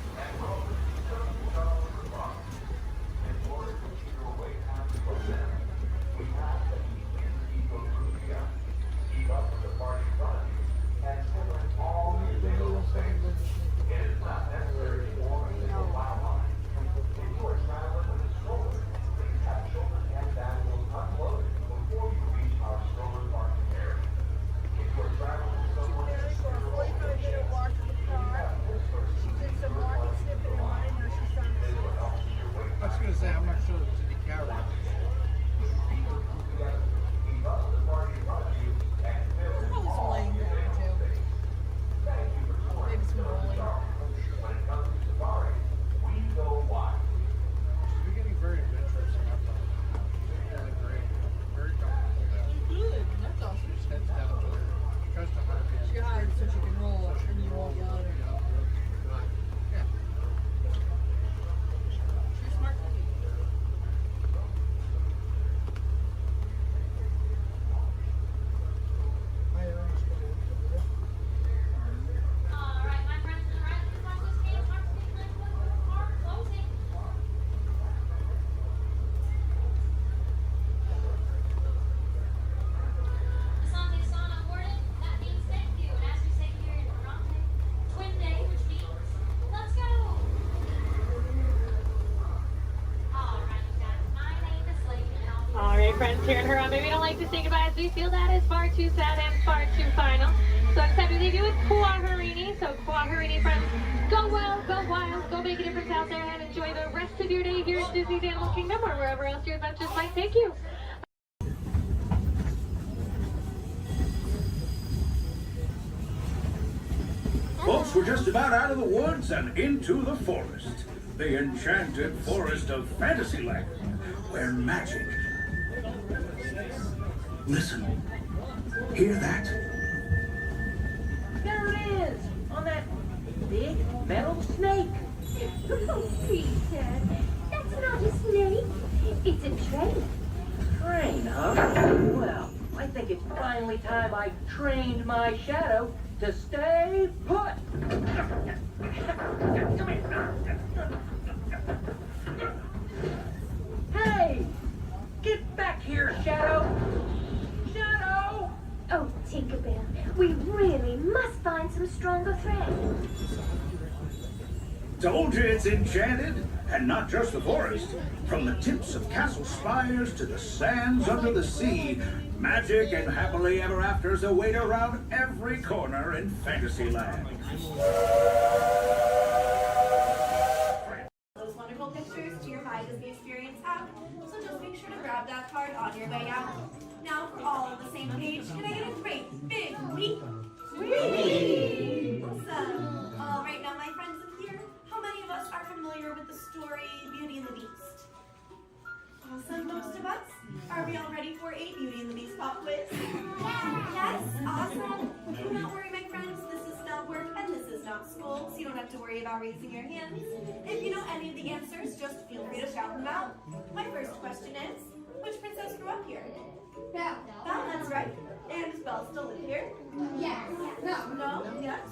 [SPEAKER 8] Friends here in Harambe, we don't like to say goodbye as we feel that is far too sad and far too final. So it's time to leave you with Kuaharini. So Kuaharini friends, go well, go wild, go make a difference out there and enjoy the rest of your day here at Disney's Animal Kingdom or wherever else your adventures might take you.
[SPEAKER 10] Folks, we're just about out of the woods and into the forest. The enchanted forest of Fantasyland, where magic... Listen. Hear that?
[SPEAKER 2] There it is, on that big metal snake.
[SPEAKER 17] Oh, Peter, that's not a snake. It's a train.
[SPEAKER 2] Train, huh? Well, I think it's finally time I trained my shadow to stay put. Come here. Hey! Get back here, Shadow! Shadow!
[SPEAKER 17] Oh, Tinkerbell, we really must find some stronger thread.
[SPEAKER 10] Told you it's enchanted, and not just the forest. From the tips of castle spires to the sands under the sea, magic and happily ever afters await around every corner in Fantasyland.
[SPEAKER 23] Those wonderful pictures to your My Disney Experience app, so just make sure to grab that card on your way out. Now for all on the same page, can I get a great big weep? Whee! Awesome. All right, now my friends in here, how many of us are familiar with the story Beauty and the Beast? Awesome, most of us. Are we all ready for a Beauty and the Beast pop quiz? Yes, awesome. Do not worry, my friends. This is not work and this is not school, so you don't have to worry about raising your hands. If you know any of the answers, just feel free to shout them out. My first question is, which princess grew up here? Belle. Belle, that's right. And does Belle still live here?
[SPEAKER 19] Yes.
[SPEAKER 23] No. No? Yes?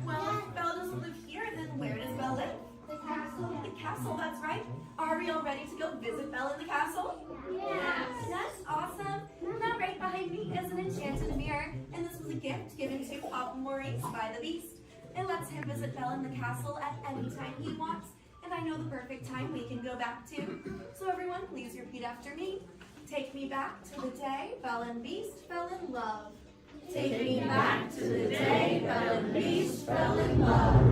[SPEAKER 23] Well, if Belle doesn't live here, then where does Belle live?
[SPEAKER 19] The castle.
[SPEAKER 23] The castle, that's right. Are we all ready to go visit Belle in the castle?
[SPEAKER 19] Yes.
[SPEAKER 23] Yes, awesome. Now right behind me is an enchanted mirror, and this was a gift given to Papa Maurice by the Beast. It lets him visit Belle in the castle at any time he wants, and I know the perfect time we can go back to. So everyone, please repeat after me. Take me back to the day Belle and Beast fell in love. Take me back to the day Belle and Beast fell in love.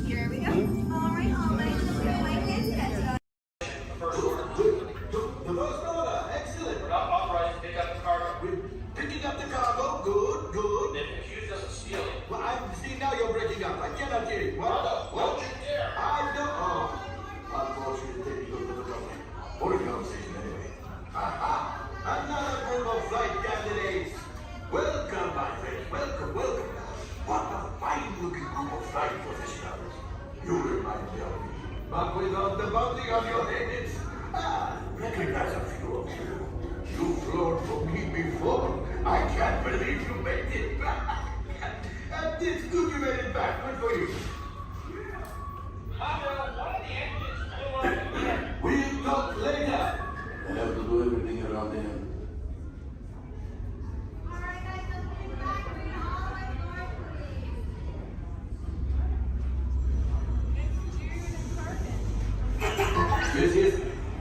[SPEAKER 23] Here we go. All right, all my little white kids, catch it.
[SPEAKER 3] First order, excellent.
[SPEAKER 14] We're not authorized to pick up the cargo.
[SPEAKER 3] We're picking up the cargo, good.
[SPEAKER 14] They've accused us of stealing.
[SPEAKER 3] Well, see, now you're breaking up. I cannot hear you. What?
[SPEAKER 14] Don't you dare.
[SPEAKER 3] I don't. Oh, unfortunately, you go to the government. What a conversation anyway. Aha! Another group of flight candidates. Welcome, my friends. Welcome. What a fine-looking group of flight professionals. You remind me of me. But without the bounty on your heads. Recognize a few of you. You've flown for me before. I can't believe you made it back. And it's good you made it back. Good for you.
[SPEAKER 14] One of the engines blew up again.
[SPEAKER 3] We'll talk later.
[SPEAKER 4] I have to do everything around him.
[SPEAKER 3] Yes.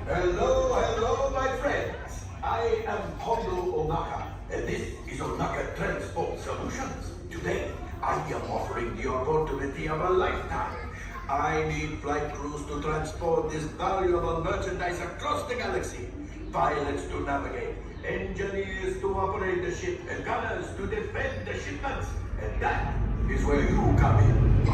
[SPEAKER 3] Hello, my friends. I am Hondo Onaka, and this is Onaka Transport Solutions. Today, I am offering the opportunity of a lifetime. I need flight crews to transport this valuable merchandise across the galaxy. Pilots to navigate, engineers to operate the ship, and gunners to defend the shipments. And that is where you come in.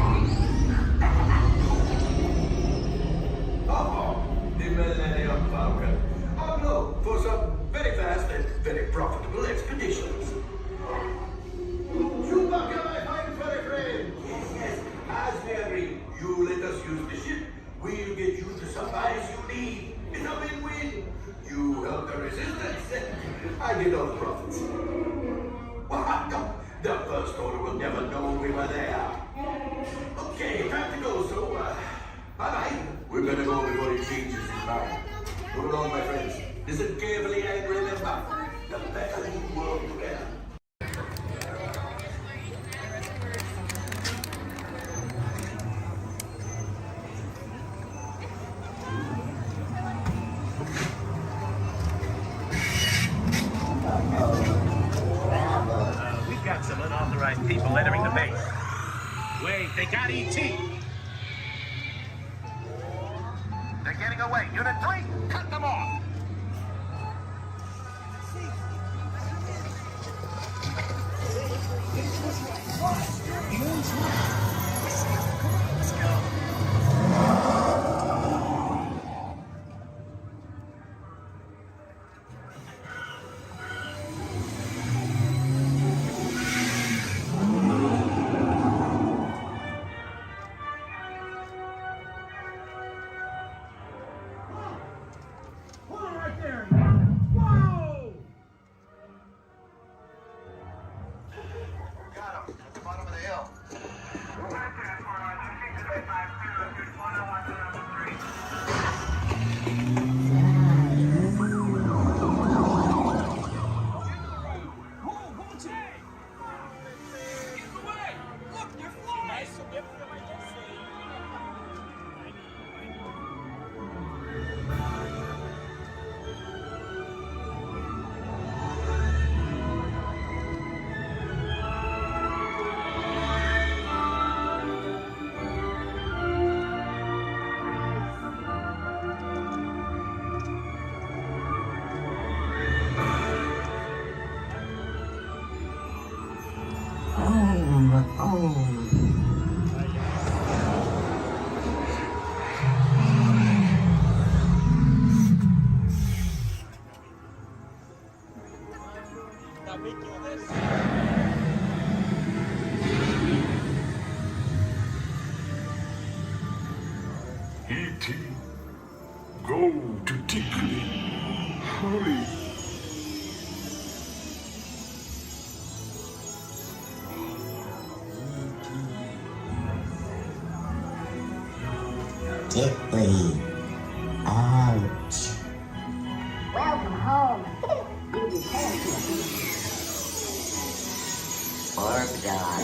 [SPEAKER 3] Oh, the Millennium Falcon. Oh no, for some very fast and very profitable expeditions. Chewbacca, my fine furry friend. Yes, as we agreed, you let us use the ship. We'll get you the supplies you need. It's a win-win. You built the resistance. I did all the profits. The first order will never know we were there. Okay, time to go, so, bye-bye. We're gonna go before he changes his mind. Hold on, my friends. Listen carefully and remember, the better you work together.
[SPEAKER 5] We've got some unauthorized people entering the base. Wait, they got ET. They're getting away. Unit 3, cut them off. Let's go.
[SPEAKER 18] E.T., go to Tickly. Hurry.
[SPEAKER 15] Tickly. Ouch.
[SPEAKER 17] Welcome home.
[SPEAKER 15] Orb dog.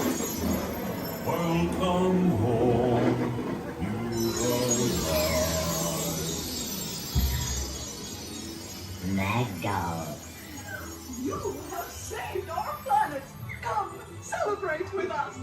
[SPEAKER 18] Welcome home.
[SPEAKER 15] Mad dog.
[SPEAKER 2] You have saved our planet. Come, celebrate with us.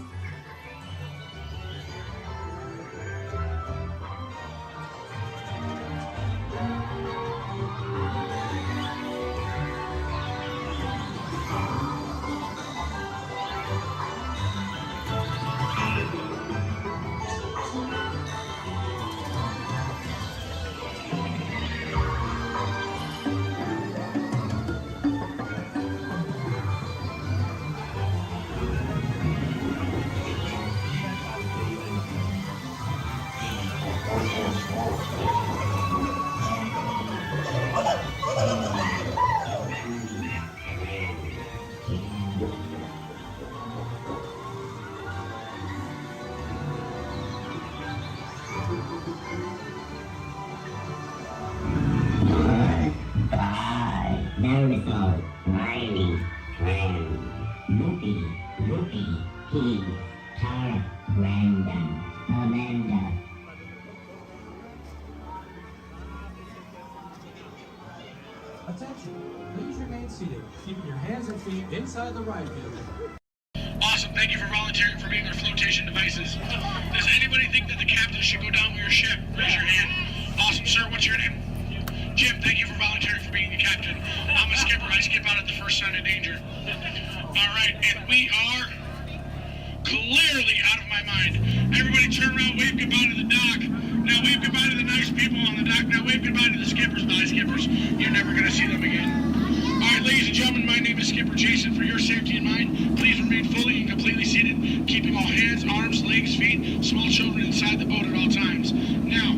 [SPEAKER 15] Dinosaur, Riley, Clam, Loopy, Pete, Tara, Brandon, Amanda.
[SPEAKER 7] Attention, please remain seated, keeping your hands and feet inside the ride vehicle.
[SPEAKER 12] Awesome, thank you for volunteering for being our flotation devices. Does anybody think that the captain should go down with your ship? Raise your hand. Awesome, sir, what's your name? Jim, thank you for volunteering for being the captain. I'm a skipper. I skip out at the first sign of danger. All right, and we are clearly out of my mind. Everybody turn around, wave goodbye to the dock. Now wave goodbye to the nice people on the dock. Now wave goodbye to the skippers. Bye, skippers. You're never going to see them again. Alright, ladies and gentlemen, my name is Skipper Jason. For your safety and mine, please remain fully and completely seated, keeping all hands, arms, legs, feet, small children inside the boat at all times. Now,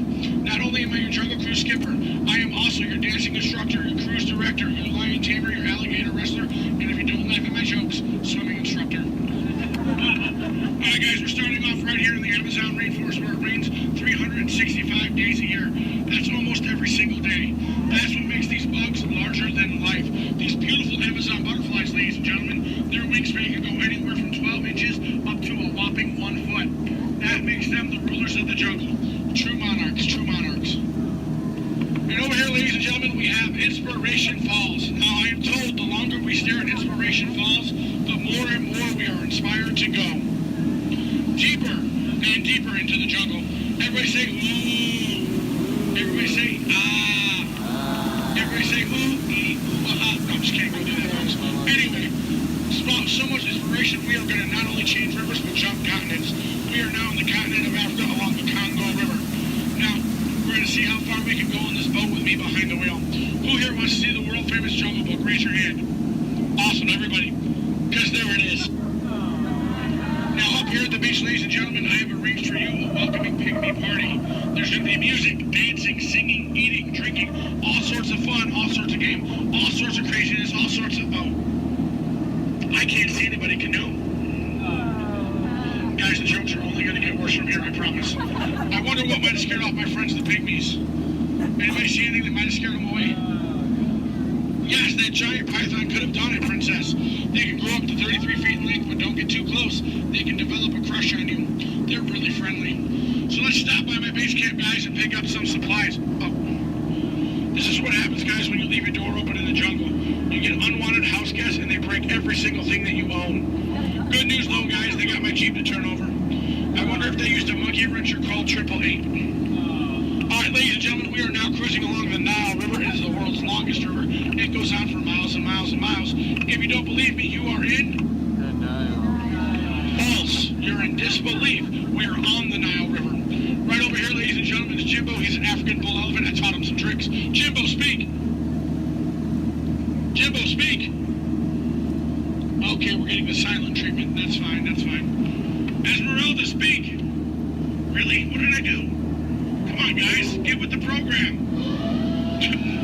[SPEAKER 12] not only am I your Jungle Cruise skipper, I am also your dancing instructor, your cruise director, your lion tamer, your alligator wrestler, and if you don't laugh at my jokes, swimming instructor. Alright guys, we're starting off right here in the Amazon rainforest where it rains 365 days a year. That's almost every single day. That's what makes these bugs larger than life. These beautiful Amazon butterflies, ladies and gentlemen, their wingspan can go anywhere from 12 inches up to a whopping 1 foot. That makes them the rulers of the jungle. True monarchs, true monarchs. And over here, ladies and gentlemen, we have Inspiration Falls. Now, I am told the longer we stare at Inspiration Falls, the more and more we are inspired to go. Deeper and deeper into the jungle. Everybody say, ooh. Everybody say, ah. Everybody say, ooh, ee, ooh, ah. No, I'm just kidding. Don't do that, folks. Anyway, so much inspiration, we are going to not only change rivers, but jump continents. We are now in the continent of Africa along the Congo River. Now, we're going to see how far we can go on this boat with me behind the wheel. Who here wants to see the world-famous Jungle Book? Raise your hand. Awesome, everybody. Because there it is. Now, up here at the beach, ladies and gentlemen, I have arranged for you a welcoming pygmy party. There's going to be music, dancing, singing, eating, drinking, all sorts of fun, all sorts of game, all sorts of craziness, all sorts of... Oh, I can't see anybody canoe. Guys, the jokes are only going to get worse from here, I promise. I wonder what might have scared off my friends, the pygmies. Anybody see anything that might have scared them away? Yes, that giant python could have done it, princess. They can grow up to 33 feet in length, but don't get too close. They can develop a crush on you. They're really friendly. So let's stop by my base camp, guys, and pick up some supplies. Oh. This is what happens, guys, when you leave your door open in the jungle. You get unwanted house guests, and they break every single thing that you own. Good news, though, guys, they got my Jeep to turn over. I wonder if they used a monkey wrencher called 888. Alright, ladies and gentlemen, we are now cruising along the Nile River. It is the world's longest river. It goes on for miles and miles and miles. If you don't believe me, you are in... the Nile. False. You're in disbelief. We are on the Nile River. Right over here, ladies and gentlemen, is Jimbo. He's an African bull elephant. I taught him some tricks. Jimbo, speak. Jimbo, speak. Okay, we're getting the silent treatment. That's fine, that's fine. Esmeralda, speak. Really? What did I do? Come on, guys. Get with the program.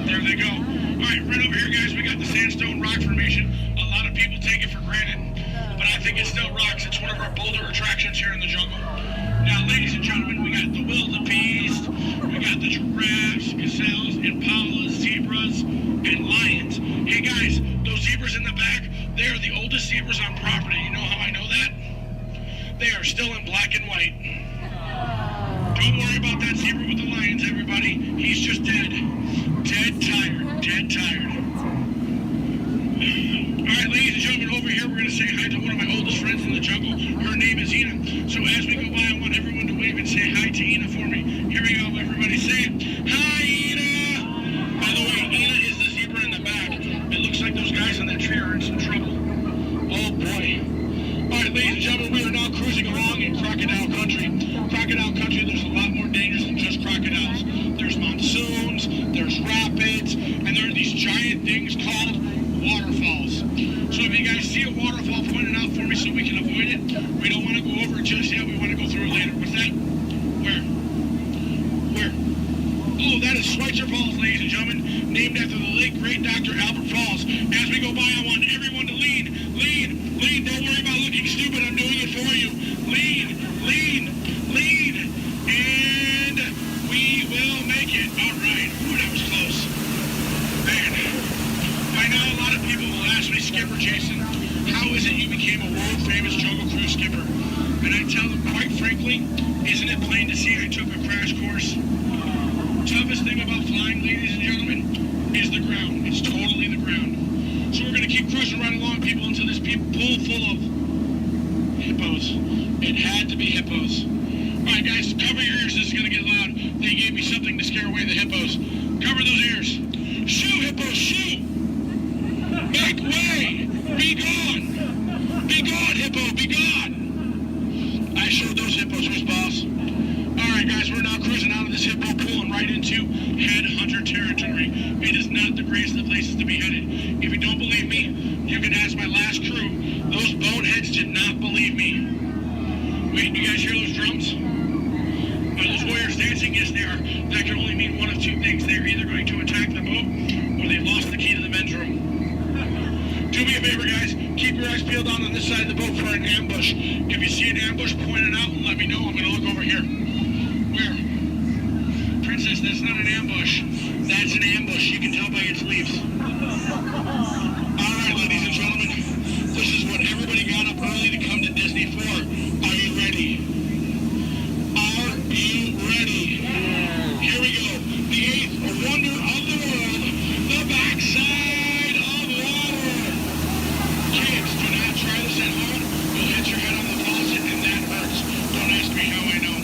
[SPEAKER 12] There they go. All right, right over here, guys, we got the sandstone rock formation. A lot of people take it for granted, but I think it still rocks. It's one of our bolder attractions here in the jungle. Now, ladies and gentlemen, we got the wildebeest, we got the giraffes, gazelles, impalas, zebras, and lions. Hey, guys, those zebras in the back, they are the oldest zebras on property. You know how I know that? They are still in black and white. Don't worry about that zebra with the lions, everybody. He's just dead. Dead tired. Dead tired. All right, ladies and gentlemen, over here, we're going to say hi to one of my oldest friends in the jungle. Her name is Ina. So as we go by, I want everyone to wave and say hi to Ina for me. Here we go. Everybody say it. Hi, Ina. By the way, Ina is the zebra in the back. It looks like those guys on that tree are in some trouble. Oh, boy. All right, ladies and gentlemen, we are now cruising along in crocodile country. Crocodile country, there's a lot more dangers than just crocodiles. There's monsoons, there's rapids, and there are these giant things called waterfalls. So if you guys see a waterfall, point it out for me so we can avoid it. We don't want to go over it just yet. We want to go through it later. What's that? Where? Where? Oh, that is Schweitzer Falls, ladies and gentlemen, named after the late, great Dr. Albert Falls. As we go by, I want everyone to lean. Lean. Lean. Don't worry about looking stupid. I'm doing it for you. Lean. Lean. Lean. And we will make it. All right. Ooh, that was close. Man. By now, a lot of people will ask me, Skipper Jason, how is it you became a world-famous jungle cruise skipper? And I tell them, quite frankly, isn't it plain to see I took a crash course? Toughest thing about flying, ladies and gentlemen, is the ground. It's totally the ground. So we're going to keep cruising right along, people, until this pool full of hippos. It had to be hippos. All right, guys, cover your ears. This is going to get loud. They gave me something to scare away the hippos. Cover those ears. Shoo, hippos, shoo! Make way! Be gone! Be gone, hippo, be gone! I showed those hippos who's boss. All right, guys, we're now cruising out of this hippo pool and right into headhunter territory. story. It is not the greatest of places to be headed. If you don't believe me, you can ask my last crew. Those boneheads did not believe me. Wait, you guys hear those drums? Are those warriors dancing? Yes, they are. That can only mean one of two things. They're either going to attack the boat, or they've lost the key to the men's room. Do me a favor, guys. Keep your eyes peeled on this side of the boat for an ambush. If you see an ambush, point it out and let me know. I'm going to look over here. Where? Princess, that's not an ambush. That's an ambush. You can tell by its leaves. All right, ladies and gentlemen. This is what everybody got up early to come to Disney for. Are you ready? Are you ready? Here we go. The eighth wonder of the world. The backside of water. Kids, do not try this at home. You'll hit your head on the faucet and that hurts. Don't ask me how I know.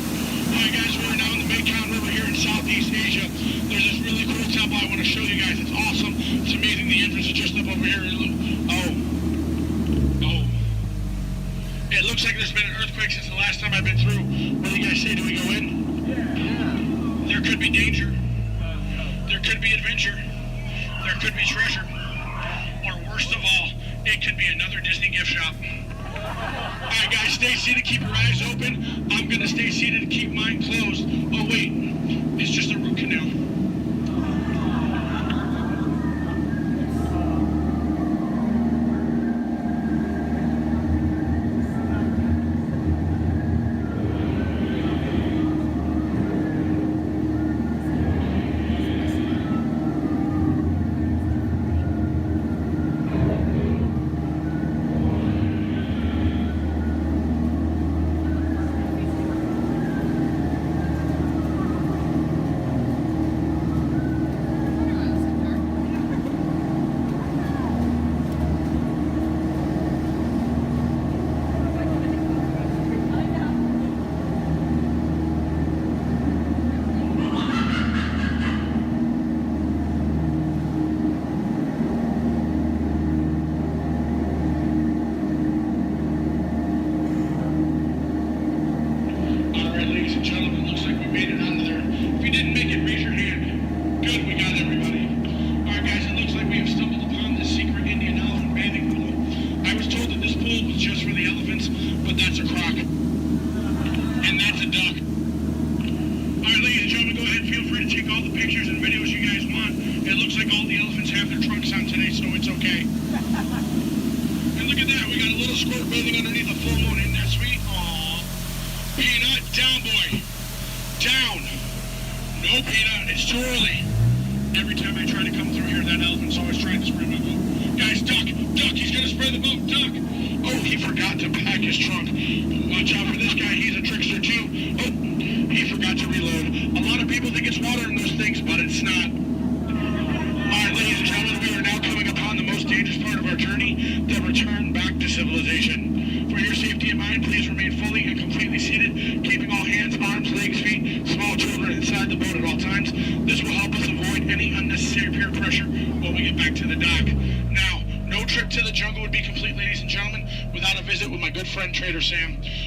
[SPEAKER 12] Alright guys, we're now in the Mekong River here in Southeast Asia. There's this really cool temple I want to show you guys. It's awesome. It's amazing. The entrance is just up over here. Oh. It looks like there's been an earthquake since the last time I've been through. What do you guys say? Do we go in? Yeah. There could be danger. There could be adventure. There could be treasure. Or worst of all, it could be another Disney gift shop. Alright guys, stay seated, keep your eyes open. I'm gonna stay seated and keep mine closed. Oh wait, it's just a root canal.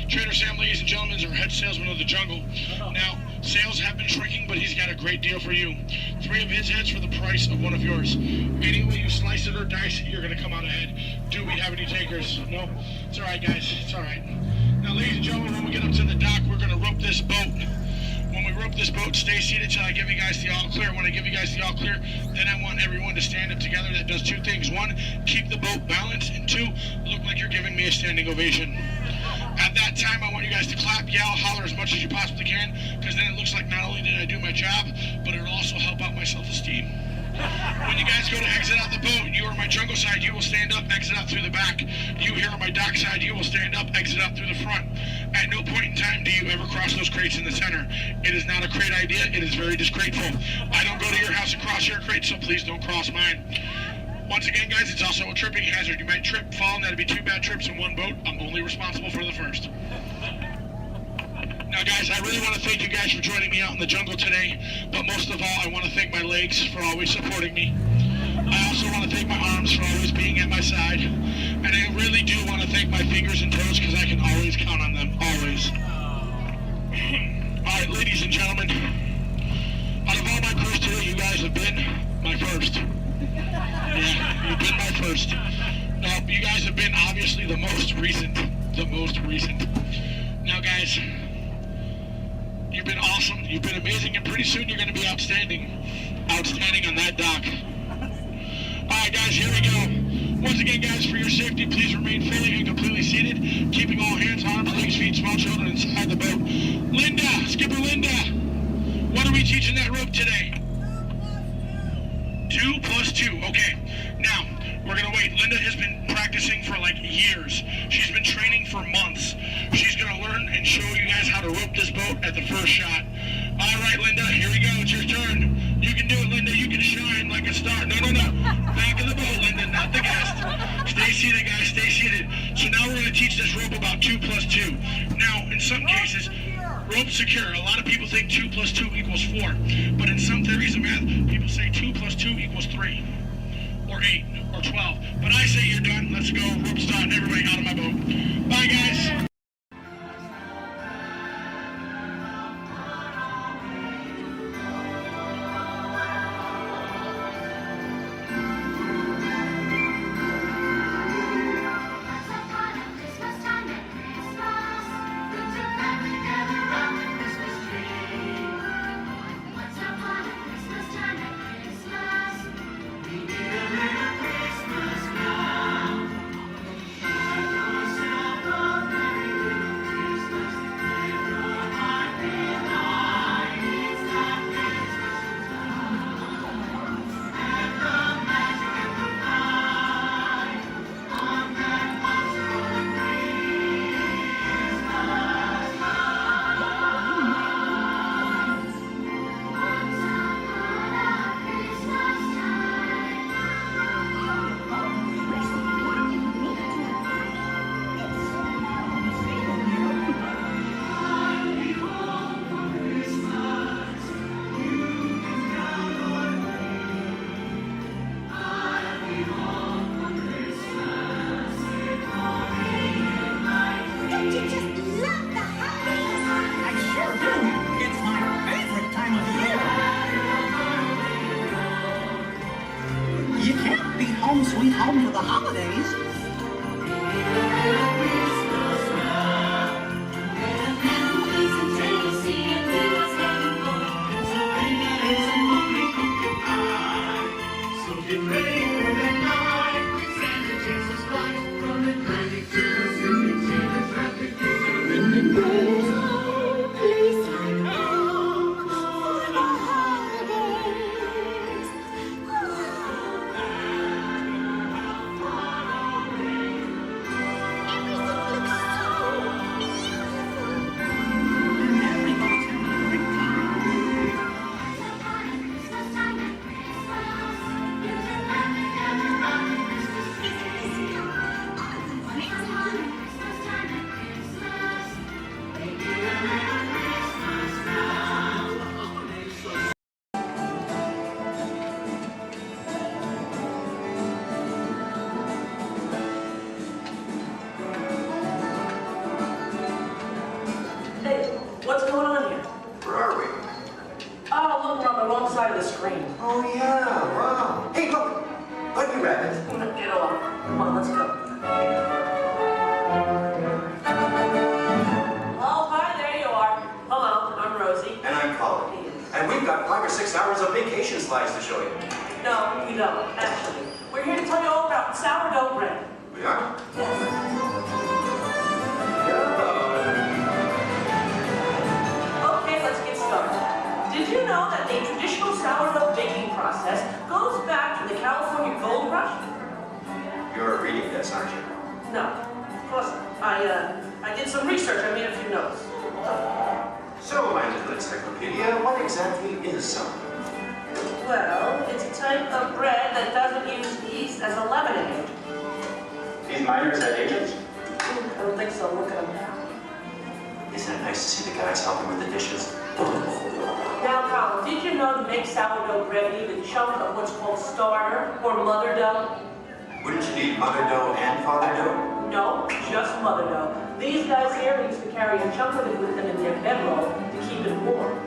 [SPEAKER 12] Trader Sam, ladies and gentlemen, is our head salesman of the jungle. Now, sales have been shrinking, but he's got a great deal for you. 3 of his heads for the price of 1 of yours. Any way you slice it or dice it, you're going to come out ahead. Do we have any takers? No? It's all right, guys. It's all right. Now, ladies and gentlemen, when we get up to the dock, we're going to rope this boat. When we rope this boat, stay seated till I give you guys the all clear. When I give you guys the all clear, then I want everyone to stand up together. That does 2 things. 1, keep the boat balanced, and 2, look like you're giving me a standing ovation. At that time, I want you guys to clap, yell, holler as much as you possibly can, because then it looks like not only did I do my job, but it'll also help out my self-esteem. When you guys go to exit out the boat, you are on my jungle side, you will stand up, exit out through the back. You here on my dock side, you will stand up, exit out through the front. At no point in time do you ever cross those crates in the center. It is not a crate idea, it is very disgraceful. I don't go to your house and cross your crate, so please don't cross mine. Once again, guys, it's also a tripping hazard. You might trip, fall, and that'd be 2 bad trips in one boat. I'm only responsible for the first. Now, guys, I really want to thank you guys for joining me out in the jungle today, but most of all, I want to thank my legs for always supporting me. I also want to thank my arms for always being at my side, and I really do want to thank my fingers and toes because I can always count on them, always. All right, ladies and gentlemen, out of all my crews today, you guys have been first. Yeah, you've been my first. You guys have been obviously the most recent. Now, guys, you've been awesome. You've been amazing, and pretty soon you're going to be outstanding on that dock. All right, guys, here we go. Once again, guys, for your safety, please remain fully and completely seated, keeping all hands, arms, legs, feet, small children inside the boat. Linda, Skipper Linda, what are we teaching that rope today? 2 plus 2. Okay. Now, we're going to wait. Linda has been practicing for like years. She's been training for months. She's going to learn and show you guys how to rope this boat at the first shot. All right, Linda, here we go. It's your turn. You can do it, Linda. You can shine like a star. No. Back of the boat, Linda, not the guest. Stay seated, guys. Stay seated. So now we're going to teach this rope about 2 plus 2. Now, in some cases, rope secure. A lot of people think 2 plus 2 equals 4. But in some theories of math, people say 2 plus 2 equals 3. Or 8. Or 12. But I say you're done. Let's go. Rope start. Everybody out of my boat. Bye, guys.
[SPEAKER 9] Home sweet home for the holidays.
[SPEAKER 2] So get ready for the night. Santa chases flight from Atlantic to Pacific. See the traffic in the there's no place like home for the holidays.
[SPEAKER 9] What's going on here?
[SPEAKER 13] Where are we?
[SPEAKER 9] Oh, look, we're on the wrong side of the screen.
[SPEAKER 13] Oh, yeah, wow. Hey, look! Bunny Rabbit.
[SPEAKER 9] Get off. Come on, let's go. Oh, hi, there you are. Hello, I'm Rosie.
[SPEAKER 13] And I'm Colin. And we've got 5 or 6 hours of vacation slides to show you.
[SPEAKER 9] No, we don't, actually. We're here to tell you all about sourdough bread.
[SPEAKER 13] We are?
[SPEAKER 9] Okay, let's get started. Did you know that the traditional sourdough baking process goes back to the California Gold Rush?
[SPEAKER 13] You're reading this, aren't you?
[SPEAKER 9] No, of course not. I did some research. I made a few notes.
[SPEAKER 13] So, my little encyclopedia, what exactly is sourdough?
[SPEAKER 9] Well, it's a type of bread that doesn't use yeast as a leavening agent.
[SPEAKER 13] These miners had agents?
[SPEAKER 9] I don't think so. Look at them now.
[SPEAKER 13] Isn't it nice to see the guys helping with the dishes?
[SPEAKER 9] Now, Colin, did you know to make sourdough bread you need a chunk of what's called starter or mother dough?
[SPEAKER 13] Wouldn't you need mother dough and father dough?
[SPEAKER 9] No, just mother dough. These guys here used to carry a chunk of it with them in their bedroll to keep it warm.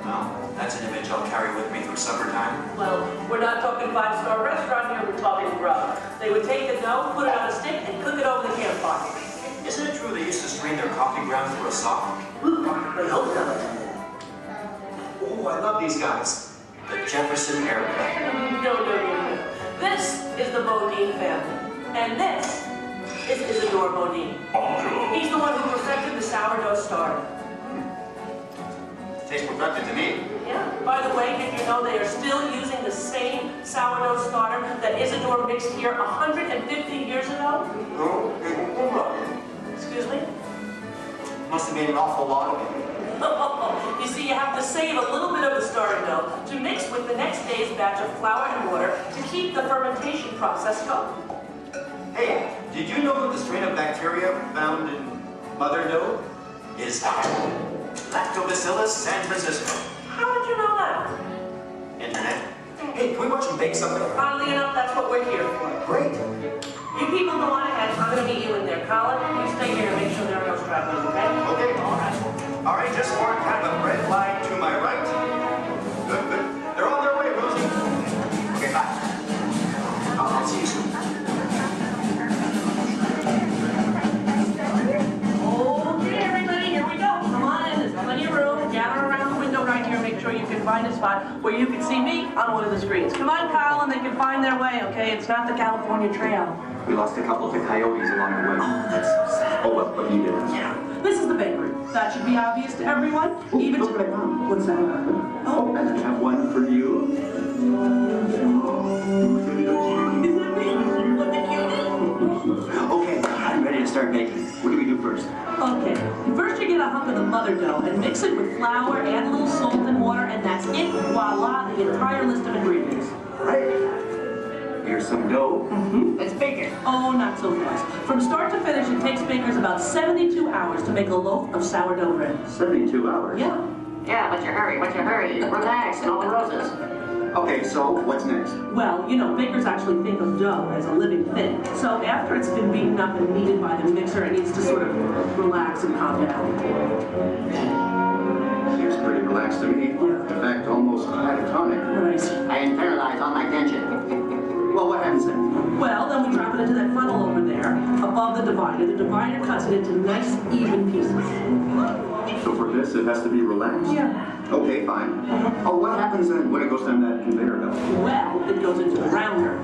[SPEAKER 13] Well, that's an image I'll carry with me through supper time.
[SPEAKER 9] Well, we're not talking 5-star restaurant here with Topping Grub. They would take the dough, put it on a stick, and cook it over the campfire.
[SPEAKER 13] Isn't it true they used to strain their coffee grounds through a sock?
[SPEAKER 9] I hope so.
[SPEAKER 13] Oh, I love these guys. The Jefferson haircut.
[SPEAKER 9] No. This is the Bodine family. And this is Isidore Bodine. He's the one who perfected the sourdough starter.
[SPEAKER 13] Tastes perfected to me.
[SPEAKER 9] Yeah. By the way, did you know they are still using the same sourdough starter that Isidore mixed here 150 years ago? Excuse me?
[SPEAKER 13] Must have made an awful lot of it.
[SPEAKER 9] You see, you have to save a little bit of the starter dough to mix with the next day's batch of flour and water to keep the fermentation process going.
[SPEAKER 13] Hey, did you know that the strain of bacteria found in mother dough is Lactobacillus San Francisco?
[SPEAKER 9] How did you know that?
[SPEAKER 13] Internet. Hey, can we watch them bake something?
[SPEAKER 9] Oddly enough, that's what we're here for.
[SPEAKER 13] Great.
[SPEAKER 9] You people go on ahead. I'm going to meet you in there. Colin, you stay here and make sure there are no stragglers, okay?
[SPEAKER 13] Okay. All right, just for kind of a red line to my right. Good. They're on their way, Rosie. Okay, bye. I'll see you soon.
[SPEAKER 9] Okay, everybody, here we go. Come on in. There's plenty of room. Gather around the window right here. Make sure you can find a spot where you can see me on one of the screens. Come on, Colin. They can find their way, okay? It's not the California Trail.
[SPEAKER 6] We lost a couple of the coyotes along the way.
[SPEAKER 9] Oh, that's so sad.
[SPEAKER 6] Oh, what you did?
[SPEAKER 9] Yeah. This is the bakery. That should be obvious to everyone. Even to... What's that?
[SPEAKER 6] Oh, I have one for you. Okay, I'm ready to start baking. What do we do first?
[SPEAKER 9] Okay. First you get a hunk of the mother dough and mix it with flour, add a little salt and water, and that's it. Voila, the entire list of ingredients.
[SPEAKER 6] Right. Here's some dough. Let's bake it.
[SPEAKER 9] Oh, not so fast. From start to finish, it takes bakers about 72 hours to make a loaf of sourdough bread.
[SPEAKER 6] 72 hours?
[SPEAKER 9] Yeah.
[SPEAKER 20] Yeah, what's your hurry? Relax, and all the roses.
[SPEAKER 6] Okay, so what's next?
[SPEAKER 9] Well, you know, bakers actually think of dough as a living thing. So after it's been beaten up and kneaded by the mixer, it needs to sort of relax and calm down.
[SPEAKER 6] Seems pretty relaxed to me. In fact, almost catatonic.
[SPEAKER 9] Right.
[SPEAKER 20] I internalize all my tension.
[SPEAKER 6] Well, what happens then?
[SPEAKER 9] Well, then we drop it into that funnel over there, above the divider. The divider cuts it into nice, even pieces.
[SPEAKER 6] So for this, it has to be relaxed?
[SPEAKER 9] Yeah.
[SPEAKER 6] Okay, fine. Oh, what happens then when it goes down that conveyor belt?
[SPEAKER 9] Well, it goes into the rounder.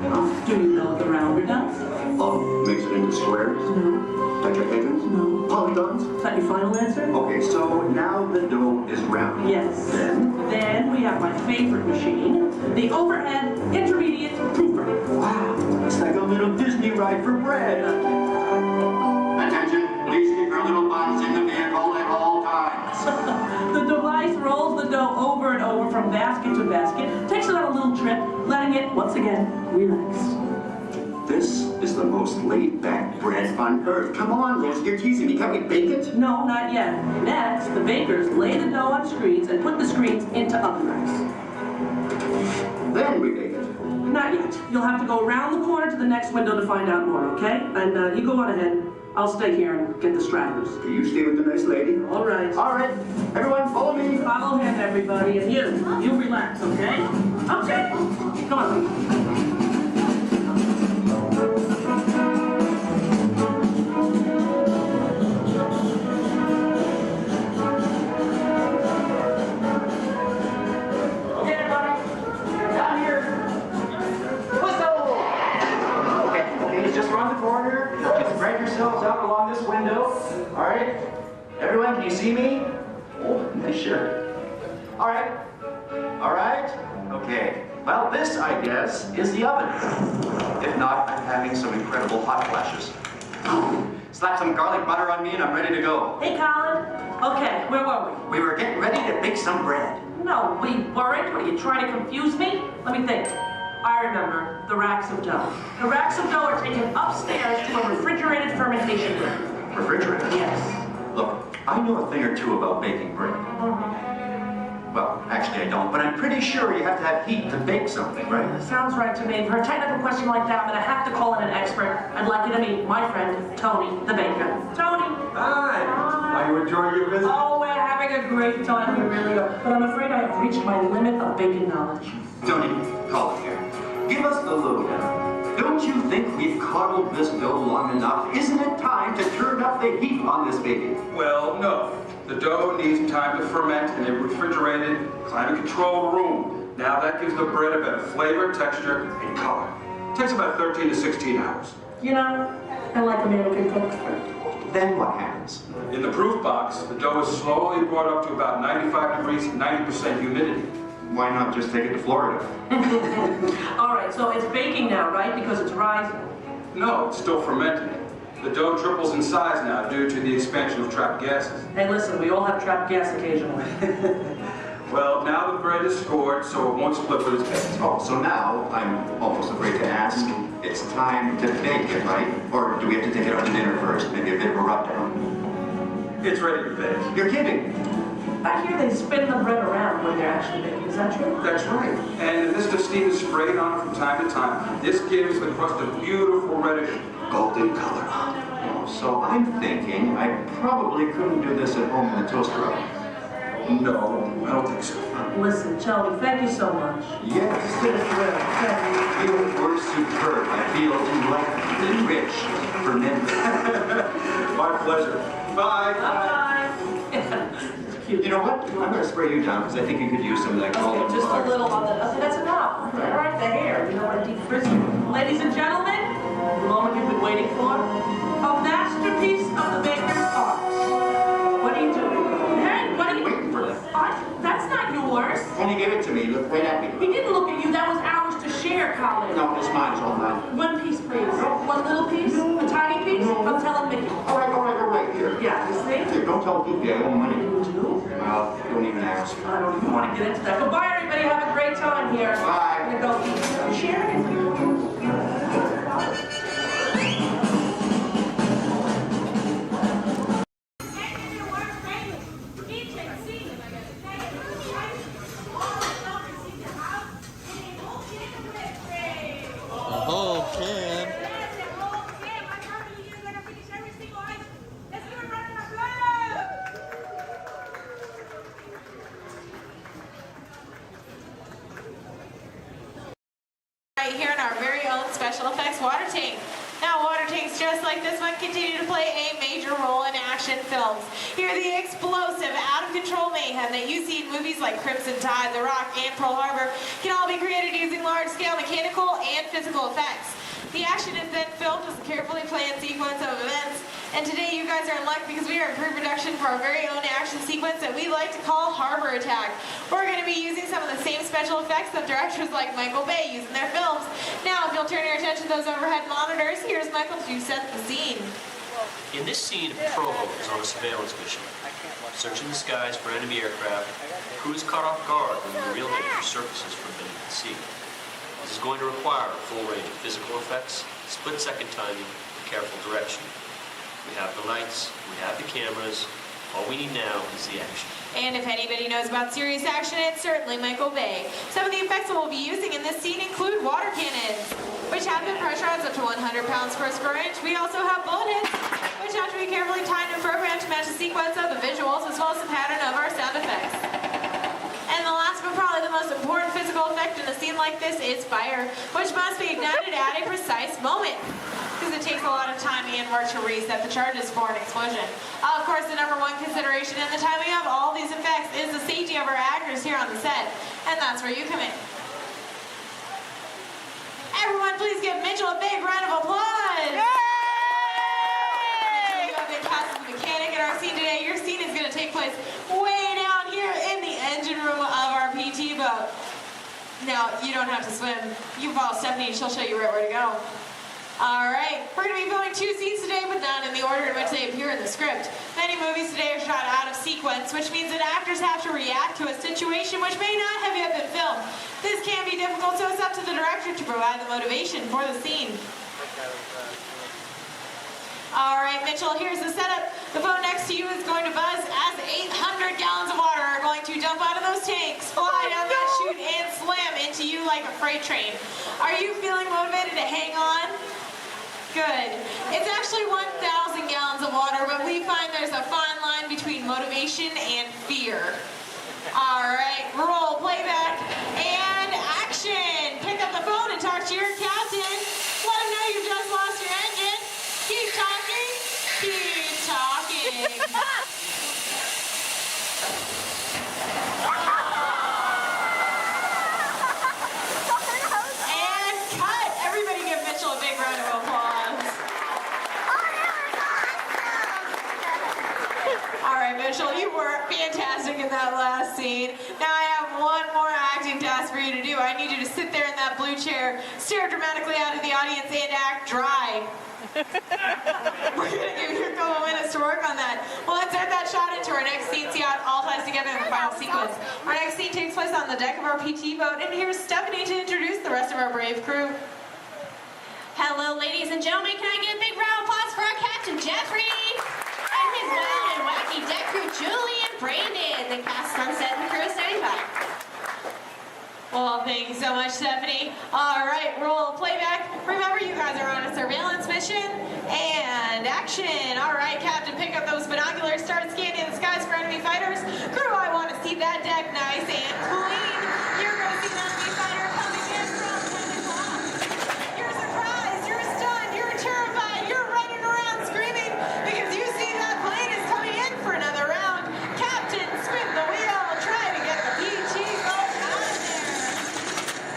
[SPEAKER 9] Do you know what the rounder does?
[SPEAKER 6] Oh, makes it into squares?
[SPEAKER 9] No.
[SPEAKER 6] Tetrahedrons?
[SPEAKER 9] No.
[SPEAKER 6] Polygons?
[SPEAKER 9] Is that your final answer?
[SPEAKER 6] Okay, so now the dough is round.
[SPEAKER 9] Yes.
[SPEAKER 6] Then
[SPEAKER 9] we have my favorite machine, the overhead intermediate proofer.
[SPEAKER 6] Wow, it's like a little Disney ride for bread.
[SPEAKER 20] Attention, please keep your little buns in the vehicle at all times.
[SPEAKER 9] The device rolls the dough over and over from basket to basket, takes it on a little trip, letting it, once again, relax.
[SPEAKER 6] This is the most laid-back bread on earth. Come on, Rosie, you're teasing me. Can't we bake it?
[SPEAKER 9] No, not yet. Next, the bakers lay the dough on screens and put the screens into oven racks.
[SPEAKER 6] Then we bake it.
[SPEAKER 9] Not yet. You'll have to go around the corner to the next window to find out more, okay? And you go on ahead. I'll stay here and get the stragglers.
[SPEAKER 6] Okay, you stay with the nice lady.
[SPEAKER 9] All right.
[SPEAKER 6] All right. Everyone, follow me.
[SPEAKER 9] Follow him, everybody. And you relax, okay? Okay. Come on.
[SPEAKER 13] Out along this window. All right. Everyone, can you see me? Oh, nice shirt. All right. All right. Okay. Well, this, I guess, is the oven. If not, I'm having some incredible hot flashes. Slap some garlic butter on me and I'm ready to go.
[SPEAKER 9] Hey, Colin. Okay, where were we?
[SPEAKER 13] We were getting ready to bake some bread.
[SPEAKER 9] No, we weren't. What, are you trying to confuse me? Let me think. I remember the racks of dough. The racks of dough are taken upstairs to a refrigerated fermentation room.
[SPEAKER 13] Refrigerated?
[SPEAKER 9] Yes.
[SPEAKER 13] Look, I know a thing or two about baking bread. Well, actually I don't, but I'm pretty sure you have to have heat to bake something, right?
[SPEAKER 9] Sounds right to me. For a technical question like that, I'm going to have to call in an expert. I'd like you to meet my friend, Tony, the baker. Tony!
[SPEAKER 1] Hi! Are you enjoying your visit?
[SPEAKER 9] Oh, we're having a great time. We really are. But I'm afraid I have reached my limit of baking knowledge.
[SPEAKER 13] Tony, call it here. Give Hallelujah. Don't you think we've coddled this dough long enough? Isn't it time to turn up the heat on this baby?
[SPEAKER 16] Well, no. The dough needs time to ferment in a refrigerated, climate-controlled room. Now that gives the bread a better flavor, texture, and color. It takes about 13 to 16 hours.
[SPEAKER 9] You know, I like a man who can cook.
[SPEAKER 13] Then what happens?
[SPEAKER 16] In the proof box, the dough is slowly brought up to about 95 degrees, 90% humidity.
[SPEAKER 13] Why not just take it to Florida?
[SPEAKER 9] All right, so it's baking now, right? Because it's rising.
[SPEAKER 16] No, it's still fermenting. The dough triples in size now due to the expansion of trapped gases.
[SPEAKER 9] Hey, listen, we all have trapped gas occasionally.
[SPEAKER 16] Well, now the bread is scored, so it won't split with its base.
[SPEAKER 13] Oh, so now I'm almost afraid to ask. It's time to bake it, right? Or do we have to take it out to dinner first? Maybe a bit of a rub-down?
[SPEAKER 16] It's ready to bake.
[SPEAKER 13] You're kidding.
[SPEAKER 9] I hear they spin the bread around when they're actually baking. Is that true?
[SPEAKER 16] That's right. And a mist of steam is sprayed on it from time to time. This gives the crust a beautiful reddish golden color.
[SPEAKER 13] Oh, so I'm thinking I probably couldn't do this at home in the toaster oven.
[SPEAKER 16] No, I don't think so.
[SPEAKER 9] Listen, Charlie, thank you so much.
[SPEAKER 13] Yes. You were superb. I feel enlightened, enriched, fermented.
[SPEAKER 16] My pleasure. Bye.
[SPEAKER 9] Bye-bye.
[SPEAKER 13] You know what? I'm going to spray you down because I think you could use some of that golden
[SPEAKER 9] Okay, just
[SPEAKER 13] color.
[SPEAKER 9] a little on the... That's enough. All right, the hair. You know what a deep frizz. Ladies and gentlemen, the moment you've been waiting for. A masterpiece of the maker's art. What are you doing? Hey, what are you...
[SPEAKER 13] Waiting for that.
[SPEAKER 9] That's not yours.
[SPEAKER 13] When he gave it to me, he looked right at me.
[SPEAKER 9] He didn't look at you. That was ours to share, Colin.
[SPEAKER 13] No, it's mine. It's all mine.
[SPEAKER 9] One piece, please. One little piece? A tiny piece? I'm telling Mickey.
[SPEAKER 13] All right, here.
[SPEAKER 9] Yeah, you see?
[SPEAKER 13] Here, don't tell Goofy I owe money.
[SPEAKER 9] You do?
[SPEAKER 13] Well, don't even ask.
[SPEAKER 9] I don't even want to get into that. Goodbye, everybody. Have a great time here.
[SPEAKER 13] Bye.
[SPEAKER 9] I'm going to go eat. Sharon?
[SPEAKER 21] Oh, Kim.
[SPEAKER 8] Right here in our very own special effects water tank. Now, water tanks just like this one continue to play a major role in action films. Here, the explosive, out-of-control mayhem that you see in movies like Crimson Tide, The Rock, and Pearl Harbor can all be created using large-scale mechanical and physical effects. The action is then filmed as a carefully planned sequence of events, and today you guys are in luck because we are in pre-production for our very own action sequence that we like to call Harbor Attack. We're going to be using some of the same special effects that directors like Michael Bay use in their films. Now, if you'll turn your attention to those overhead monitors, here's Michael to set the scene.
[SPEAKER 22] In this scene, a patrol boat is on a surveillance mission, searching the skies for enemy aircraft. The crew is caught off guard when the real danger surfaces from beneath the sea. This is going to require a full range of physical effects, split-second timing, and careful direction. We have the lights, we have the cameras. All we need now is the action.
[SPEAKER 8] And if anybody knows about serious action, it's certainly Michael Bay. Some of the effects that we'll be using in this scene include water cannons, which have been pressurized up to 100 pounds per square inch. We also have bullet hits, which have to be carefully timed and programmed to match the sequence of the visuals as well as the pattern of our sound effects. And the last but probably the most important physical effect in a scene like this is fire, which must be ignited at a precise moment, because it takes a lot of time and work to reset the charges for an explosion. Of course, the number one consideration in the timing of all these effects is the safety of our actors here on the set, and that's where you come in. Everyone, please give Mitchell a big round of applause! Yay! Mitchell, you have been cast as the mechanic in our scene today. Your scene is going to take place way down here in the engine room of our PT boat. Now, you don't have to swim. You follow Stephanie and she'll show you right where to go. Alright, we're going to be filming 2 scenes today, but not in the order in which they appear in the script. Many movies today are shot out of sequence, which means that actors have to react to a situation which may not have yet been filmed. This can be difficult, so it's up to the director to provide the motivation for the scene. Alright, Mitchell, here's the setup. The phone next to you is going to buzz as 800 gallons of water are going to dump out of those tanks, fly down that chute, and slam into you like a freight train. Are you feeling motivated to hang on? Good. It's actually 1,000 gallons of water, but we find there's a fine line between motivation and fear. All right, roll, playback, and action. Pick up the phone and talk to your
[SPEAKER 10] Rachel. You were fantastic in that last scene. Now I have one more acting task for you to do. I need you to sit there in that blue chair, stare dramatically out at the audience, and act dry. We're gonna give you a couple minutes to work on that. Well, let's add that shot into our next scene, see how it all ties together in the final sequence. Our next scene takes place on the deck of our PT boat, and here's Stephanie to introduce the rest of our brave crew.
[SPEAKER 17] Hello, ladies and gentlemen. Can I get a big round of applause for our Captain Jeffrey and his wild and wacky deck crew, Julie and Brandon, the cast Sunset and the crew of 75.
[SPEAKER 10] Well, thank you so much, Stephanie. All right, roll playback. Remember, you guys are on a surveillance mission. And action. All right, Captain, pick up those binoculars. Start scanning the skies for enemy fighters. Crew, I want to see that deck nice and clean. You're going to see an enemy fighter coming in from 10 o'clock. You're surprised. You're stunned. You're terrified. You're running around screaming because you see that plane is coming in for another round. Captain, spin the wheel. Try to get the PG boat out of there.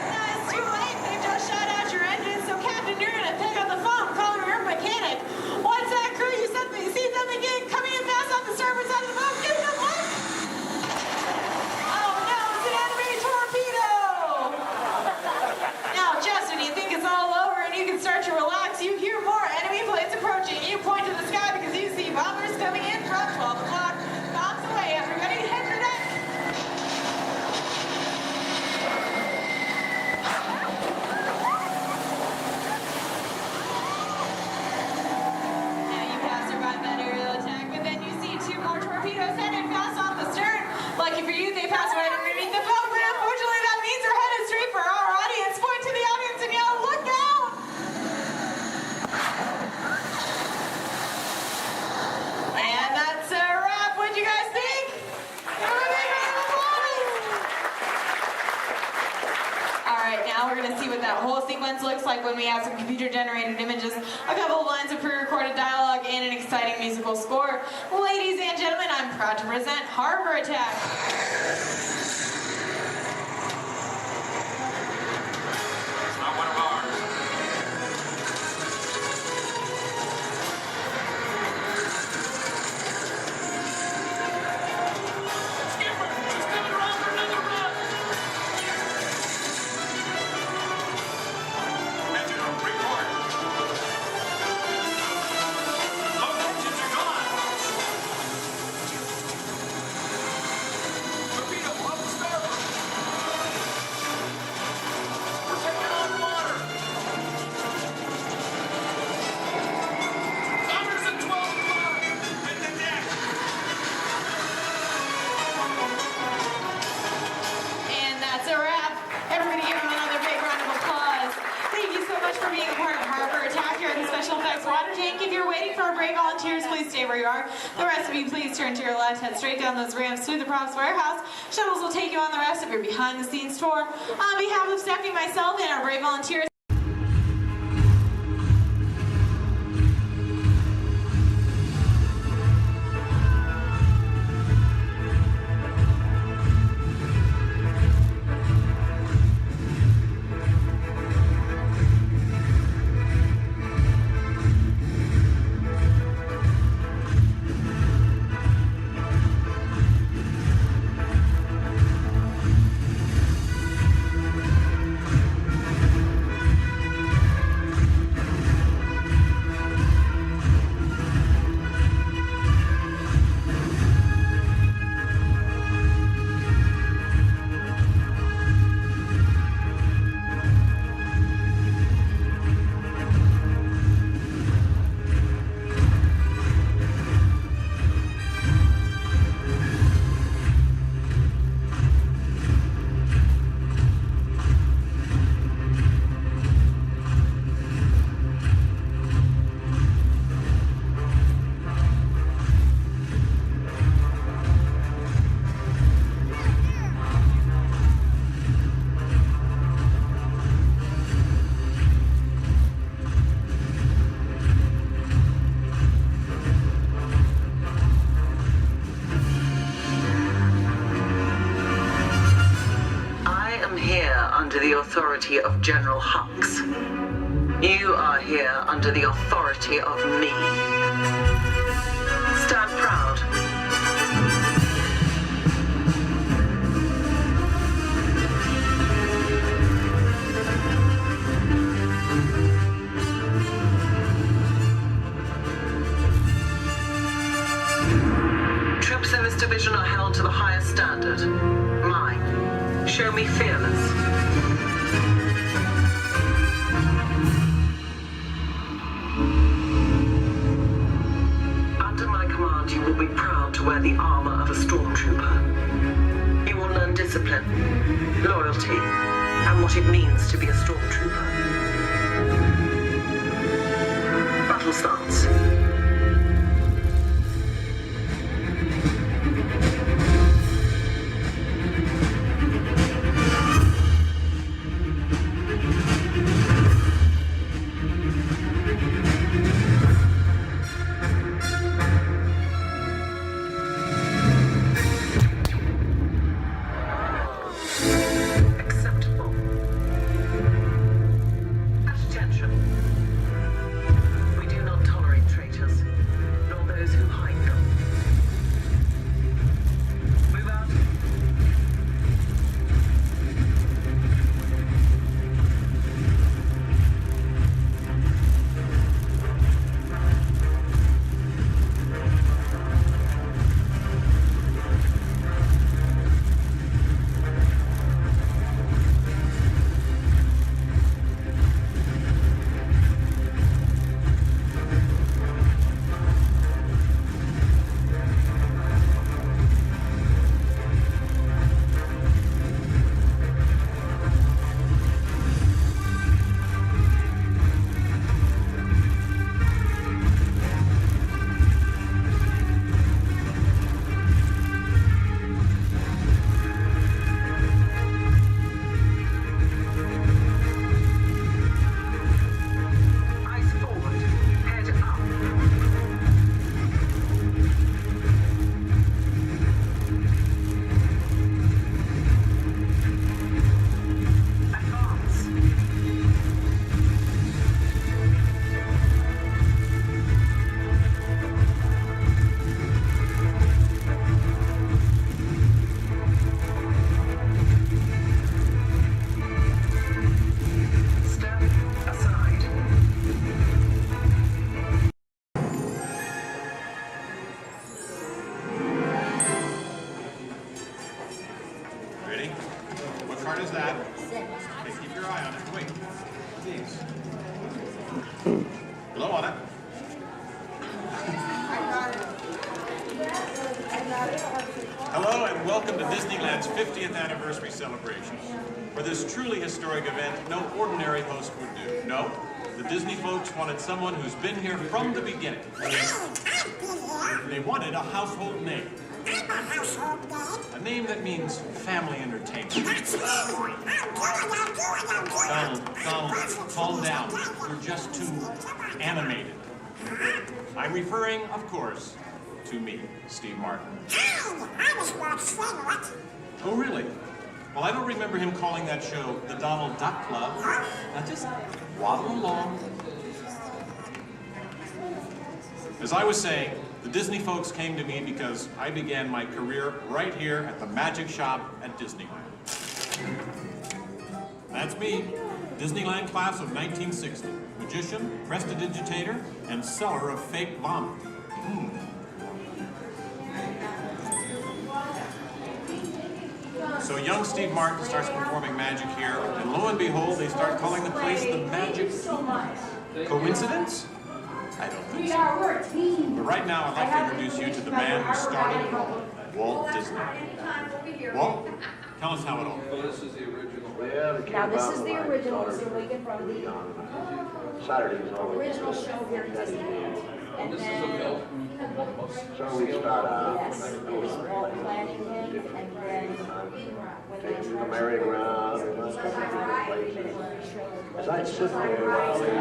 [SPEAKER 10] Now, it's too late. They've just shut out your engines. So, Captain, you're going to pick up the phone, call your mechanic. What's that, crew? You see something getting coming in fast off the starboard side of the boat? Give it a look. Oh, no, it's an enemy torpedo. Now, just when you think it's all over and you can start to relax, you hear more enemy planes approaching. You point to the sky because you see bombers coming in from 12 o'clock. Bombs away, everybody. Head for deck. Now, you have survived that aerial attack, but then you see two more torpedoes headed fast off the stern. Lucky for you, they pass right underneath the boat, but unfortunately that means they're headed straight for our audience. Point to the audience and yell, "Look out!" And that's a wrap. What'd you guys think? Give a big round of applause. All right, now we're gonna see what that whole sequence looks like when we have some computer-generated images, a couple of lines of pre-recorded dialogue, and an exciting musical score. Ladies and gentlemen, I'm proud to present Harbor Attack.
[SPEAKER 5] It's not one of ours. Skipper, he's coming around for another run. Engine room, report. Those engines are gone. Torpedo, up the starboard. We're taking on water. Bombers at 12 o'clock. Hit the deck.
[SPEAKER 10] And that's a wrap. Everybody give him another big round of applause. Thank you so much for being a part of Harbor Attack here at the Special Effects Water Tank. If you're waiting for our brave volunteers, please stay where you are. The rest of you, please turn to your left, head straight down those ramps through the props warehouse. Shuttles will take you on the rest of your behind-the-scenes tour. On behalf of Stephanie, myself, and our brave volunteers,
[SPEAKER 2] under the authority of General Hux. You are here under the authority of me. Stand proud.
[SPEAKER 9] to the highest standard. Mine. Show me fearless. Under my command, you will be proud to wear the armor of a stormtrooper. You will learn discipline, loyalty, and what it means to be a stormtrooper. Battle starts.
[SPEAKER 5] card is that? Okay, keep your eye on it. Wait. Please. Blow on it. Hello and welcome to Disneyland's 50th anniversary celebration. For this truly historic event, no ordinary host would do. No, the Disney folks wanted someone who's been here from the beginning. They wanted a household name. A name that means family entertainment. Donald, calm down. You're just too animated. I'm referring, of course, to me, Steve Martin. Oh, really? Well, I don't remember him calling that show the Donald Duck Club. Now just waddle along. As I was saying, the Disney folks came to me because I began my career right here at the Magic Shop at Disneyland. That's me, Disneyland class of 1960. Magician, prestidigitator, and seller of fake vomit. So young Steve Martin starts performing magic here, and lo and behold, they start calling the place the Magic Kingdom. Coincidence? I don't think so. But right now, I'd like to introduce you to the man who started it all, Walt Disney. Walt, tell us how it all began.
[SPEAKER 11] Now this is the original, so we get from the original show here in Disneyland. And then,
[SPEAKER 4] So we start out
[SPEAKER 11] planning him, and then when they
[SPEAKER 4] taking the merry-go-round, and a couple of different places. As I sit there while they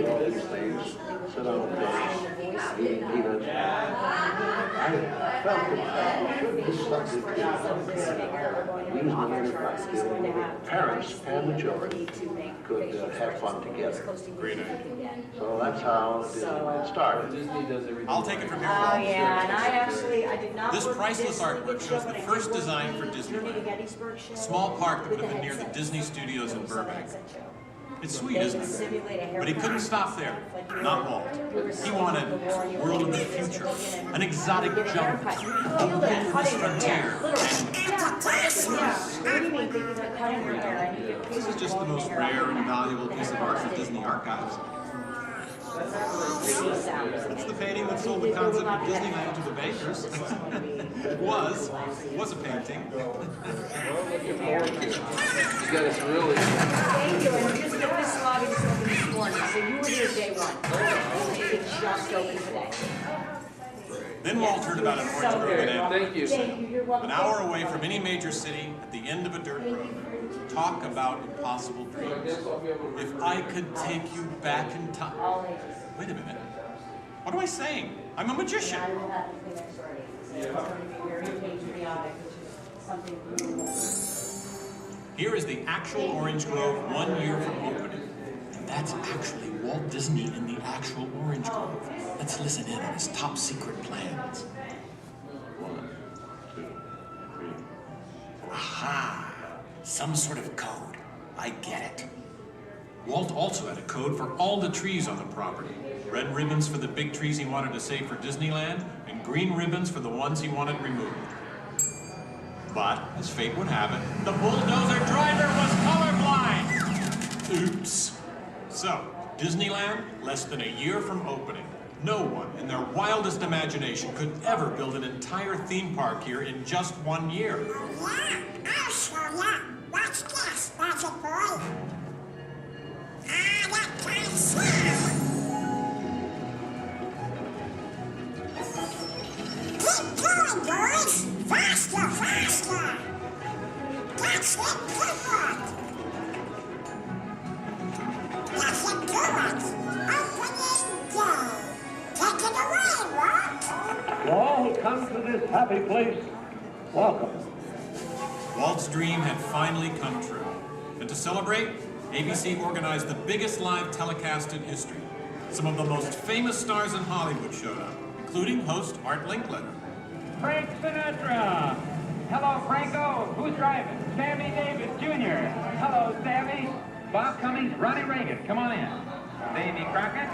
[SPEAKER 4] all these things, sit on the bench, eat peanuts, I felt that should be something that parents and the children could have fun together.
[SPEAKER 5] Great idea.
[SPEAKER 4] So that's how Disneyland started.
[SPEAKER 5] I'll take it from here.
[SPEAKER 11] Oh yeah, and I did not.
[SPEAKER 5] This priceless artwork shows the first design for Disneyland. A small park that would have been near the Disney Studios in Burbank. It's sweet, isn't it? But he couldn't stop there. Not Walt. He wanted a world of the future, an exotic jungle, a wilderness frontier. This is just the most rare and valuable piece of art from Disney archives. It's the painting that sold the concept of Disneyland to the bakers. was a painting.
[SPEAKER 14] You got us really.
[SPEAKER 11] Thank you, and just get this lobby just open this morning, so you were here day one. It's just open today.
[SPEAKER 5] Then Walt heard about an orange grove in
[SPEAKER 14] Thank you.
[SPEAKER 5] an hour away from any major city at the end of a dirt road. Talk about impossible dreams. If I could take you back in time. Wait a minute. What am I saying? I'm a magician. Here is the actual orange grove 1 year from opening. And that's actually Walt Disney in the actual orange grove. Let's listen in on his top secret plans. 1, 2, 3. Aha! Some sort of code. I get it. Walt also had a code for all the trees on the property. Red ribbons for the big trees he wanted to save for Disneyland, and green ribbons for the ones he wanted removed. But, as fate would have it, the bulldozer driver was colorblind! Oops. So, Disneyland, less than a year from opening. No one, in their wildest imagination, could ever build an entire theme park here in just 1 year.
[SPEAKER 15] Yeah, I'll show ya. Watch this, Magic Boy. That kind of sound. Keep going, boys. Faster, faster. That's it, good. That's it, good. Open it, go. Take it away, Walt.
[SPEAKER 19] All who come to this happy place, welcome.
[SPEAKER 5] Walt's dream had finally come true. And to celebrate, ABC organized the biggest live telecast in history. Some of the most famous stars in Hollywood showed up, including host Art Linkletter.
[SPEAKER 19] Frank Sinatra. Hello, Franco. Who's driving? Sammy Davis Jr. Hello, Sammy. Bob Cummings, Ronnie Reagan. Come on in. Davy Crockett.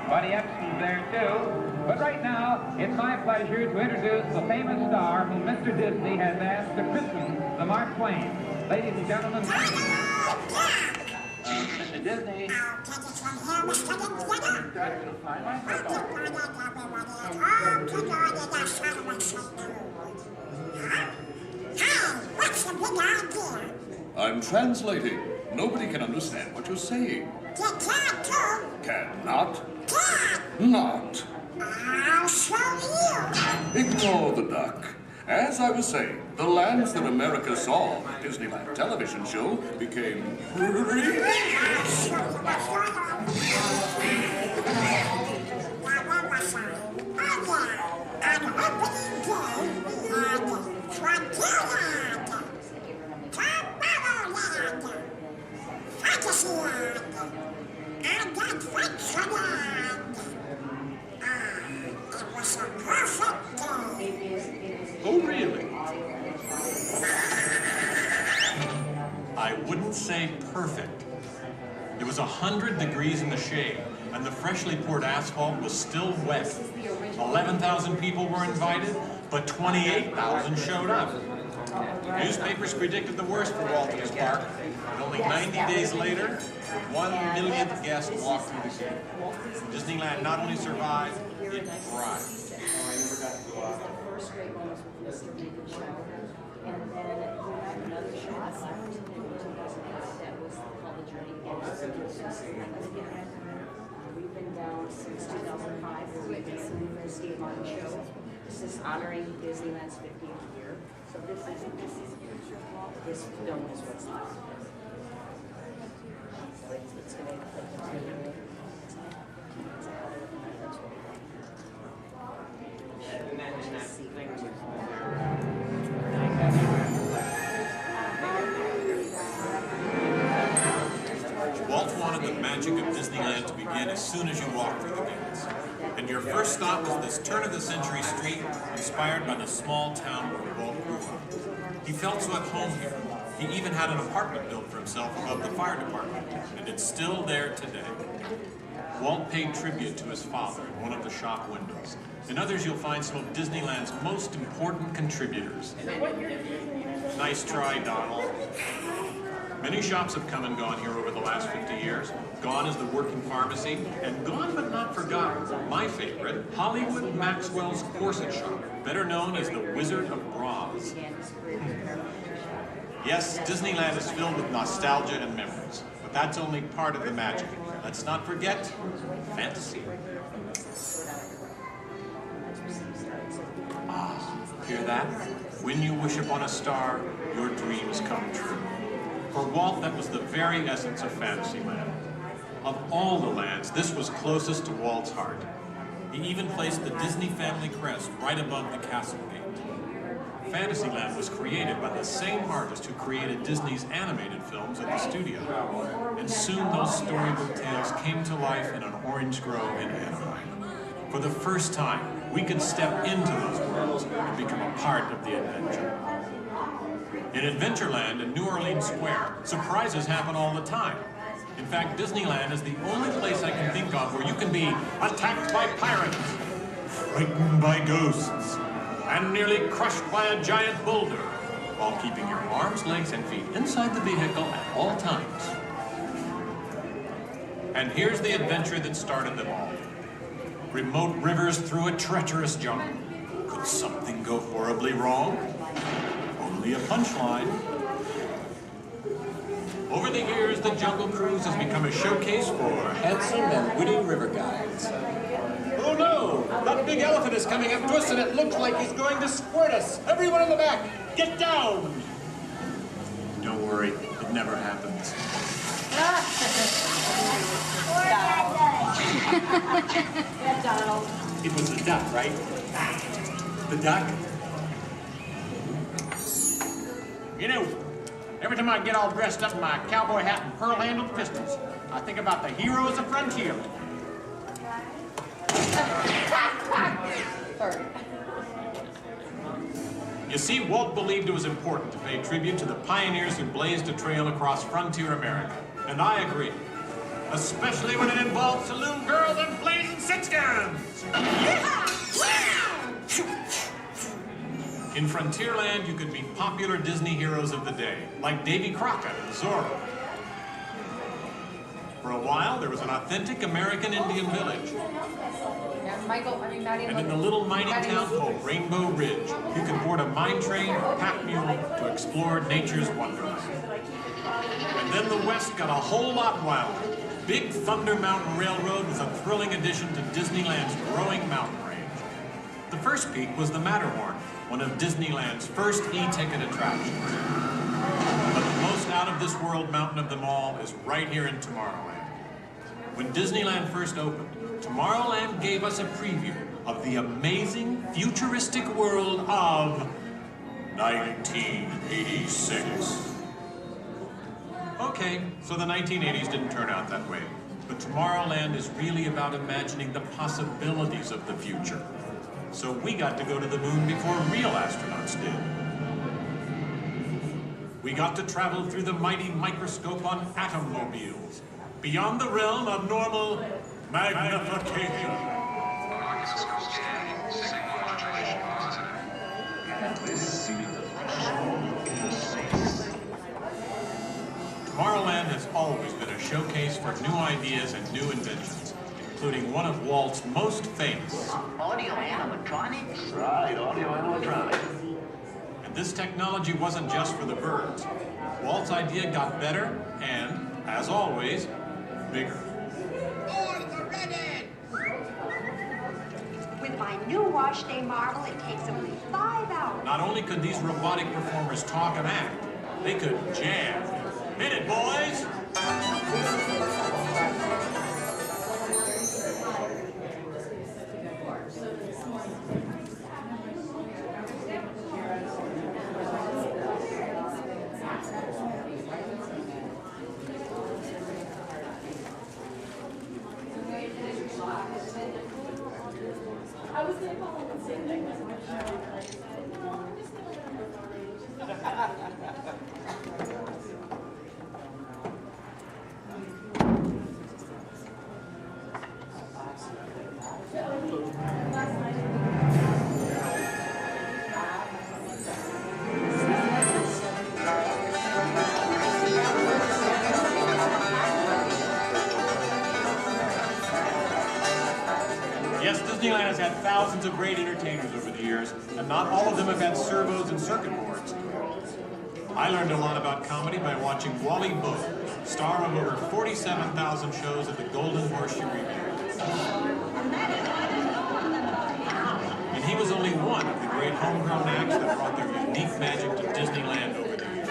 [SPEAKER 19] Buddy Epson's there, too. But right now, it's my pleasure to introduce the famous star whom Mr. Disney has asked to christen the Mark Twain. Ladies and gentlemen, Mr. Disney.
[SPEAKER 15] I'll take it from here, Mr. Linkletter. Hey, what's the big idea?
[SPEAKER 18] I'm translating. Nobody can understand what you're saying.
[SPEAKER 15] You can't do.
[SPEAKER 18] Cannot.
[SPEAKER 15] Can't.
[SPEAKER 18] Not.
[SPEAKER 15] I'll show you.
[SPEAKER 18] Ignore the duck. As I was saying, the lands that America saw on the Disneyland television show became really...
[SPEAKER 15] I'll show you what's going on. Now, where was I? Oh, yeah. On opening day, we had Frontierland, Tomorrowland, Fantasyland, and Adventureland. It was a perfect day.
[SPEAKER 5] Oh, really? I wouldn't say perfect. It was 100 degrees in the shade, and the freshly poured asphalt was still wet. 11,000 people were invited, but 28,000 showed up. Newspapers predicted the worst for Walt and his park, and only 90 days later, 1 millionth guest walked through the gate. Disneyland not only survived, it thrived.
[SPEAKER 11] And then we had another show that was called The Journey. We've been down since 2005. We've been doing the Steve Martin show. This is honoring Disneyland's 50th year. So this film is what's left. So it's going to continue.
[SPEAKER 5] Walt wanted the magic of Disneyland to begin as soon as you walked through the gates. And your first stop was this turn-of-the-century street inspired by the small town where Walt grew up. He felt so at home here, He even had an apartment built for himself above the fire department, and it's still there today. Walt paid tribute to his father in one of the shop windows. In others, you'll find some of Disneyland's most important contributors. Nice try, Donald. Many shops have come and gone here over the last 50 years. Gone is the working pharmacy, and gone but not forgotten, my favorite, Hollywood Maxwell's corset shop, better known as the Wizard of Bras. Yes, Disneyland is filled with nostalgia and memories, but that's only part of the magic. Let's not forget fantasy. Ah, hear that? When you wish upon a star, your dreams come true. For Walt, that was the very essence of Fantasyland. Of all the lands, this was closest to Walt's heart. He even placed the Disney family crest right above the castle gate. Fantasyland was created by the same artist who created Disney's animated films at the studio. And soon those storybook tales came to life in an orange grove in Anaheim. For the first time, we could step into those worlds and become a part of the adventure. In Adventureland and New Orleans Square, surprises happen all the time. In fact, Disneyland is the only place I can think of where you can be attacked by pirates, frightened by ghosts, and nearly crushed by a giant boulder, while keeping your arms, legs, and feet inside the vehicle at all times. And here's the adventure that started them all. Remote rivers through a treacherous jungle. Could something go horribly wrong? Only a punchline. Over the years, the Jungle Cruise has become a showcase for handsome and witty river guides. Oh no! That big elephant is coming up to us and it looks like he's going to squirt us! Everyone in the back, get down! Don't worry, it never happens.
[SPEAKER 11] Donald.
[SPEAKER 5] It was the duck, right? The duck? You know, every time I get all dressed up in my cowboy hat and pearl-handled pistols, I think about the heroes of Frontierland.
[SPEAKER 11] Sorry.
[SPEAKER 5] You see, Walt believed it was important to pay tribute to the pioneers who blazed a trail across frontier America. And I agree. Especially when it involves saloon girls and blazing six-guns! In Frontierland, you could meet popular Disney heroes of the day, like Davy Crockett and Zorro. For a while, there was an authentic American Indian village. And in the little mining town called Rainbow Ridge, you could board a mine train or pack mule to explore nature's wonderland. And then the West got a whole lot wilder. Big Thunder Mountain Railroad was a thrilling addition to Disneyland's growing mountain range. The first peak was the Matterhorn, one of Disneyland's first e-ticket attractions. But the most out-of-this-world mountain of them all is right here in Tomorrowland. When Disneyland first opened, Tomorrowland gave us a preview of the amazing, futuristic world of 1986. Okay, so the 1980s didn't turn out that way. But Tomorrowland is really about imagining the possibilities of the future. So we got to go to the moon before real astronauts did. We got to travel through the mighty microscope on atommobiles, beyond the realm of normal magnification. Tomorrowland has always been a showcase for new ideas and new inventions, including one of Walt's most famous.
[SPEAKER 20] Audio animatronics? Right, audio animatronics.
[SPEAKER 5] And this technology wasn't just for the birds. Walt's idea got better and, as always, bigger.
[SPEAKER 3] With my new wash day marble, it takes only 5 hours.
[SPEAKER 5] Not only could these robotic performers talk and act, they could jam. Hit it, boys!
[SPEAKER 9] I was going to call him and say that.
[SPEAKER 5] Yes, Disneyland has had thousands of great entertainers over the years, and not all of them have had servos and circuit boards. I learned a lot about comedy by watching Wally Boat, star of over 47,000 shows at the Golden Horseshoe Revue. And he was only one of the great homegrown acts that brought their unique magic to Disneyland over the years.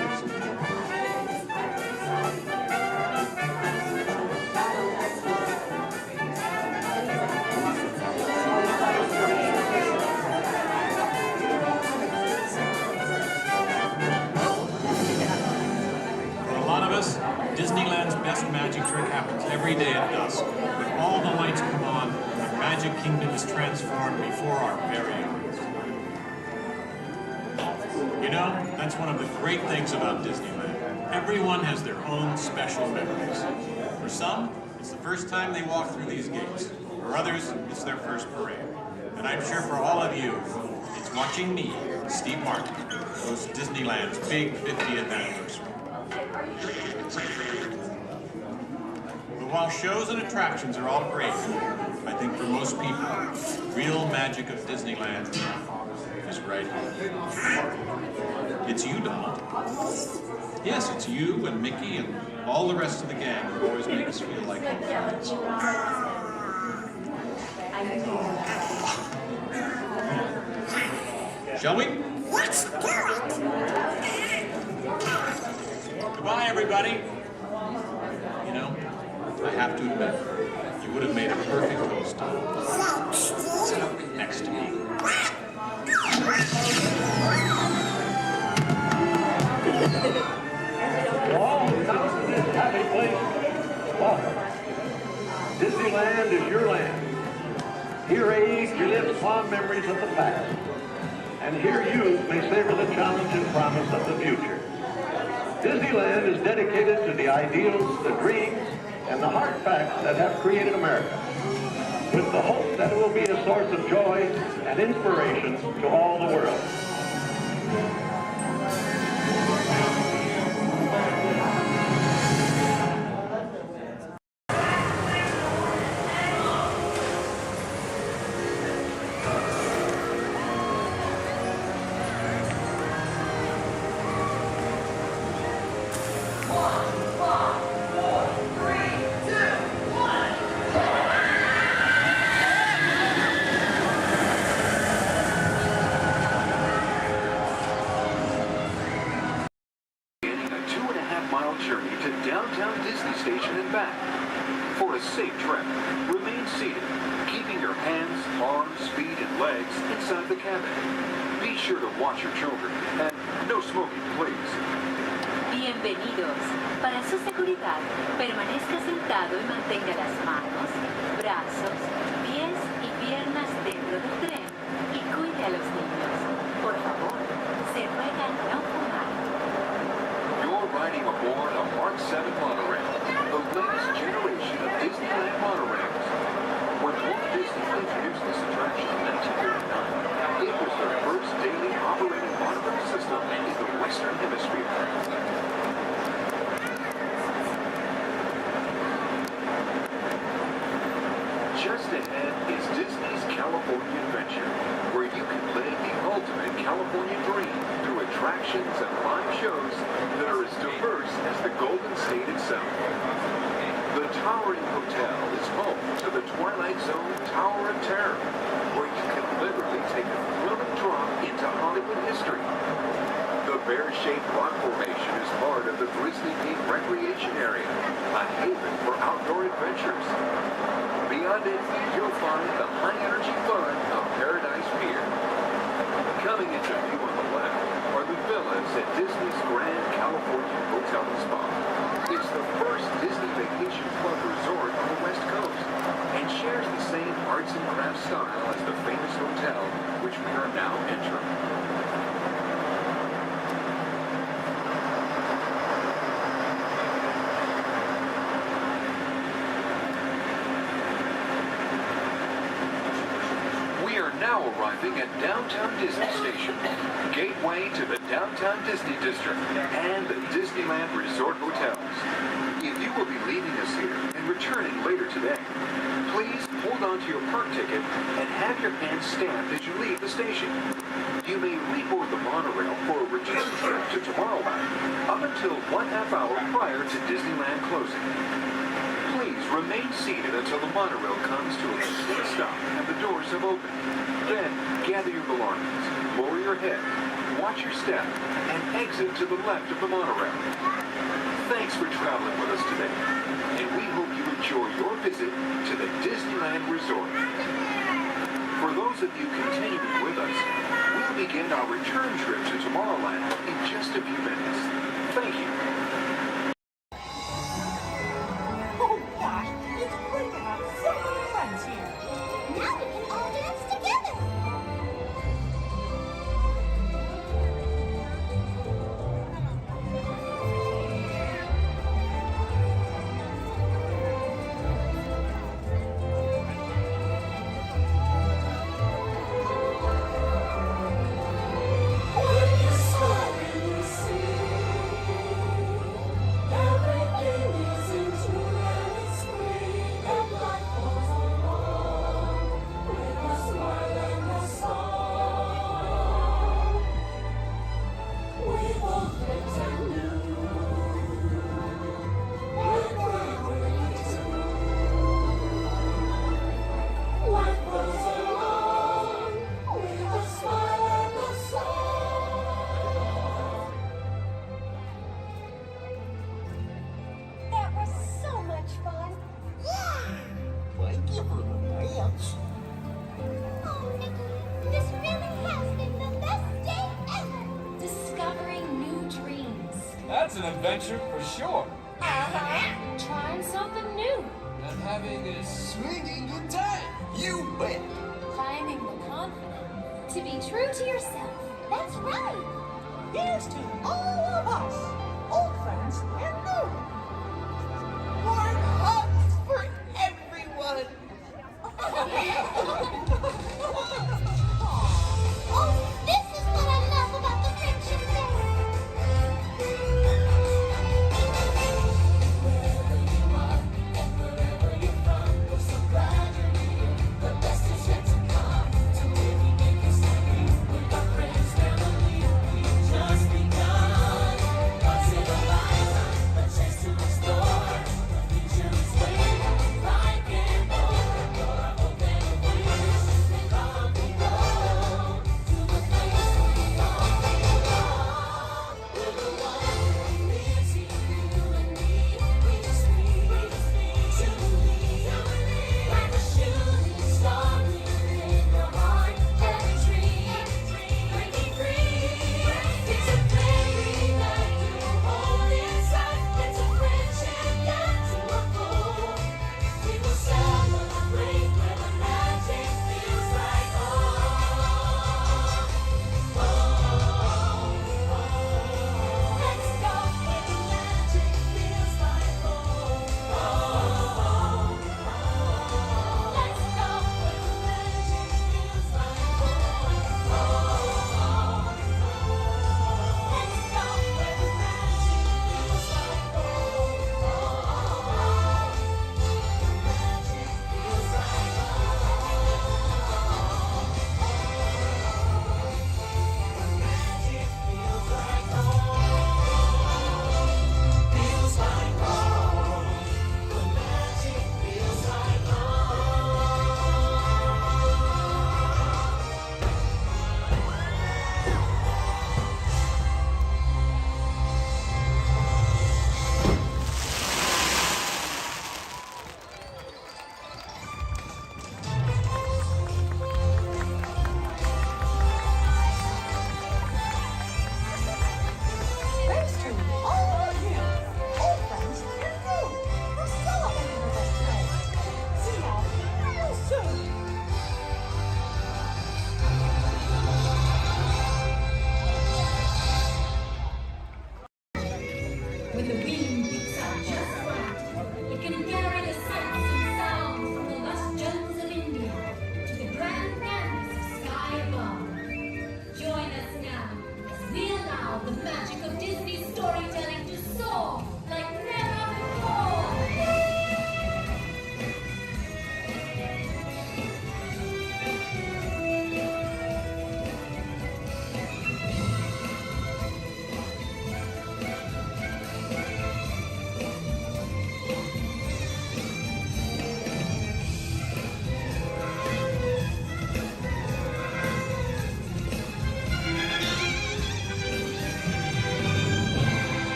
[SPEAKER 5] Disneyland's best magic trick happens every day at dusk. When all the lights come on, the Magic Kingdom is transformed before our very eyes. You know, that's one of the great things about Disneyland. Everyone has their own special memories. For some, it's the first time they walk through these gates. For others, it's their first parade. And I'm sure for all of you, it's watching me, Steve Martin, host Disneyland's big 50th anniversary. But while shows and attractions are all great, I think for most people, the real magic of Disneyland is right here. It's you, Donald. Yes, it's you and Mickey and all the rest of the gang who always make us feel like home friends. Shall we?
[SPEAKER 15] Let's do it!
[SPEAKER 5] Goodbye, everybody. You know, I have to admit, you would have made a perfect host next to me.
[SPEAKER 7] All come to this happy place. Welcome. Disneyland is your land. Here age you live fond memories of the past. And here youth may savor the challenge and promise of the future. Disneyland is dedicated to the ideals, the dreams, and the hard facts that have created America, with the hope that it will be a source of joy and inspiration to all the world.
[SPEAKER 14] Bienvenidos. Para su seguridad, permanezca sentado y mantenga las manos, brazos, pies y piernas dentro del tren y cuide a los niños. Por favor, se ruega no fumar.
[SPEAKER 23] You're riding aboard a Mark 7 monorail, the latest generation of Disneyland monorails. When Walt Disney introduced this attraction in 1939, it was the first daily operating monorail system in the Western Hemisphere. Just ahead is Disney's California Adventure, where you can live the ultimate California dream through attractions and live shows that are as diverse as the Golden State itself. The Towering Hotel is home to the Twilight Zone Tower of Terror, where you can literally take a thrilling drop into Hollywood history. The bear-shaped rock formation is part of the Grizzly Peak Recreation Area, a haven for outdoor adventures. Beyond it, you'll find the high-energy fun of Paradise Pier. Coming into view on the left are the villas at Disney's Grand California Hotel and Spa. It's the first Disney Vacation Club resort on the West Coast and shares the same arts and crafts style as the famous hotel, which we are now entering. Now arriving at Downtown Disney Station, gateway to the Downtown Disney District and the Disneyland Resort Hotels. If you will be leaving us here and returning later today, please Please hold on to your park ticket and have your hand stamped as you leave the station. You may reboard the monorail for a return trip to Tomorrowland up until 1/2 hour prior to Disneyland closing. Please remain seated until the monorail comes to a complete stop and the doors have opened. Then gather your belongings, lower your head, watch your step, and exit to the left of the monorail. Thanks for traveling with us today, and we hope you enjoy your visit to the Disneyland Resort. For those of you continuing with us, we'll begin our return trip to Tomorrowland in just a few minutes. Thank you.
[SPEAKER 15] Oh gosh, it's great to have so many friends here. Now we can all dance together. That was so much fun. Yeah. Thank you for the dance. Oh, Nikki, this really has been the best day ever. Discovering new dreams.
[SPEAKER 1] That's an adventure for sure.
[SPEAKER 15] Trying something new.
[SPEAKER 1] And having a swinging good time. You bet.
[SPEAKER 15] Finding the confidence to be true to yourself. That's right. Here's to all of us, old friends and new.
[SPEAKER 1] Warm hugs for everyone.
[SPEAKER 15] Oh, this is what I love about the Friendship Day. Wherever you are and wherever you're from, we're so glad you're here. The best is yet to come. So every day is new. With our friends, family, we've just begun. Once in a lifetime, a chance to explore. The future is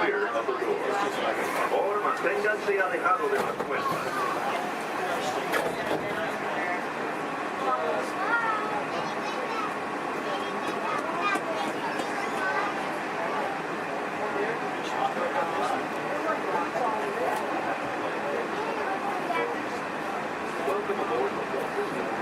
[SPEAKER 23] clear upper door. Por favor, manténganse alejado de las puertas. Welcome aboard the Walt Disney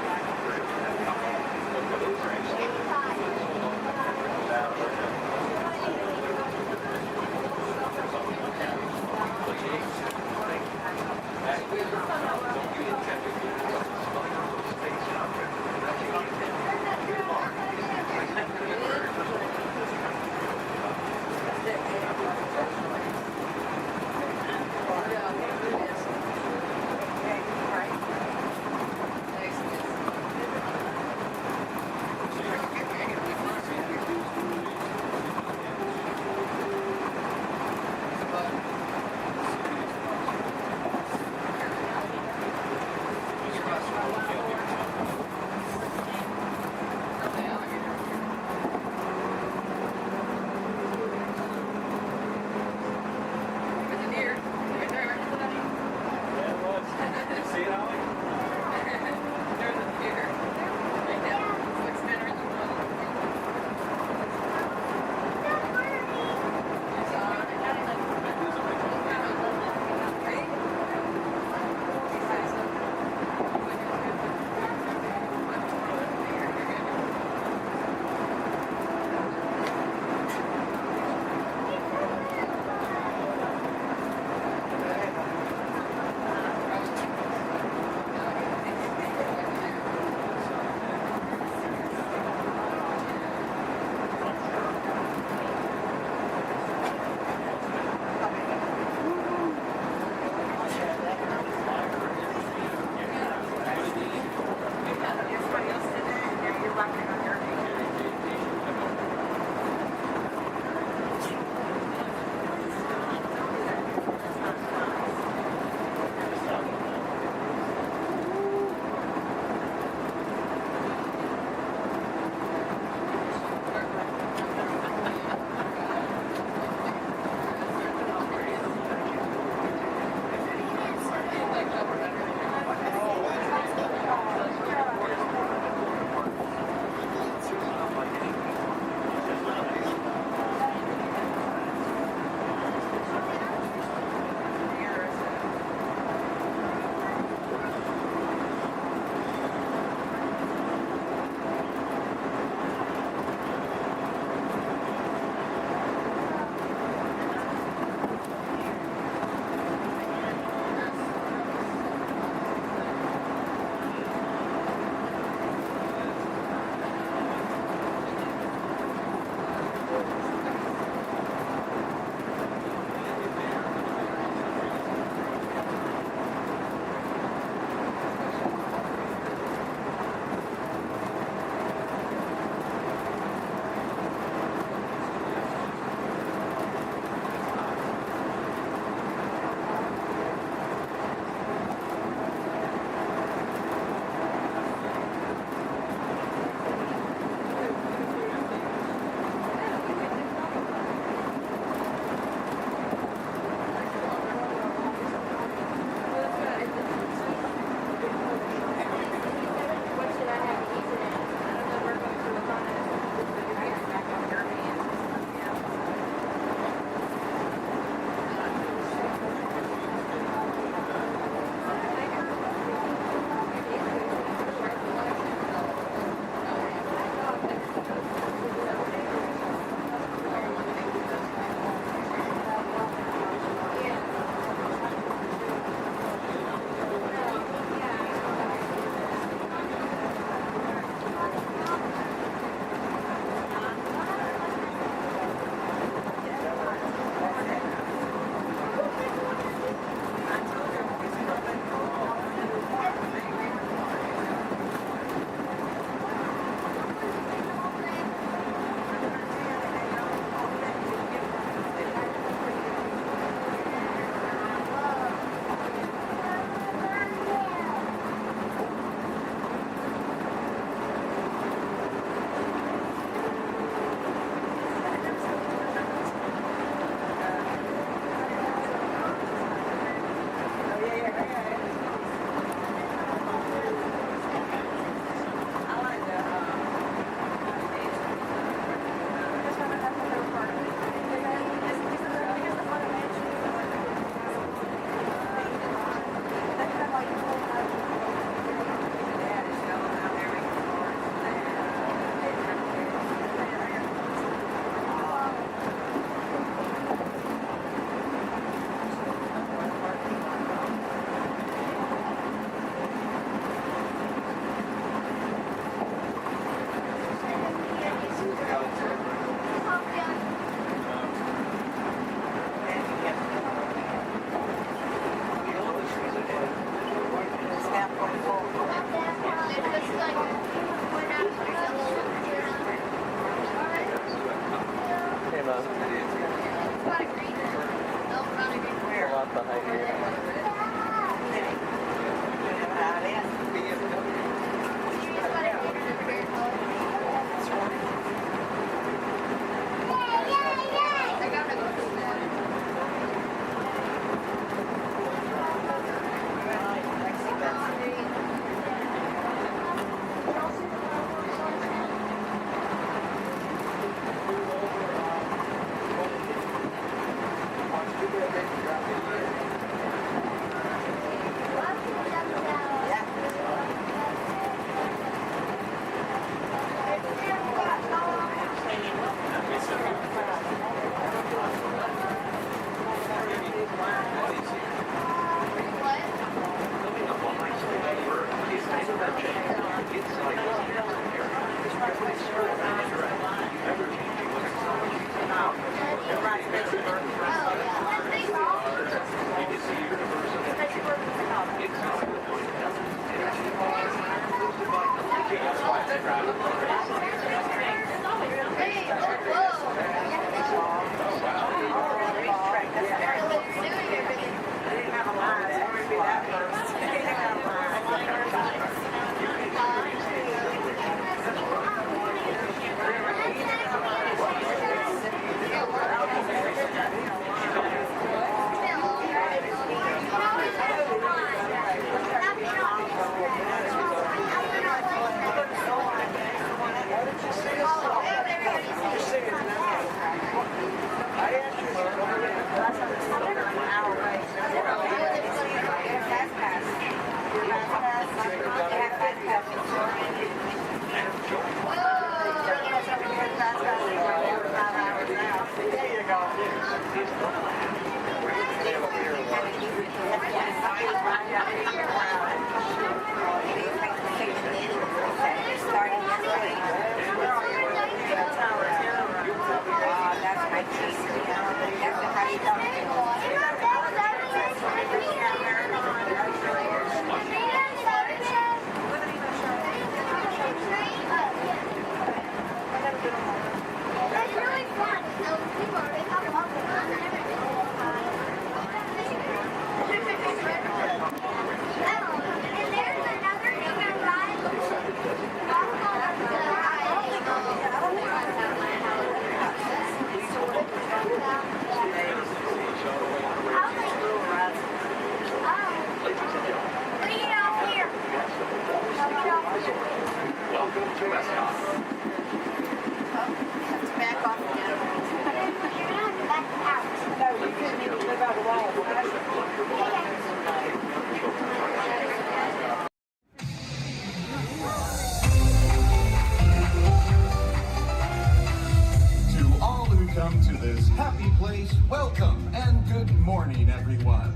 [SPEAKER 6] Welcome and good morning, everyone.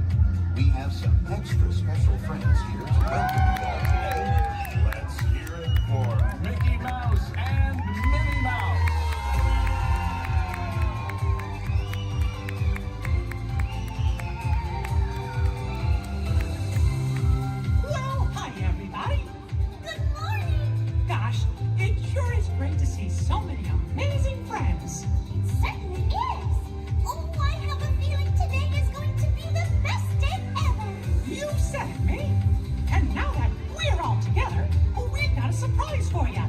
[SPEAKER 6] We have some extra special friends here to welcome you all today. Let's hear it for Mickey Mouse and Minnie Mouse.
[SPEAKER 12] Well, hi, everybody. Good morning. Gosh, it sure is great to see so many amazing friends.
[SPEAKER 15] It certainly is. Oh, I have a feeling today is going to be the best day ever.
[SPEAKER 12] You said it, Minnie. And now that we're all together, we've got a surprise for you.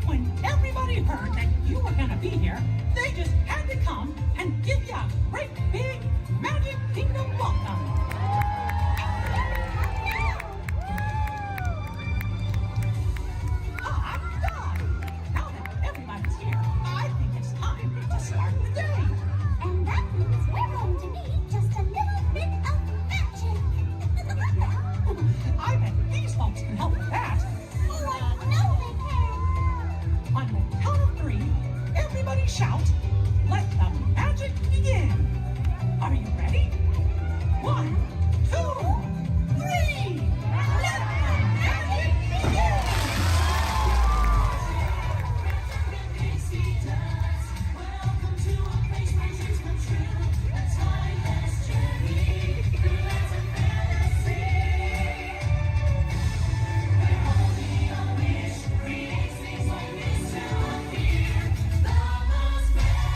[SPEAKER 12] When everybody heard that you were going to be here, they just had to come and give you a great big Magic Kingdom welcome. I'm done. Now that everybody's here, I think it's time to start the day.
[SPEAKER 15] And that means we're going to need just a little bit of magic.
[SPEAKER 12] I bet these folks can help with that.
[SPEAKER 15] Oh, I know they can.
[SPEAKER 12] On the count of 3, everybody shout, "Let the magic begin." Are you ready? 1, 2, 3. Let the magic begin. Welcome to a place where dreams come true. A timeless journey through lands of fantasy. Where only a wish creates things like this to appear. The most magic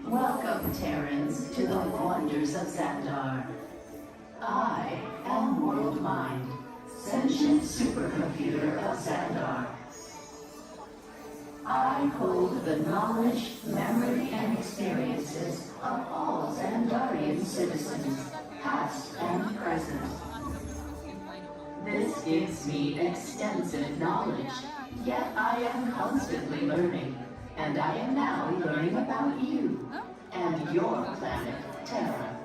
[SPEAKER 2] Welcome, Terrans, to the wonders of Xandar. I am World Mind, sentient supercomputer of Xandar. I hold the knowledge, memory, and experiences of all Xandarian citizens, past and present. This gives me extensive knowledge, yet I am constantly learning, and I am now learning about you and your planet, Terra.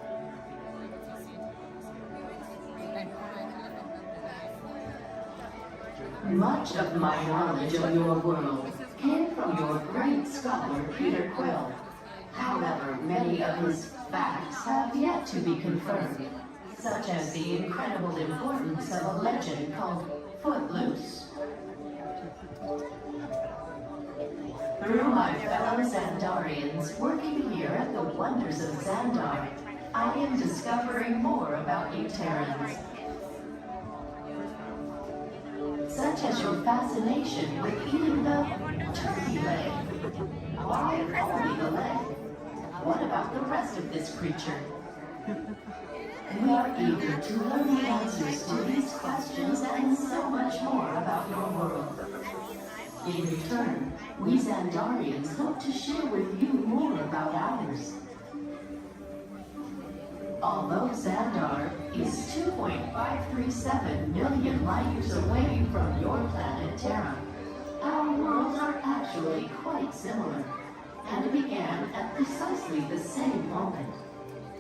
[SPEAKER 2] Much of my knowledge of your world came from your great scholar, Peter Quill. However, many of his facts have yet to be confirmed, such as the incredible importance of a legend called Footloose. Through my fellow Xandarians working here at the wonders of Xandar, I am discovering more about you Terrans. Such as your fascination with eating the turkey leg. Why only the leg? What about the rest of this creature? We are eager to learn the answers to these questions and so much more about your world. In return, we Xandarians hope to share with you more about ours. Although Xandar is 2.537 million light-years away from your planet Terra, our worlds are actually quite similar, and began at precisely the same moment.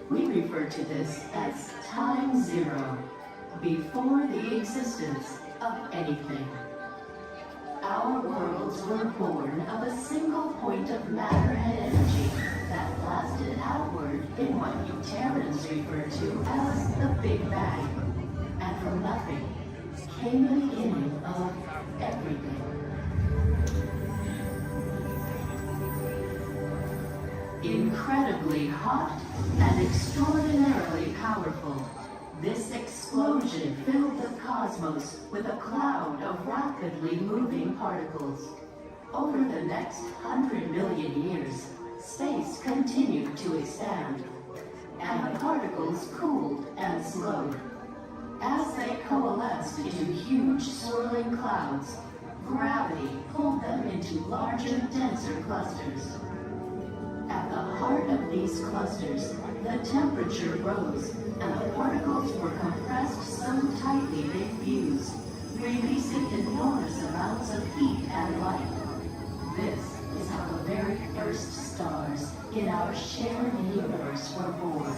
[SPEAKER 2] We refer to this as Time Zero, before the existence of anything. Our worlds were born of a single point of matter and energy that blasted outward in what you Terrans refer to as the Big Bang. And from nothing came the beginning of everything. Incredibly hot and extraordinarily powerful, this explosion filled the cosmos with a cloud of rapidly moving particles. Over the next 100 million years, space continued to expand, and the particles cooled and slowed. As they coalesced into huge swirling clouds, gravity pulled them into larger, denser clusters. At the heart of these clusters, the temperature rose, and the particles were compressed so tightly they fused, releasing enormous amounts of heat and light. This is how the very first stars in our shared universe were born.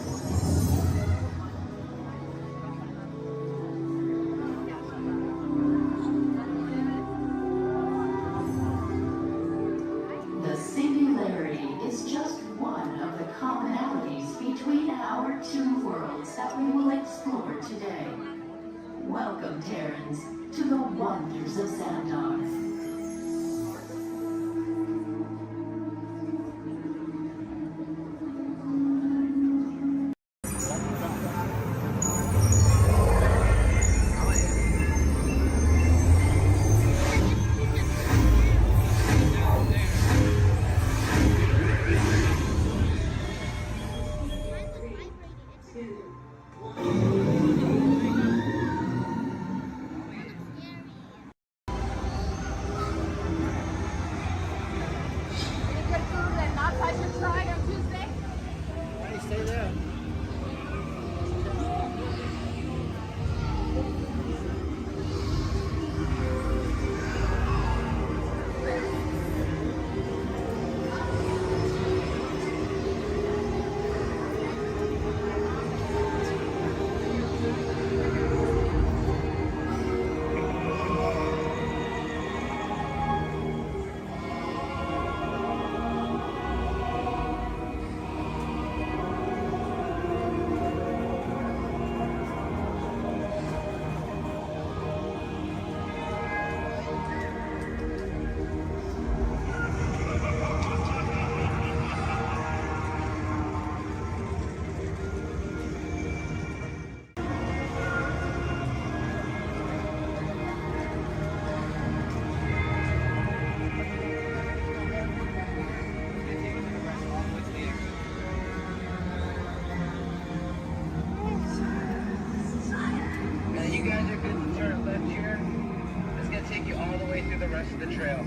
[SPEAKER 2] The singularity is just one of the commonalities between our two worlds that we will explore today. Welcome, Terrans, to the wonders of Xandar.
[SPEAKER 19] way through the rest of the trail.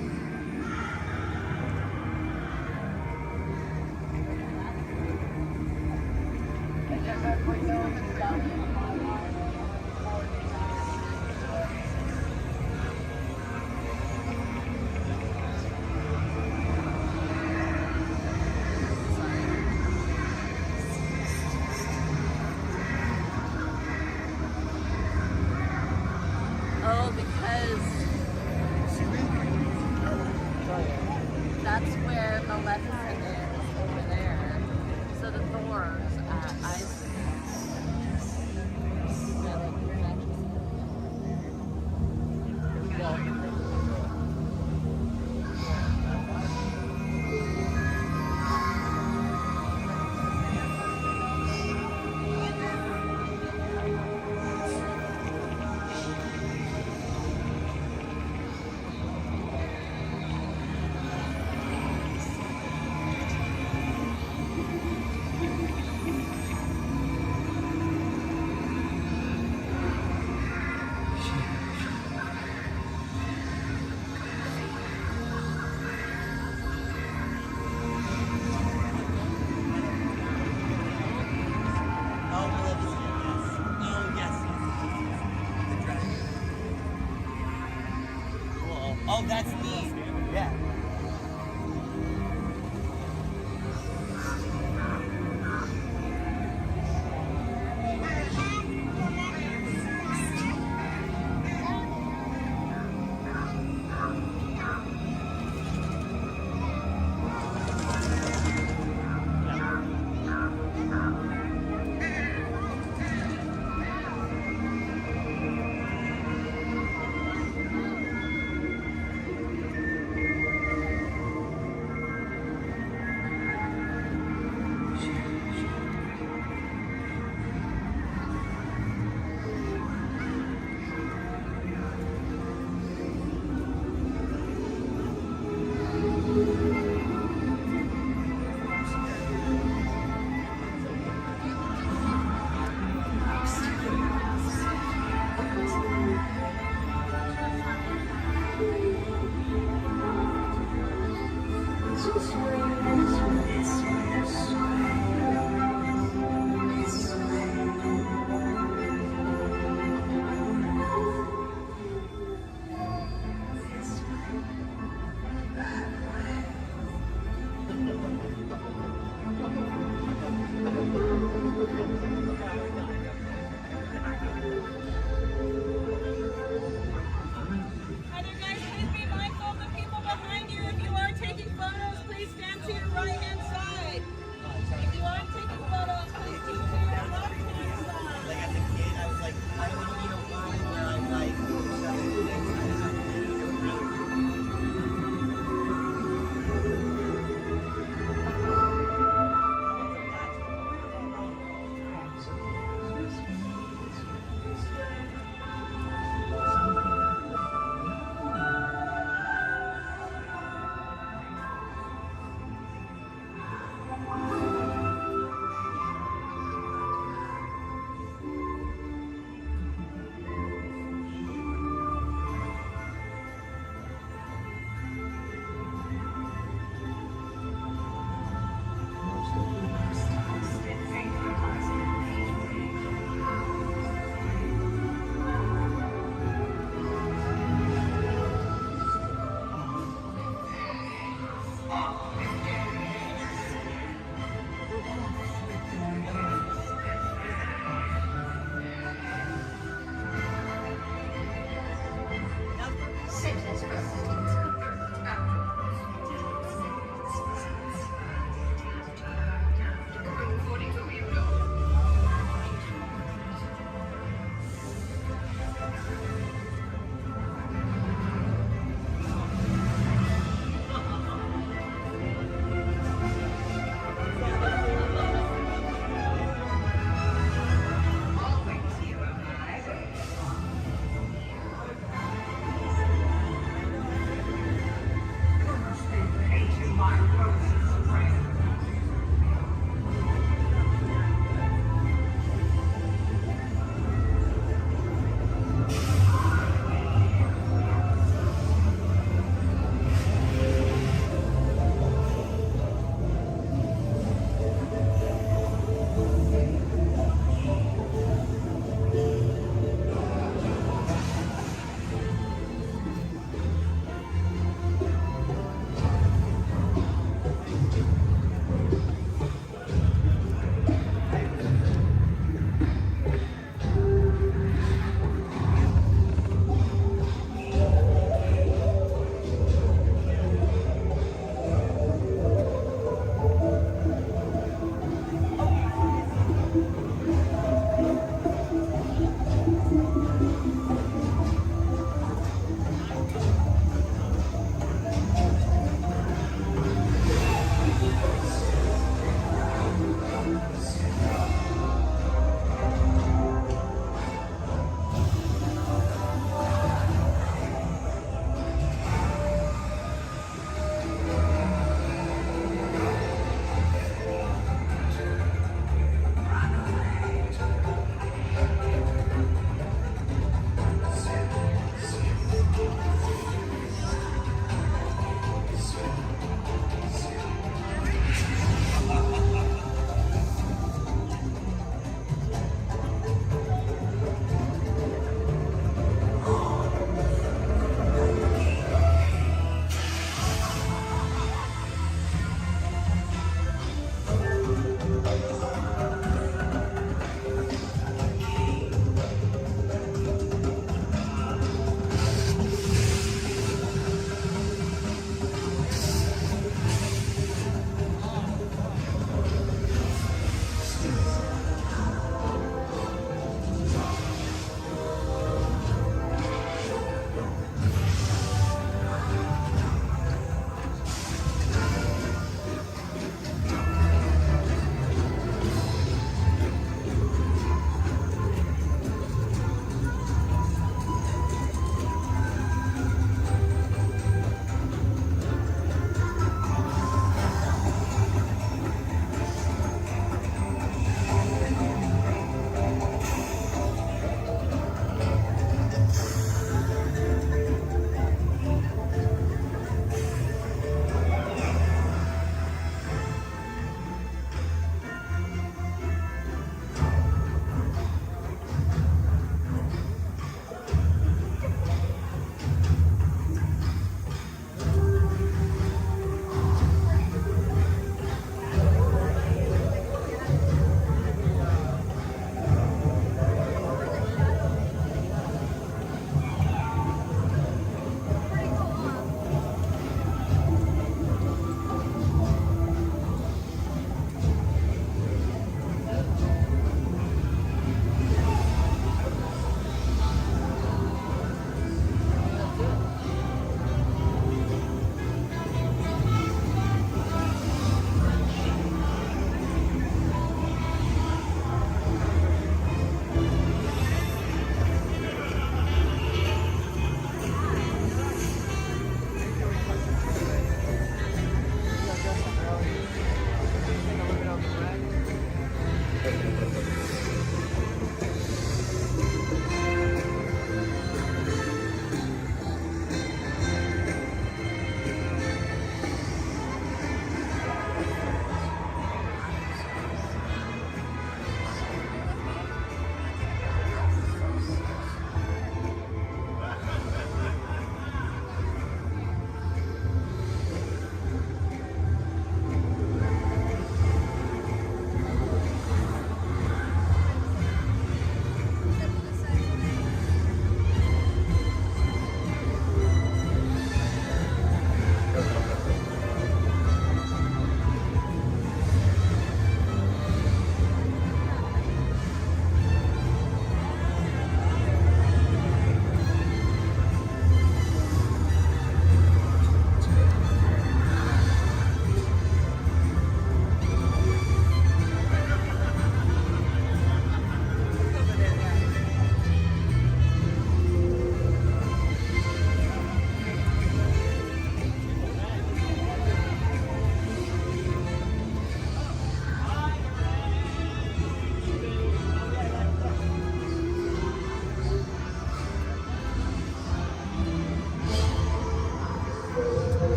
[SPEAKER 13] Oh, because that's where Maleficent is, over there. So the thorns at Isaac. Yeah, like you're not
[SPEAKER 16] Oh, that's neat. Yeah.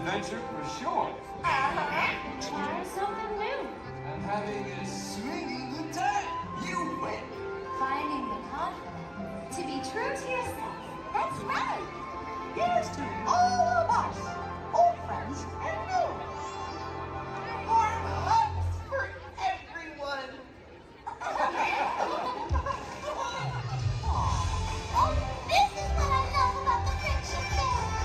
[SPEAKER 1] adventure for sure.
[SPEAKER 8] Try something new.
[SPEAKER 1] And having a swinging good time. You win.
[SPEAKER 8] Finding the confidence to be true to yourself. That's right. Here's to all of us, old friends and new. More hugs for everyone. Oh, this is what I love about the friendship band.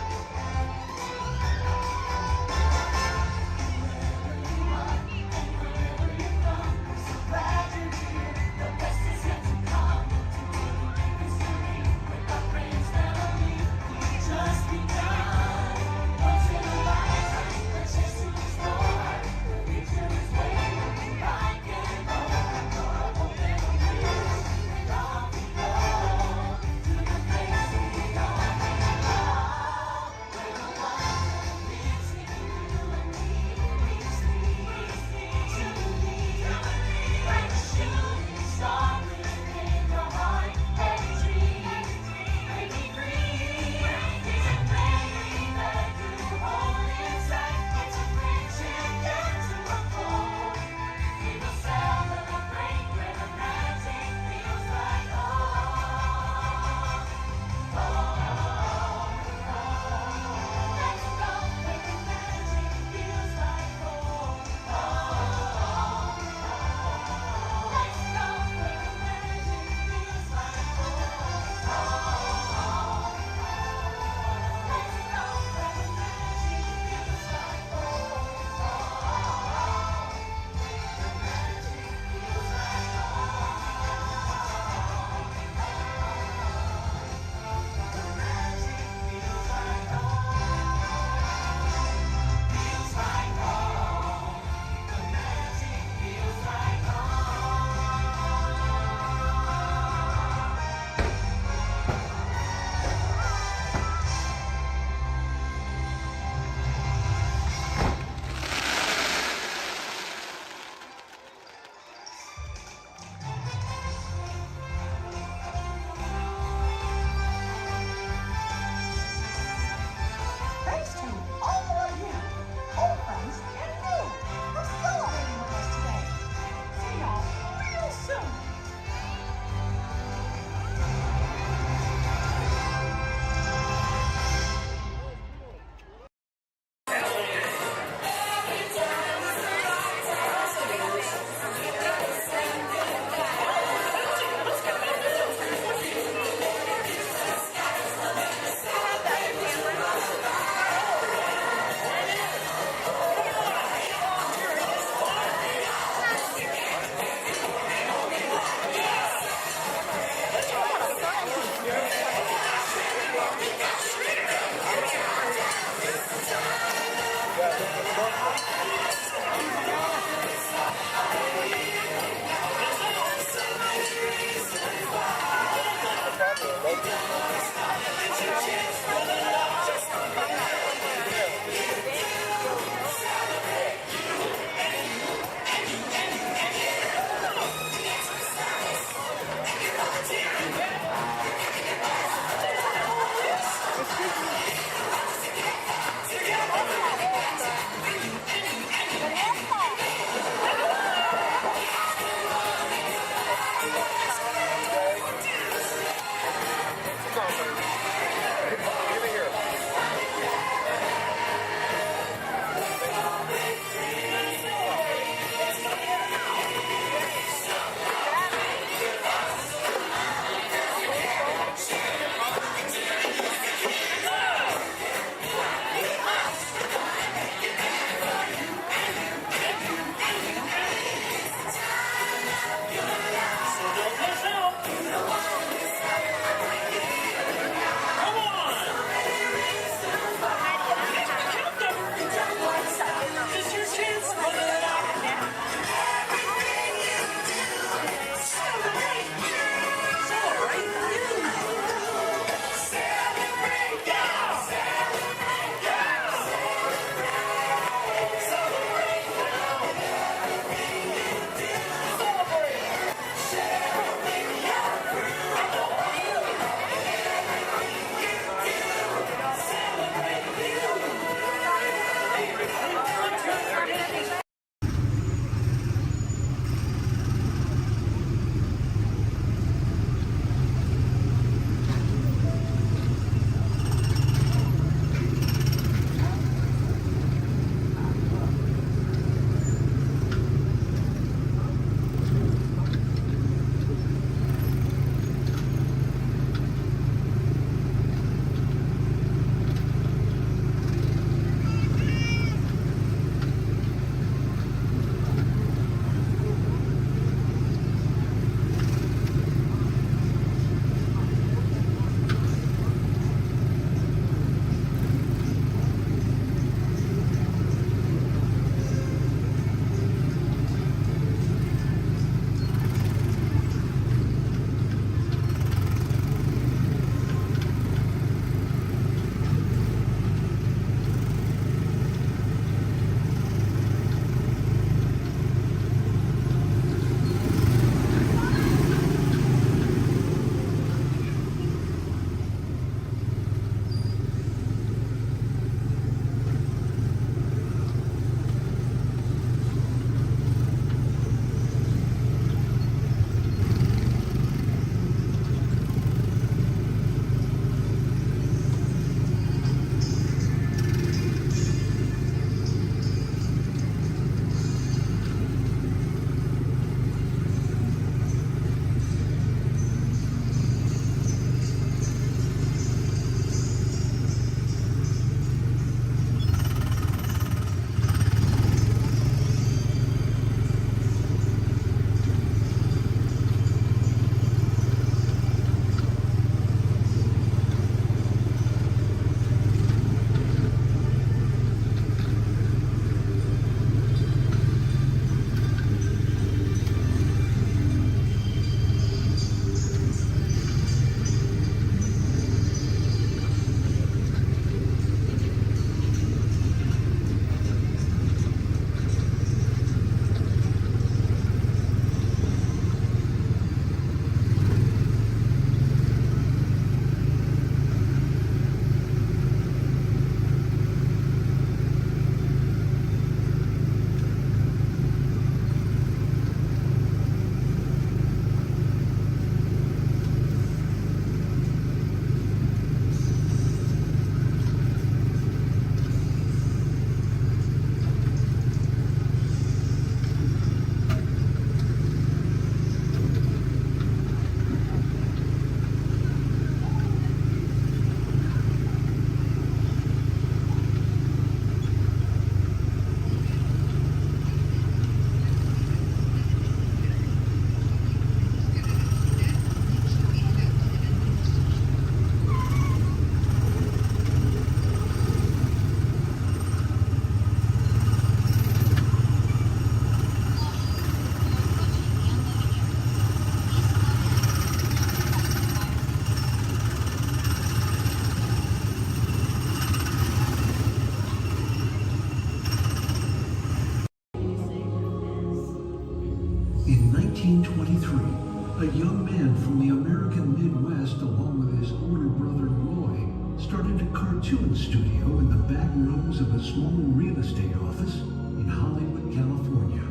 [SPEAKER 17] A young man from the American Midwest, along with his older brother Roy, started a cartoon studio in the back rooms of a small real estate office in Hollywood, California.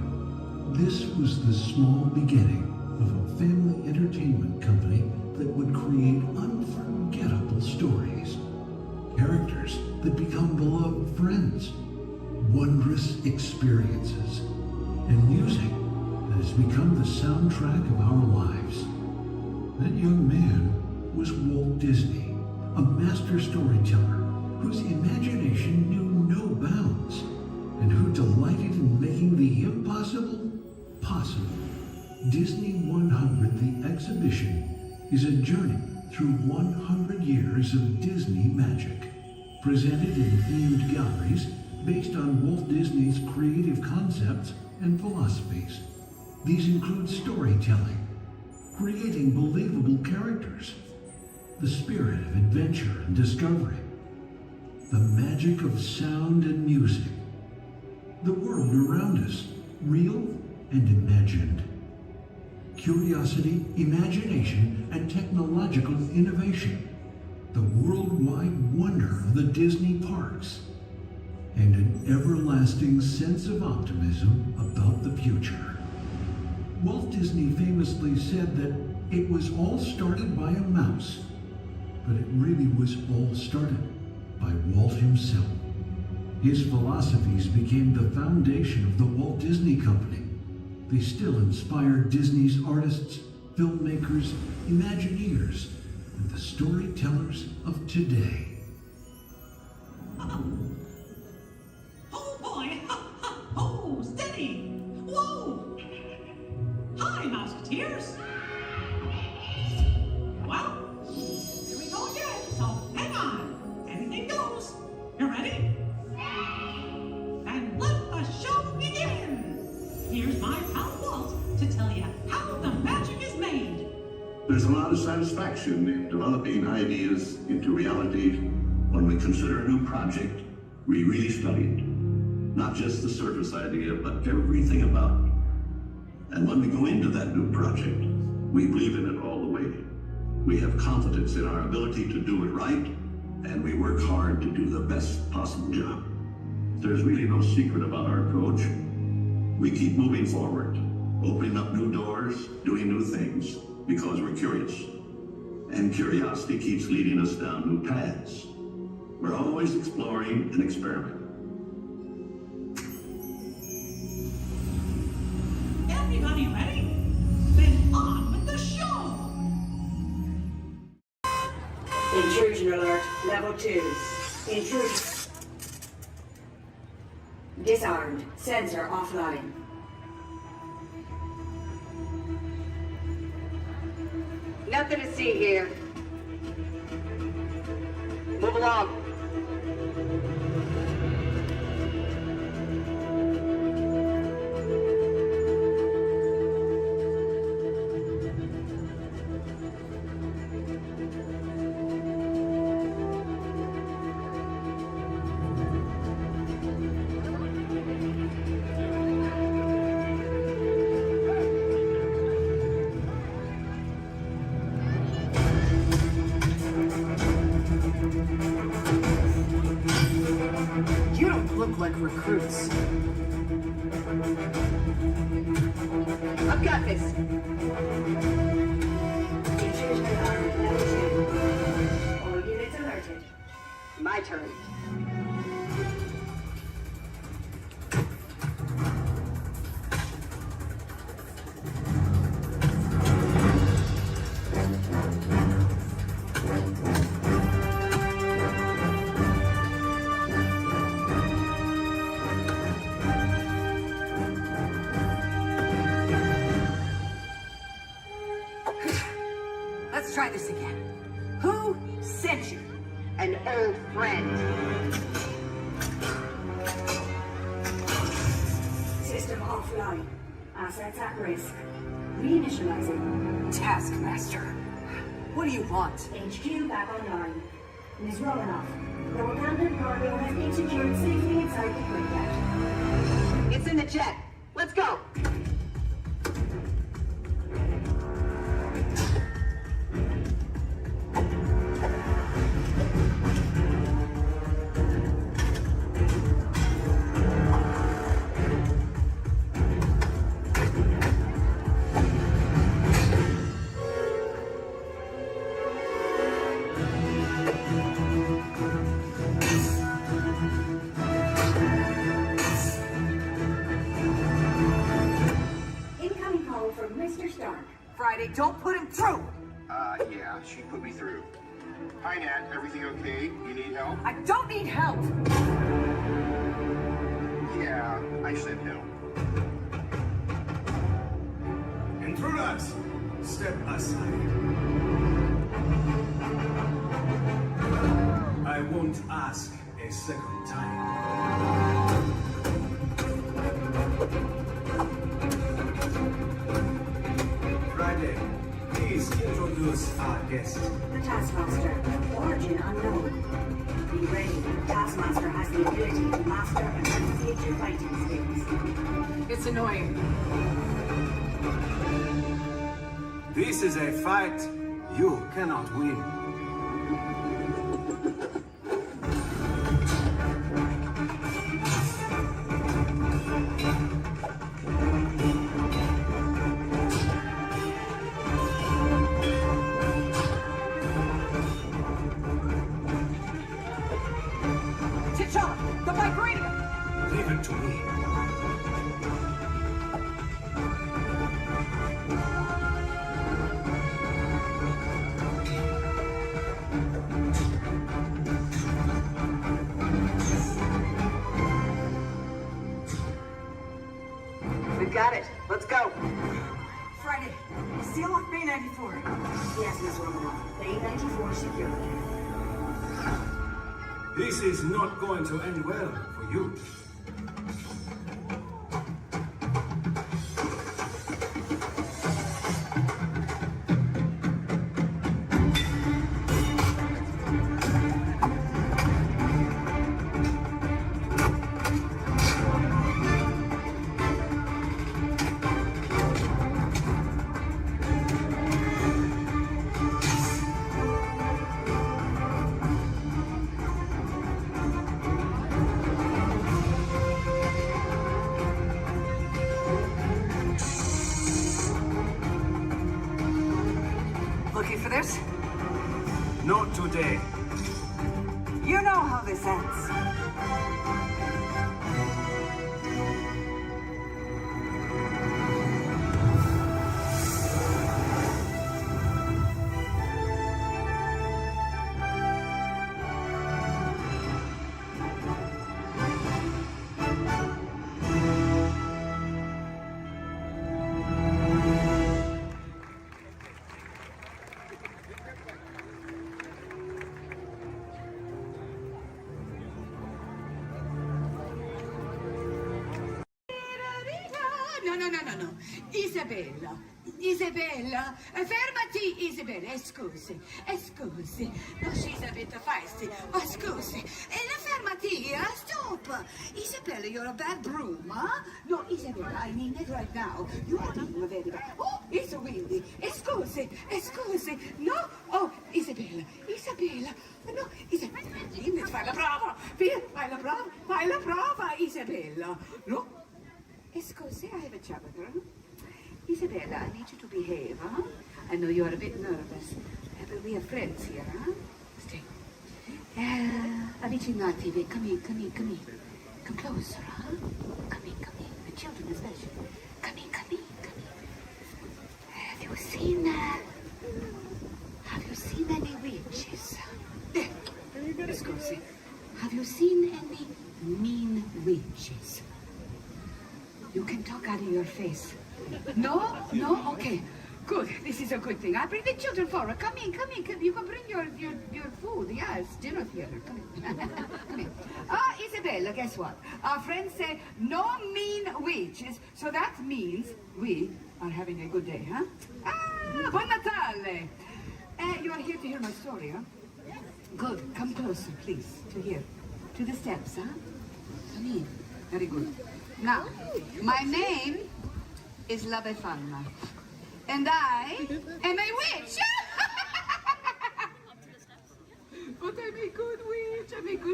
[SPEAKER 17] This was the small beginning of a family entertainment company that would create unforgettable stories, characters that become beloved friends, wondrous experiences, and music that has become the soundtrack of our lives. That young man was Walt Disney, a master storyteller whose imagination knew no bounds and who delighted in making the impossible possible. Disney 100, the exhibition, is a journey through 100 years of Disney magic, presented in themed galleries based on Walt Disney's creative concepts and philosophies. These include storytelling, creating believable characters, the spirit of adventure and discovery, the magic of sound and music, the world around us, real and imagined, curiosity, imagination, and technological innovation, the worldwide wonder of the Disney parks, and an everlasting sense of optimism about the future. Walt Disney famously said that it was all started by a mouse, but it really was all started by Walt himself. His philosophies became the foundation of the Walt Disney Company. They still inspire Disney's artists, filmmakers, Imagineers, and the storytellers of today.
[SPEAKER 12] Oh boy! Oh, steady! Whoa! Hi, Mouseketeers! Well, here we go again, so hang on. Anything goes. You ready? And let the show begin! Here's my pal Walt to tell you how the magic is made.
[SPEAKER 4] There's a lot of satisfaction in developing ideas into reality when we consider a new project we really studied. Not just the surface idea, but everything about it. And when we go into that new project, we believe in it all the way. We have confidence in our ability to do it right, and we work hard to do the best possible job. There's really no secret about our approach. We keep moving forward, opening up new doors, doing new things, because we're curious. And curiosity keeps leading us down new paths. We're always exploring and experimenting.
[SPEAKER 12] Everybody ready? Then on with the show!
[SPEAKER 11] Intrusion alert, level 2. Intrusion. Disarmed. Sensor offline. Nothing to see here. Move along. You don't look like recruits. I've got this. Intrusion alarm level 2. All units alerted. My turn. Let's try this again. Who sent you? An old friend. System offline. Assets at risk. Reinitializing. Taskmaster. What do you want? HQ back online. Ms. Romanoff, the Wakandan cargo has been secured safely inside the breakout. It's in the jet. Let's go. isn't true!
[SPEAKER 10] Yeah, she put me through. Hi, Nat. Everything okay? You need help?
[SPEAKER 11] I don't need help!
[SPEAKER 10] Yeah, I said help.
[SPEAKER 6] Intruders, step aside. I won't ask a second time. Friday, please introduce our guest.
[SPEAKER 11] The Taskmaster, origin unknown. Be ready. Taskmaster has the ability to master and replicate your fighting skills.
[SPEAKER 12] It's annoying.
[SPEAKER 6] This is a fight you cannot win.
[SPEAKER 12] T'Challa, the vibranium!
[SPEAKER 6] Leave it to me.
[SPEAKER 11] We got it. Let's go. Friday, seal off Bay 94. Yes, Miss Romanoff. Bay 94 secure.
[SPEAKER 6] This is not going to end well for you.
[SPEAKER 11] Looking for this?
[SPEAKER 6] Not today.
[SPEAKER 11] You know how this ends.
[SPEAKER 12] No. Isabella, fermati, Isabella, scusi. No, she's a bit feisty, ma scusi. Fermati, stop. Isabella, you're a bad broom, huh? No, Isabella, I mean it right now. You are being very bad. Oh, it's windy. Scusi. No, oh, Isabella. No, Isabella, fai la prova, Isabella. No. Scusi, I have a chat with her. Isabella, I need you to behave, huh? I know you're a bit nervous, but we are friends here, huh? Stay. Avvicinati, come in. Come closer, huh? Come in. The children especially. Come in. Have you seen any witches? Scusi, have you seen any mean witches? You can talk out of your face. No? Okay. Good. This is a good thing. I'll bring the children forward. Come in. You can bring your food. Yes, dinner theater. Come in. Isabella, guess what? Our friends say no mean witches, so that means we are having a good day, huh? Buon Natale! You are here to hear my story, huh? Good. Come closer, please, to here. To the steps, huh? Come in. Very good. Now, my name is La Befana, and I am a witch! But I'm a good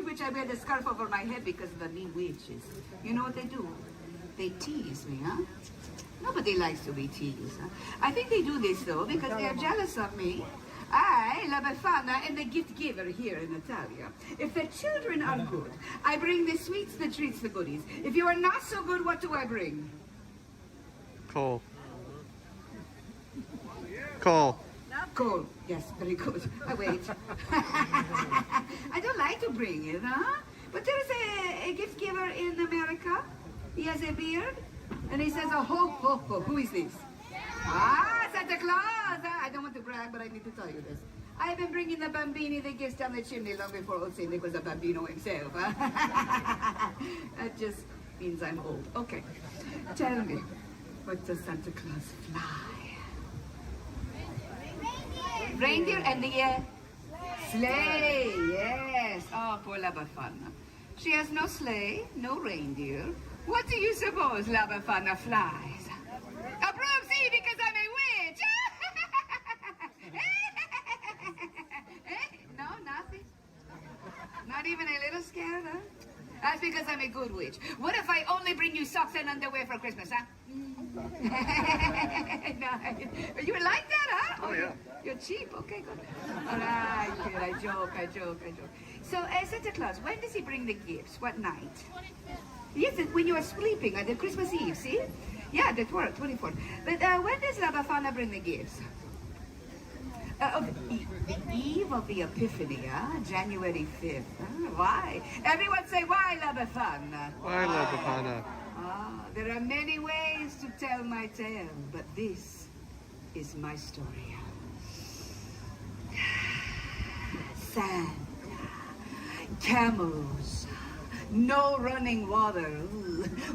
[SPEAKER 12] witch. I wear the scarf over my head because of the mean witches. You know what they do? They tease me, huh? Nobody likes to be teased, huh? I think they do this, though, because they are jealous of me. I, La Befana, am the gift giver here in Italia. If the children are good, I bring the sweets, the treats, the goodies. If you are not so good, what do I bring?
[SPEAKER 21] Coal.
[SPEAKER 18] Cole.
[SPEAKER 21] Cole. Yes, very good. Wait. I don't like to bring it, huh? But there is a gift giver in America. He has a beard, and he says, "Oh, ho, ho, ho." Who is this? Ah, Santa Claus. I don't want to brag, but I need to tell you this. I've been bringing the bambini the gifts down the chimney long before old Saint Nick was a bambino himself. That just means I'm old. Okay, tell me, what does Santa Claus fly? Reindeer and the sleigh. Yes. Oh, poor La Befana. She has no sleigh, no reindeer. What do you suppose La Befana flies? A broom, see, because I'm a witch. No, nothing. Not even a little scared, huh? That's because I'm a good witch. What if I only bring you socks and underwear for Christmas, huh? No, you like that, huh?
[SPEAKER 18] Oh, yeah.
[SPEAKER 21] You're cheap. Okay, good. All right, kid. I joke. So, Santa Claus, when does he bring the gifts? What night?
[SPEAKER 8] 25th.
[SPEAKER 21] Yes, when you are sleeping at the Christmas Eve, see? Yeah, the 24th. But when does La Befana bring the gifts? The eve of the Epiphany, huh? January 5th. Why? Everyone say, why, La Befana?
[SPEAKER 18] Why, La Befana?
[SPEAKER 21] Ah, there are many ways to tell my tale, but this is my story. Sand, camels, no running water.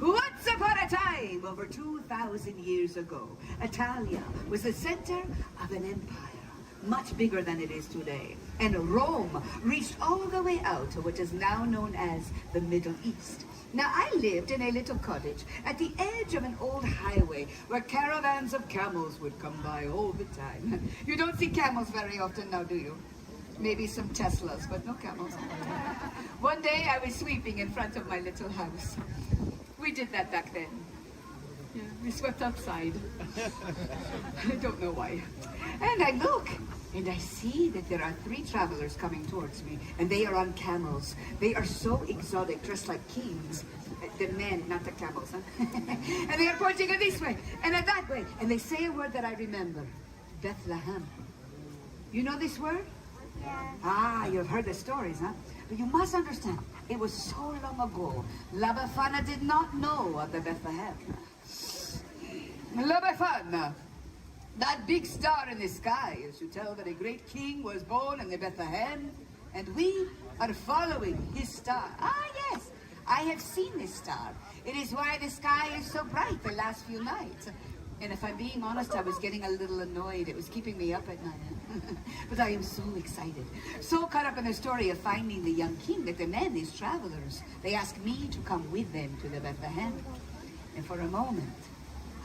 [SPEAKER 21] Once upon a time, over 2,000 years ago, Italia was the center of an empire, much bigger than it is today. And Rome reached all the way out to what is now known as the Middle East. Now, I lived in a little cottage at the edge of an old highway where caravans of camels would come by all the time. You don't see camels very often now, do you? Maybe some Teslas, but no camels. One day I was sweeping in front of my little house. We did that back then. Yeah, we swept outside. I don't know why. And I look, and I see that there are 3 travelers coming towards me, and they are on camels. They are so exotic, dressed like kings. The men, not the camels, huh? And they are pointing this way, and that way. And they say a word that I remember. Bethlehem. You know this word?
[SPEAKER 8] Yeah.
[SPEAKER 21] Ah, you've heard the stories, huh? But you must understand, it was so long ago, La Befana did not know of the Bethlehem. La Befana, that big star in the sky is to tell that a great king was born in the Bethlehem, and we are following his star. Ah, yes, I have seen this star. It is why the sky is so bright the last few nights. And if I'm being honest, I was getting a little annoyed. It was keeping me up at night. But I am so excited. So caught up in the story of finding the young king that the men, these travelers, they asked me to come with them to the Bethlehem. And for a moment,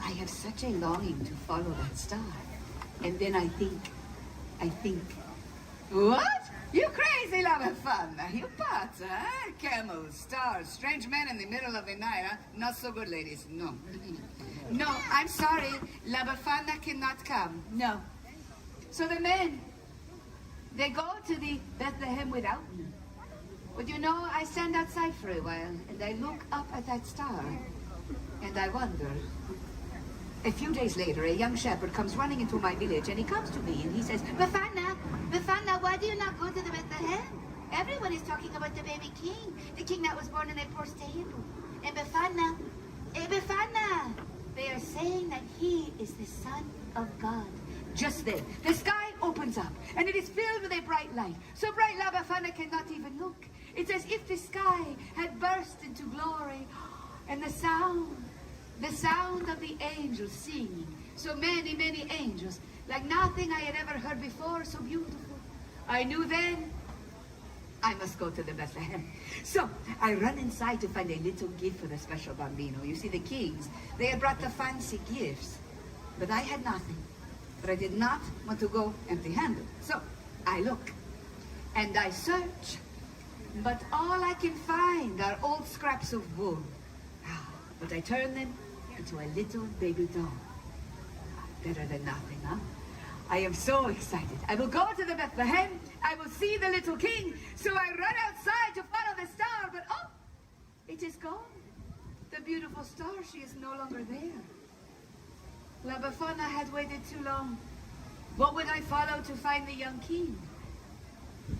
[SPEAKER 21] I have such a longing to follow that star. And then I think, what? You crazy, La Befana. You pots, huh? Camels, stars, strange men in the middle of the night, huh? Not so good, ladies. No. No, I'm sorry. La Befana cannot come. No. So the men, they go to the Bethlehem without me. But you know, I stand outside for a while, and I look up at that star, and I wonder. A few days later, a young shepherd comes running into my village, and he comes to me, and he says, Befana, why do you not go to the Bethlehem? Everyone is talking about the baby king, the king that was born in a poor stable. And Befana, they are saying that he is the Son of God. Just then, the sky opens up, and it is filled with a bright light. So bright, La Befana cannot even look. It's as if the sky had burst into glory. And the sound of the angels singing. So many, many angels, like nothing I had ever heard before, so beautiful. I knew then I must go to the Bethlehem. So I run inside to find a little gift for the special bambino. You see, the kings, they had brought the fancy gifts, but I had nothing. But I did not want to go empty-handed. So I look and I search, but all I can find are old scraps of wool. But I turn them into a little baby doll. Better than nothing, huh? I am so excited. I will go to the Bethlehem. I will see the little king. So I run outside to follow the star, but oh, it is gone. The beautiful star, she is no longer there. La Befana had waited too long. What would I follow to find the young king?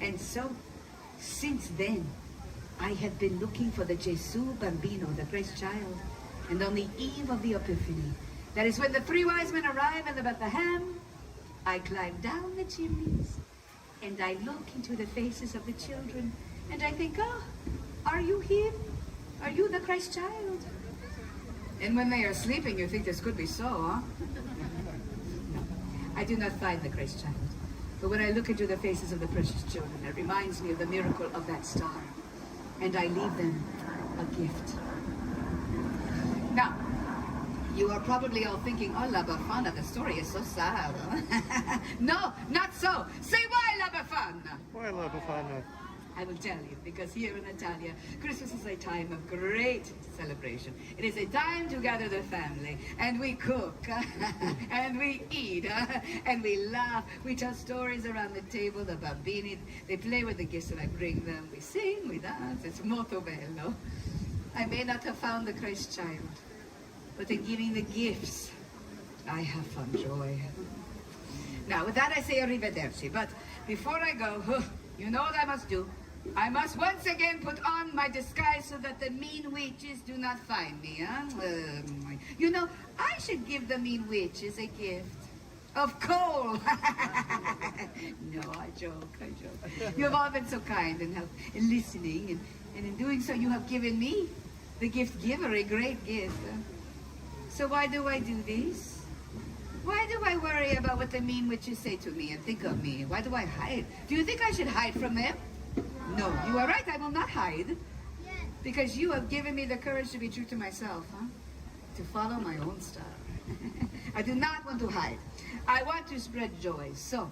[SPEAKER 21] And so, since then, I have been looking for the Gesù Bambino, the Christ child. And on the eve of the Epiphany, that is when the three wise men arrive in the Bethlehem, I climb down the chimneys and I look into the faces of the children and I think, oh, are you him? Are you the Christ child? And when they are sleeping, you think this could be so, huh? No, I do not find the Christ child. But when I look into the faces of the precious children, it reminds me of the miracle of that star. And I leave them a gift. Now, you are probably all thinking, oh, La Befana, the story is so sad. Huh? No, not so. Say why, La Befana?
[SPEAKER 18] Why La Befana?
[SPEAKER 21] I will tell you, because here in Italia, Christmas is a time of great celebration. It is a time to gather the family, and we cook, and we eat, and we laugh. We tell stories around the table, the bambini, they play with the gifts that I bring them. We sing, we dance, it's molto bello. I may not have found the Christ child, but in giving the gifts, I have found joy. Now, with that I say arrivederci, but before I go, you know what I must do? I must once again put on my disguise so that the mean witches do not find me, huh? You know, I should give the mean witches a gift of coal. No, I joke. You have all been so kind and listening, and in doing so you have given me, the gift giver, a great gift. So why do I do this? Why do I worry about what the mean witches say to me and think of me? Why do I hide? Do you think I should hide from them? No, you are right, I will not hide. Because you have given me the courage to be true to myself, huh? To follow my own star. I do not want to hide. I want to spread joy. So,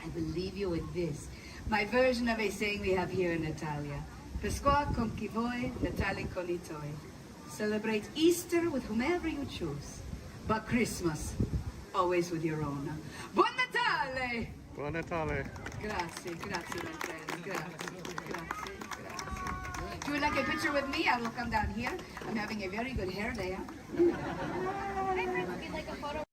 [SPEAKER 21] I will leave you with this. My version of a saying we have here in Italia. Pasqua con chi vuoi, Natale con i tuoi. Celebrate Easter with whomever you choose. But Christmas, always with your own. Buon Natale!
[SPEAKER 18] Buon Natale.
[SPEAKER 21] Grazie, my friend. Grazie. If you would like a picture with me, I will come down here. I'm having a very good hair day.
[SPEAKER 8] I'd like a photo.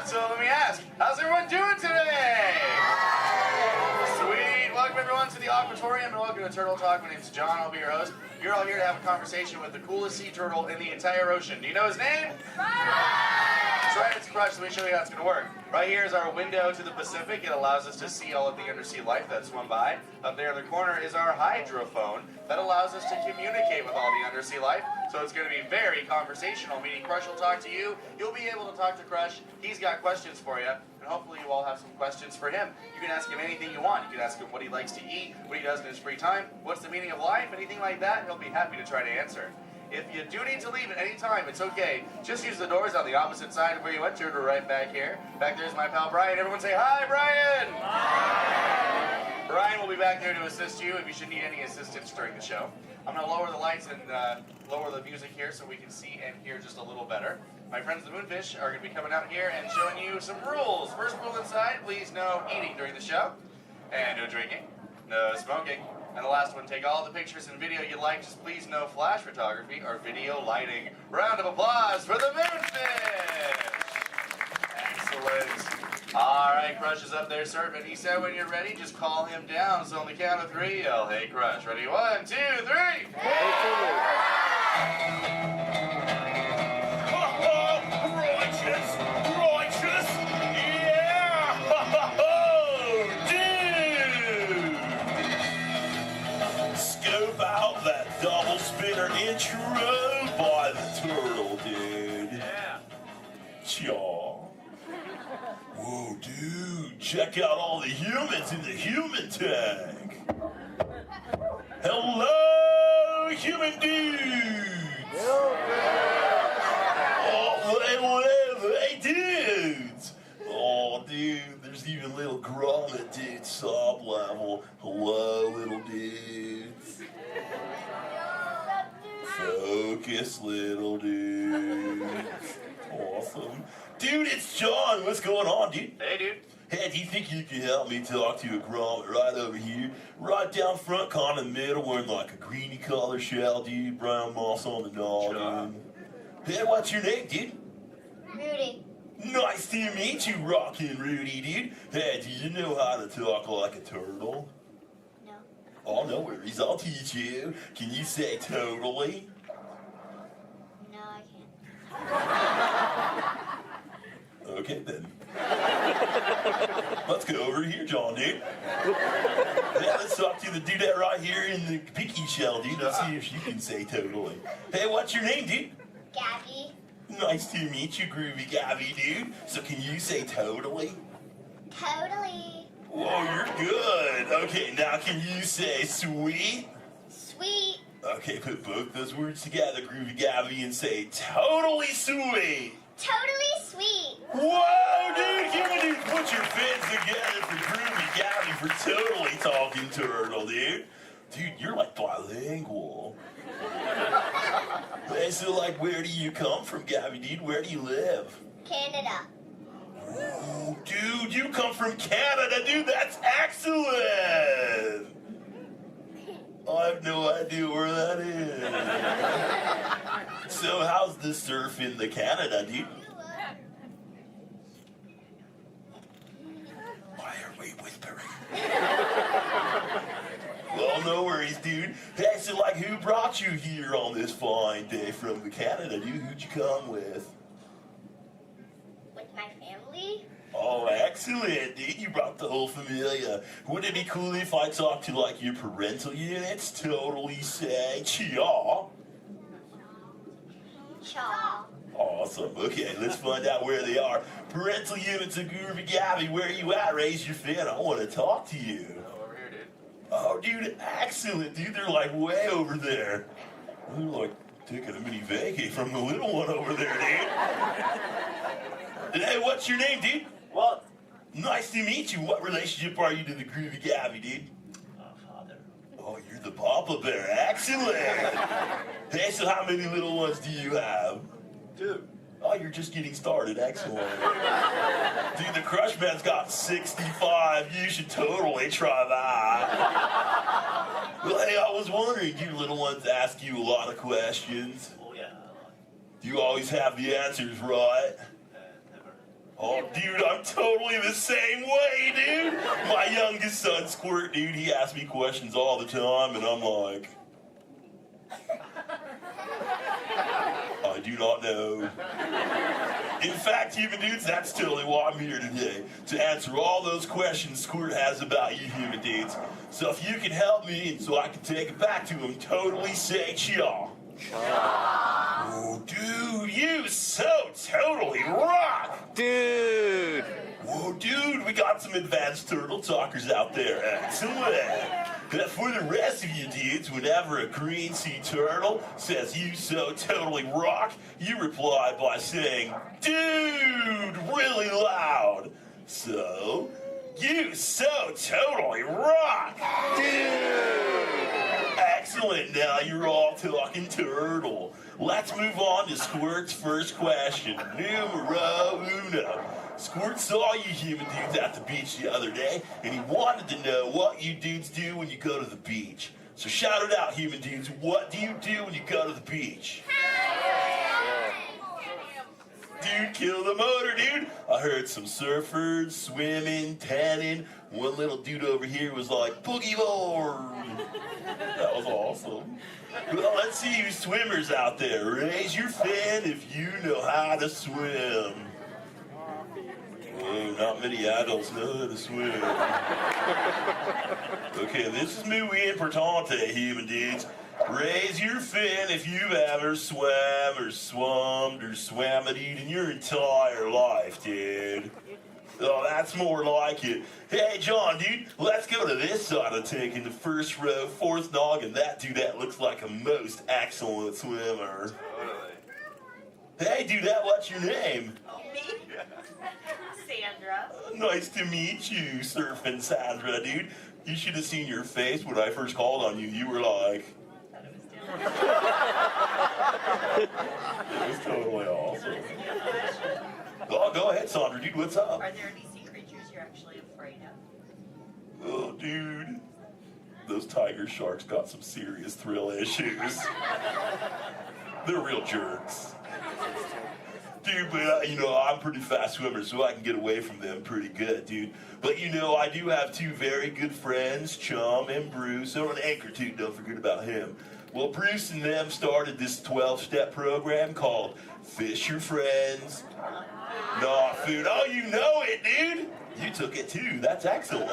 [SPEAKER 3] So let me ask, how's everyone doing today? Sweet. Welcome everyone to the Aquatorium and welcome to Turtle Talk. My name's John. I'll be your host. You're all here to have a conversation with the coolest sea turtle in the entire ocean. Do you know his name? That's right, it's Crush. Let me show you how it's going to work. Right here is our window to the Pacific. It allows us to see all of the undersea life that swim by. Up there in the corner is our hydrophone that allows us to communicate with all the undersea life. So it's going to be very conversational, meaning Crush will talk to you. You'll be able to talk to Crush. He's got questions for you. And hopefully you all have some questions for him. You can ask him anything you want. You can ask him what he likes to eat, what he does in his free time, what's the meaning of life, anything like that, and he'll be happy to try to answer. If you do need to leave at any time, it's okay. Just use the doors on the opposite side of where you entered or right back here. Back there's my pal Brian. Everyone say hi, Brian! Hi! Brian will be back there to assist you if you should need any assistance during the show. I'm going to lower the lights and lower the music here so we can see and hear just a little better. My friends the Moonfish are going to be coming out here and showing you some rules. First rule inside, please no eating during the show. And no drinking. No smoking. And the last one, take all the pictures and video you like, just please no flash photography or video lighting. Round of applause for the Moonfish! Excellent. All right, Crush is up there surfing. He said when you're ready, just call him down. So on the count of 3, yell, hey Crush. Ready? 1, 2, 3!
[SPEAKER 4] Righteous! Yeah! Dude! Scope out that double spinner intro by the turtle, dude. Yeah. Chaw. Whoa, dude. Check out all the humans in the human tank. Hello, human dudes. Hey, dudes! Oh, dude, there's even little grommet dudes, sob level. Hello, little dudes. Focus, little dudes. Awesome. Dude, it's John. What's going on, dude?
[SPEAKER 3] Hey, dude.
[SPEAKER 4] Hey, do you think you can help me talk to a grommet right over here? Right down front, kind of middle, wearing like a greeny color shell, dude. Brown moss on the noggin. Hey, what's your name, dude?
[SPEAKER 8] Rudy.
[SPEAKER 4] Nice to meet you, Rockin' Rudy, dude. Hey, do you know how to talk like a turtle?
[SPEAKER 8] No.
[SPEAKER 4] Oh, no worries. I'll teach you. Can you say totally?
[SPEAKER 8] No, I can't.
[SPEAKER 4] Okay, then. Let's go over here, John, dude. Yeah, let's talk to the dudette right here in the pinky shell, dude. Let's see if she can say totally. Hey, what's your name, dude?
[SPEAKER 8] Gabby.
[SPEAKER 4] Nice to meet you, Groovy Gabby, dude. So can you say totally?
[SPEAKER 8] Totally.
[SPEAKER 4] Whoa, you're good. Okay, now can you say sweet?
[SPEAKER 8] Sweet.
[SPEAKER 4] Okay, put both those words together, Groovy Gabby, and say totally sweet.
[SPEAKER 8] Totally sweet.
[SPEAKER 4] Whoa, dude, human dude, put your fins together for Groovy Gabby for totally talking turtle, dude. Dude, you're like bilingual. Hey, so like, where do you come from, Gabby, dude? Where do you live?
[SPEAKER 8] Canada.
[SPEAKER 4] Ooh, dude, you come from Canada, dude. That's excellent. I have no idea where that is. So how's the surf in the Canada, dude? Why are we whispering? Well, no worries, dude. Hey, so like, who brought you here on this fine day from the Canada, dude? Who'd you come with?
[SPEAKER 8] With my family?
[SPEAKER 4] Oh, excellent, dude. You brought the whole familia. Wouldn't it be cool if I talked to, like, your parental units? Totally say chaw.
[SPEAKER 8] Chaw.
[SPEAKER 4] Awesome. Okay, let's find out where they are. Parental units of Groovy Gabby, where are you at? Raise your fin. I want to talk to you.
[SPEAKER 3] Over here, dude.
[SPEAKER 4] Oh, dude, excellent, dude. They're, like, way over there. They're, like, taking a mini vacay from the little one over there, dude. And hey, what's your name, dude?
[SPEAKER 16] Walt.
[SPEAKER 4] Nice to meet you. What relationship are you to the Groovy Gabby, dude?
[SPEAKER 16] Father.
[SPEAKER 4] Oh, you're the Papa Bear. Excellent. Hey, so how many little ones do you have?
[SPEAKER 16] 2.
[SPEAKER 4] Oh, you're just getting started. Excellent. Dude, the Crush Man's got 65. You should totally try that. Well, hey, I was wondering, do your little ones ask you a lot of questions?
[SPEAKER 16] Oh, yeah.
[SPEAKER 4] Do you always have the answers right?
[SPEAKER 16] Never.
[SPEAKER 9] Oh, dude, I'm totally the same way, dude. My youngest son, Squirt, dude, he asks me questions all the time, and I'm like, I do not know. In fact, human dudes, that's totally why I'm here today, to answer all those questions Squirt has about you human dudes. So if you can help me, and so I can take it back to him, totally say cha. Oh, dude, you so totally rock!
[SPEAKER 20] Dude!
[SPEAKER 9] Whoa, dude, we got some advanced turtle talkers out there. Excellent. For the rest of you dudes, whenever a green sea turtle says you so totally rock, you reply by saying, dude, really loud. So, you so totally rock! Dude! Excellent, now you're all talking turtle. Let's move on to Squirt's first question. Numero uno. Squirt saw you human dudes at the beach the other day, and he wanted to know what you dudes do when you go to the beach. So shout it out, human dudes. What do you do when you go to the beach? Dude, kill the motor, dude. I heard some surfers, swimming, tanning. One little dude over here was like, boogie board. That was awesome. Well, let's see you swimmers out there. Raise your fin if you know how to swim. Oh, not many adults know how to swim. Okay, this is muy importante, human dudes. Raise your fin if you've ever swam or swummed or swam it in your entire life, dude. Oh, that's more like it. Hey, John, dude, let's go to this side of the tank in the first row, fourth noggin. That dude, that looks like a most excellent swimmer. Hey, dude, what's your name?
[SPEAKER 22] Me? Sandra.
[SPEAKER 9] Nice to meet you, Surfing Sandra, dude. You should have seen your face when I first called on you. You were like... It was totally awesome. Oh, go ahead, Sandra, dude, what's up?
[SPEAKER 22] Are there any sea creatures you're actually afraid of?
[SPEAKER 9] Oh, dude. Those tiger sharks got some serious thrill issues. They're real jerks. Dude, but I'm a pretty fast swimmer, so I can get away from them pretty good, dude. But I do have two very good friends, Chum and Bruce. Oh, and Anchor, too, don't forget about him. Well, Bruce and them started this 12-step program called Fish Your Friends, Not Food. Oh, you know it, dude. You took it, too. That's excellent.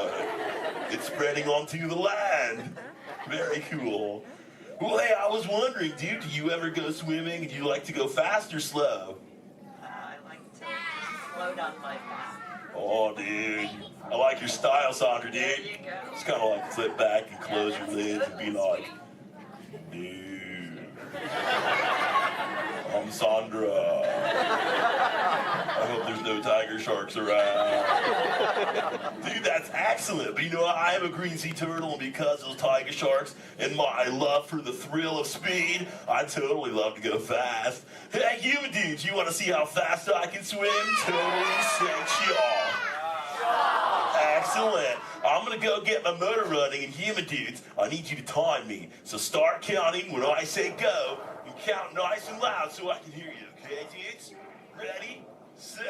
[SPEAKER 9] It's spreading onto the land. Very cool. Well, hey, I was wondering, dude, do you ever go swimming? Do you like to go fast or slow?
[SPEAKER 22] I like to slow down my path.
[SPEAKER 9] Oh, dude. I like your style, Sandra, dude.
[SPEAKER 22] There you go.
[SPEAKER 9] Just kind of like sit back and close your lids and be like, dude, I'm Sandra. I hope there's no tiger sharks around. Dude, that's excellent. But I am a green sea turtle, and because of those tiger sharks and my love for the thrill of speed, I totally love to go fast. Hey, human dudes, you want to see how fast I can swim? Totally sexual. Excellent. I'm going to go get my motor running, and human dudes, I need you to time me. So start counting when I say go, and count nice and loud so I can hear you, okay, dudes? Ready, set,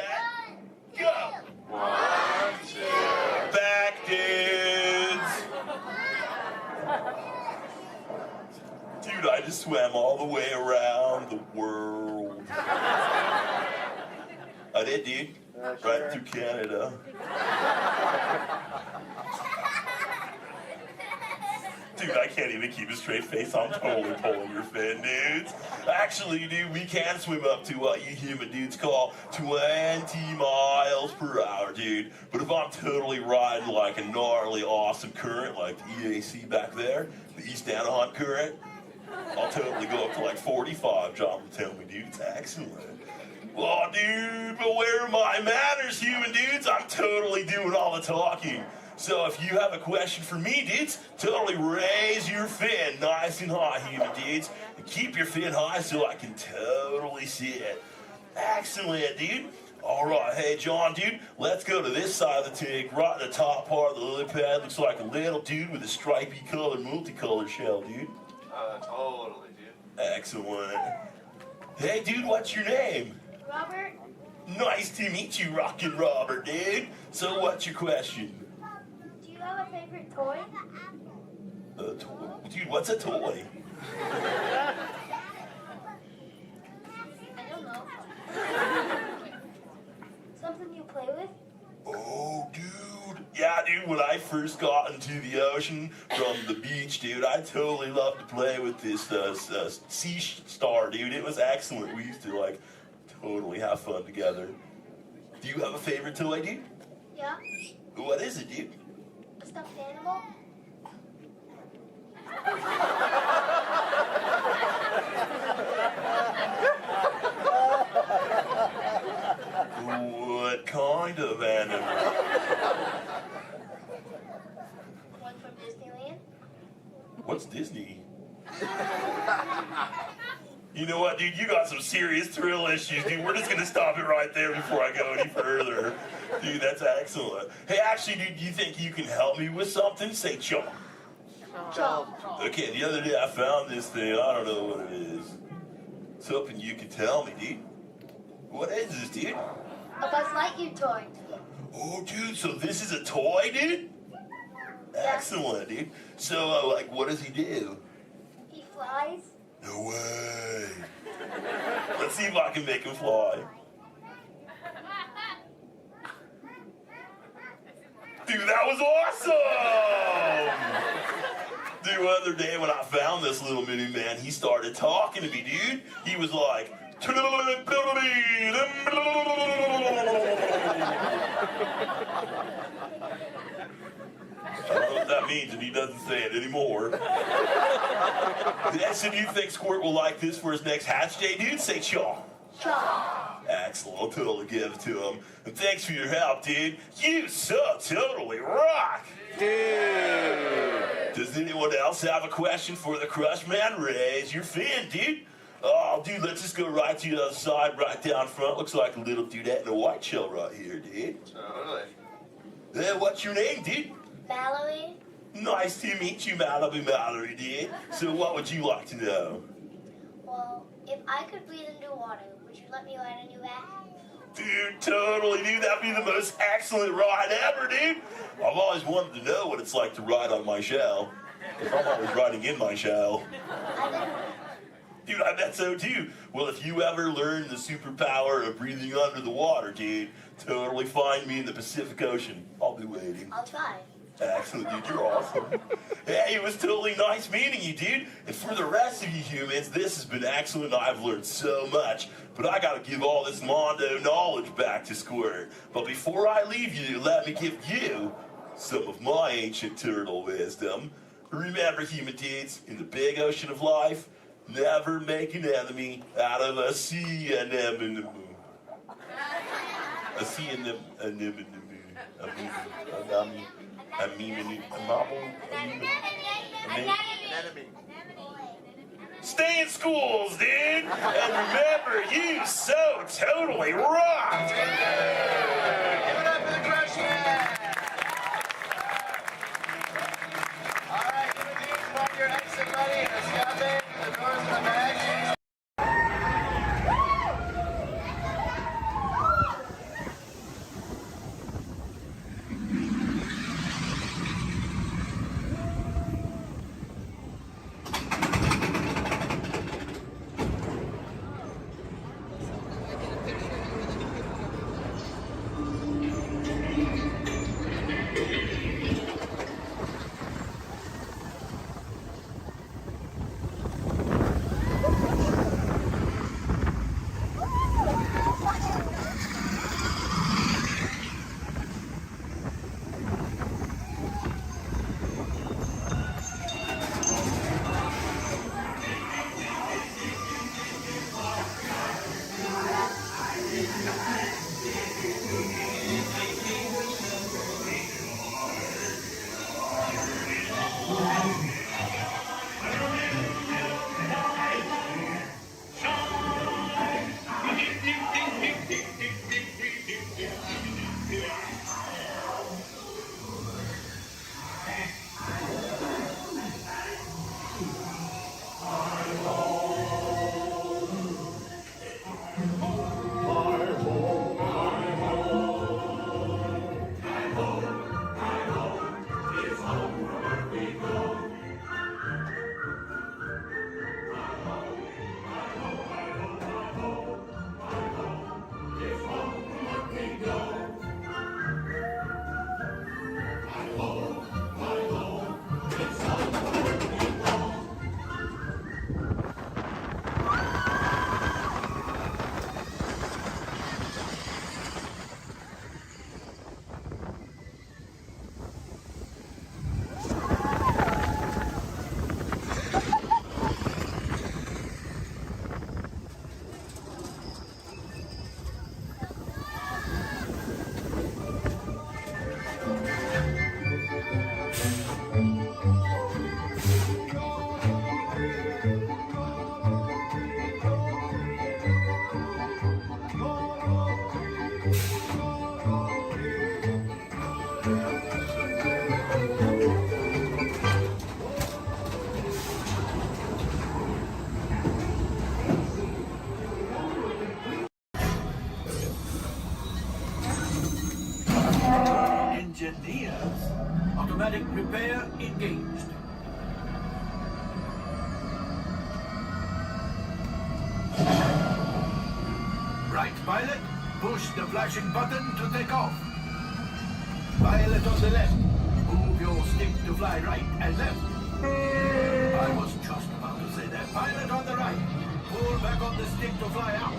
[SPEAKER 9] go. 1, 2. Back, dudes. Dude, I just swam all the way around the world. I did, dude. Right through Canada. Dude, I can't even keep a straight face. I'm totally pulling your fin, dudes. Actually, dude, we can swim up to what you human dudes call 20 miles per hour, dude. But if I'm totally riding like a gnarly, awesome current, like the EAC back there, the East Anaheim current, I'll totally go up to like 45, John will tell me, dude. It's excellent. Oh, dude, but where are my manners, human dudes? I'm totally doing all the talking. So if you have a question for me, dudes, totally raise your fin nice and high, human dudes. And keep your fin high so I can totally see it. Excellent, dude. All right, hey, John, dude, let's go to this side of the tank. Right in the top part of the lily pad looks like a little dude with a stripy colored, multicolored shell, dude.
[SPEAKER 3] Totally, dude.
[SPEAKER 9] Excellent. Hey, dude, what's your name?
[SPEAKER 22] Robert.
[SPEAKER 9] Nice to meet you, Rockin' Robert, dude. So what's your question?
[SPEAKER 5] Do you have a favorite toy?
[SPEAKER 9] A toy? Dude, what's a toy?
[SPEAKER 5] I don't know. Something you play with?
[SPEAKER 9] Oh, dude. Yeah, dude, when I first got into the ocean from the beach, dude, I totally loved to play with this sea star, dude. It was excellent. We used to, like, totally have fun together. Do you have a favorite toy, dude?
[SPEAKER 5] Yeah.
[SPEAKER 9] What is it, dude?
[SPEAKER 5] A stuffed animal?
[SPEAKER 9] What kind of animal?
[SPEAKER 5] One from Disneyland?
[SPEAKER 9] What's Disney? You know what, dude? You got some serious thrill issues, dude. We're just gonna stop it right there before I go any further. Dude, that's excellent. Hey, actually, dude, do you think you can help me with something? Say chomp.
[SPEAKER 5] Chomp.
[SPEAKER 9] Okay, the other day I found this thing. I don't know what it is. It's hoping you can tell me, dude. What is this, dude?
[SPEAKER 5] A Buzz Lightyear toy.
[SPEAKER 9] Oh, dude, so this is a toy, dude? Excellent, dude. So, like, what does he do?
[SPEAKER 5] He flies.
[SPEAKER 9] No way. Let's see if I can make him fly. Dude, that was awesome! Dude, the other day when I found this little mini man, he started talking to me, dude. He was like, I don't know what that means, and he doesn't say it anymore. So do you think Squirt will like this for his next hatch day, dude? Say chaw.
[SPEAKER 5] Chaw.
[SPEAKER 9] Excellent, I'll totally give it to him. And thanks for your help, dude. You so totally rock. Dude. Does anyone else have a question for the Crush Man? Raise your fin, dude. Oh, dude, let's just go right to the other side, right down front. Looks like a little dudette in a white shell right here, dude.
[SPEAKER 3] Totally.
[SPEAKER 9] Hey, what's your name, dude?
[SPEAKER 5] Mallory.
[SPEAKER 9] Nice to meet you, Mallory, dude. So what would you like to know?
[SPEAKER 5] Well, if I could breathe into water, would you let me ride on your back?
[SPEAKER 9] Dude, totally, dude. That'd be the most excellent ride ever, dude. I've always wanted to know what it's like to ride on my shell. Because I'm always riding in my shell. Dude, I bet so too. Well, if you ever learn the superpower of breathing under the water, dude, totally find me in the Pacific Ocean. I'll be waiting.
[SPEAKER 5] I'll try.
[SPEAKER 9] Excellent, dude. You're awesome. Hey, it was totally nice meeting you, dude. And for the rest of you humans, this has been excellent. I've learned so much. But I gotta give all this Mondo knowledge back to Squirt. But before I leave you, let me give you some of my ancient turtle wisdom. Remember, human dudes, in the big ocean of life, never make an enemy out of a sea anemone. A sea anemone. Stay in schools, dude! And remember, you so totally rock!
[SPEAKER 3] Give it up for the Crush Man! Alright, give it to each one your exit ready. Escape the doors of the bag.
[SPEAKER 6] engineers. Automatic repair engaged. Right, pilot. Push the flashing button to take off. Pilot on the left. Move your stick to fly right and left. I was just about to say that. Pilot on the right. Pull back on the stick to fly out.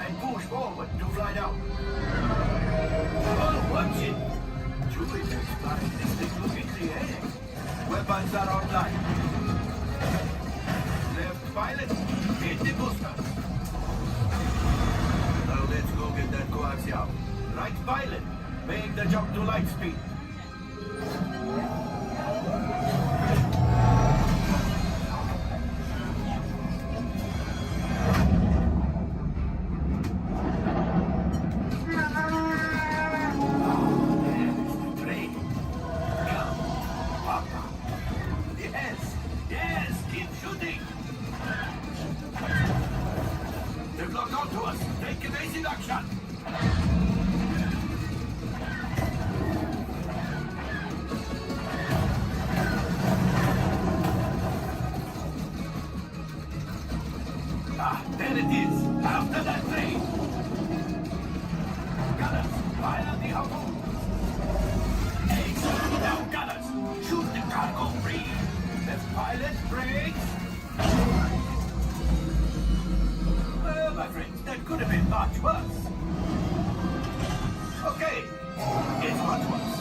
[SPEAKER 6] And push forward to fly down. Oh, watch it. Chewie is flying this thing looking creative. Weapons are online. Left pilot. Hit the booster. Now let's go get that coaxium. Right pilot. Make the jump to light speed. There it is! After that train! Gunners, fire the harpoon! Excellent! Now, gunners, shoot the cargo free! Left pilot, brakes! Well, my friends, that could have been much worse. Okay, it's much worse.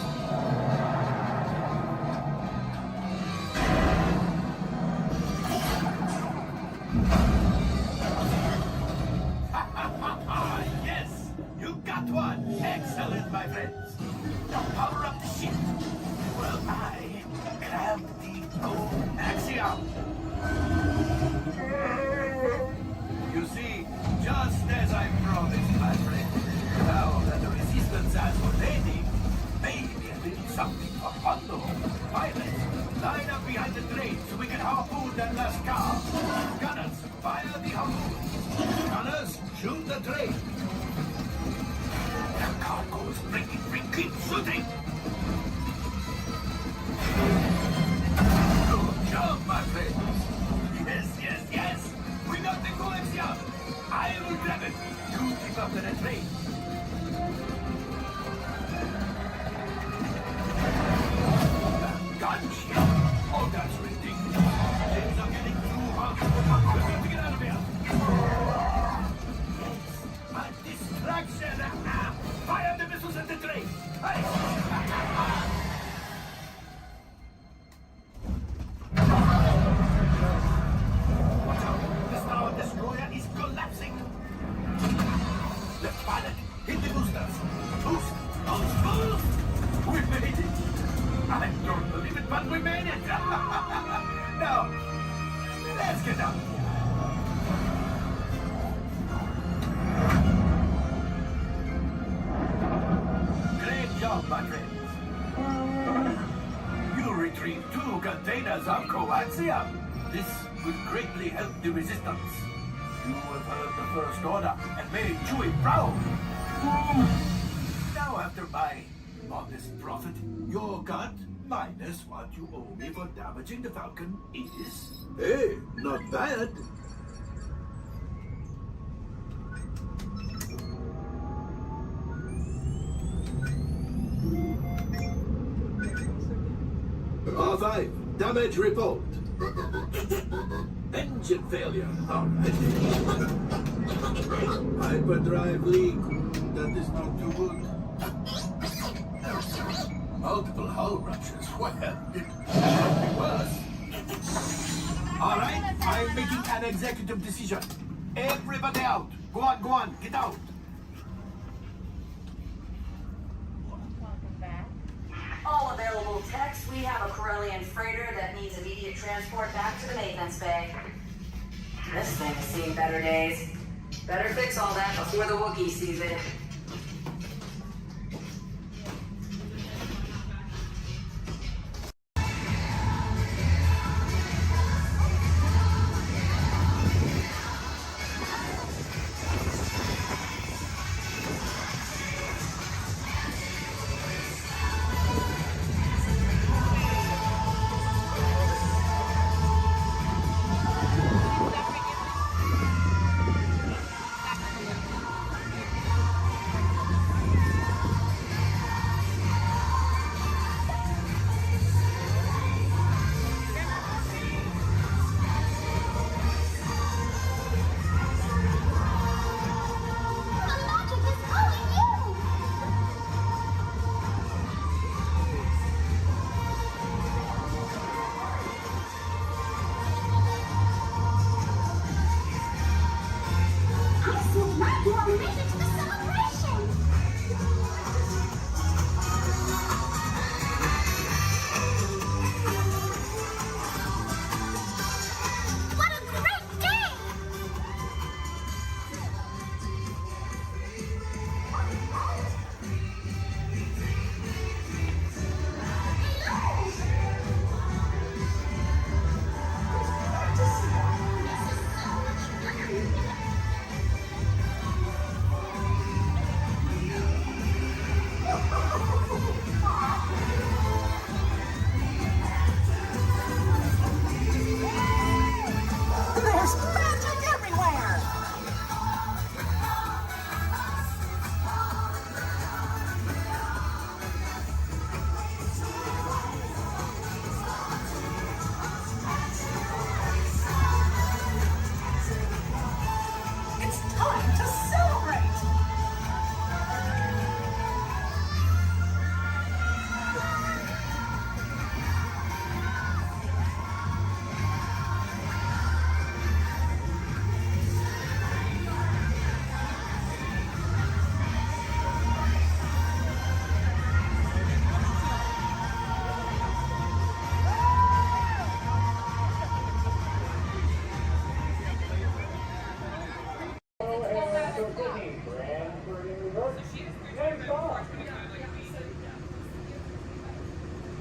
[SPEAKER 6] Yes, you got one. Excellent, my friends. Now power up the ship. Well, I grab the coaxium. You see, just as I promised, my friend. Now that the resistance has already, maybe a little something for Hondo. Pilots, line up behind the train so we can harpoon that last car. Gunners, fire the harpoon. Gunners, shoot the train. The cargo's breaking free. Keep shooting. Good job, my friends. Yes, yes, yes. We got the coaxium. I will grab it. You keep up to the train. Gunship. Oh, that's ridiculous. Things are getting too hot. We have to get out of here. A distraction! Fire the missiles at the train! Watch out! The Star Destroyer is collapsing! Left pilot, hit the boosters! Boost! Boost! Boost! We made it! I don't believe it, but we made it! Now, let's get out of here! My friends. You retrieved 2 containers of coaxium. This will greatly help the resistance. You have heard the First Order and made Chewie proud. Now, after my modest profit, your cut minus what you owe me for damaging the Falcon is... Hey, not bad. R5, damage report. Engine failure. All right. Hyperdrive leak. That is not too good. Multiple hull ruptures. Well, it could be worse. All right, I'm making an executive decision. Everybody out. Go on, get out.
[SPEAKER 7] All available techs, we have a Corellian freighter that needs immediate transport back to the maintenance bay. This thing has seen better days. Better fix all that before the Wookiee sees it.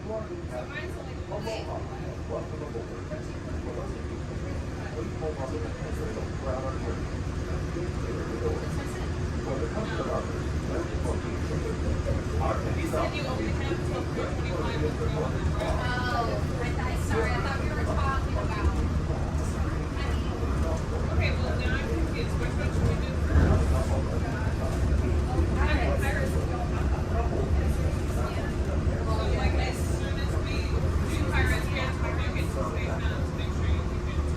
[SPEAKER 14] Sorry, I thought we were talking about. Okay, well now I'm confused. Which one should we do first? Pirates is going on. So like as soon as we do Pirates, we have to make it to Space Mountain to make sure you can get to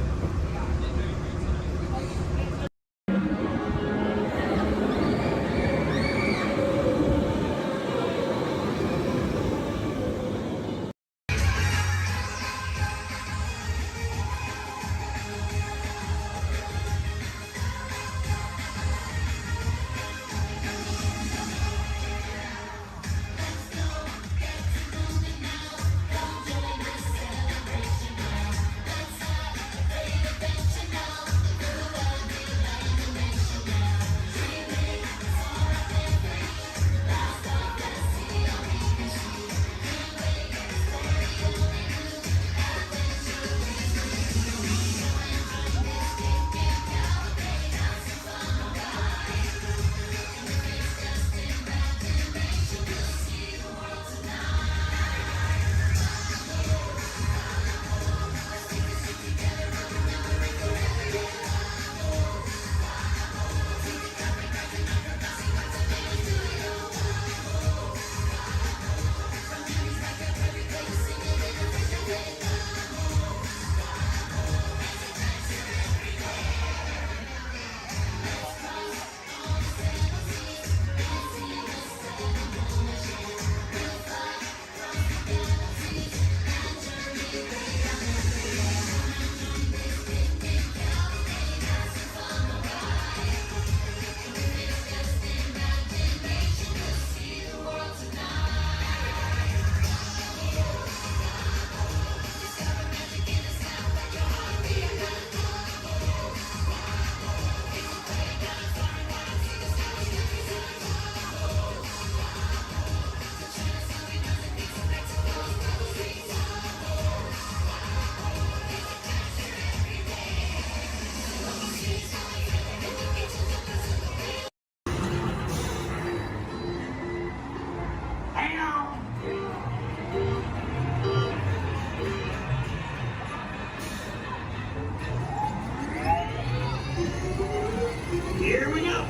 [SPEAKER 2] Here we go.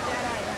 [SPEAKER 5] Jedi.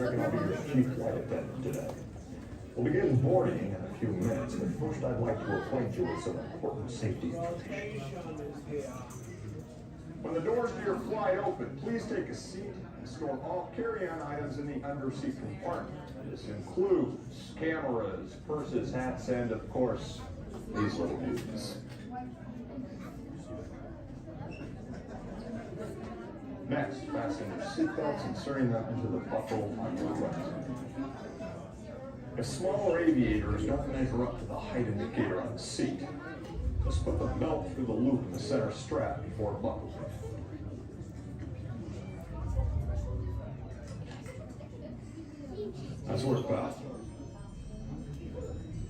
[SPEAKER 15] Patrick, and I'll be your chief flight attendant today. We'll begin boarding in a few minutes, but first I'd like to acquaint you with some important safety information. When the doors to your flight open, please take a seat and store all carry-on items in the underseat compartment. This includes cameras, purses, hats, and of course, these little dudes. Next, fasten your seatbelts, inserting them into the buckle on your right. If smaller aviators don't measure up to the height indicator on the seat, just put the belt through the loop in the center strap before buckling. Nice work, pal.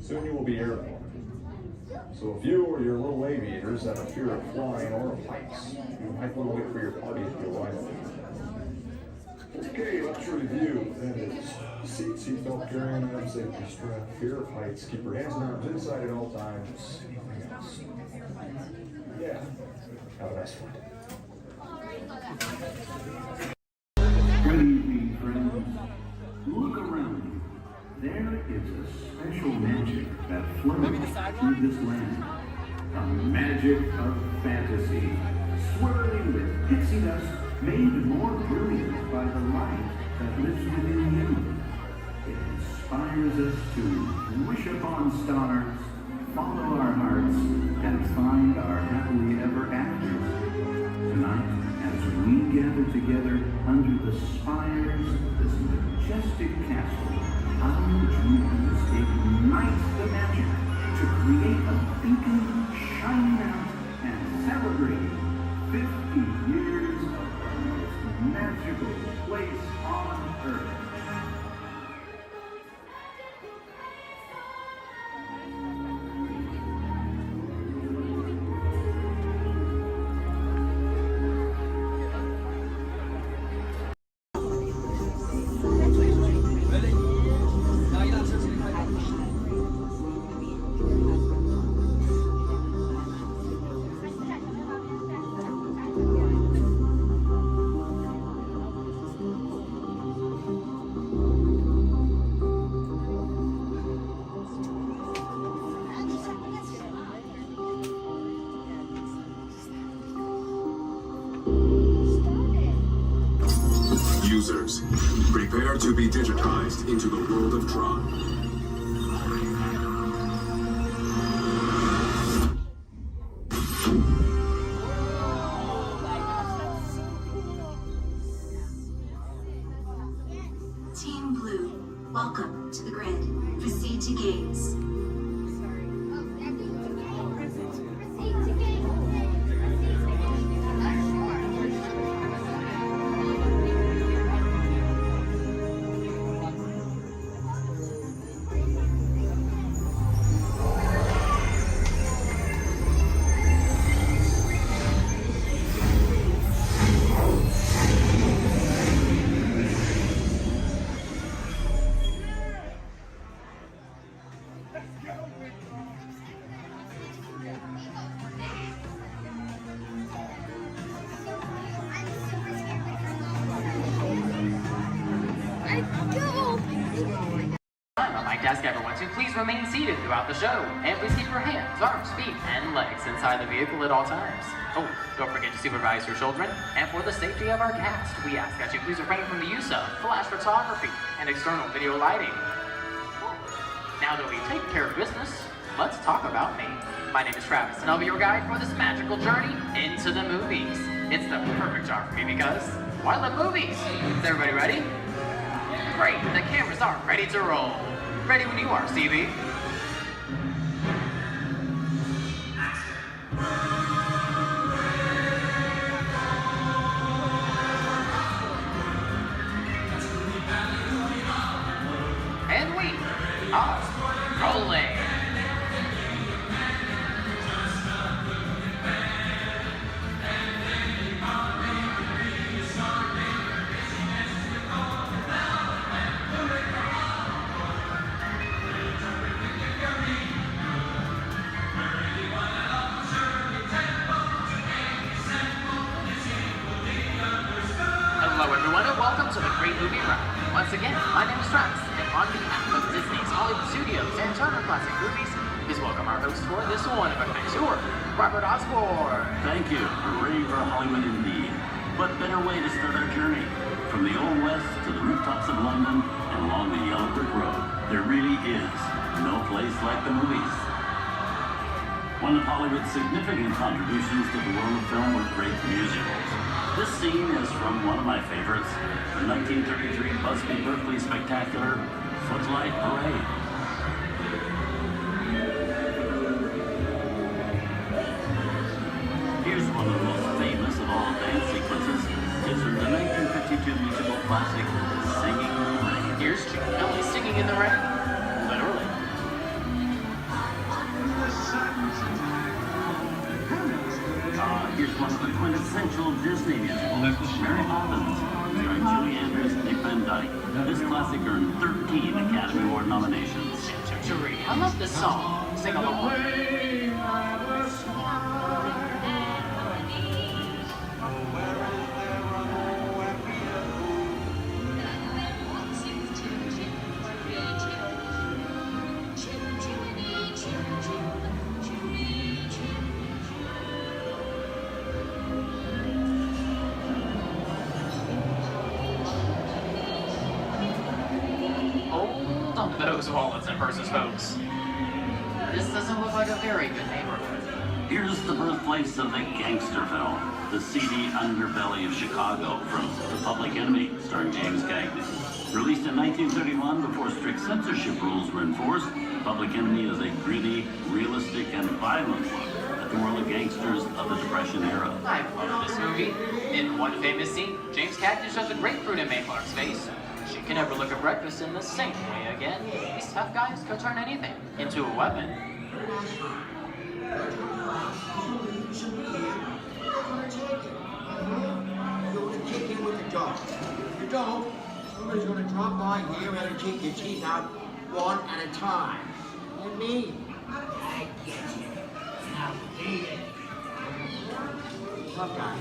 [SPEAKER 15] Soon you will be airborne. So if you or your little aviators have a fear of flying or of heights, you might want to wait for your party to arrive. Okay, let's review. That is seatbelt, carrying on, safety strap, fear of heights, keep your hands and arms inside at all times. Anything else? Yeah. Have a nice flight.
[SPEAKER 17] Good evening, friends. Look around you. There is a special magic that flows through this land. A magic of fantasy, swirling with pixie dust, made more brilliant by the light that lives within you. It inspires us to wish upon stars, follow our hearts, and find our happily ever afters. Tonight, as we gather together under the spires of this majestic castle, our dreams ignite the magic to create a beacon shining out and celebrating 50 years of the most magical place on earth.
[SPEAKER 20] Users, prepare to be digitized into the world of Tron.
[SPEAKER 23] Team Blue, welcome to the grid. Proceed to games.
[SPEAKER 24] I'd like to ask everyone to please remain seated throughout the show, and please keep your hands, arms, feet, and legs inside the vehicle at all times. Oh, don't forget to supervise your children, and for the safety of our cast, we ask that you please refrain from the use of flash photography and external video lighting. Now that we've taken care of business, let's talk about me. My name is Travis, and I'll be your guide for this magical journey into the movies. It's the perfect job for me because, well, I love movies. Is everybody ready? Great, the cameras are ready to roll. Ready when you are, CB. And we are rolling. Hello everyone and welcome to the Great Movie Ride. Once again, my name is Travis, and on behalf of Disney's Hollywood Studios and Turner Classic Movies, please welcome our host for this one-of-a-kind tour, Robert Osborne.
[SPEAKER 1] Thank you. Hooray for Hollywood indeed. What better way to start our journey? From the Old West to the rooftops of London and along the yellow brick road, there really is no place like the movies. One of Hollywood's significant contributions to the world of film were great musicals. This scene is from one of my favorites, the 1933 Busby Berkeley spectacular, Footlight Parade. Here's one of the most famous of all dance sequences. It's from the 1952 musical classic, Singing in the Rain.
[SPEAKER 24] Here's Jim Kelly singing in the rain. Literally.
[SPEAKER 1] Here's one of the quintessential Disney musicals, Mary Poppins, starring Julie Andrews and Dick Van Dyke. This classic earned 13 Academy Award nominations.
[SPEAKER 24] I love this song. Sing along. Those wallets and purses, folks. This doesn't look like a very good neighborhood.
[SPEAKER 1] Here's the birthplace of the gangster film, the seedy underbelly of Chicago from The Public Enemy, starring James Cagney. Released in 1931 before strict censorship rules were enforced, Public Enemy is a gritty, realistic, and violent look at the world of gangsters of the Depression era.
[SPEAKER 24] I've loved this movie. In one famous scene, James Cagney shoves a grapefruit in May Clark's face. She can never look at breakfast in the same way again. These tough guys could turn anything into a weapon.
[SPEAKER 10] You're going to kick in with the dog. If you don't, somebody's going to drop by here and take your teeth out one at a time. And me, I get you. Now eat it. Tough guy,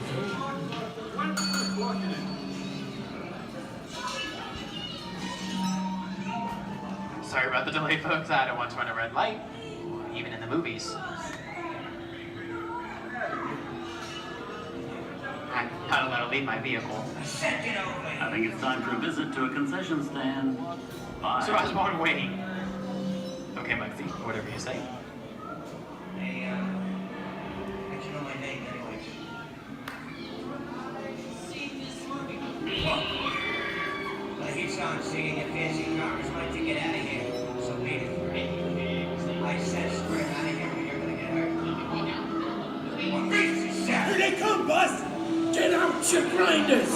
[SPEAKER 24] Sorry about the delay, folks. I don't want to run a red light, even in the movies. I had to let her leave my vehicle.
[SPEAKER 1] I think it's time for a visit to a concession stand. Bye.
[SPEAKER 24] So I was born waiting. Okay, Muggsy, whatever you say.
[SPEAKER 10] Hey, how'd you know my name anyways? I hear someone singing your fancy cars like to get out of here. So wait for it. I said square out of here or you're gonna get hurt. Here they come, Buzz! Get out your grinders!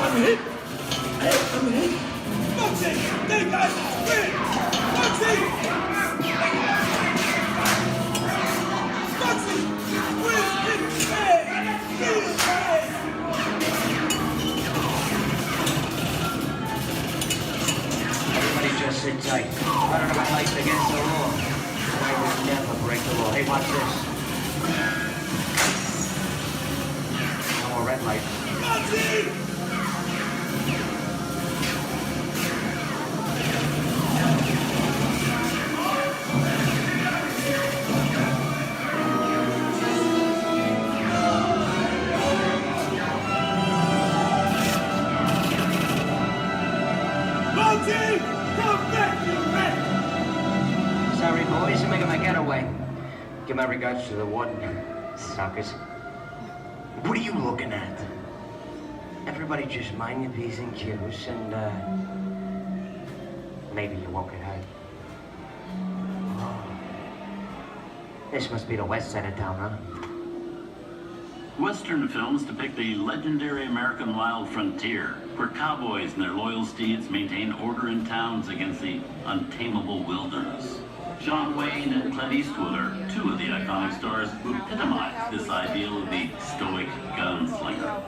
[SPEAKER 10] I'm hit! Hey, I'm hit! Bugsy! They got spin! Bugsy! Bugsy! Where's his head? His head!
[SPEAKER 13] Everybody just sit tight. I don't know my life against the law. I would never break the law. Hey, watch this. No more red light.
[SPEAKER 10] Bugsy!
[SPEAKER 13] Sorry, boys, I'm making my getaway. Give my regards to the warden. Suckers. What are you looking at? Everybody just mind your P's and Q's and, maybe you won't get hurt. Oh. This must be the west side of town, huh?
[SPEAKER 1] Western films depict the legendary American wild frontier, where cowboys and their loyal steeds maintain order in towns against the untamable wilderness. John Wayne and Clint Eastwood are two of the iconic stars who epitomize this ideal of the stoic gunslinger.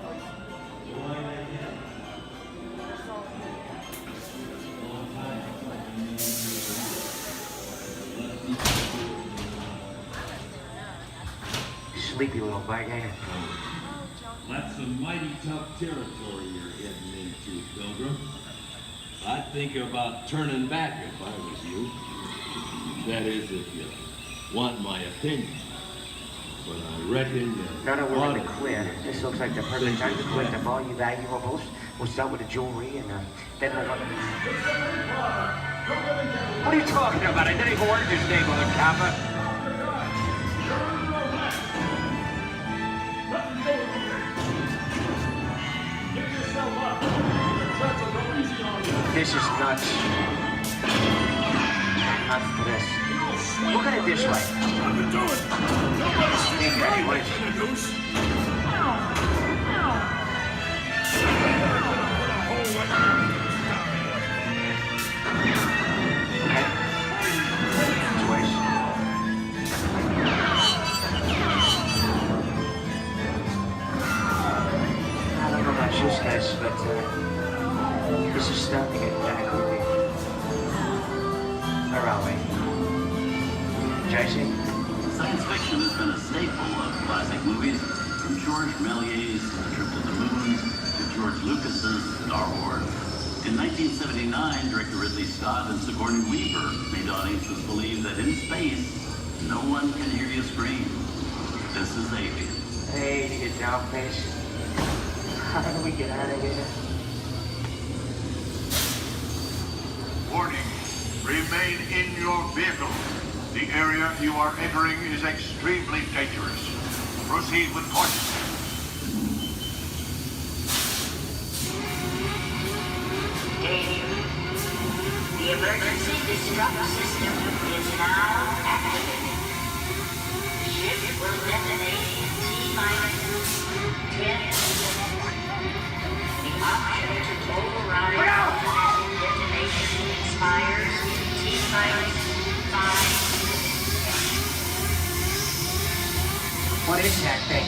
[SPEAKER 13] sleepy little bugger.
[SPEAKER 11] That's some mighty tough territory you're heading into, Pilgrim. I'd think about turning back if I was you. That is, if you want my opinion. But I reckon
[SPEAKER 13] No, we're in the clear. This looks like the perfect time to collect up all your valuables. We'll start with the jewelry and then we'll... What are you talking about? I didn't even order this name on the copper. This is nuts. Nuts for this. Look at it this way. I don't know about you guys, but this is starting to get kind of creepy. Where are we? Jason?
[SPEAKER 1] Science fiction has been a staple of classic movies, from George Méliès's The Trip to the Moon to George Lucas's Star Wars. In 1979, director Ridley Scott and Sigourney Weaver made audiences believe that in space, no one can hear you scream. This is Alien.
[SPEAKER 13] Hey, you get down, face. How do we get out of here?
[SPEAKER 4] Warning. Remain in your vehicle. The area you are entering is extremely dangerous. Proceed with caution.
[SPEAKER 23] The emergency disrupt system is now activated. The ship will detonate in T-minus 10 seconds. The option to override automatic detonation expires T-minus 5.
[SPEAKER 13] What is that thing?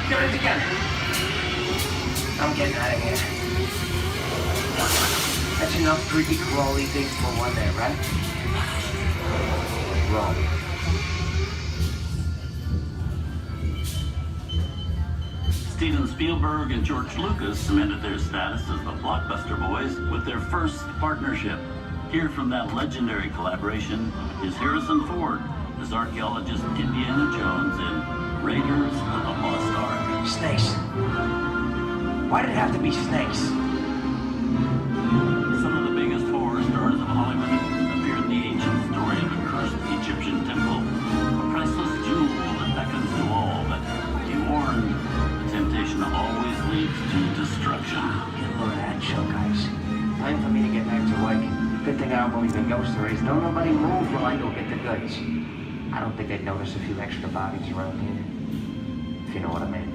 [SPEAKER 13] Get it together. I'm getting out of here. That's enough creepy crawly things for one day, right? Wrong.
[SPEAKER 1] Steven Spielberg and George Lucas cemented their status as the blockbuster boys with their first partnership. Here from that legendary collaboration is Harrison Ford as archaeologist Indiana Jones in Raiders of the Lost Ark.
[SPEAKER 13] Snakes. Why did it have to be snakes?
[SPEAKER 1] Some of the biggest horror stars of Hollywood appear in the ancient story of a cursed Egyptian temple, a priceless jewel that beckons to all, but be warned, the temptation always leads to destruction.
[SPEAKER 13] Get a load of that show, guys. Time for me to get back to work. Good thing I don't believe in ghost stories. Don't nobody move while I go get the goods. I don't think they'd notice a few extra bodies around here, if you know what I mean.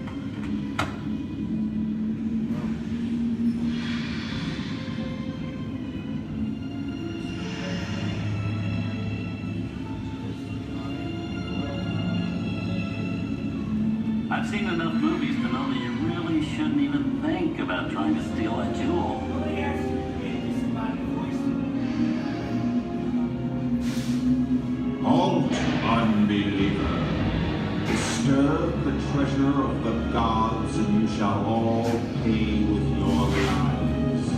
[SPEAKER 1] I've seen enough movies to know that you really shouldn't even think about trying to steal a jewel.
[SPEAKER 4] Halt, unbeliever. Disturb the treasure of the gods, and you shall all pay with your lives.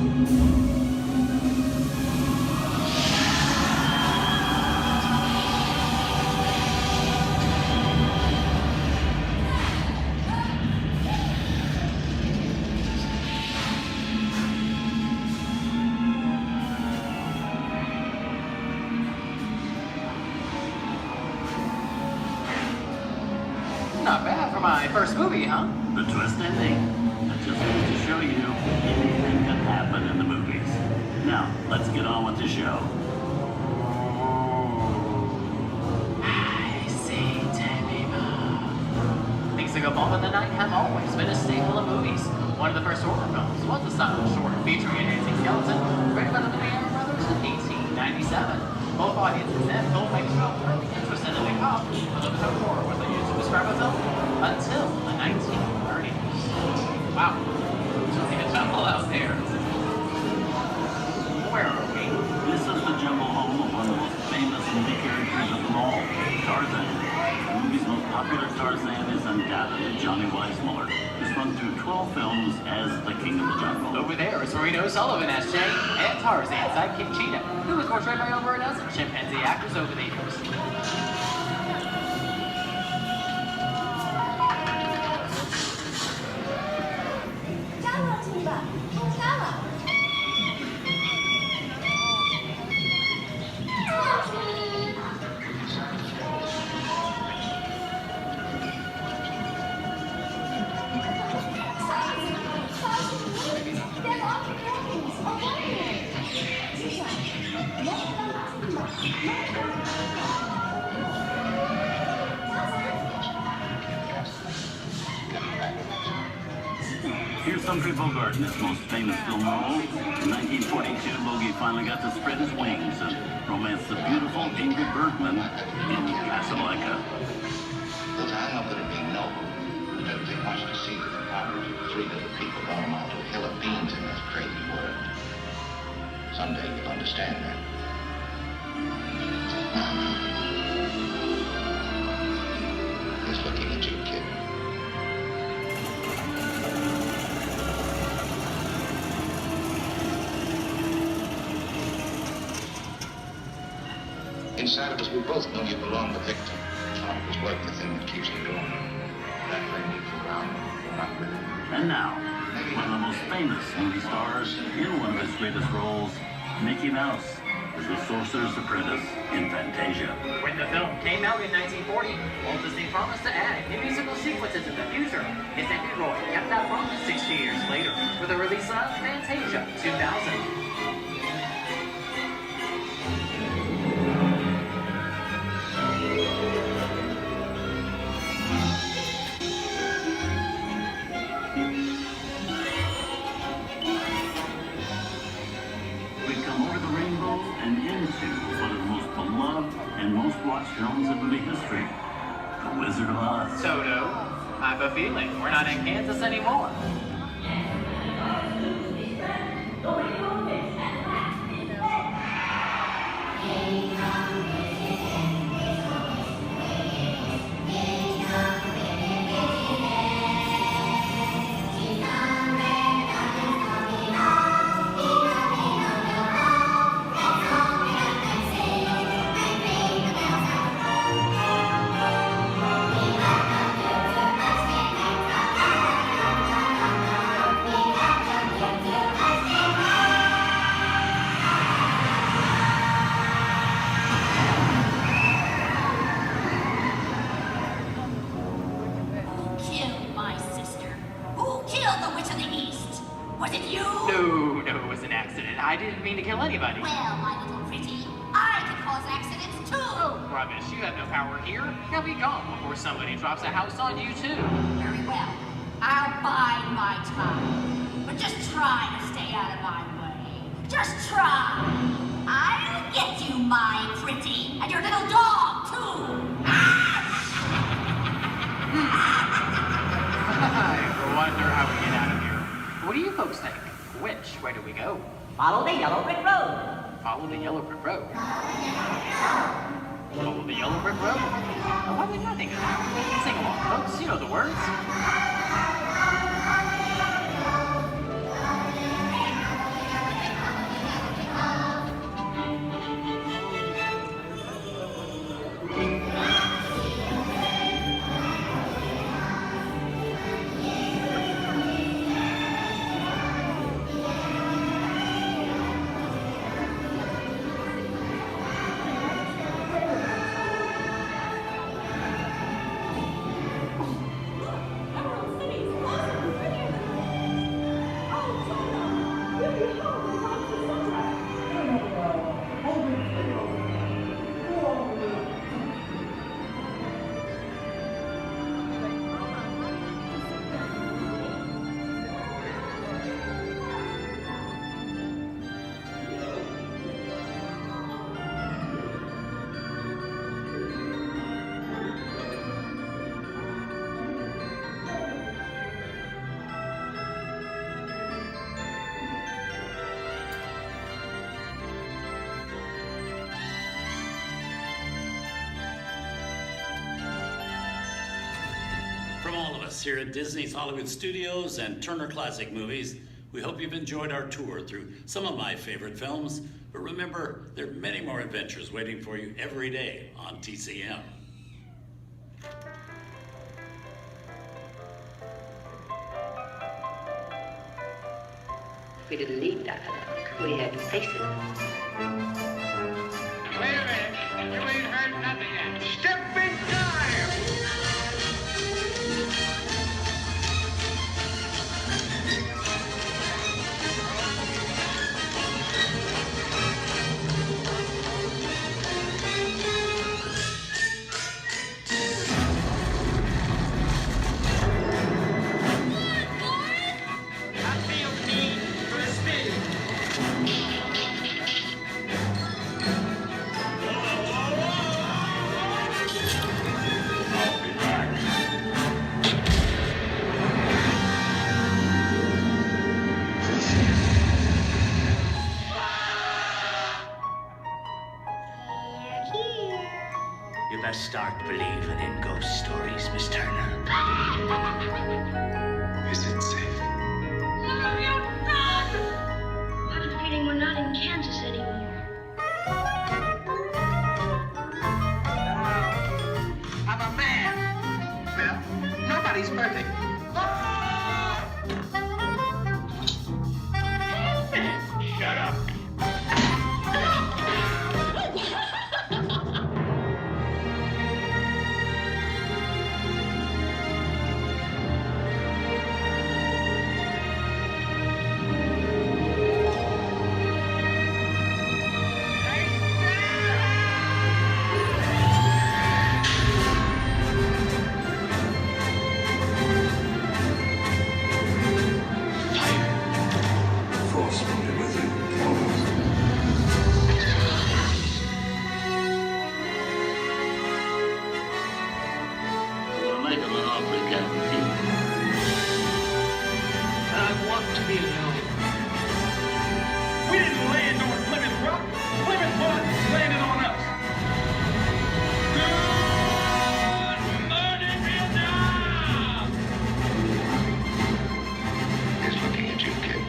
[SPEAKER 24] Not bad for my first movie, huh?
[SPEAKER 1] The twist ending. That just goes to show you anything can happen in the movies. Now, let's get on with the show.
[SPEAKER 24] I see dead people. Things that go bump in the night have always been a staple of movies. One of the first horror films was a silent short featuring a dancing skeleton, written by the Lumiere brothers in 1897. Both audiences and filmmakers were interested in the accomplishment of the horror was used to describe a film until the 1930s. Wow, it's really a jungle out there. Where are we?
[SPEAKER 1] This is the jungle home of one of the most famous movie characters of them all, Tarzan. The movie's most popular Tarzan is undoubtedly Johnny Weissmuller, who's run through 12 films as the King of the Jungle.
[SPEAKER 24] Over there is Reno Sullivan as Jay, and Tarzan's sidekick Cheetah, who was portrayed by over a dozen chimpanzee actors over the years.
[SPEAKER 1] Here's Humphrey Bogart in his most famous film role. In 1942, Logie finally got to spread his wings and romance the beautiful Ingrid Bergman in Casablanca.
[SPEAKER 4] Look, I know that it be noble. It doesn't take much to see that the powers of 3 little people don't amount to a hill of beans in this crazy world. Someday you'll understand that. He's looking at you, kid. Inside of us, we both know you belong to Victor. It was work, the thing that keeps you going. That thing moves around, you're not with it.
[SPEAKER 1] And now, one of the most famous movie stars in one of his greatest roles, Mickey Mouse, as the Sorcerer's Apprentice in Fantasia.
[SPEAKER 24] When the film came out in 1940, Walt Disney promised to add new musical sequences in the future. His Andy Roy kept that promise 60 years later with the release of Fantasia 2000.
[SPEAKER 1] And most watched films in movie history, The Wizard of Oz.
[SPEAKER 24] Toto, I have a feeling we're not in Kansas anymore. I didn't mean to kill anybody.
[SPEAKER 8] Well, my little pretty, I can cause accidents too.
[SPEAKER 24] Oh, rubbish. You have no power here. Now be gone before somebody drops a house on you, too.
[SPEAKER 8] Very well. I'll bide my time. But just try to stay out of my way. Just try. I'll get you, my pretty. And your little dog, too.
[SPEAKER 24] I wonder how we get out of here. What do you folks think? Which way do we go?
[SPEAKER 12] Follow the yellow brick road.
[SPEAKER 24] Follow the yellow brick road. Follow the yellow brick road. Now, why didn't I think of that? Sing along, folks. You know the words.
[SPEAKER 16] From all of us here at Disney's Hollywood Studios and Turner Classic Movies, we hope you've enjoyed our tour through some of my favorite films. But remember, there are many more adventures waiting for you every day on TCM.
[SPEAKER 18] We didn't need that. We had faces.
[SPEAKER 10] Wait a minute. You ain't heard nothing yet. Step in time!
[SPEAKER 19] You best start believing in ghost stories, Miss Turner.
[SPEAKER 20] Is it safe?
[SPEAKER 8] No, you run! I have a feeling we're not in Kansas anymore.
[SPEAKER 10] I'm a man. Well, nobody's perfect. Shut up. I want to be alone. We didn't land on Plymouth Rock. Plymouth Rock landed on us. Good morning, Vietnam!
[SPEAKER 4] He's looking at you, kid.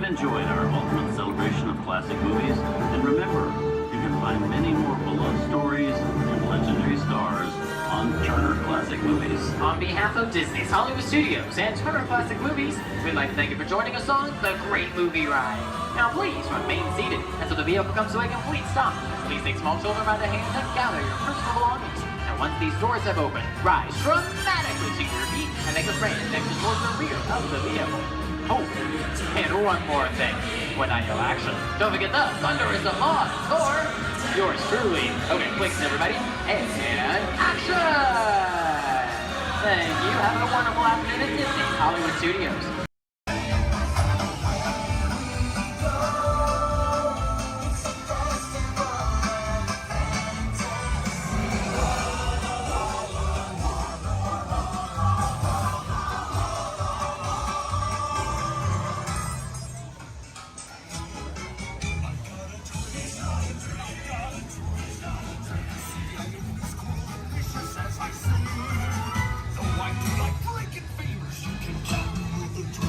[SPEAKER 1] Enjoyed our ultimate celebration of classic movies, and remember, you can find many more beloved stories and legendary stars on Turner Classic Movies.
[SPEAKER 24] On behalf of Disney's Hollywood Studios and Turner Classic Movies, we'd like to thank you for joining us on the Great Movie Ride. Now please remain seated until the vehicle comes to a complete stop. Please take small children by the hand and gather your personal belongings. And once these doors have opened, rise dramatically to your feet and make a grand exit towards the rear of the vehicle. Oh, and one more thing. When I yell action, don't forget the thunder is applause for yours truly. Okay, clicks everybody, and action! Thank you. Have a wonderful afternoon at Disney's Hollywood Studios.
[SPEAKER 6] Like breaking fingers, you can count with the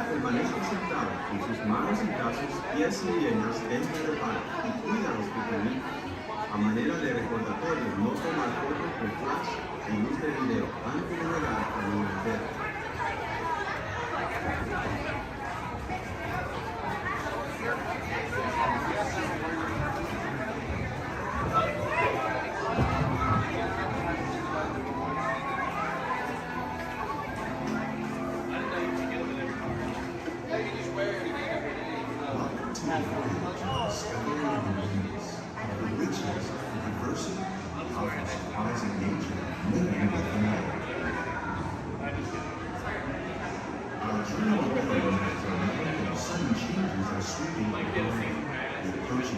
[SPEAKER 20] Permanezca sentado con sus manos y brazos, pies y miembros dentro del agua y cuida a los pequeñitos. A manera de recordatorio, no tomar fotos con flash y luz de video antes de llegar al lugar.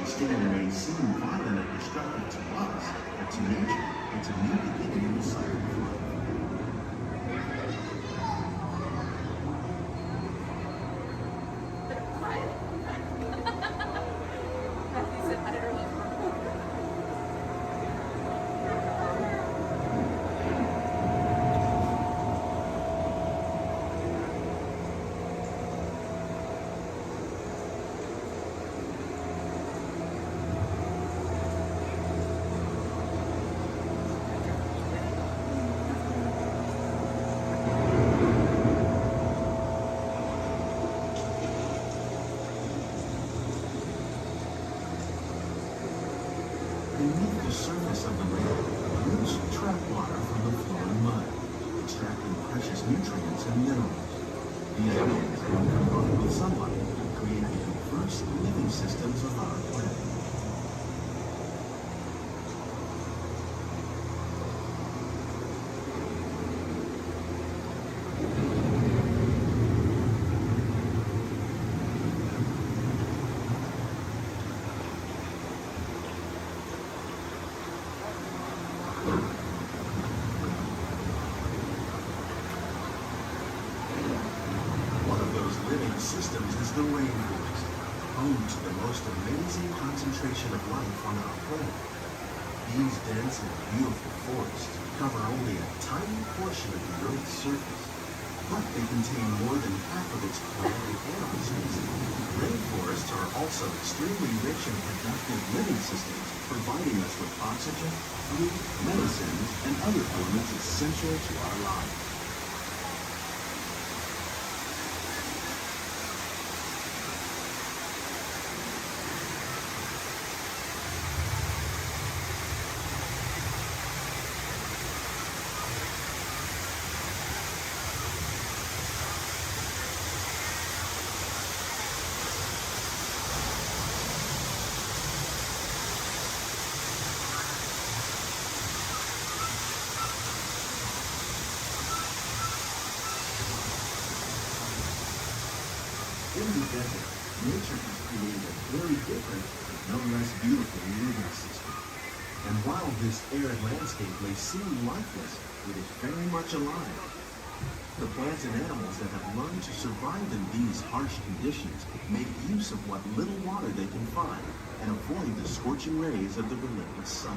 [SPEAKER 20] Storm may seem violent and destructive to us, but to nature, it's a new beginning in the cycle. Beneath the surface of the lake, roots trap water from the flowing mud, extracting precious nutrients and minerals. These elements, when combined with sunlight, create the diverse living systems of our planet. Systems is the rainforest, home to the most amazing concentration of life on our planet. These dense and beautiful forests cover only a tiny portion of the Earth's surface, but they contain more than half of its plant and animal species. Rainforests are also extremely rich in productive living systems, providing us with oxygen, food, medicines, and other elements essential to our lives. In the desert, nature has created a very different, but no less beautiful living system. And while this arid landscape may seem lifeless, it is very much alive. The plants and animals that have learned to survive in these harsh conditions make use of what little water they can find and avoid the scorching rays of the relentless sun.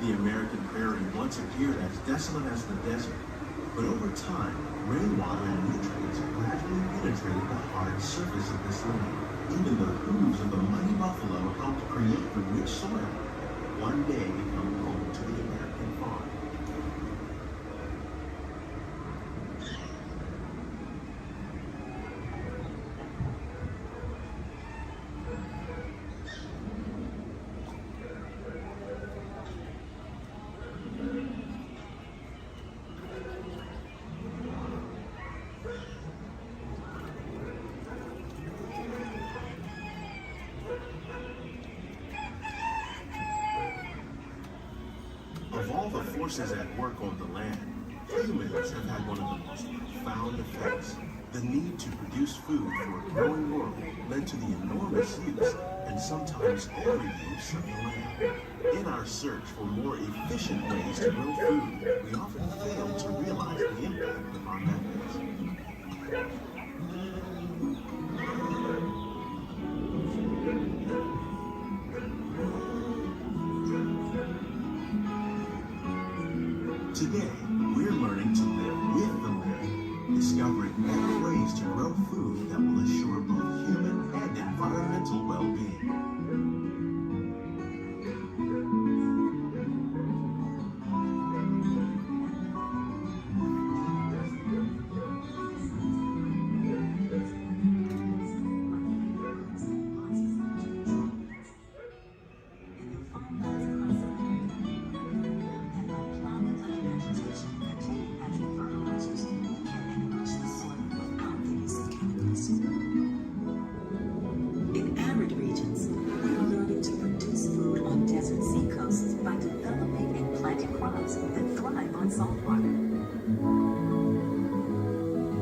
[SPEAKER 20] The American prairie once appeared as desolate as the desert, but over time, rainwater and nutrients gradually penetrated the hard surface of this land. Even the hooves of the mighty buffalo helped create the rich soil, one day become home to the American farm. Of all the forces at work on the land, humans have had one of the most profound effects. The need to produce food for a growing world led to the enormous use, and sometimes every use, of the land. In our search for more efficient ways to grow food, we often fail to realize the impact of our methods. Today, we're learning to live with the land, discovering better ways to grow food that will assure both human and environmental well-being.
[SPEAKER 2] In arid regions, we're learning to produce food on desert seacoasts by developing and planting crops that thrive on salt water.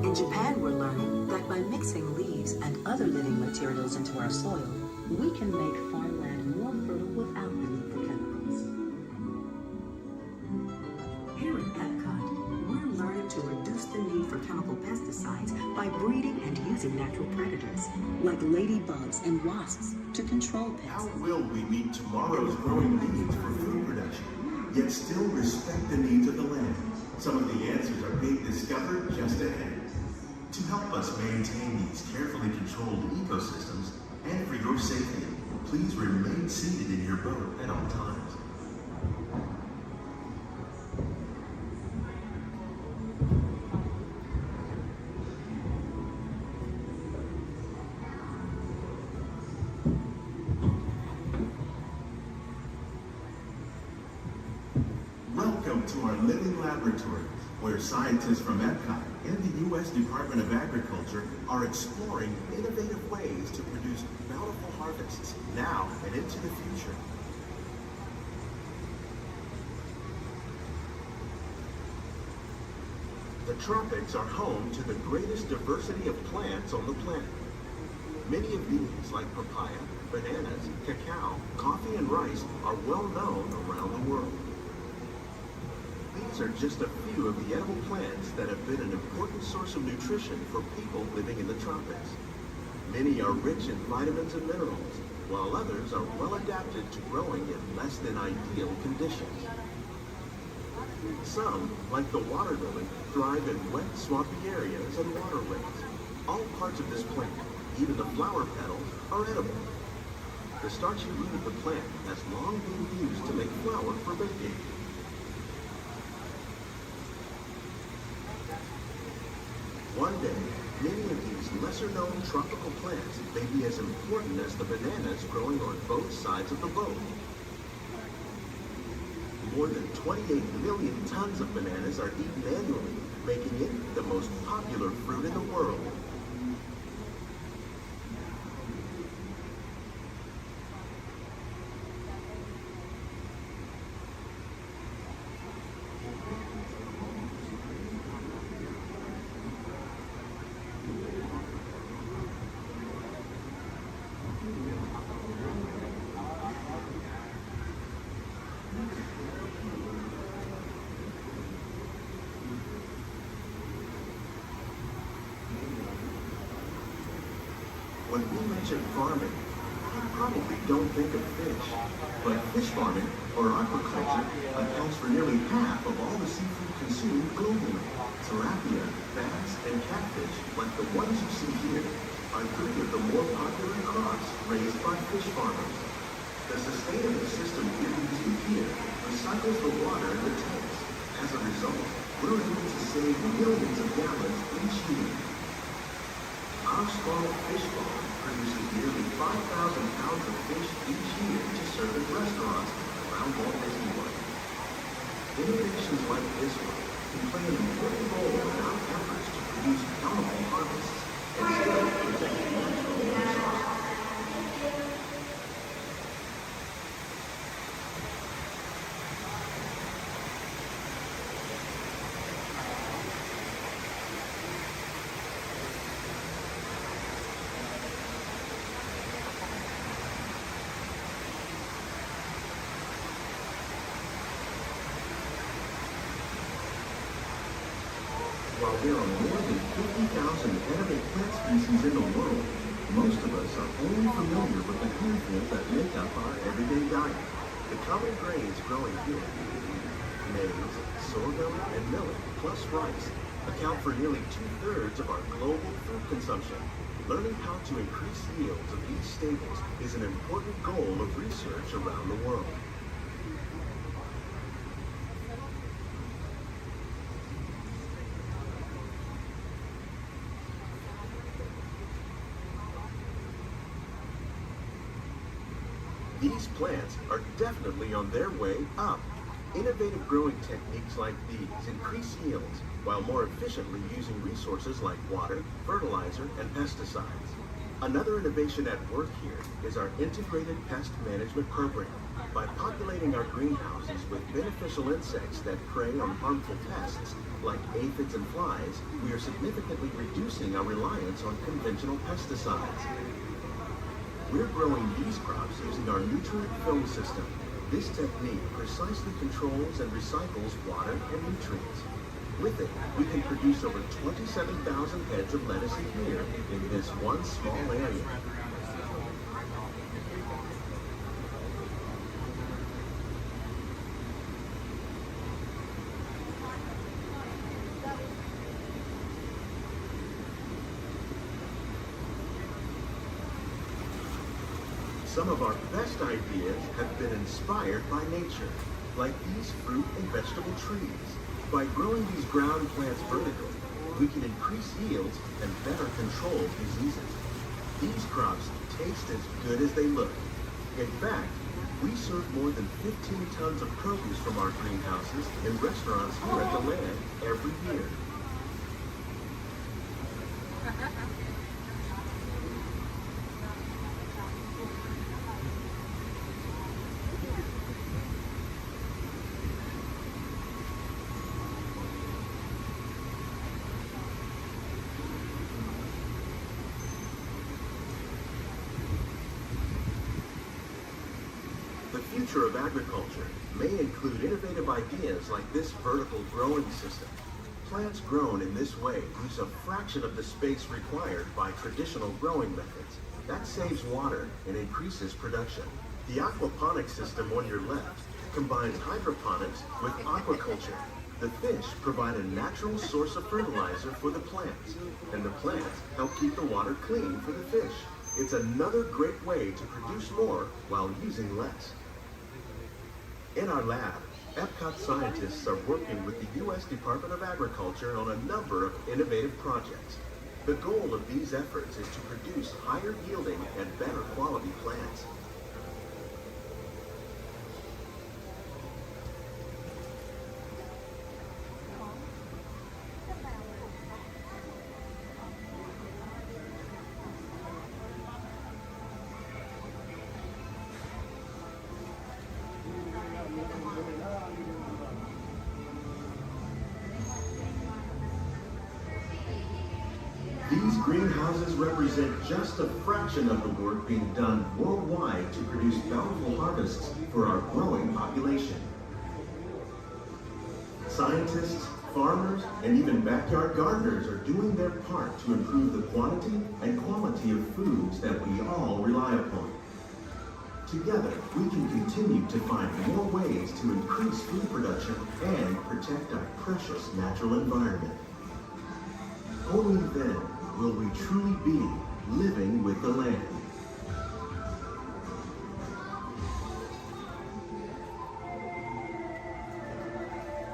[SPEAKER 2] In Japan, we're learning that by mixing leaves and other living materials into our soil, we can make farmland more fertile without the need for chemicals. Here at Epcot, we're learning to reduce the need for chemical pesticides by breeding and using natural predators, like ladybugs and wasps, to control pests.
[SPEAKER 20] How will we meet tomorrow's growing needs for food production, yet still respect the needs of the land? Some of the answers are being discovered just ahead. To help us maintain these carefully controlled ecosystems, and for your safety, please remain seated in your boat at all times. Welcome to our living laboratory, where scientists from Epcot and the U.S. Department of Agriculture are exploring innovative ways to produce bountiful harvests now and into the future. The tropics are home to the greatest diversity of plants on the planet. Many of these, like papaya, bananas, cacao, coffee, and rice, are well known around the world. These are just a few of the edible plants that have been an important source of nutrition for people living in the tropics. Many are rich in vitamins and minerals, while others are well adapted to growing in less than ideal conditions. Some, like the water lily, thrive in wet, swampy areas and waterways. All parts of this plant, even the flower petals, are edible. The starchy root of the plant has long been used to make flour for baking. One day, many of these lesser-known tropical plants may be as important as the bananas growing on both sides of the boat. More than 28 million tons of bananas are eaten annually, making it the most popular fruit in the world. When we mention farming, you probably don't think of fish. But fish farming, or aquaculture, accounts for nearly half of all the seafood consumed globally. Tilapia, bass, and catfish, like the ones you see here, are three of the more popular crops raised by fish farmers. The sustainable system we're using here recycles the water in the tanks. As a result, we're able to save millions of gallons each year. Our small fish farm produces nearly 5,000 pounds of fish each year to serve in restaurants around Walt Disney World. Innovations like this one can play an important role in our efforts to produce bountiful harvests and still protect natural resources. While there are more than 50,000 edible plant species in the world, most of us are only familiar with the handful that make up our everyday diet. The common grains growing here, maize, sorghum, and millet, plus rice, account for nearly 2/3 of our global food consumption. Learning how to increase yields of these staples is an important goal of research around the world. These plants are definitely on their way up. Innovative growing techniques like these increase yields while more efficiently using resources like water, fertilizer, and pesticides. Another innovation at work here is our integrated pest management program. By populating our greenhouses with beneficial insects that prey on harmful pests like aphids and flies, we are significantly reducing our reliance on conventional pesticides. We're growing these crops using our nutrient film system. This technique precisely controls and recycles water and nutrients. With it, we can produce over 27,000 heads of lettuce a year in this one small area. Some of our best ideas have been inspired by nature, like these fruit and vegetable trees. By growing these ground plants vertically, we can increase yields and better control diseases. These crops taste as good as they look. In fact, we serve more than 15 tons of produce from our greenhouses in restaurants here at the land every year. The future of agriculture may include innovative ideas like this vertical growing system. Plants grown in this way use a fraction of the space required by traditional growing methods. That saves water and increases production. The aquaponics system on your left combines hydroponics with aquaculture. The fish provide a natural source of fertilizer for the plants, and the plants help keep the water clean for the fish. It's another great way to produce more while using less. In our lab, Epcot scientists are working with the U.S. Department of Agriculture on a number of innovative projects. The goal of these efforts is to produce higher yielding and better quality plants. These greenhouses represent just a fraction of the work being done worldwide to produce bountiful harvests for our growing population. Scientists, Farmers and even backyard gardeners are doing their part to improve the quantity and quality of foods that we all rely upon. Together, we can continue to find more ways to increase food production and protect our precious natural environment. Only then will we truly be living with the land.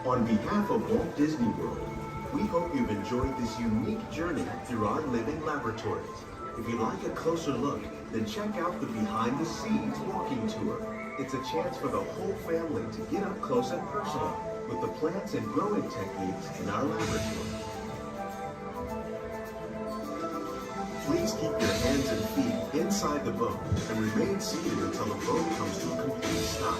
[SPEAKER 20] On behalf of Walt Disney World, we hope you've enjoyed this unique journey through our living laboratories. If you'd like a closer look, then check out the Behind the Scenes walking tour. It's a chance for the whole family to get up close and personal with the plants and growing techniques in our laboratory. Please keep your hands and feet inside the boat and remain seated until the boat comes to a complete stop.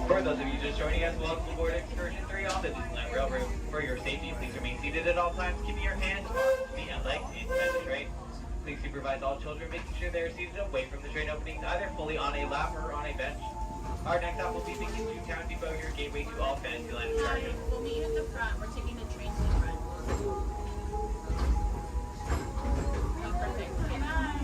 [SPEAKER 3] For those of you just joining us, welcome aboard Excursion 3 on the Disneyland Railroad. For your safety, please remain seated at all times, keeping your hands, arms, feet, and legs inside the train. Please supervise all children, making sure they are seated away from the train openings, either fully on a lap or on a bench. Our next stop will be Mickey Town Depot, your gateway to all Fantasyland attractions.
[SPEAKER 14] We'll meet you at the front. We're taking the train to the front. Perfect. Okay, bye.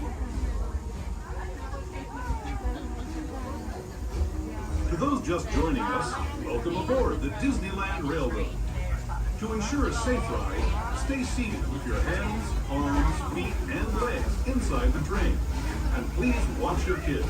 [SPEAKER 9] To those just joining us, welcome aboard the Disneyland Railroad. To ensure a safe ride, stay seated with your hands, arms, feet, and legs inside the train. And please watch your kids.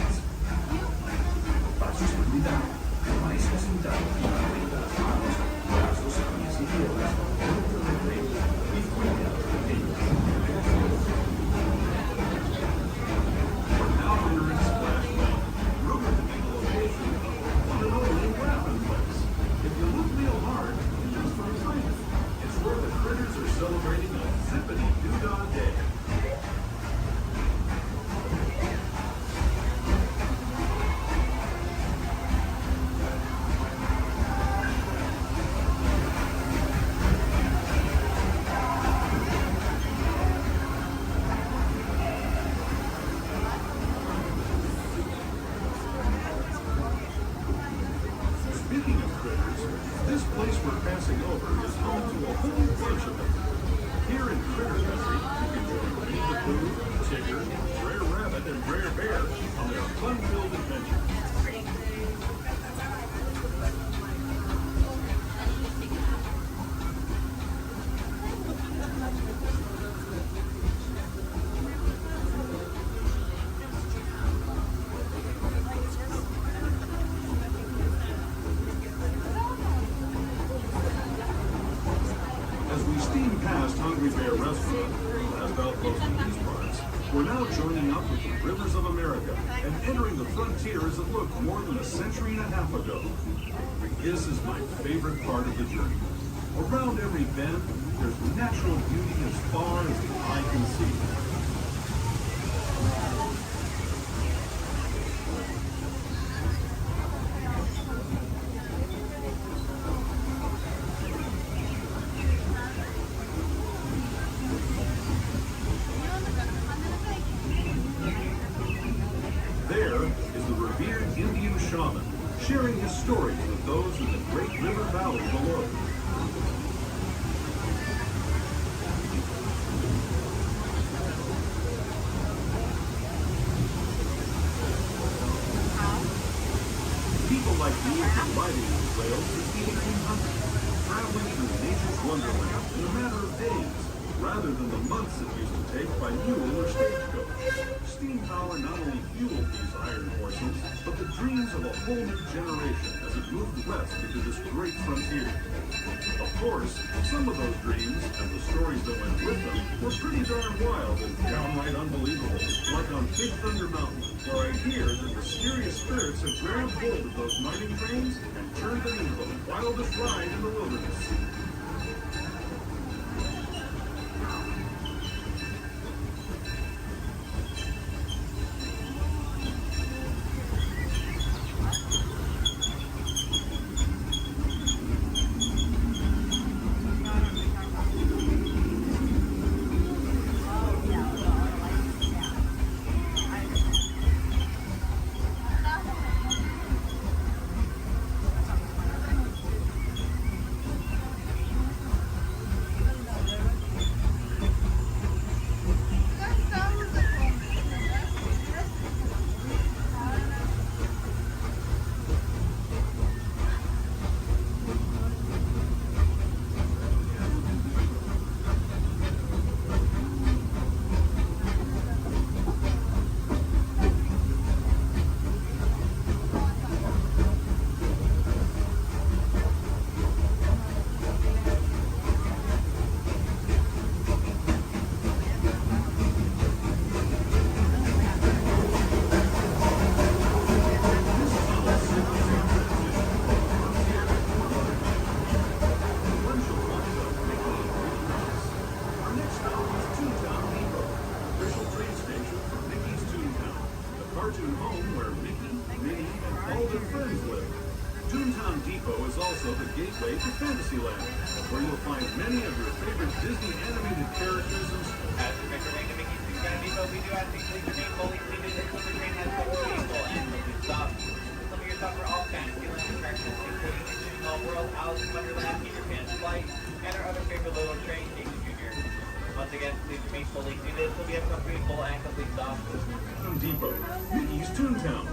[SPEAKER 9] Celebrating a zippity-doo-dah day. Speaking of critters, this place we're passing over is home to a whole bunch of them. Here in Critter Country, you can join Winnie the Pooh, Tigger, Brer Rabbit, and Brer Bear on their fun-filled adventures. As we steam past Hungry Bear Restaurant, last outpost in these parts, we're now joining up with the Rivers of America and entering the frontier as it looked more than a century and a half ago. This is my favorite part of the journey. Around every bend, there's natural beauty as far as the eye can see. There is the revered Indian shaman, sharing his stories with those in the great river valley below. People like me have been riding these rails since the 1800s, traveling through nature's wonderland in a matter of days, rather than the months it used to take by mule or stagecoach. Steam power not only fueled these iron horses, but the dreams of a whole new generation as it moved west into this great frontier. Of course, some of those dreams and the stories that went with them were pretty darn wild and downright unbelievable, like on Big Thunder Mountain, where I hear that mysterious spirits have grabbed hold of those mining trains and turned them into the wildest ride in the wilderness. Gateway to Fantasyland, where you'll find many of your favorite Disney animated characters and
[SPEAKER 3] as we make our way to Mickey's Toontown Depot, we do ask that you please remain fully seated until the train has come to vehicle and simply stop. Some of your stops are all Fantasyland attractions, including Into Small World, Alice in Wonderland, Peter Pan's Flight, and our other favorite little train, Disney Junior. Once again, please remain fully seated until we have come to a full and complete stop.
[SPEAKER 9] Depot, Mickey's Toontown.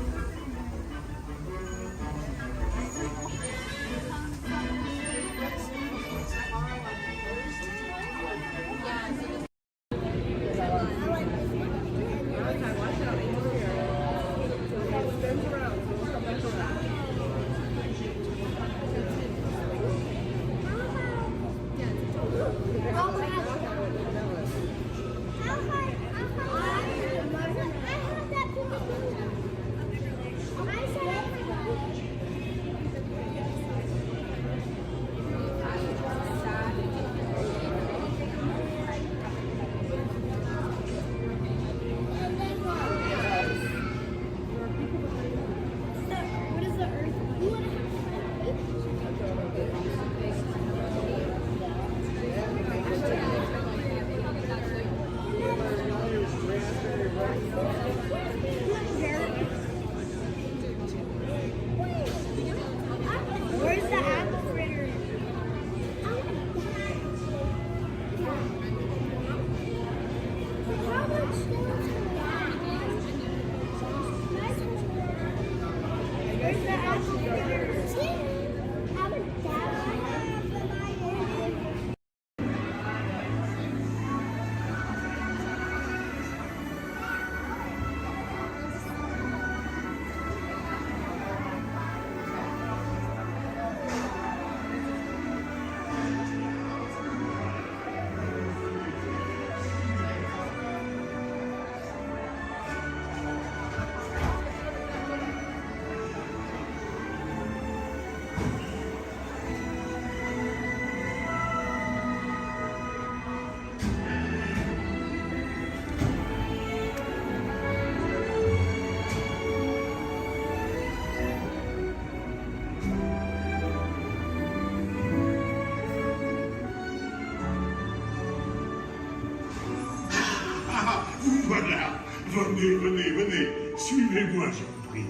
[SPEAKER 5] Voilà, venez, venez, venez, suivez-moi, je vous prie.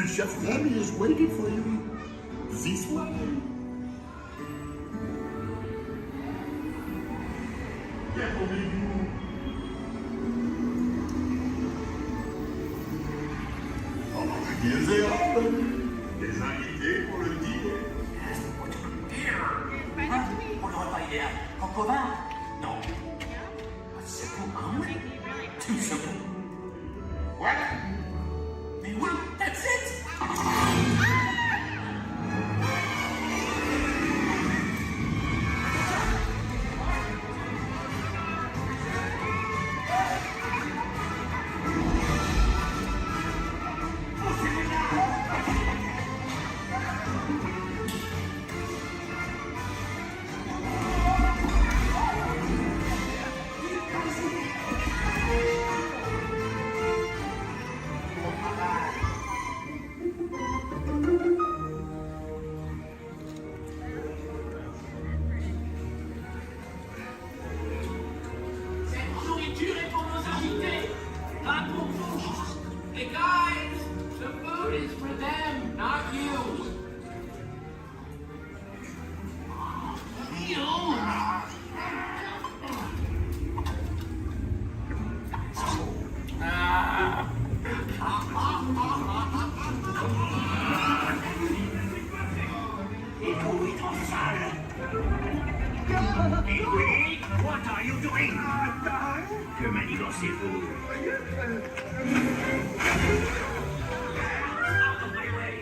[SPEAKER 5] Chef Danny is waiting for you. This way. Ils et des invités pour le dîner.
[SPEAKER 10] On n'aurait pas idéal. Cocoda? No. A simple omelet? Too simple. What? Mais oui, that's it!
[SPEAKER 1] What are you doing? Que manigancez-vous? Out of my way!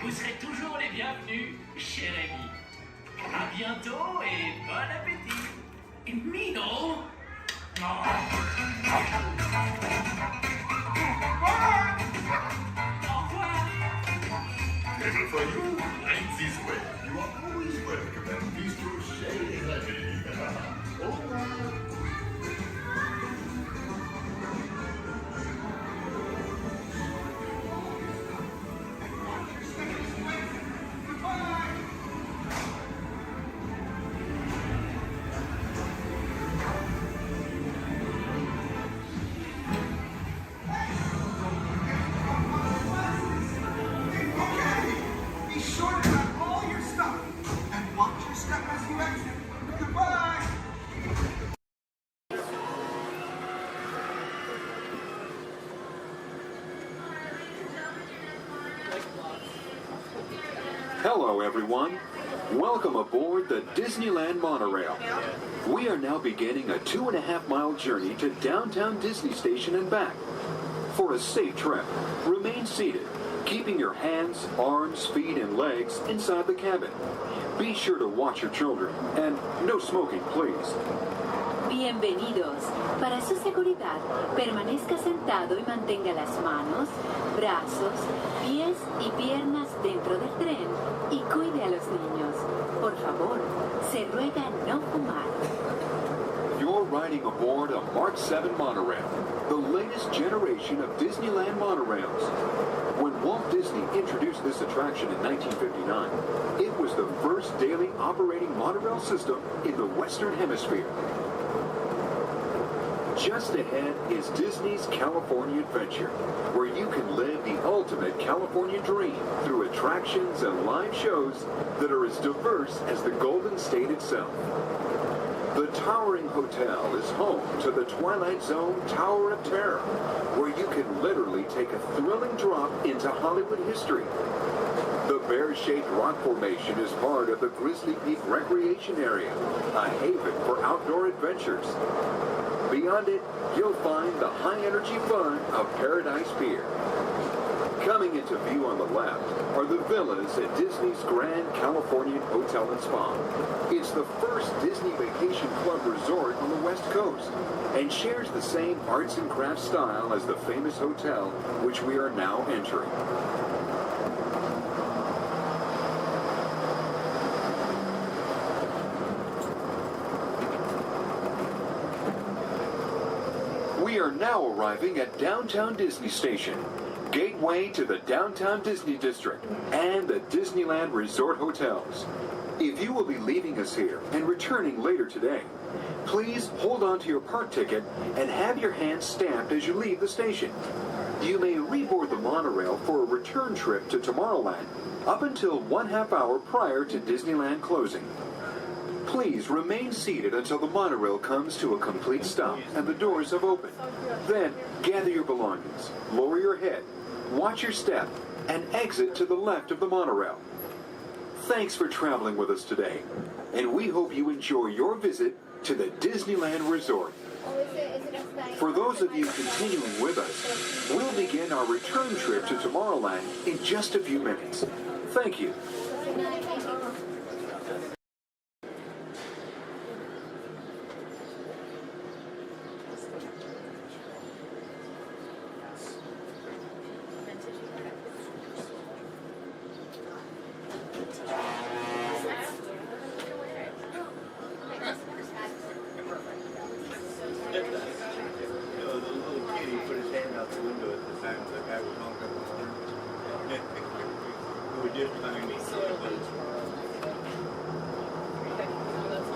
[SPEAKER 7] Vous serez toujours les bienvenus, cher ami. À bientôt et bon appétit. Mino! Au revoir.
[SPEAKER 5] Never for you, right this way. You are always welcome and please to share heavily. Au revoir.
[SPEAKER 15] Hello, everyone. Welcome aboard the Disneyland monorail. We are now beginning a 2.5-mile journey to downtown Disney Station and back. For a safe trip, remain seated, keeping your hands, arms, feet, and legs inside the cabin. Be sure to watch your children, and no smoking, please.
[SPEAKER 21] Bienvenidos. Para su seguridad, permanezca sentado y mantenga las manos, brazos, pies y piernas dentro del tren y cuide a los niños. Por favor, ruega no fumar.
[SPEAKER 15] You're riding aboard a Mark 7 monorail, the latest generation of Disneyland monorails. When Walt Disney introduced this attraction in 1959, it was the first daily operating monorail system in the Western Hemisphere. Just ahead is Disney's California Adventure, where you can live the ultimate California dream through attractions and live shows that are as diverse as the Golden State itself. The towering hotel is home to the Twilight Zone Tower of Terror, where you can literally take a thrilling drop into Hollywood history. The bear-shaped rock formation is part of the Grizzly Peak Recreation Area, a haven for outdoor adventures. Beyond it, you'll find the high-energy fun of Paradise Pier. Coming into view on the left are the villas at Disney's Grand Californian Hotel and Spa. It's the first Disney Vacation Club resort on the West Coast and shares the same arts and crafts style as the famous hotel which we are now entering. We are now arriving at Downtown Disney Station, gateway to the Downtown Disney District and the Disneyland Resort Hotels. If you will be leaving us here and returning later today, please hold on to your park ticket and have your hand stamped as you leave the station. You may reboard the monorail for a return trip to Tomorrowland up until 1/2 hour prior to Disneyland closing. Please remain seated until the monorail comes to a complete stop and the doors have opened. Then, gather your belongings, lower your head, watch your step, and exit to the left of the monorail. Thanks for traveling with us today, and we hope you enjoy your visit to the Disneyland Resort. For those of you continuing with us, we'll begin our return trip to Tomorrowland in just a few minutes. Thank you.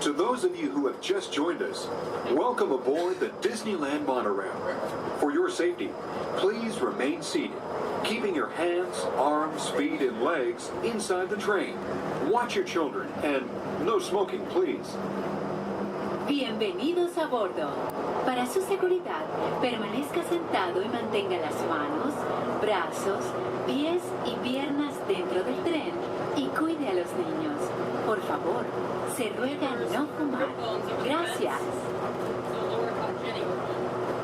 [SPEAKER 15] To those of you who have just joined us, welcome aboard the Disneyland monorail. For your safety, please remain seated, keeping your hands, arms, feet, and legs inside the train. Watch your children, and no smoking, please.
[SPEAKER 21] Bienvenidos a bordo. Para su seguridad, permanezca sentado y mantenga las manos, brazos, pies y piernas dentro del tren y cuide a los niños. Por favor, se ruega no fumar. Gracias.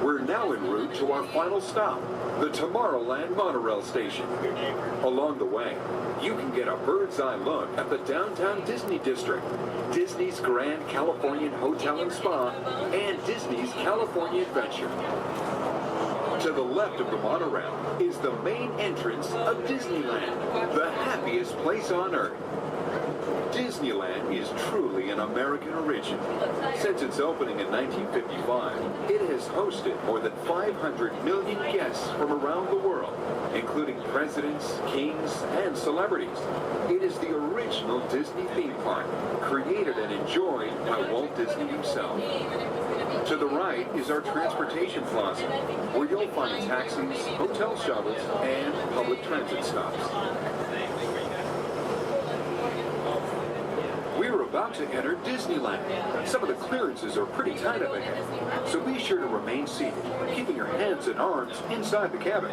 [SPEAKER 15] We're now en route to our final stop, the Tomorrowland monorail station. Along the way, you can get a bird's eye look at the Downtown Disney District, Disney's Grand Californian Hotel and Spa, and Disney's California Adventure. To the left of the monorail is the main entrance of Disneyland, the happiest place on earth. Disneyland is truly an American origin. Since its opening in 1955, it has hosted more than 500 million guests from around the world, including presidents, kings, and celebrities. It is the original Disney theme park, created and enjoyed by Walt Disney himself. To the right is our transportation plaza, where you'll find taxis, hotel shuttles, and public transit stops. We're about to enter Disneyland. Some of the clearances are pretty tight up ahead, so be sure to remain seated, keeping your hands and arms inside the cabin.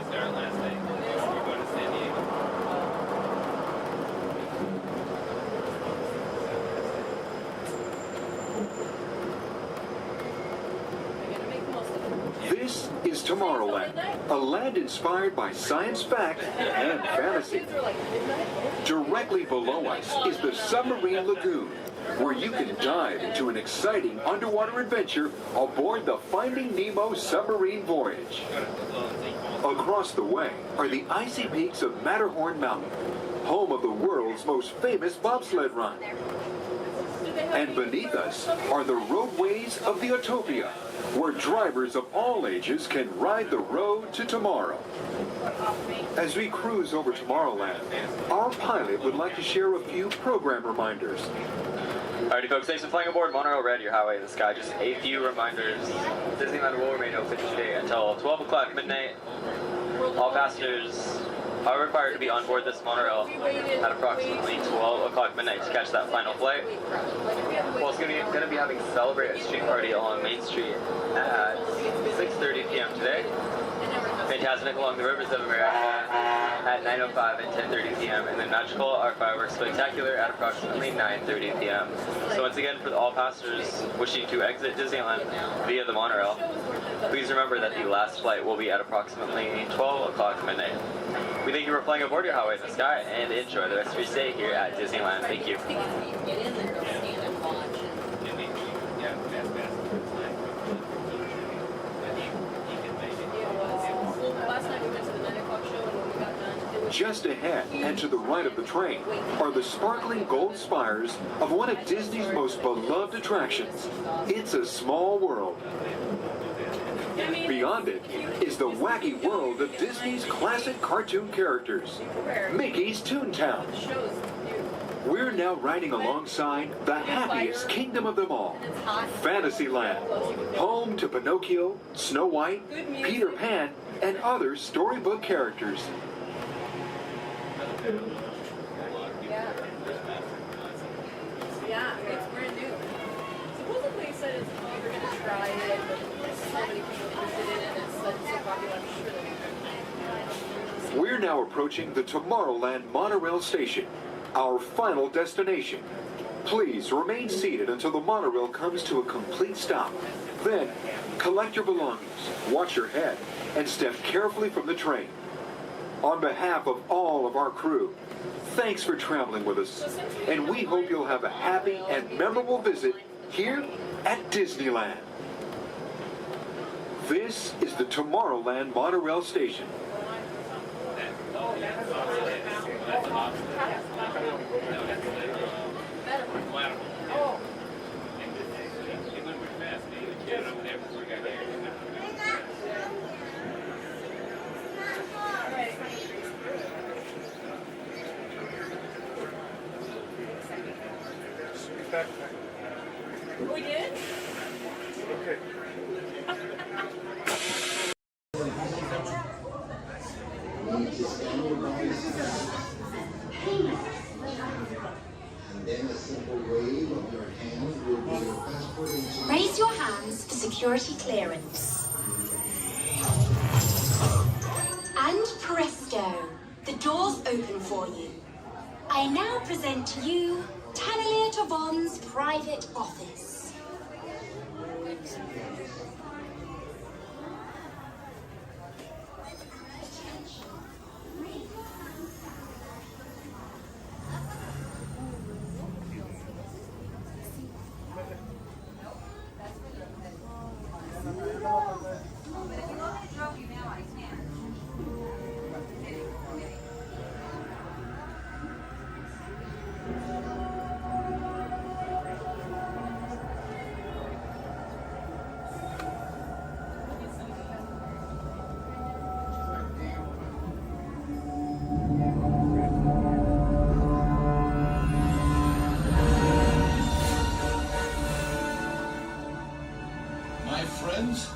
[SPEAKER 15] This is Tomorrowland, a land inspired by science fact and fantasy. Directly below us is the Submarine Lagoon, where you can dive into an exciting underwater adventure aboard the Finding Nemo submarine voyage. Across the way are the icy peaks of Matterhorn Mountain, home of the world's most famous bobsled run. And beneath us are the roadways of the Utopia, where drivers of all ages can ride the road to tomorrow. As we cruise over Tomorrowland, our pilot would like to share a few program reminders.
[SPEAKER 11] Alrighty folks, thanks for flying aboard Monorail Red, your highway in the sky. Just a few reminders. Disneyland will remain open today until 12 o'clock midnight. All passengers are required to be on board this monorail at approximately 12 o'clock midnight to catch that final flight. Walt's going to be having Celebrate a Street Party along Main Street at 6:30 p.m. today. Fantastic along the Rivers of America at 9:05 and 10:30 p.m. and then Magical, our fireworks spectacular, at approximately 9:30 p.m. So once again, for all passengers wishing to exit Disneyland via the monorail, please remember that the last flight will be at approximately 12 o'clock midnight. We thank you for flying aboard your highway in the sky and enjoy the rest of your stay here at Disneyland. Thank you.
[SPEAKER 15] Just ahead and to the right of the train are the sparkling gold spires of one of Disney's most beloved attractions, It's a Small World. Beyond it is the wacky world of Disney's classic cartoon characters, Mickey's Toontown. We're now riding alongside the happiest kingdom of them all, Fantasyland, home to Pinocchio, Snow White, Peter Pan, and other storybook characters.
[SPEAKER 14] Yeah, it's brand new. Supposedly it said it's we're gonna try it, but so many people interested in it, and it's so popular, I'm sure that
[SPEAKER 15] We're now approaching the Tomorrowland monorail station, our final destination. Please remain seated until the monorail comes to a complete stop. Then, collect your belongings, watch your head, and step carefully from the train. On behalf of all of our crew, thanks for traveling with us, and we hope you'll have a happy and memorable visit here at Disneyland. This is the Tomorrowland monorail station.
[SPEAKER 14] we did?
[SPEAKER 9] Okay.
[SPEAKER 8] Raise your hands for security clearance. And presto, the doors open for you. I now present to you Tannelier Tavon's private office.
[SPEAKER 6] My friends,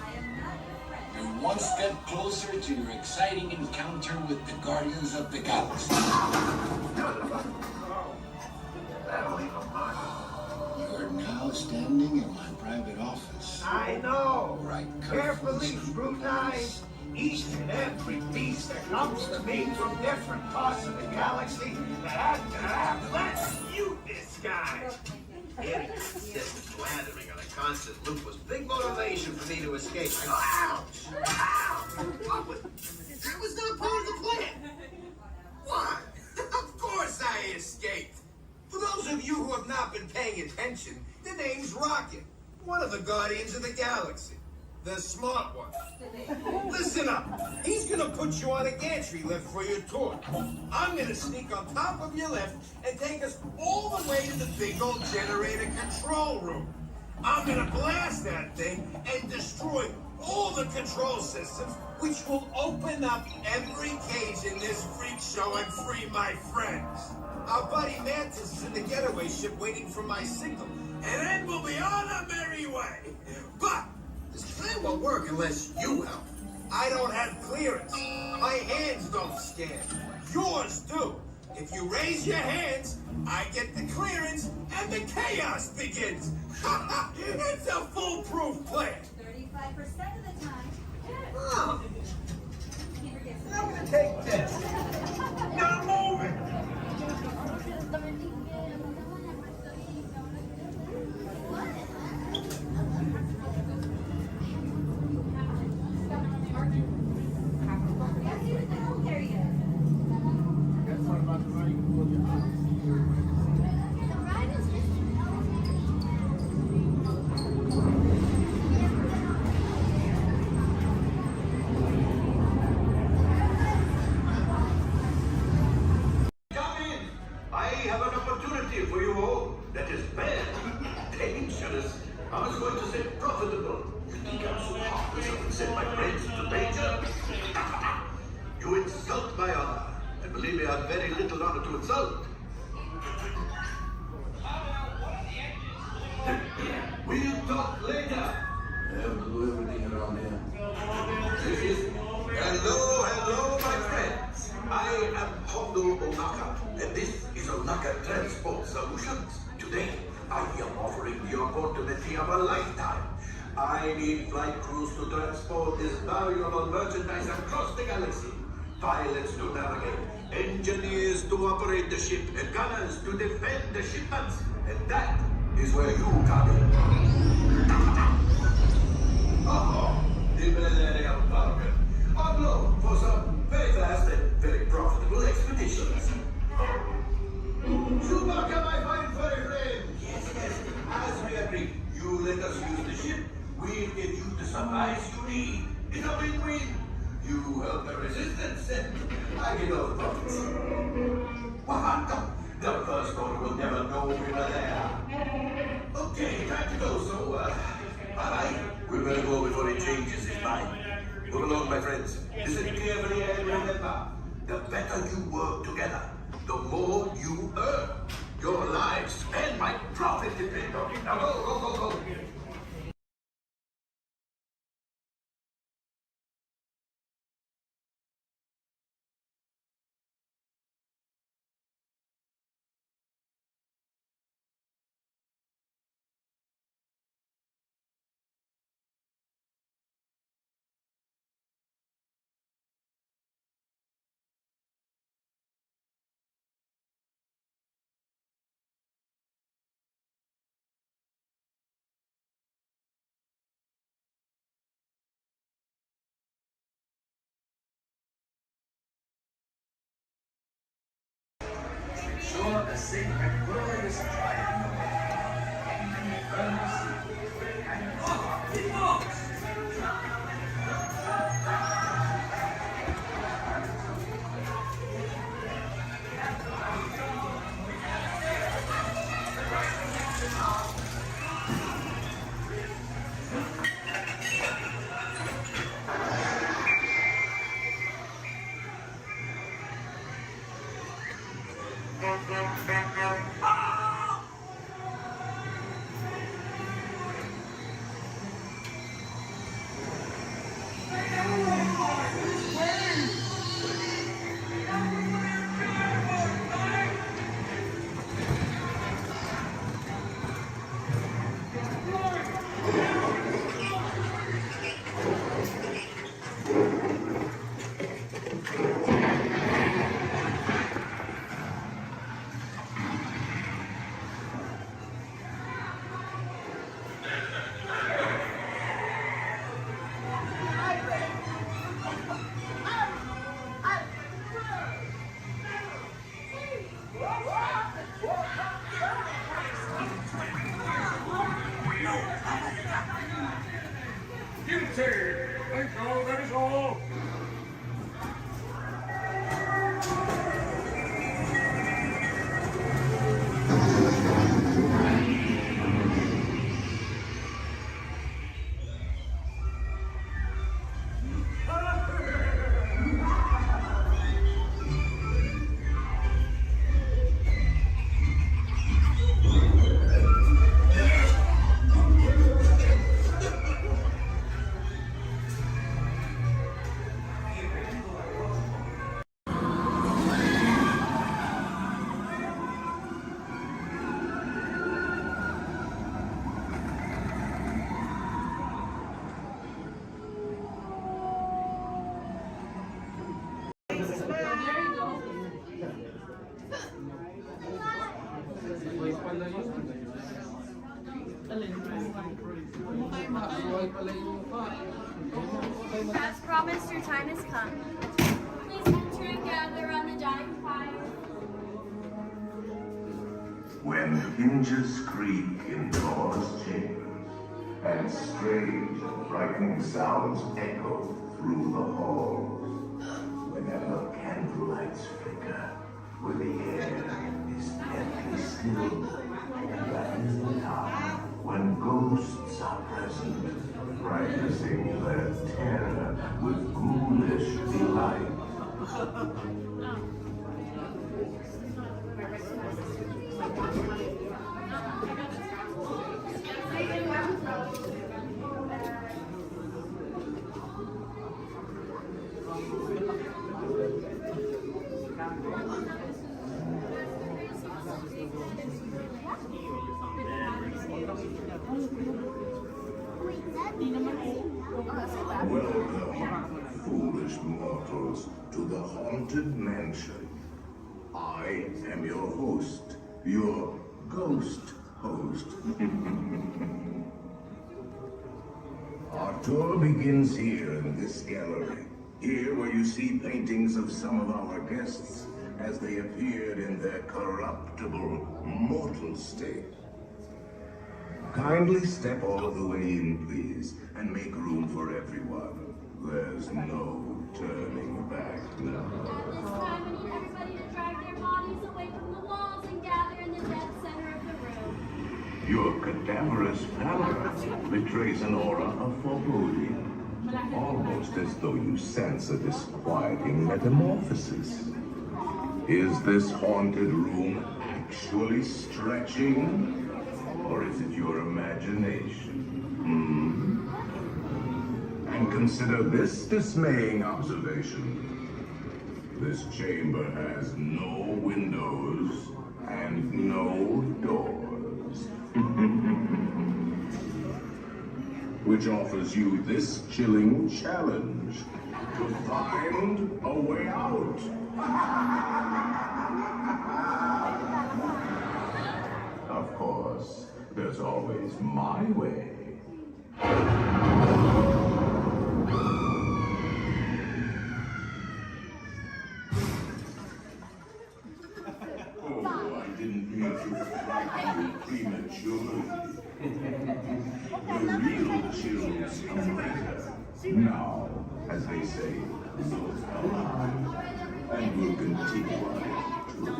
[SPEAKER 6] you're one step closer to your exciting encounter with the Guardians of the Galaxy. You're now standing in my private office.
[SPEAKER 10] I know.
[SPEAKER 6] Where I
[SPEAKER 10] Carefully scrutinize each and every piece that comes to me from different parts of the galaxy that let's you this guy.
[SPEAKER 17] Getting consistent slandering on a constant loop was big motivation for me to escape. I go, ouch! Ow! Oh, but that was not part of the plan. What? Of course I escaped. For those of you who have not been paying attention, the name's Rocket, one of the Guardians of the Galaxy. The smart one. Listen up. He's gonna put you on a gantry lift for your tour. I'm gonna sneak on top of your lift and take us all the way to the big old generator control room. I'm gonna blast that thing and destroy all the control systems, which will open up every cage in this freak show and free my friends. Our buddy Mantis is in the getaway ship waiting for my signal, and then we'll be on our merry way. But this plan won't work unless you help. I don't have clearance. My hands don't scan. Yours do. If you raise your hands, I get the clearance and the chaos begins. It's a foolproof plan.
[SPEAKER 8] 35% of the time.
[SPEAKER 17] Oh. I'm gonna take this. Now move it.
[SPEAKER 4] I need flight crews to transport this valuable merchandise across the galaxy. Pilots to navigate, engineers to operate the ship, and gunners to defend the shipments. And that is where you come in. Oh, the Millennium Falcon. On loan for some very fast and very profitable expeditions. Chewbacca, my fine furry friend. Yes. As we agreed, you let us use the ship. We'll give you the supplies you need in a win-win. You help the resistance, and I get all the profits. The first order will never know we were there. Okay, time to go, so, alright. We better go before he changes his mind. Move along, my friends. Listen carefully and remember, the better you work together, the more you earn. Your lives and my profit depend on it. Now go.
[SPEAKER 1] Ensure a safe and glorious drive in the way. And you burn the sea. And off it moves!
[SPEAKER 9] say. Thanks all, that is all.
[SPEAKER 12] As promised, your time has come. Please enter and gather on the dying fire.
[SPEAKER 4] When hinges creak in doors chambers, and strange and frightening sounds echo through the halls, whenever candlelights flicker, where the air is deadly still, that is the time when ghosts are present, practicing their terror with ghoulish delight. Welcome, foolish mortals, to the Haunted Mansion. I am your host, your ghost host. Our tour begins here in this gallery. Here where you see paintings of some of our guests as they appeared in their corruptible, mortal state. Kindly step all the way in, please, and make room for everyone. There's no turning back now.
[SPEAKER 12] At this time, I need everybody to drag their bodies away from the walls and gather in the dead center of the room.
[SPEAKER 4] Your cadaverous pallor betrays an aura of foreboding, almost as though you sense a disquieting metamorphosis. Is this haunted room actually stretching? Or is it your imagination? And consider this dismaying observation. This chamber has no windows and no doors. Which offers you this chilling challenge to find a way out. Of course, there's always my way. Oh, I didn't mean to frighten you prematurely. The real chills come later. Now, as they say, look alive, and we'll continue our tour.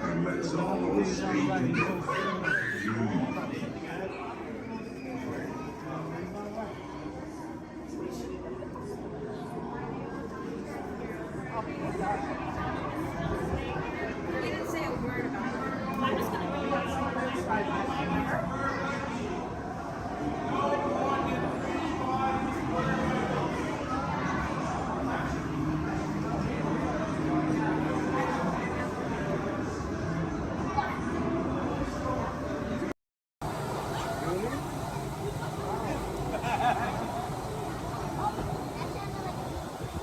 [SPEAKER 4] And let's all stay together.
[SPEAKER 14] You didn't say a word about it. I'm just going to go outside.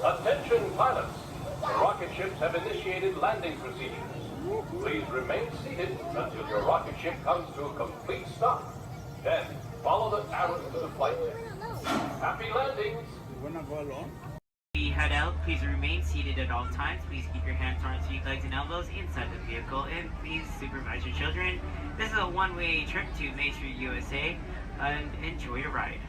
[SPEAKER 13] Attention pilots, the rocket ships have initiated landing procedures. Please remain seated until your rocket ship comes to a complete stop. Then follow the arrows to the flight deck. Happy landings!
[SPEAKER 24] We head out. Please remain seated at all times. Please keep your hands on seat, legs, and elbows inside the vehicle, and please supervise your children. This is a one-way trip to Main Street, USA, and enjoy your ride.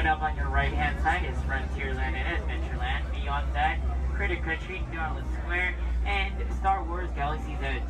[SPEAKER 16] Coming up on your right-hand side is Frontierland and Adventureland. Beyond that, Critter Country, Darling Square, and Star Wars Galaxy's Edge.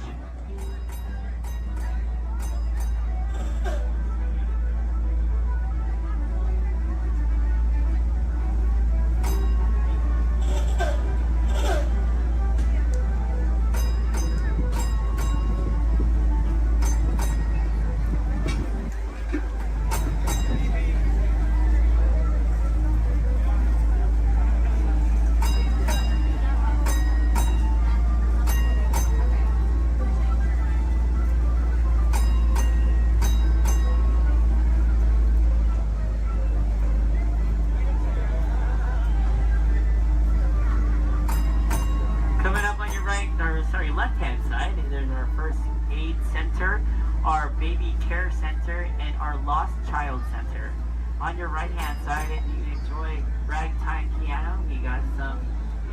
[SPEAKER 16] Left-hand side, there's our first aid center, our baby care center, and our lost child center. On your right-hand side, if you enjoy ragtime piano, we got some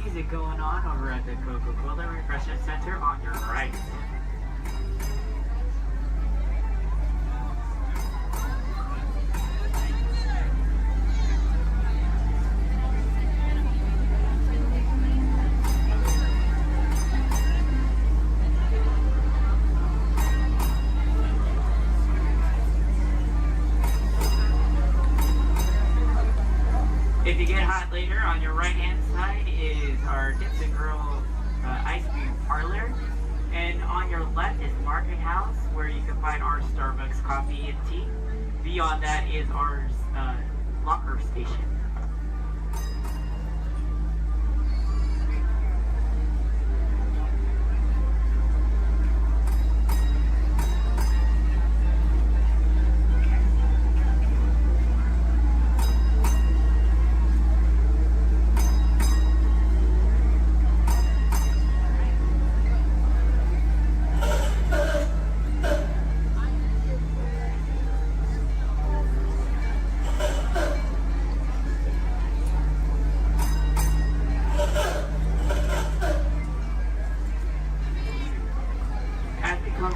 [SPEAKER 16] music going on over at the Coca-Cola Refreshment Center on your right. If you get hot later, on your right-hand side is our Dips and Grill ice cream parlor. And on your left is Market House, where you can find our Starbucks coffee and tea. Beyond that is our locker station.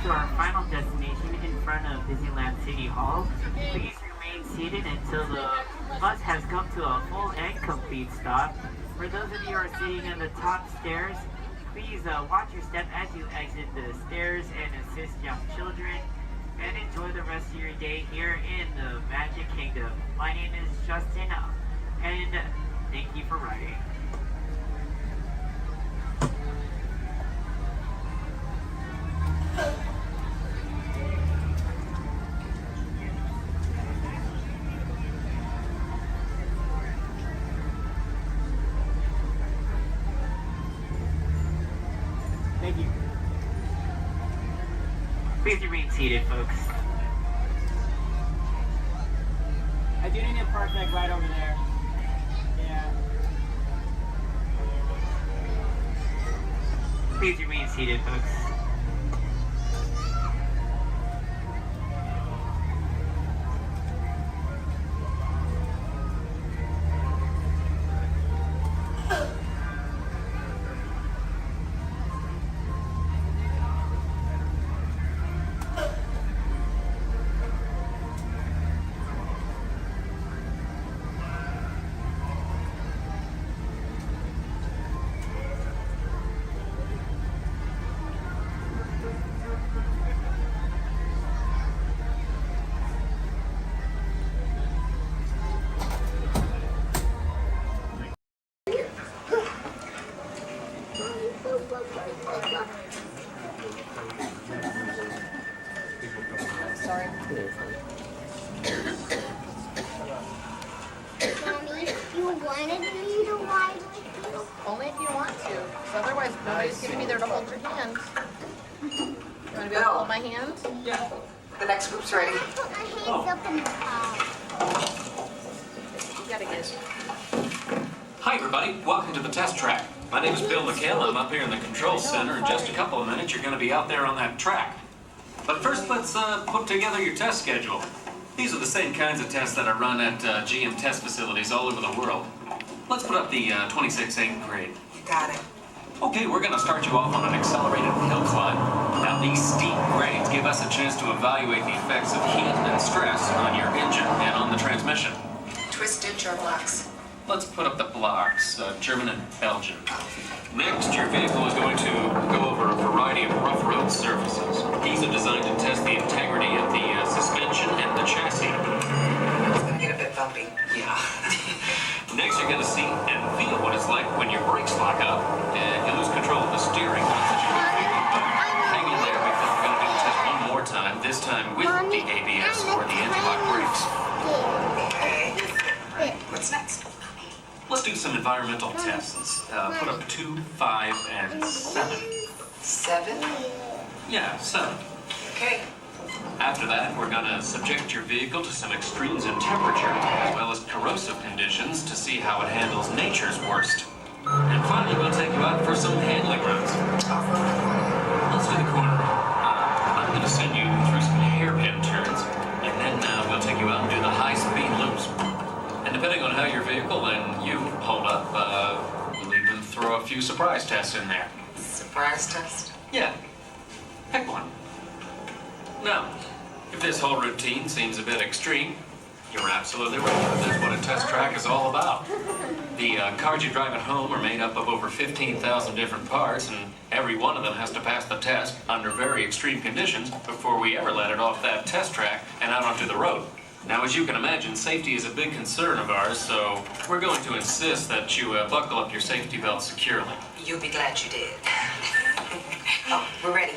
[SPEAKER 16] To our final destination in front of Disneyland City Hall. Please remain seated until the bus has come to a full and complete stop. For those of you who are sitting in the top stairs, please watch your step as you exit the stairs and assist young children, and enjoy the rest of your day here in the Magic Kingdom. My name is Justin, and thank you for riding. Thank you. Please remain seated, folks. I do need a park deck right over there. Yeah. Please remain seated, folks.
[SPEAKER 8] Sorry. Mommy, you wanted me to ride with you?
[SPEAKER 14] Only if you want to. 'Cause otherwise, nobody's going to be there to hold your hand. You want to be able to hold my hand?
[SPEAKER 10] Yeah. The next group's ready.
[SPEAKER 8] I put my hands up in the car.
[SPEAKER 14] You got to get.
[SPEAKER 18] Hi everybody, welcome to the test track. My name is Bill McHale. I'm up here in the control center. In just a couple of minutes, you're going to be out there on that track. But first, let's put together your test schedule. These are the same kinds of tests that are run at GM test facilities all over the world. Let's put up the 26 8th grade.
[SPEAKER 10] You got it.
[SPEAKER 18] Okay, we're going to start you off on an accelerated hill climb. Now, these steep grades give us a chance to evaluate the effects of heat and stress on your engine and on the transmission.
[SPEAKER 2] twisted germ blocks.
[SPEAKER 18] Let's put up the blocks, German and Belgian. Next, your vehicle is going to go over a variety of rough road surfaces. These are designed to test the integrity of the suspension and the chassis.
[SPEAKER 2] It's gonna get a bit bumpy.
[SPEAKER 18] Yeah. Next, you're going to see and feel what it's like when your brakes lock up and you lose control of the steering. Hang in there because we're going to do the test one more time, this time with the ABS or the anti-lock brakes.
[SPEAKER 2] Okay. What's next?
[SPEAKER 18] Let's do some environmental tests. Put up 2, 5, and 7.
[SPEAKER 2] 7?
[SPEAKER 18] Yeah, 7.
[SPEAKER 2] Okay.
[SPEAKER 18] After that, we're going to subject your vehicle to some extremes in temperature, as well as corrosive conditions to see how it handles nature's worst. And finally, we'll take you out for some handling runs.
[SPEAKER 2] Off-road or corner?
[SPEAKER 18] Let's do the corner. I'm going to send you through some hairpin turns, and then we'll take you out and do the high-speed loops. And depending on how your vehicle and you hold up, we'll even throw a few surprise tests in there.
[SPEAKER 2] Surprise test?
[SPEAKER 18] Yeah. Pick one. Now, if this whole routine seems a bit extreme, you're absolutely right. That's what a test track is all about. The cars you drive at home are made up of over 15,000 different parts, and every one of them has to pass the test under very extreme conditions before we ever let it off that test track and out onto the road. Now, as you can imagine, safety is a big concern of ours, so we're going to insist that you buckle up your safety belt securely.
[SPEAKER 2] You'll be glad you did. Oh, we're ready.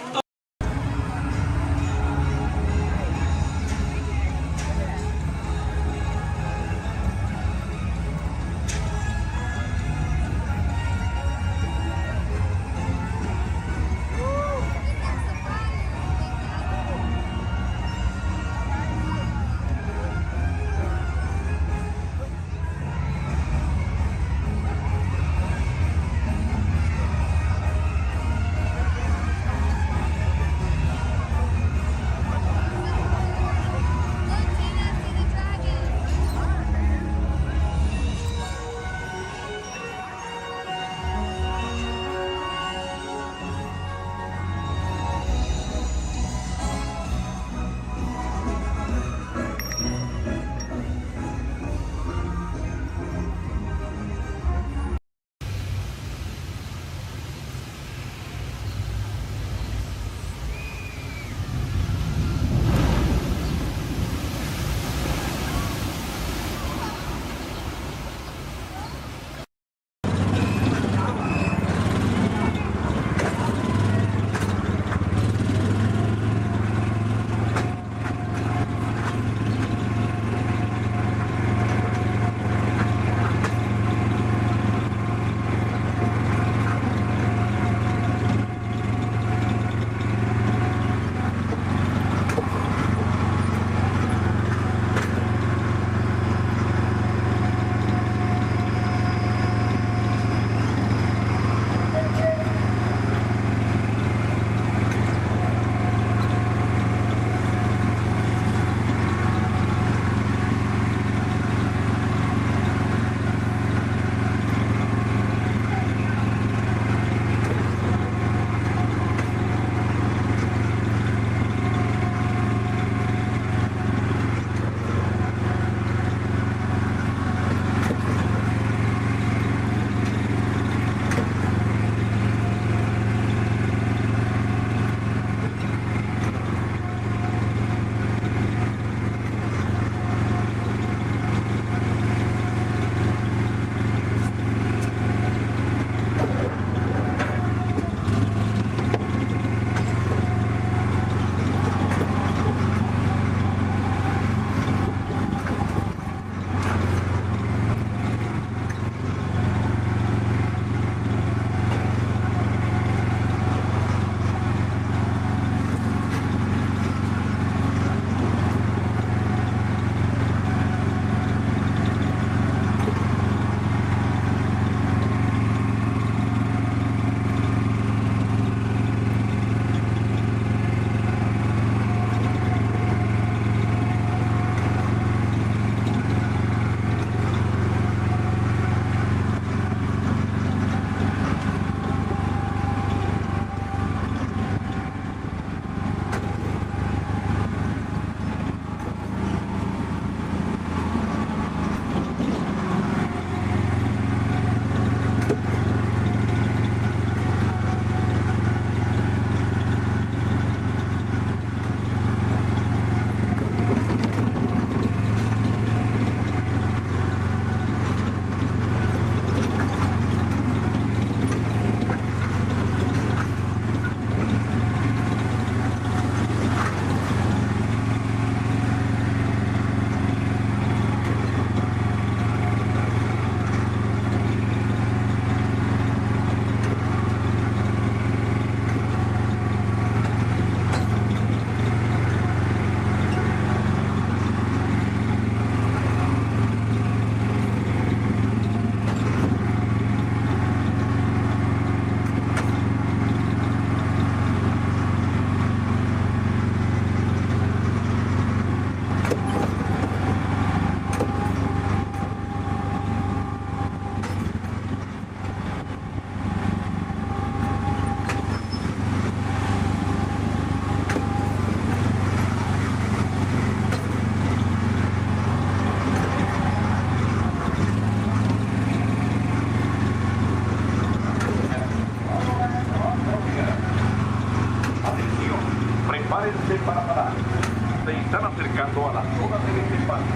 [SPEAKER 19] zona de despacio.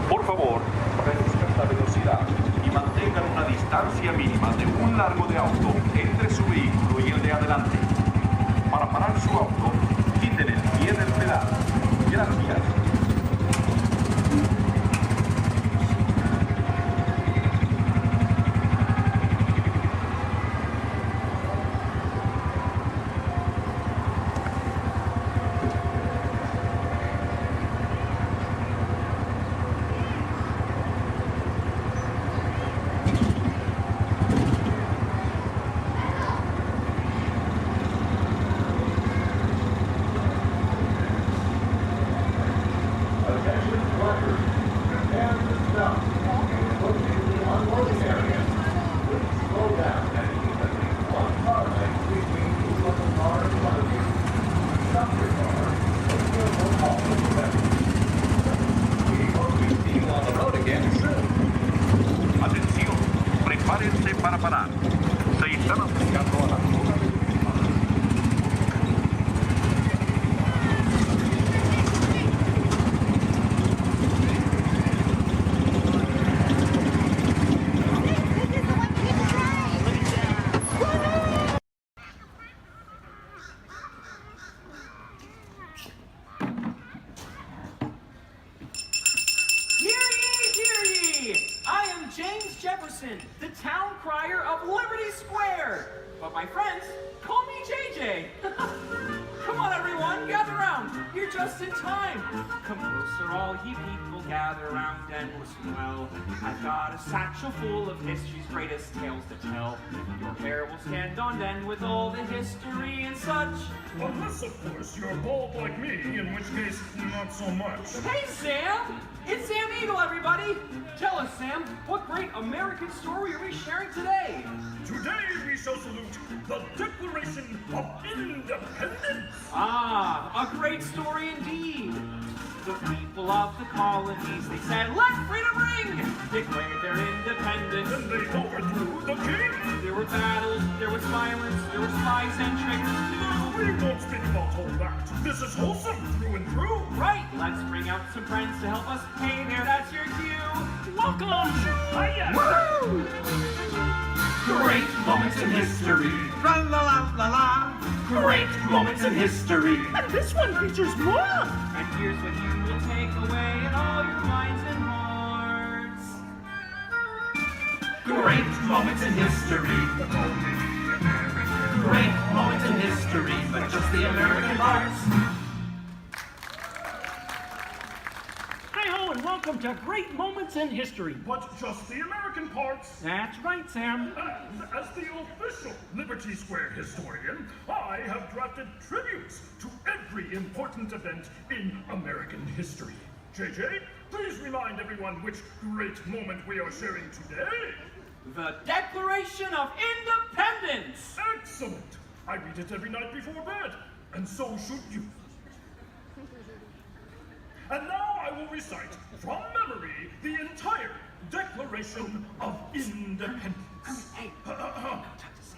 [SPEAKER 19] Por favor, reduzcan la velocidad y mantengan una distancia mínima de un largo de auto entre su vehículo y el de adelante. Para parar su auto, quiten el pie del pedal. Gracias. Atención, prepárense para parar. Se están acercando a la zona de despacio.
[SPEAKER 7] Hear ye, hear ye! I am James Jefferson, the town crier of Liberty Square. But my friends call me JJ. Come on, everyone, gather round. You're just in time. Come closer, all ye people, gather round and listen well. I've got a satchel full of history's greatest tales to tell. Your hair will stand on end with all the history and such.
[SPEAKER 5] Unless, of course, you're bald like me, in which case, not so much.
[SPEAKER 7] Hey, Sam! It's Sam Eagle, everybody! Tell us, Sam, what great American story are we sharing today?
[SPEAKER 5] Today we shall salute the Declaration of Independence.
[SPEAKER 7] Ah, a great story indeed. The people of the colonies, they said, let freedom ring! Declared their independence.
[SPEAKER 5] And they overthrew the king.
[SPEAKER 7] There were battles, there was violence, there were spies and tricks too.
[SPEAKER 5] We won't speak about all that. This is wholesome through and through.
[SPEAKER 7] Right, let's bring out some friends to help us. Hey there, that's your cue. Welcome! Hiya!
[SPEAKER 5] Woo!
[SPEAKER 7] Great moments in history. La la la la la. Great moments in history.
[SPEAKER 5] And this one features more.
[SPEAKER 7] And here's what you will take away in all your minds and hearts. Great moments in history. Great moments in history, but just the American parts.
[SPEAKER 20] Hi-ho, and welcome to Great Moments in History.
[SPEAKER 5] But just the American parts.
[SPEAKER 20] That's right, Sam.
[SPEAKER 5] And as the official Liberty Square historian, I have drafted tributes to every important event in American history. JJ, please remind everyone which great moment we are sharing today.
[SPEAKER 7] The Declaration of Independence!
[SPEAKER 5] Excellent! I read it every night before bed, and so should you. And now I will recite from memory the entire Declaration of Independence.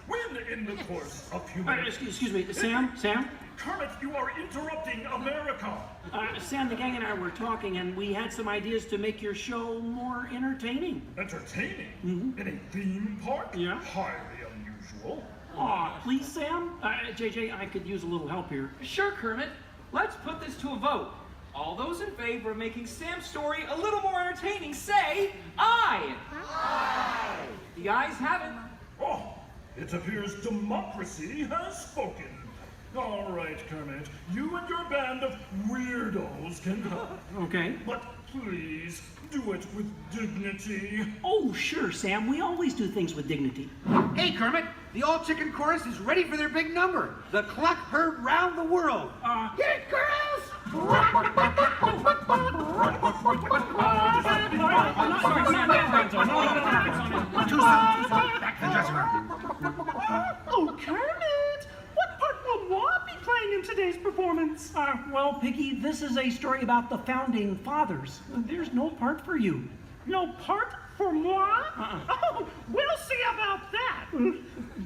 [SPEAKER 5] When in the course of human...
[SPEAKER 20] Excuse me, Sam?
[SPEAKER 5] Kermit, you are interrupting America.
[SPEAKER 20] Sam, the gang and I were talking, and we had some ideas to make your show more entertaining.
[SPEAKER 5] Entertaining? In a theme park?
[SPEAKER 20] Yeah.
[SPEAKER 5] Highly unusual.
[SPEAKER 20] Aw, please, Sam? JJ, I could use a little help here.
[SPEAKER 7] Sure, Kermit. Let's put this to a vote. All those in favor of making Sam's story a little more entertaining, say aye. Aye. The ayes have it.
[SPEAKER 5] Oh, it appears democracy has spoken. All right, Kermit, you and your band of weirdos can...
[SPEAKER 20] Okay.
[SPEAKER 5] But please, do it with dignity.
[SPEAKER 20] Oh, sure, Sam. We always do things with dignity.
[SPEAKER 10] Hey, Kermit, the all-chicken chorus is ready for their big number. The clock heard round the world.
[SPEAKER 20] Hit it, girls! Sorry, Sam. Too soon. Back to the dressing room.
[SPEAKER 22] Oh, Kermit! What part will Walt be playing in today's performance?
[SPEAKER 20] Well, Piggy, this is a story about the founding fathers. There's no part for you.
[SPEAKER 22] No part for moi? Oh, we'll see about that.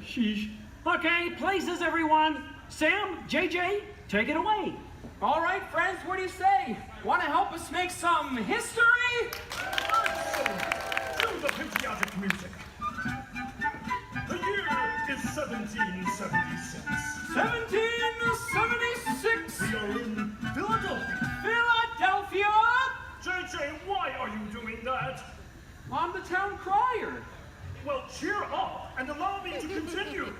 [SPEAKER 20] Sheesh. Okay, places, everyone. Sam, JJ, take it away.
[SPEAKER 7] All right, friends, what do you say? Want to help us make some history?
[SPEAKER 5] Cue the patriotic music. The year is 1776.
[SPEAKER 7] 1776.
[SPEAKER 5] We are in Philadelphia.
[SPEAKER 7] Philadelphia.
[SPEAKER 5] JJ, why are you doing that?
[SPEAKER 7] I'm the town crier.
[SPEAKER 5] Well, cheer up and allow me to continue.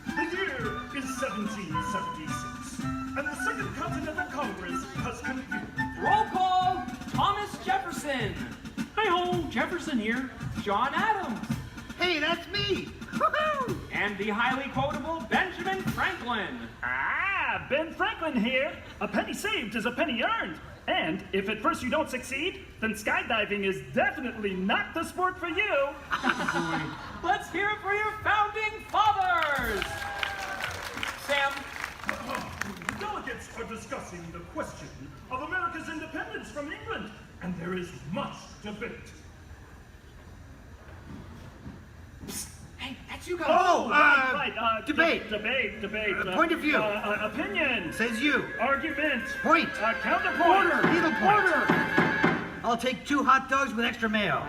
[SPEAKER 5] The year is 1776, and the Second Continental Congress has convened.
[SPEAKER 7] Roll call, Thomas Jefferson. Hi-ho, Jefferson here. John Adams.
[SPEAKER 20] Hey, that's me. Woohoo!
[SPEAKER 7] And the highly quotable Benjamin Franklin.
[SPEAKER 22] Ah, Ben Franklin here. A penny saved is a penny earned. And if at first you don't succeed, then skydiving is definitely not the sport for you.
[SPEAKER 7] Let's hear it for your founding fathers. Sam.
[SPEAKER 5] The delegates are discussing the question of America's independence from England, and there is much debate.
[SPEAKER 7] Psst. Hey, that's you guys.
[SPEAKER 20] Oh,
[SPEAKER 22] right.
[SPEAKER 20] debate.
[SPEAKER 22] Debate.
[SPEAKER 20] Point of view.
[SPEAKER 22] Opinion.
[SPEAKER 20] Says you.
[SPEAKER 22] Argument.
[SPEAKER 20] Point.
[SPEAKER 22] Counterpoint.
[SPEAKER 20] Order. Needle point.
[SPEAKER 22] Order.
[SPEAKER 20] I'll take 2 hot dogs with extra mayo.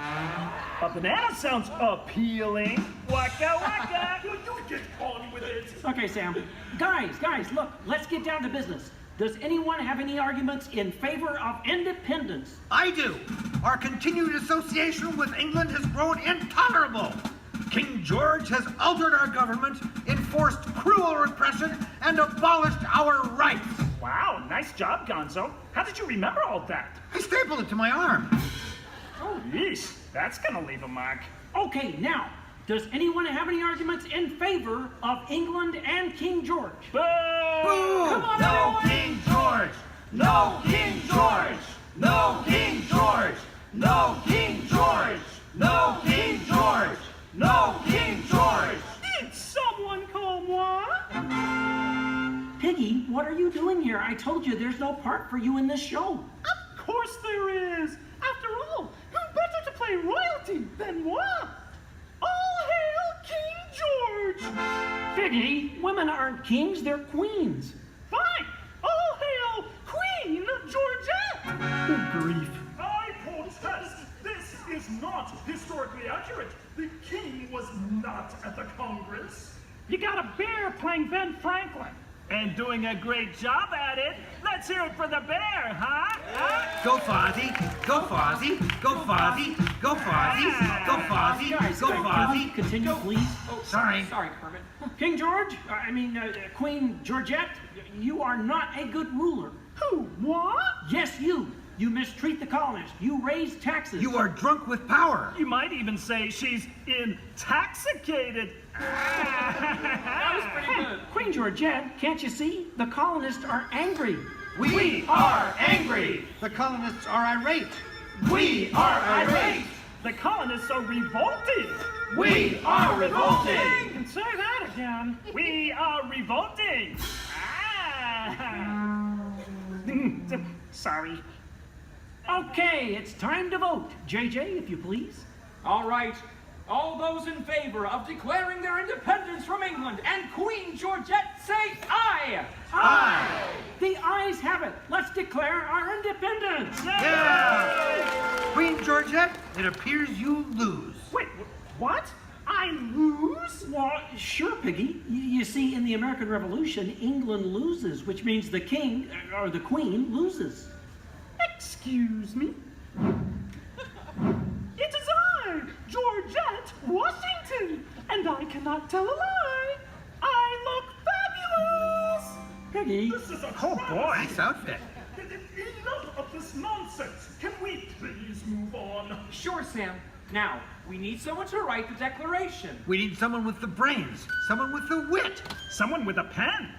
[SPEAKER 22] A banana sounds appealing. Waka waka.
[SPEAKER 5] You get on with it.
[SPEAKER 3] Okay, Sam. Guys, look, let's get down to business. Does anyone have any arguments in favor of independence?
[SPEAKER 20] I do. Our continued association with England has grown intolerable. King George has altered our government, enforced cruel repression, and abolished our rights.
[SPEAKER 22] Wow, nice job, Gonzo. How did you remember all that?
[SPEAKER 20] I stapled it to my arm.
[SPEAKER 22] Oh, yeesh. That's gonna leave a mark.
[SPEAKER 3] Okay, now, does anyone have any arguments in favor of England and King George?
[SPEAKER 22] Boo!
[SPEAKER 3] Come on,
[SPEAKER 20] No
[SPEAKER 3] everyone!
[SPEAKER 20] King George! No King George! No King George! No King George! No King George! No King George!
[SPEAKER 22] Did someone call moi?
[SPEAKER 3] Piggy, what are you doing here? I told you there's no part for you in this show.
[SPEAKER 22] Of course there is. After all, who better to play royalty than moi? All hail King George!
[SPEAKER 3] Piggy, women aren't kings, they're queens.
[SPEAKER 22] Fine. All hail Queen Georgette! Good grief.
[SPEAKER 5] I protest. This is not historically accurate. The king was not at the Congress.
[SPEAKER 22] You got a bear playing Ben Franklin. And doing a great job at it. Let's hear it for the bear, huh?
[SPEAKER 20] Go Fozzie! Go Fozzie! Go Fozzie! Go Fozzie! Go Fozzie!
[SPEAKER 3] Guys,
[SPEAKER 20] Go Fozzie!
[SPEAKER 3] continue, please.
[SPEAKER 7] Oh,
[SPEAKER 20] Sorry.
[SPEAKER 7] Sorry, Kermit.
[SPEAKER 3] King George, Queen Georgette, you are not a good ruler.
[SPEAKER 22] Who, moi?
[SPEAKER 3] Yes, you. You mistreat the colonists. You raise taxes.
[SPEAKER 20] You are drunk with power.
[SPEAKER 22] You might even say she's intoxicated.
[SPEAKER 7] That was pretty good.
[SPEAKER 3] Queen Georgette, can't you see? The colonists are angry.
[SPEAKER 20] We are angry. The colonists are irate. We are irate.
[SPEAKER 22] The colonists are revolted.
[SPEAKER 20] We are revolting.
[SPEAKER 22] And say that again. We are revolting. Sorry.
[SPEAKER 3] Okay, it's time to vote. JJ, if you please.
[SPEAKER 7] All right. All those in favor of declaring their independence from England and Queen Georgette say aye!
[SPEAKER 20] Aye.
[SPEAKER 3] The ayes have it. Let's declare our independence.
[SPEAKER 20] Yeah. Queen Georgette, it appears you lose.
[SPEAKER 22] Wait, what? I lose?
[SPEAKER 3] Well, sure, Piggy. You see, in the American Revolution, England loses, which means the king, or the queen, loses.
[SPEAKER 22] Excuse me? It is I, Georgette Washington, and I cannot tell a lie. I look fabulous!
[SPEAKER 3] Piggy.
[SPEAKER 5] This is a
[SPEAKER 22] Oh boy.
[SPEAKER 20] Nice outfit.
[SPEAKER 5] Enough of this nonsense. Can we please move on?
[SPEAKER 7] Sure, Sam. Now, we need someone to write the declaration.
[SPEAKER 20] We need someone with the brains, someone with the wit.
[SPEAKER 22] Someone with a pen.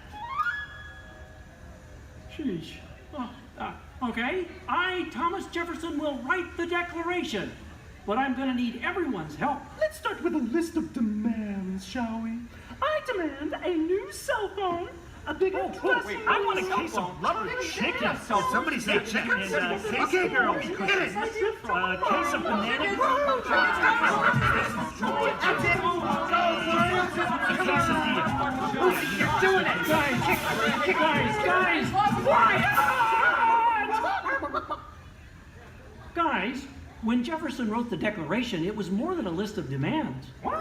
[SPEAKER 3] Sheesh. Okay, I, Thomas Jefferson, will write the declaration. But I'm going to need everyone's help.
[SPEAKER 22] Let's start with a list of demands, shall we? I demand a new cell phone, A big old wait, I want a case of rubber chicken.
[SPEAKER 20] Did somebody say chicken? Okay, girls, hit it.
[SPEAKER 22] A case of banana.
[SPEAKER 20] That's it.
[SPEAKER 22] A case of beer.
[SPEAKER 20] Lucy, you're doing it.
[SPEAKER 3] Guys, when Jefferson wrote the Declaration, it was more than a list of demands.
[SPEAKER 22] What?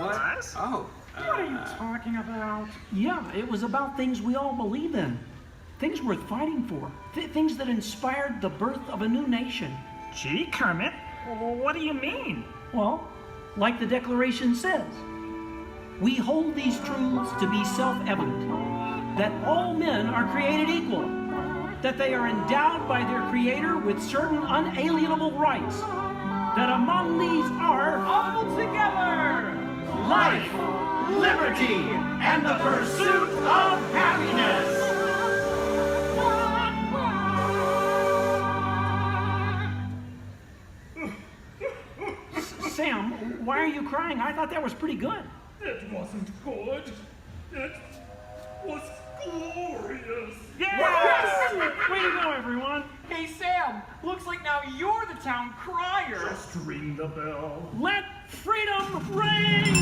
[SPEAKER 7] Oh.
[SPEAKER 22] What are you talking about?
[SPEAKER 3] Yeah, it was about things we all believe in. Things worth fighting for. Things that inspired the birth of a new nation.
[SPEAKER 22] Gee, Kermit, what do you mean?
[SPEAKER 3] Well, like the Declaration says, we hold these truths to be self-evident, that all men are created equal, that they are endowed by their Creator with certain unalienable rights, that among these are
[SPEAKER 7] All together!
[SPEAKER 3] life, liberty, and the pursuit of happiness. Sam, why are you crying? I thought that was pretty good.
[SPEAKER 5] It wasn't good. It was glorious.
[SPEAKER 22] Yes! Way to go, everyone.
[SPEAKER 7] Hey, Sam, looks like now you're the town crier.
[SPEAKER 5] Just ring the bell.
[SPEAKER 3] Let freedom ring!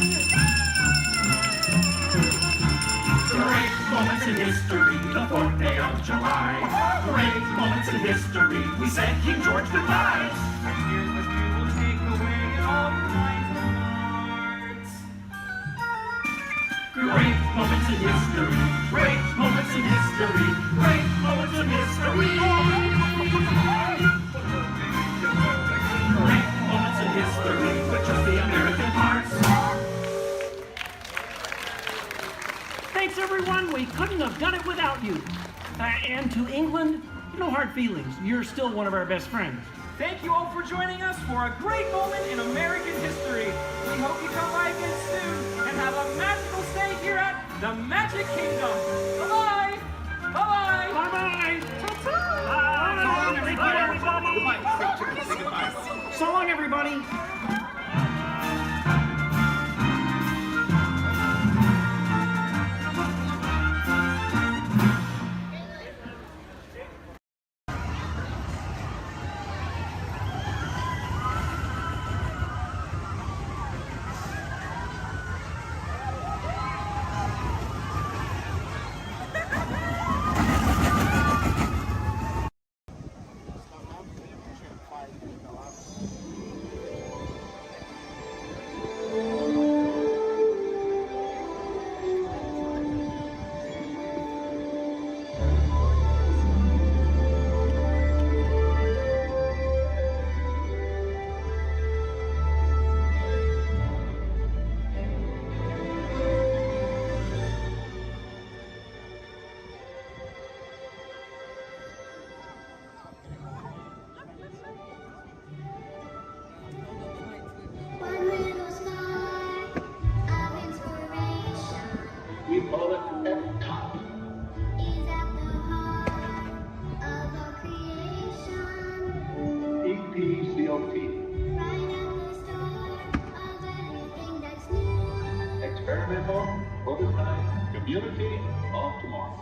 [SPEAKER 1] Great moments in history, the 4th day of July. Great moments in history, we said King George goodbye.
[SPEAKER 7] And here's what we will take away in all your minds and hearts.
[SPEAKER 1] Great moments in history, great moments in history, great moments in history. Great moments in history, with just the American hearts.
[SPEAKER 3] Thanks, everyone. We couldn't have done it without you. And to England, no hard feelings. You're still one of our best friends.
[SPEAKER 7] Thank you all for joining us for a great moment in American history. We hope you come by again soon and have a magical stay here at the Magic Kingdom. Bye-bye. Bye-bye.
[SPEAKER 3] Bye-bye.
[SPEAKER 22] Goodbye.
[SPEAKER 3] So long, everybody.
[SPEAKER 1] We call it F-Top. EPCOT. Experimental, prototype, community of tomorrow.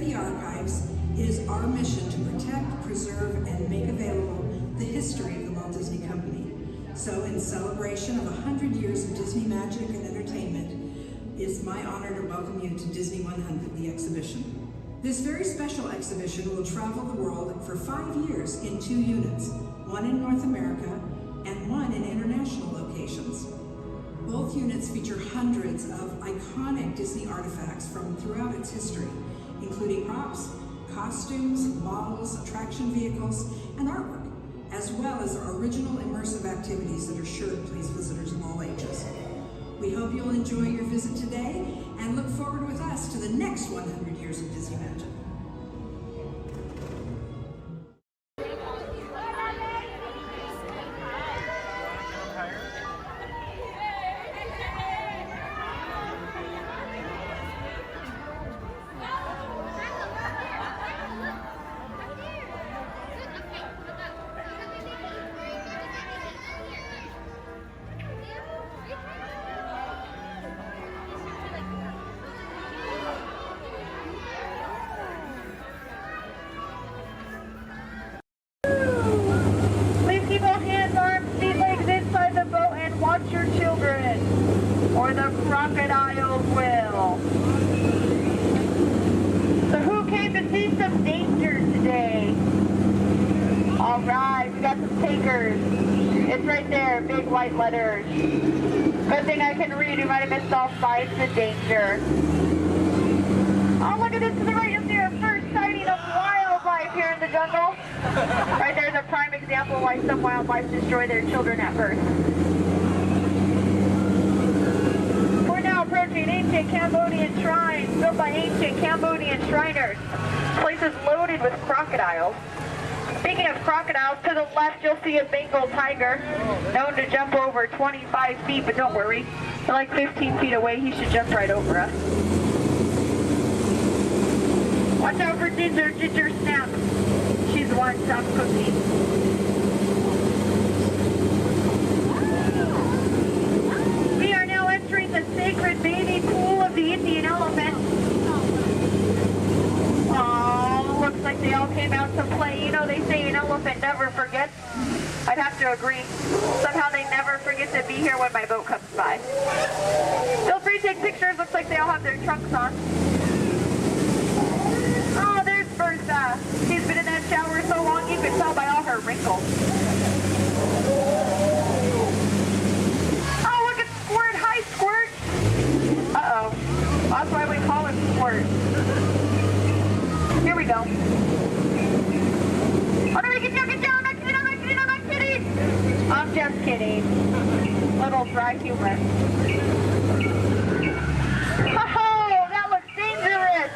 [SPEAKER 11] of the archives, it is our mission to protect, preserve, and make available the history of the Walt Disney Company. So in celebration of 100 years of Disney magic and entertainment, it's my honor to welcome you to Disney 100, the exhibition. This very special exhibition will travel the world for 5 years in 2 units, one in North America and one in international locations. Both units feature hundreds of iconic Disney artifacts from throughout its history, including props, costumes, models, attraction vehicles, and artwork, as well as our original immersive activities that are sure to please visitors of all ages. We hope you'll enjoy your visit today and look forward with us to the next 100 years of Disney magic.
[SPEAKER 15] Please keep all hands, arms, feet, legs inside the boat and watch your children, or the crocodiles will. So who came to see some danger today? All right, we got some takers. It's right there, big white letters. Good thing I can read. You might have missed all signs of danger. Oh, look at this to the right. You'll see our first sighting of wildlife here in the jungle. Right there's a prime example of why some wildlife destroy their children at birth. We're now approaching ancient Cambodian shrines built by ancient Cambodian Shriners. This place is loaded with crocodiles. Speaking of crocodiles, to the left you'll see a Bengal tiger, known to jump over 25 feet, but don't worry, they're like 15 feet away, he should jump right over us. Watch out for Ginger, Ginger Snap. She's the one top cookie. We are now entering the sacred bathing pool of the Indian elephant. Oh, looks like they all came out to play. You know, they say an elephant never forgets. I'd have to agree. Somehow they never forget to be here when my boat comes by. Feel free to take pictures. Looks like they all have their trunks on. Oh, there's Bertha. She's been in that shower so long you can tell by all her wrinkles. Oh, look at Squirt. Hi, Squirt. Uh-oh. That's why we call him Squirt. Here we go. Oh, no, get down, get down. I'm not kidding, I'm not kidding, I'm not kidding. I'm just kidding. Little dry humor. Oh, that looks dangerous.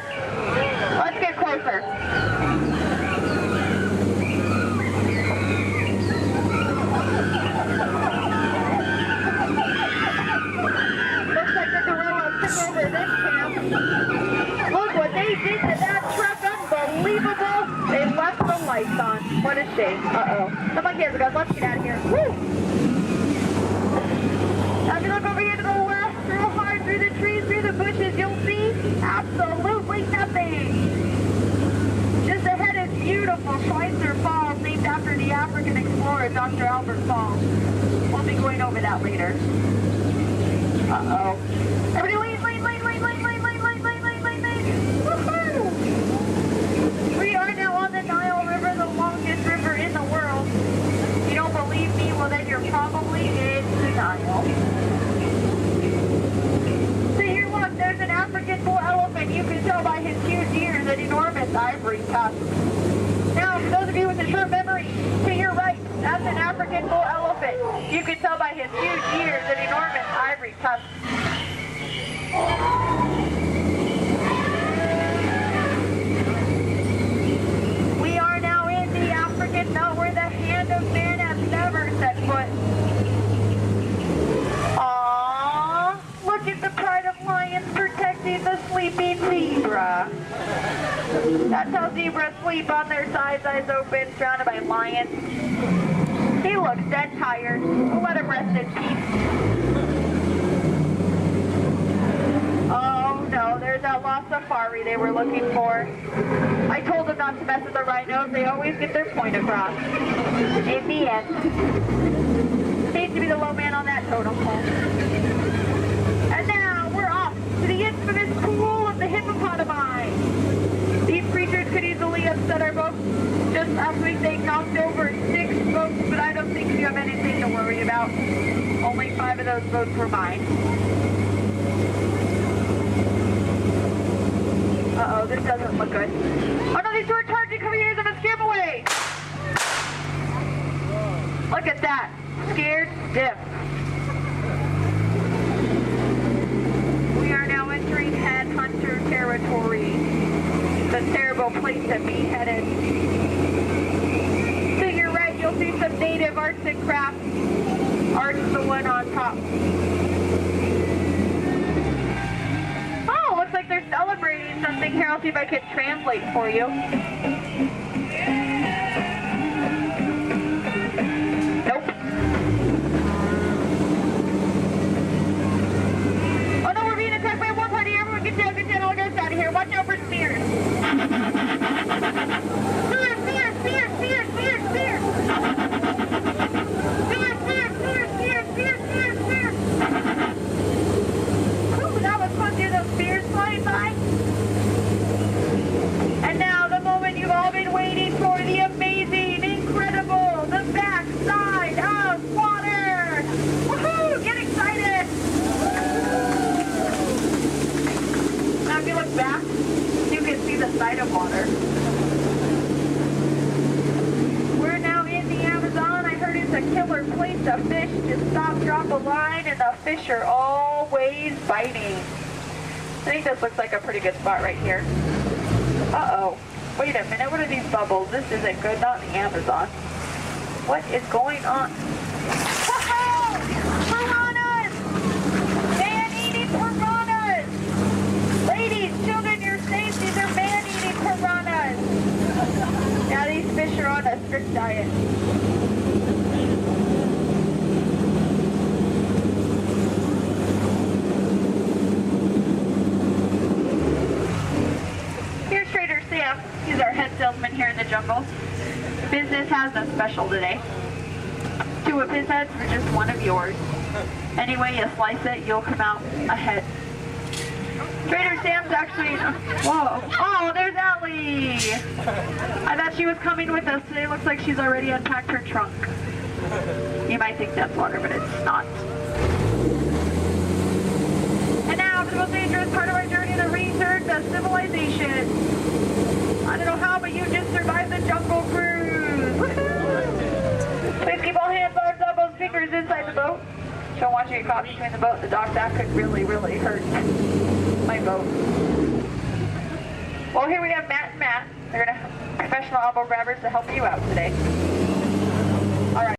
[SPEAKER 15] Let's get closer. Looks like the gorillas took over this camp. Look what they did to that truck. Unbelievable. They left the lights on. What a shame. Uh-oh. The monkey has a gun. Let's get out of here. Woo! Now if you look over here to the left, real hard through the trees, through the bushes, you'll see absolutely nothing. Just ahead is beautiful Schweitzer Falls, named after the African explorer Dr. Albert Falls. We'll be going over that later. Uh-oh. Everybody lean, lean, lean, lean, lean, lean, lean, lean, lean, lean, lean, lean. Woohoo! We are now on the Nile River, the longest river in the world. If you don't believe me, well then you're probably in denial. So here look, there's an African bull elephant. You can tell by his huge ears and enormous ivory tusks. Now, for those of you with a short memory, to your right, that's an African bull elephant. You can tell by his huge ears and enormous ivory tusks. We are now in the African belt where the hand of man has never set foot. Aww, look at the pride of lions protecting the sleeping zebra. That's how zebras sleep, on their sides, eyes open, surrounded by lions. He looks dead tired. We'll let him rest in peace. Oh no, there's there's that lost safari they were looking for. I told them not to mess with the rhinos. They always get their point across. In the end. Hates to be the low man on that totem pole. And now we're off to the infamous pool of the hippopotami. These creatures could easily upset our boat. Just last week they knocked over 6 boats, but I don't think you have anything to worry about. Only 5 of those boats were mine. Uh-oh, this doesn't look good. Oh no, these two are charging, coming here, them and scare them away! Look at that. Scared stiff. We are now entering headhunter territory. It's a terrible place to be headed. To your right, you'll see some native arts and crafts. Art's the one on top. Oh, looks like they're celebrating something here. I'll see if I can translate for you. Nope. Oh no, we're being attacked by one party. Everyone get down, all goes out of here. Watch out for spears. Spears, spears, spears, spears, spears, spears. Spears, spears, spears, spears, spears, spears, spears. Ooh, that was fun to hear those spears flying by. And now the moment you've all been waiting for, the amazing, incredible, the backside of water. Woohoo! Get excited! Now if you look back, you can see the side of water. We're now in the Amazon. I heard it's a killer place to fish. Just stop, drop a line, and the fish are always biting. I think this looks like a pretty good spot right here. Uh-oh. Wait a minute, what are these bubbles? This isn't good, not in the Amazon. What is going on? Woohoo! Piranhas! Man-eating piranhas! Ladies, children, you're safe. These are man-eating piranhas. Now these fish are on a strict diet. Here's Trader Sam. He's our head salesman here in the jungle. Business has a special today. 2 of his heads for just 1 of yours. Any way you slice it, you'll come out ahead. Trader Sam's actually... Whoa. Oh, there's Allie! I thought she was coming with us today. Looks like she's already unpacked her trunk. You might think that's water, but it's not. And now for the most dangerous part of our journey, the research of civilization. I don't know how, but you just survived the jungle cruise. Woohoo! Please keep all hands, arms, elbows, fingers inside the boat. Don't want you to get caught between the boat and the dock. That could really, really hurt my boat. Well, here we have Matt and Matt. They're going to have professional elbow grabbers to help you out today. All right.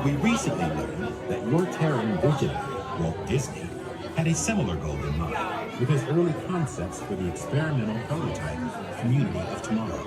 [SPEAKER 6] We recently learned that your Terran visionary, Walt Disney, had a similar goal in mind with his early concepts for the experimental prototype Community of Tomorrow.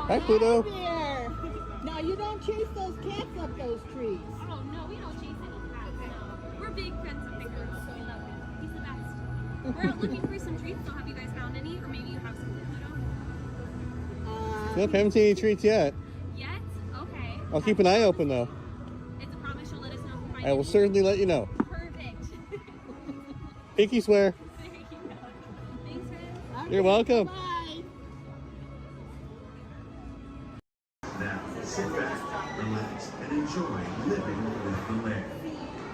[SPEAKER 9] Hi, Pluto.
[SPEAKER 17] There. Now you don't chase those cats up those trees.
[SPEAKER 12] Oh no, we don't chase any cats. No, we're big friends of Pickers. We love him. He's the best. We're out looking for some treats. So have you guys found any, or maybe you have some, Pluto?
[SPEAKER 9] Nope, haven't seen any treats yet.
[SPEAKER 12] Yet? Okay.
[SPEAKER 9] I'll keep an eye open though.
[SPEAKER 12] It's a promise you'll let us know if you find
[SPEAKER 9] I will certainly let you know.
[SPEAKER 12] Perfect.
[SPEAKER 9] Pinky swear.
[SPEAKER 12] There you go. Thanks, Ren.
[SPEAKER 9] You're welcome.
[SPEAKER 17] Bye.
[SPEAKER 21] Now, sit back, relax, and enjoy living with the land.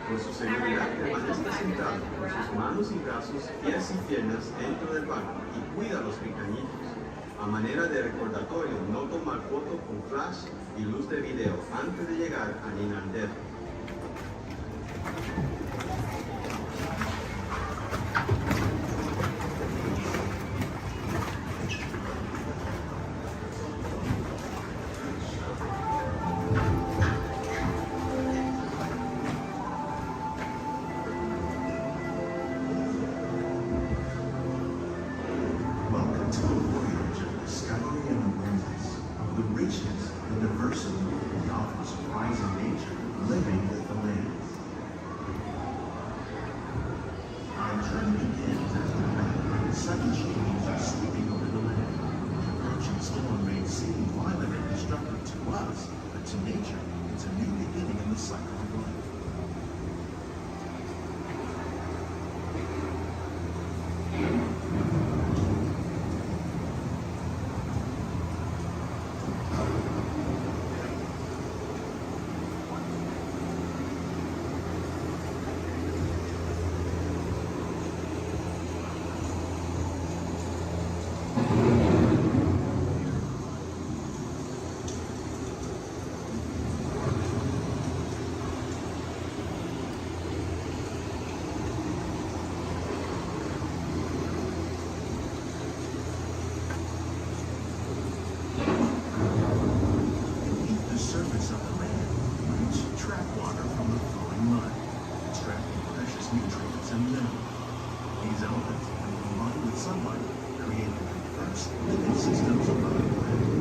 [SPEAKER 21] Con su seguridad permanezca sentado con sus manos y brazos, pies y piernas dentro del banco y cuida a los pequeñitos. A manera de recordatorio, no tomar foto con flash y luz de video antes de llegar al inodero. Welcome to a voyage of discovery and awareness of the richness, the diversity, and often surprising nature living with the land. Our journey begins as the rain and sudden changes are sweeping over the land. The approaching storm may seem violent and destructive to us, but to nature, it's a new beginning in the cycle of life. Beneath the surface of the land roots trap water from the flowing mud, extracting precious nutrients and minerals. These elements, when combined with sunlight, create the diverse living systems of our planet.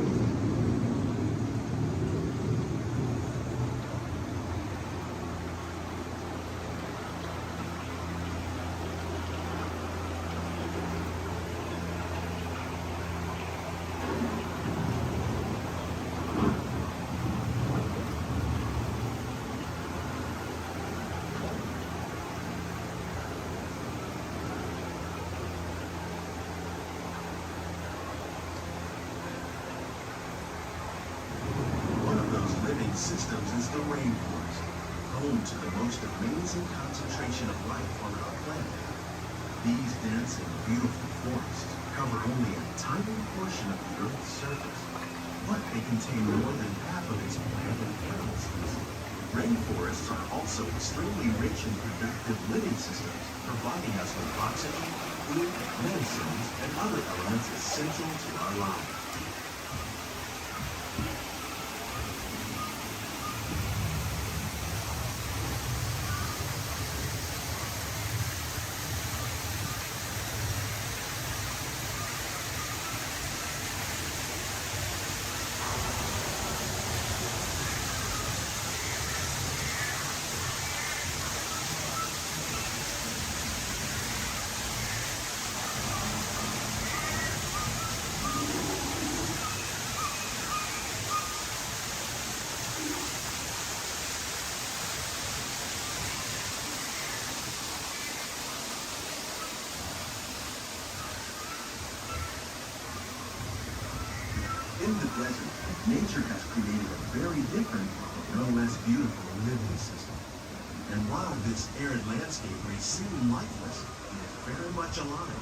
[SPEAKER 21] One of those living systems is the rainforest, home to the most amazing concentration of life on our planet. These dense and beautiful forests cover only a tiny portion of the Earth's surface, but they contain more than half of its plant and animal species. Rainforests are also extremely rich in productive living systems, providing us with oxygen, food, medicines, and other elements essential to our lives. In the desert, nature has created a very different, but no less beautiful living system. And while this arid landscape may seem lifeless, it is very much alive.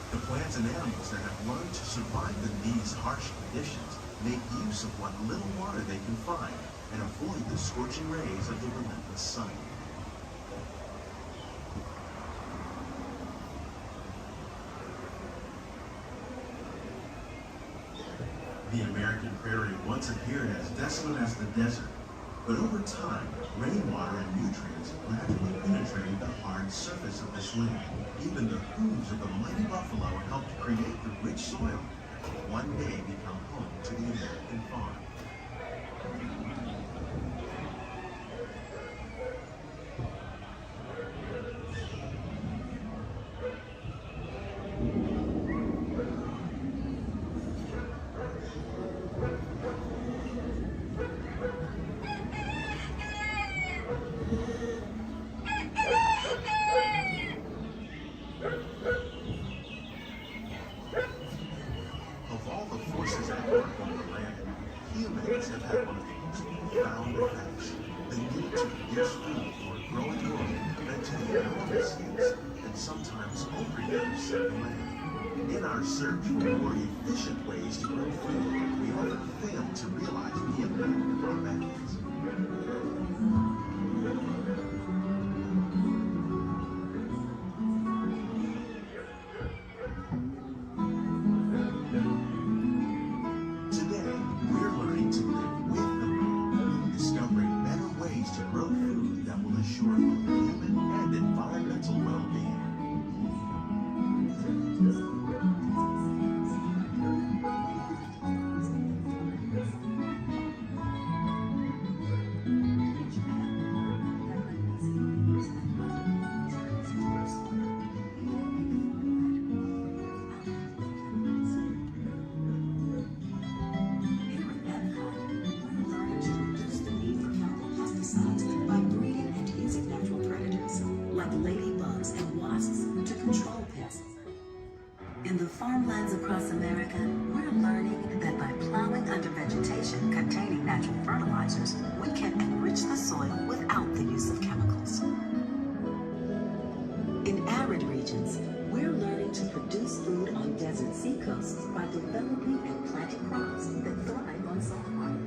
[SPEAKER 21] The plants and animals that have learned to survive in these harsh conditions make use of what little water they can find and avoid the scorching rays of the relentless sun. The American prairie once appeared as desolate as the desert, but over time, rainwater and nutrients gradually penetrated the hard surface of this land. Even the hooves of the mighty buffalo helped create the rich soil that will one day become home to the American farm. Of all the forces at work on the land, humans have had one of the most profound effects. The need to produce food for a growing world led to the enormous use and sometimes overuse of the land. In our search for more efficient ways to grow food, we often fail to realize the impact of our methods. Today, we're learning to live with the land, discovering better ways to grow food that will assure both human and environmental well-being.
[SPEAKER 11] By breeding and using natural predators like ladybugs and wasps to control pests. In the farmlands across America, we're learning that by plowing under vegetation containing natural fertilizers, we can enrich the soil without the use of chemicals. In arid regions, we're learning to produce food on desert seacoasts by developing and planting crops that thrive on salt water.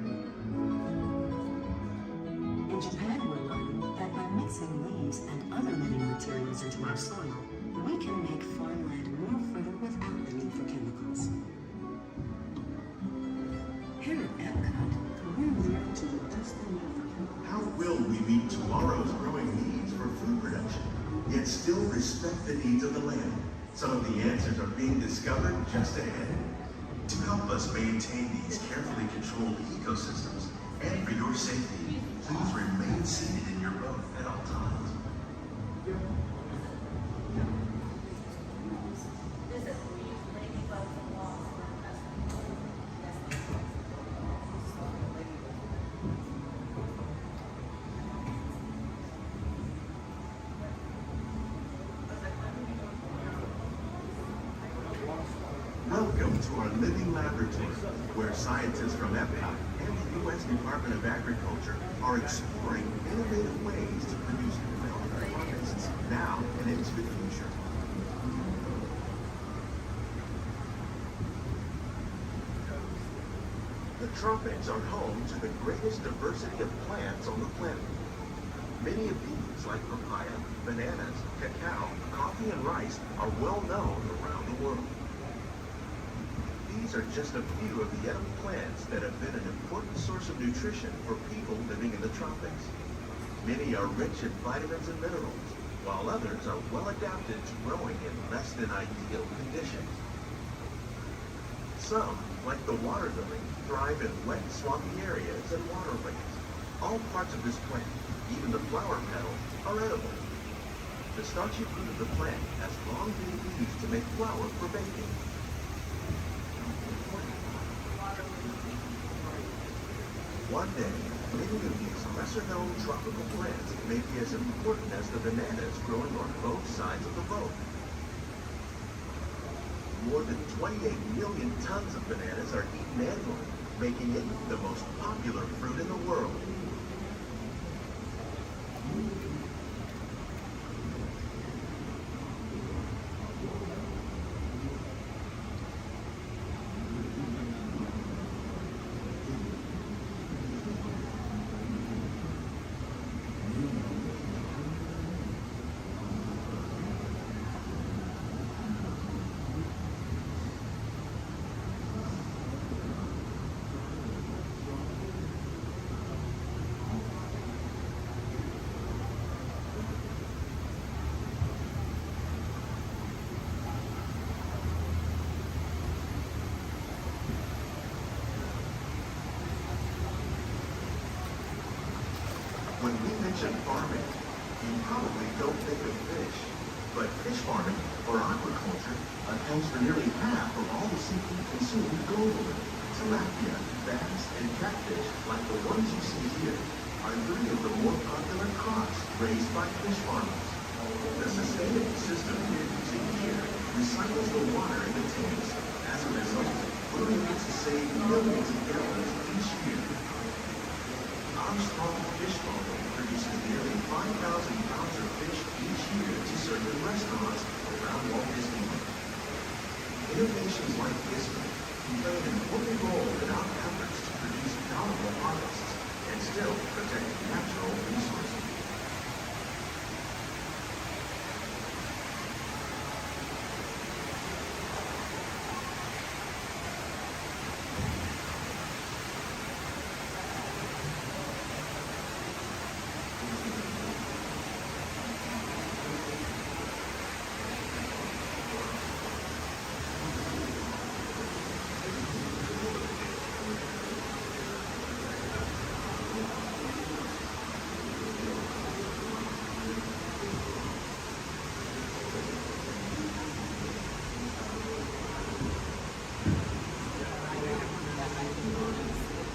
[SPEAKER 11] In Japan, we're learning that by mixing leaves and other living materials into our soil, we can make farmland more fertile without the need for chemicals. Here at Epcot, we're learning to reduce the need for chemicals.
[SPEAKER 21] How will we meet tomorrow's growing needs for food production, yet still respect the needs of the land? Some of the answers are being discovered just ahead. To help us maintain these carefully controlled ecosystems, and for your safety, please remain seated in your boat at all times. Welcome to our living laboratory, where scientists from Epcot and the U.S. Department of Agriculture are exploring innovative ways to produce milk harvests now and into the future. The tropics are home to the greatest diversity of plants on the planet. Many of these, like papaya, bananas, cacao, coffee, and rice, are well known around the world. These are just a few of the edible plants that have been an important source of nutrition for people living in the tropics. Many are rich in vitamins and minerals, while others are well adapted to growing in less than ideal conditions. Some, like the water lily, thrive in wet, swampy areas and waterways. All parts of this plant, even the flower petals, are edible. The starchy fruit of the plant has long been used to make flour for baking. One day, many of these lesser-known tropical plants may be as important as the bananas growing on both sides of the boat. More than 28 million tons of bananas are eaten annually, making it the most popular fruit in the world. mention farming, you probably don't think of fish. But fish farming, or aquaculture, accounts for nearly half of all the seafood consumed globally. Tilapia, bass, and catfish, like the ones you see here, are 3 of the more popular crops raised by fish farmers. The sustainable system we're using here recycles the water in the tanks. As a result, we're able to save millions of gallons each year. Our small fish farming produces nearly 5,000 pounds of fish each year to serve in restaurants around Walt Disney World. Innovations like this one can play an important role in our efforts to produce bountiful harvests and still protect natural resources.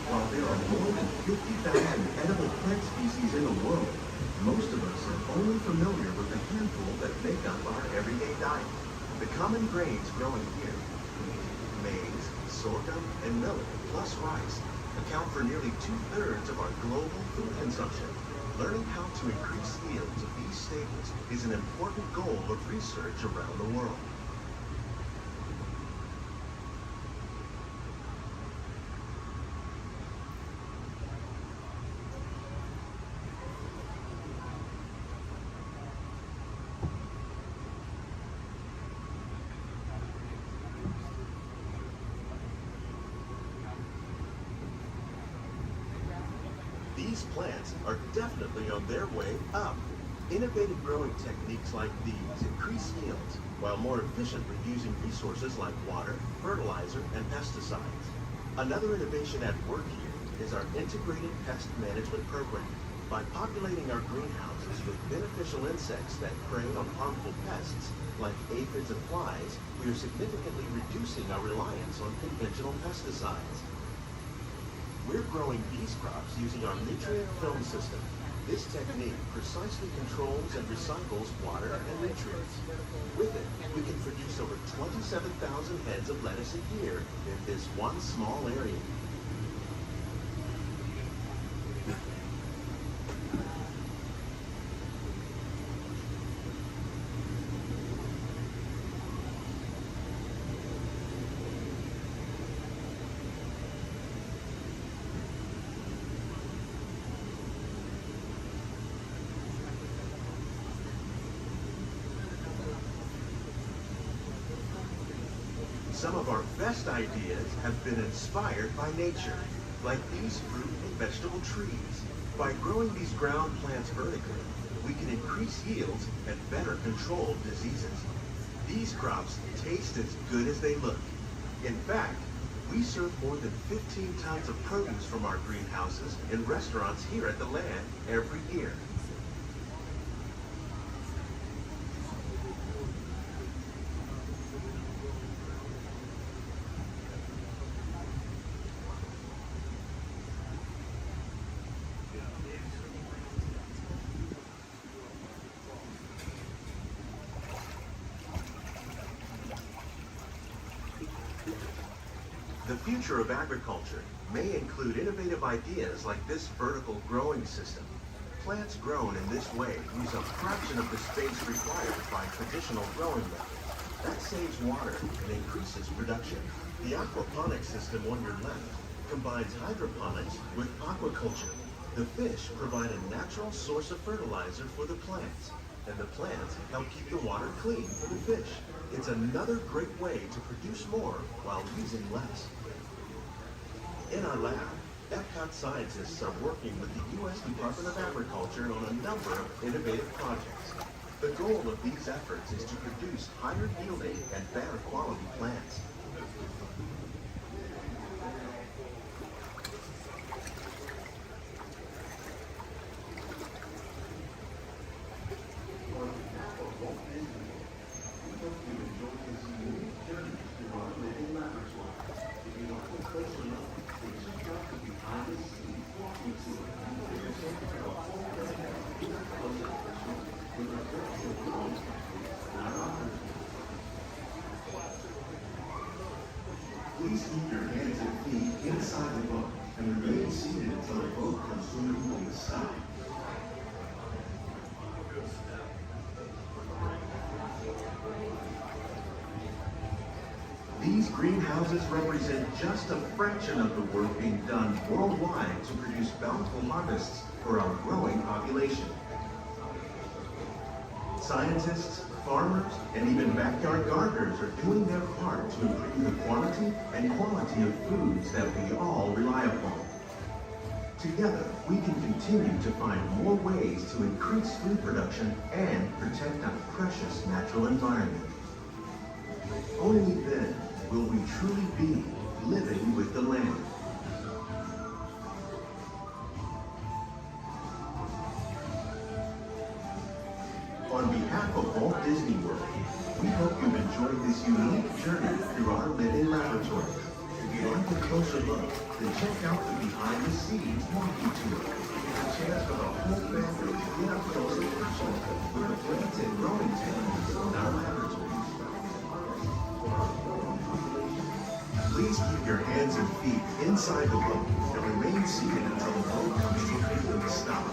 [SPEAKER 21] While there are more than 50,000 edible plant species in the world, most of us are only familiar with the handful that make up our everyday diet. The common grains growing here, maize, sorghum, and millet, plus rice, account for nearly 2/3 of our global food consumption. Learning how to increase yields of these staples is an important goal of research around the world. These plants are definitely on their way up. Innovative growing techniques like these increase yields while more efficiently using resources like water, fertilizer, and pesticides. Another innovation at work here is our integrated pest management program. By populating our greenhouses with beneficial insects that prey on harmful pests like aphids and flies, we are significantly reducing our reliance on conventional pesticides. We're growing these crops using our nutrient film system. This technique precisely controls and recycles water and nutrients. With it, we can produce over 27,000 heads of lettuce a year in this one small area. Some of our best ideas have been inspired by nature, like these fruit and vegetable trees. By growing these ground plants vertically, we can increase yields and better control diseases. These crops taste as good as they look. In fact, we serve more than 15 tons of produce from our greenhouses in restaurants here at the land every year. The future of agriculture may include innovative ideas like this vertical growing system. Plants grown in this way use a fraction of the space required by traditional growing methods. That saves water and increases production. The aquaponics system on your left combines hydroponics with aquaculture. The fish provide a natural source of fertilizer for the plants, and the plants help keep the water clean for the fish. It's another great way to produce more while using less. In our lab, Epcot scientists are working with the U.S. Department of Agriculture on a number of innovative projects. The goal of these efforts is to produce higher yielding and better quality plants. Please keep your hands and feet inside the boat and remain seated until the boat comes to a complete stop. These greenhouses represent just a fraction of the work being done worldwide to produce bountiful harvests for our growing population. Scientists, farmers, and even backyard gardeners are doing their part to improve the quantity and quality of foods that we all rely upon. Together, we can continue to find more ways to increase food production and protect our precious natural environment. Only then will we truly be living with the land. On behalf of Walt Disney World, we hope you've enjoyed this unique journey through our living laboratory. If you'd like a closer look, then check out the behind-the-scenes walking tour. A chance for the whole family to get up close and personal with the plants and growing techniques in our laboratories. Please keep your hands and feet inside the boat and remain seated until the boat comes to a complete stop.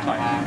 [SPEAKER 4] size.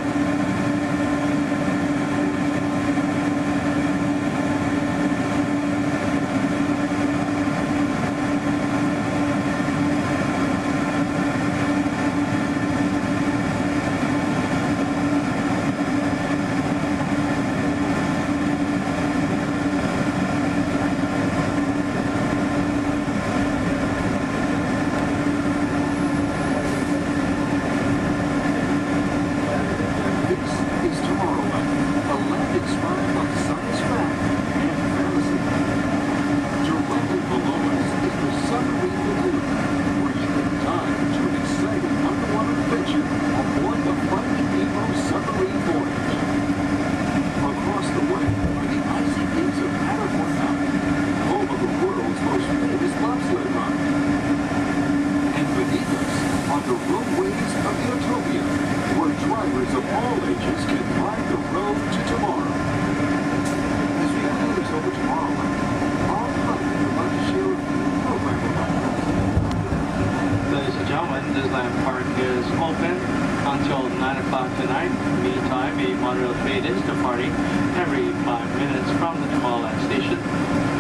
[SPEAKER 4] Disneyland Park is open until 9 o'clock tonight. Meantime, a monorail train is departing every 5 minutes from the Tomorrowland station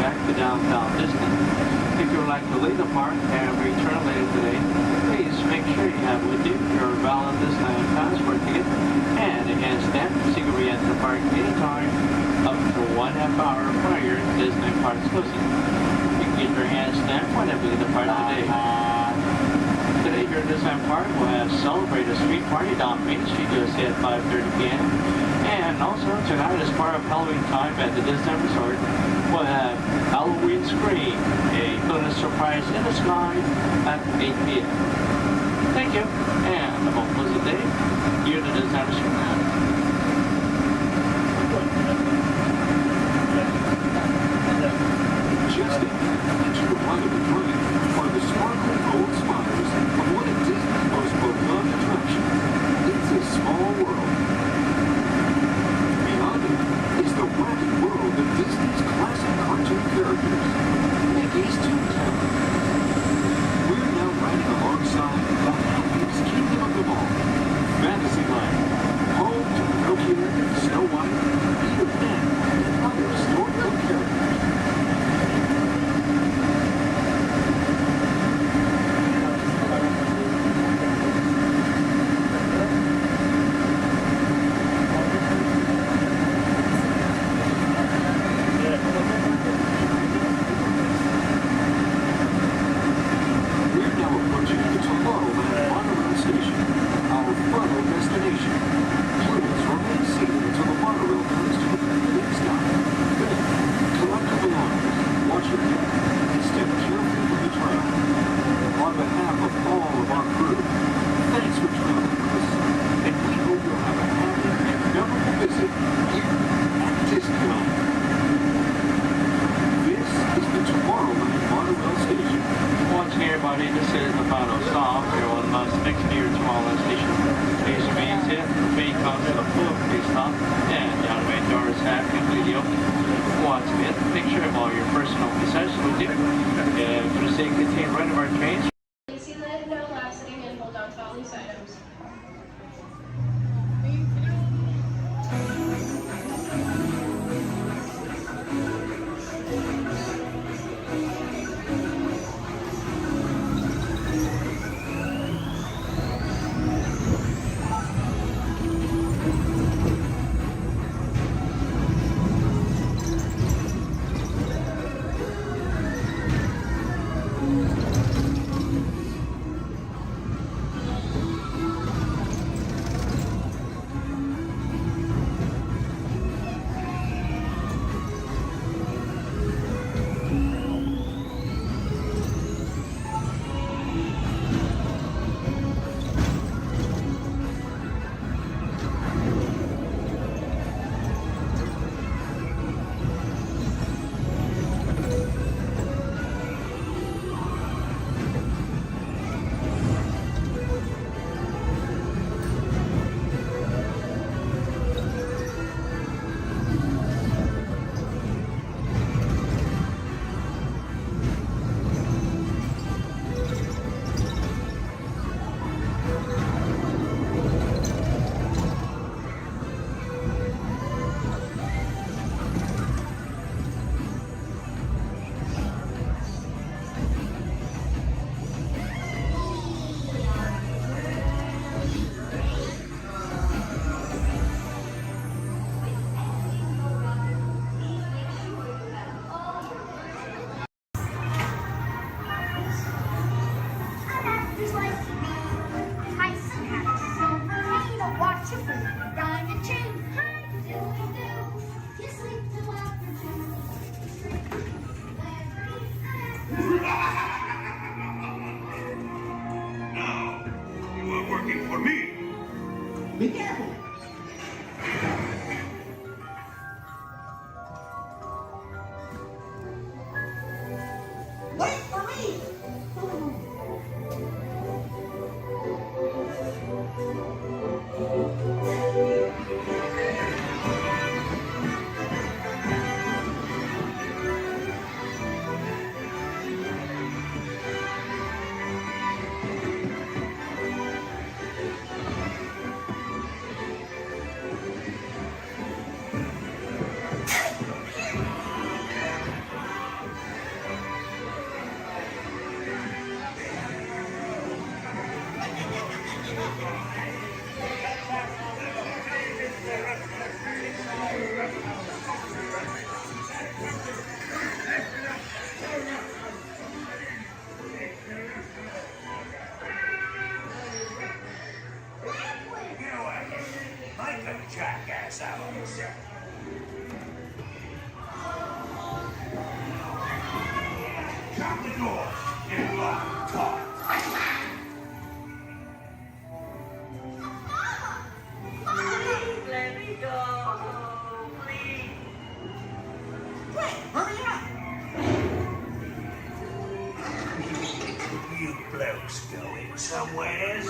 [SPEAKER 4] back to downtown Disney. If you would like to leave the park and return later today, please make sure you have with you your valid Disneyland passport ticket and a hand stamp so you can re-enter the park anytime up to 1/2 hour prior to Disney Park's closing. You can get your hand stamp whenever you depart today. Today here at Disneyland Park, we'll have Celebrate a Street Party down Main Street USA at 5:30 p.m. And also tonight, as part of Halloween time at the Disney Resort, we'll have Halloween Scream, a bonus surprise in the sky at 8 p.m. Thank you, and have a pleasant day here at the Disney Resort.
[SPEAKER 19] Just into the right of the train are the sparkling gold spires of one of Disney's most beloved attractions. It's a small world. Beyond it is the wacky world of Disney's classic cartoon characters, Mickey's Toontown. We're now riding alongside the happiest kingdom of them all, Fantasyland, home to Pinocchio, Snow White, Peter Pan, and other storybook characters.
[SPEAKER 2] Wait for me!
[SPEAKER 13] Jackass out of this. Shut the door. Get locked. Talk.
[SPEAKER 2] Please let me go. Please. Quick, hurry up.
[SPEAKER 13] You blokes going somewheres?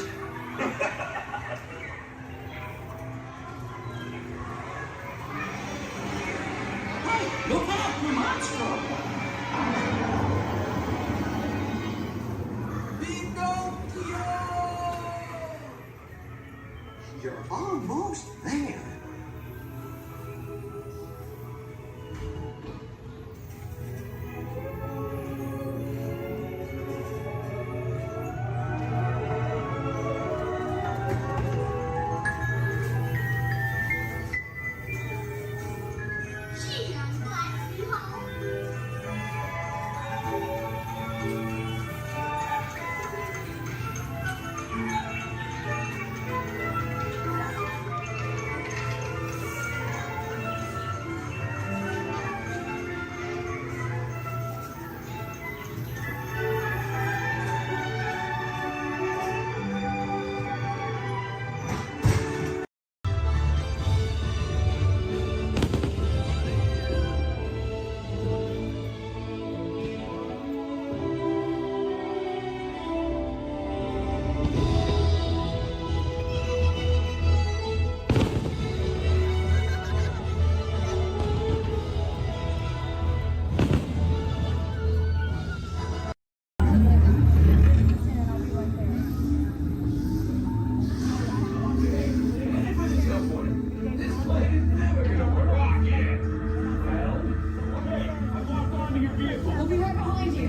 [SPEAKER 2] Look out, the monster! Pinocchio! You're almost there.
[SPEAKER 8] Gee, I'm glad to be home.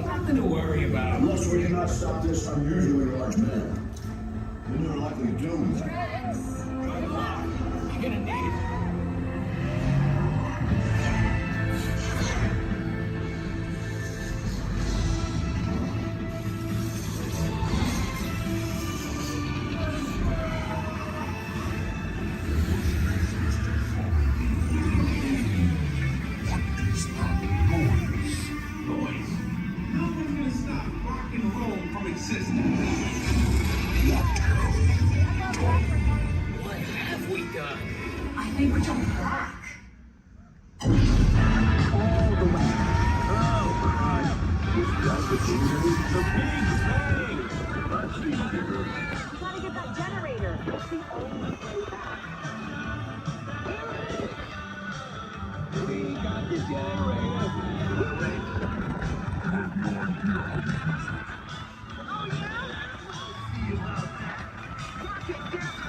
[SPEAKER 13] Nothing to worry about. Unless we cannot stop this unusually large man. Then you're likely doomed. You're gonna need it.
[SPEAKER 2] What have we done? I think we're jumping back.
[SPEAKER 13] All the way. Oh, Christ. This guy is the big bang. Let's see, Digger.
[SPEAKER 15] Gotta get that generator. It's the only way back.
[SPEAKER 13] We got the generator. We're ready.
[SPEAKER 15] Oh, yeah?
[SPEAKER 13] See about that. Rock it down.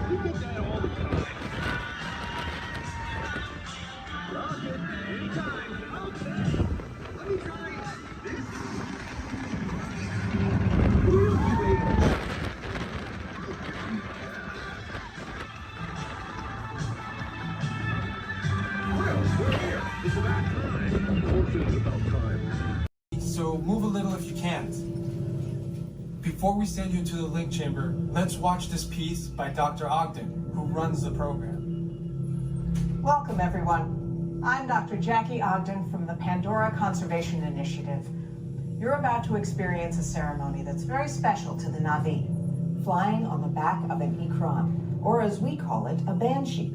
[SPEAKER 13] We get that all the time. Rocket, anytime. Okay. Let me try this. We'll be waiting. Well, we're here. It's about time. Of course it's about time.
[SPEAKER 16] So move a little if you can't. Before we send you into the link chamber, let's watch this piece by Dr. Ogden, who runs the program.
[SPEAKER 14] Welcome, everyone. I'm Dr. Jackie Ogden from the Pandora Conservation Initiative. You're about to experience a ceremony that's very special to the Na'vi, flying on the back of an Ikran, or as we call it, a banshee.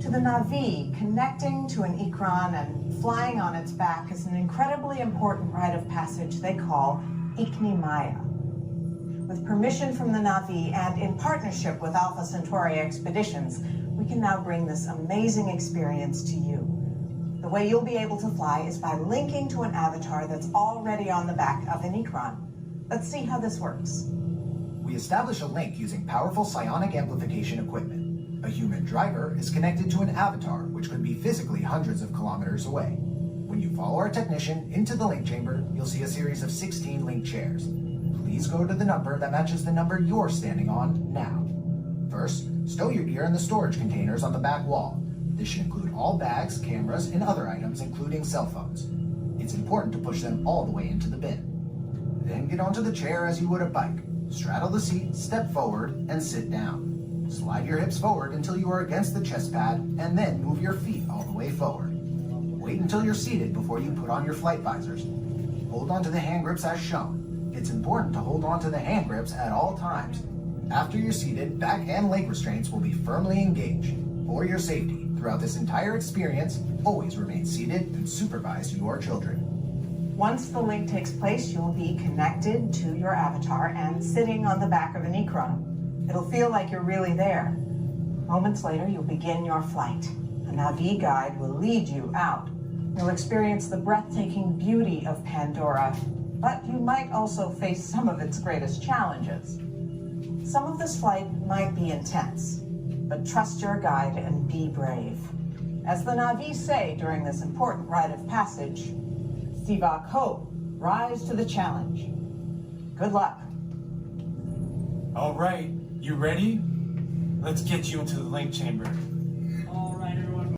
[SPEAKER 14] To the Na'vi, connecting to an Ikran and flying on its back is an incredibly important rite of passage they call Ikni Maya. With permission from the Na'vi and in partnership with Alpha Centauri Expeditions, we can now bring this amazing experience to you. The way you'll be able to fly is by linking to an avatar that's already on the back of an Ikran. Let's see how this works.
[SPEAKER 18] We establish a link using powerful psionic amplification equipment. A human driver is connected to an avatar, which could be physically hundreds of kilometers away. When you follow our technician into the link chamber, you'll see a series of 16 link chairs. Please go to the number that matches the number you're standing on now. First, stow your gear in the storage containers on the back wall. This should include all bags, cameras, and other items, including cell phones. It's important to push them all the way into the bin. Then get onto the chair as you would a bike. Straddle the seat, step forward, and sit down. Slide your hips forward until you are against the chest pad, and then move your feet all the way forward. Wait until you're seated before you put on your flight visors. Hold onto the hand grips as shown. It's important to hold onto the hand grips at all times. After you're seated, back and leg restraints will be firmly engaged. For your safety, throughout this entire experience, always remain seated and supervise your children.
[SPEAKER 14] Once the link takes place, you'll be connected to your avatar and sitting on the back of an Ikran. It'll feel like you're really there. Moments later, you'll begin your flight. A Na'vi guide will lead you out. You'll experience the breathtaking beauty of Pandora, but you might also face some of its greatest challenges. Some of this flight might be intense, but trust your guide and be brave. As the Na'vi say during this important rite of passage, Sivak Ho, rise to the challenge. Good luck.
[SPEAKER 16] All right, you ready? Let's get you into the link chamber.
[SPEAKER 7] All right, everyone.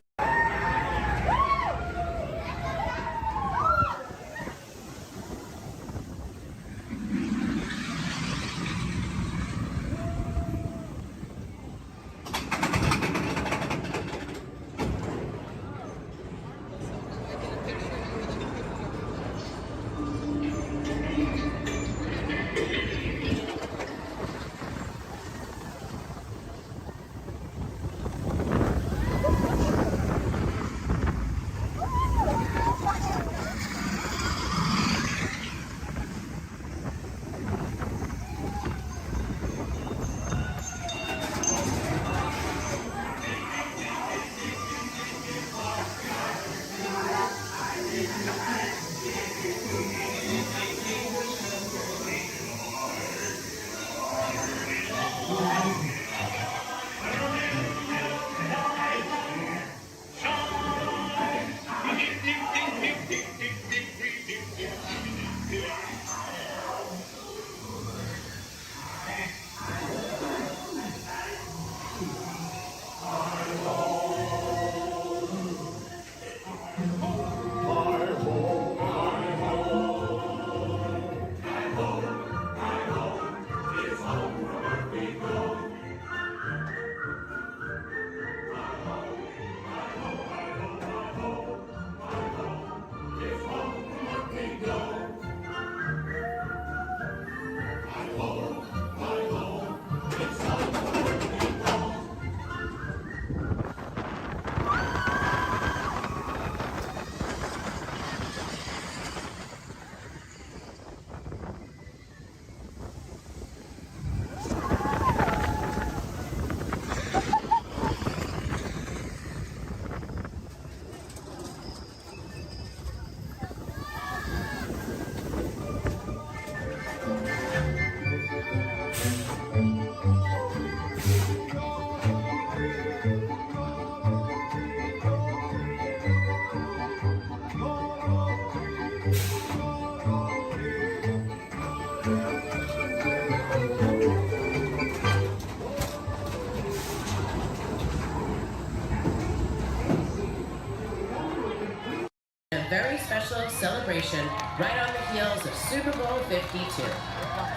[SPEAKER 23] Very special celebration right on the heels of Super Bowl 52.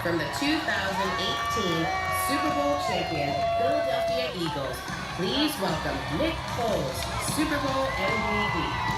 [SPEAKER 23] From the 2018 Super Bowl champion Philadelphia Eagles, please welcome Nick Foles, Super Bowl MVP.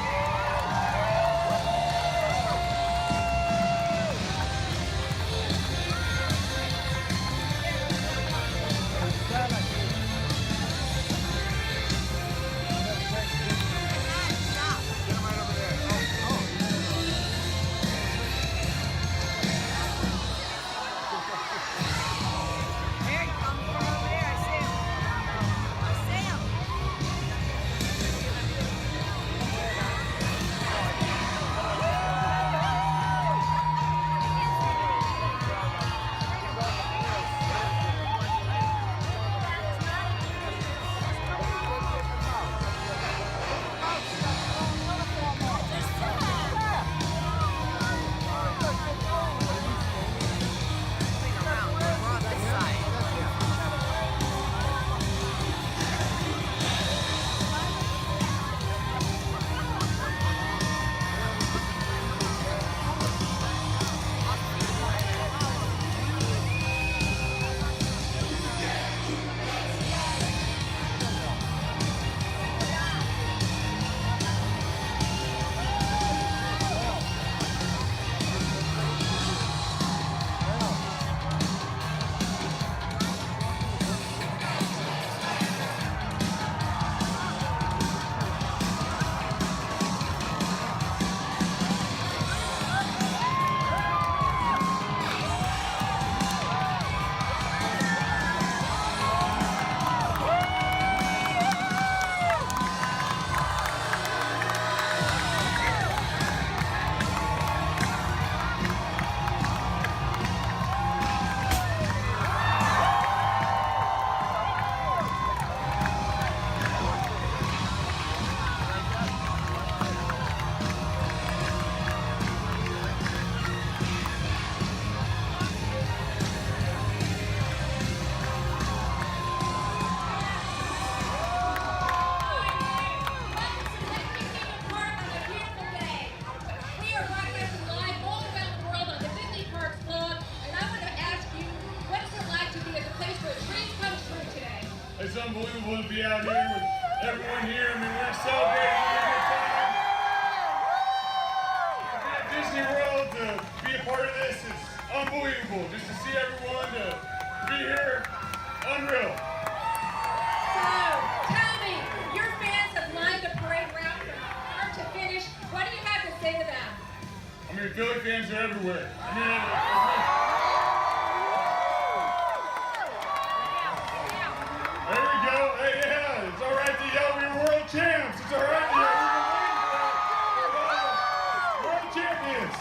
[SPEAKER 5] It's unbelievable to be out here with everyone here. I mean, we're celebrating a good time. To be at Disney World, to be a part of this, it's unbelievable. Just to see everyone, to be here, unreal.
[SPEAKER 10] So, tell me, your fans have lined the parade route from start to finish. What do you have to say to them?
[SPEAKER 5] I mean, Philly fans are everywhere. I mean, there we go. Hey, yeah, it's all right to yell we're world champs. It's all right to yell we're world champions.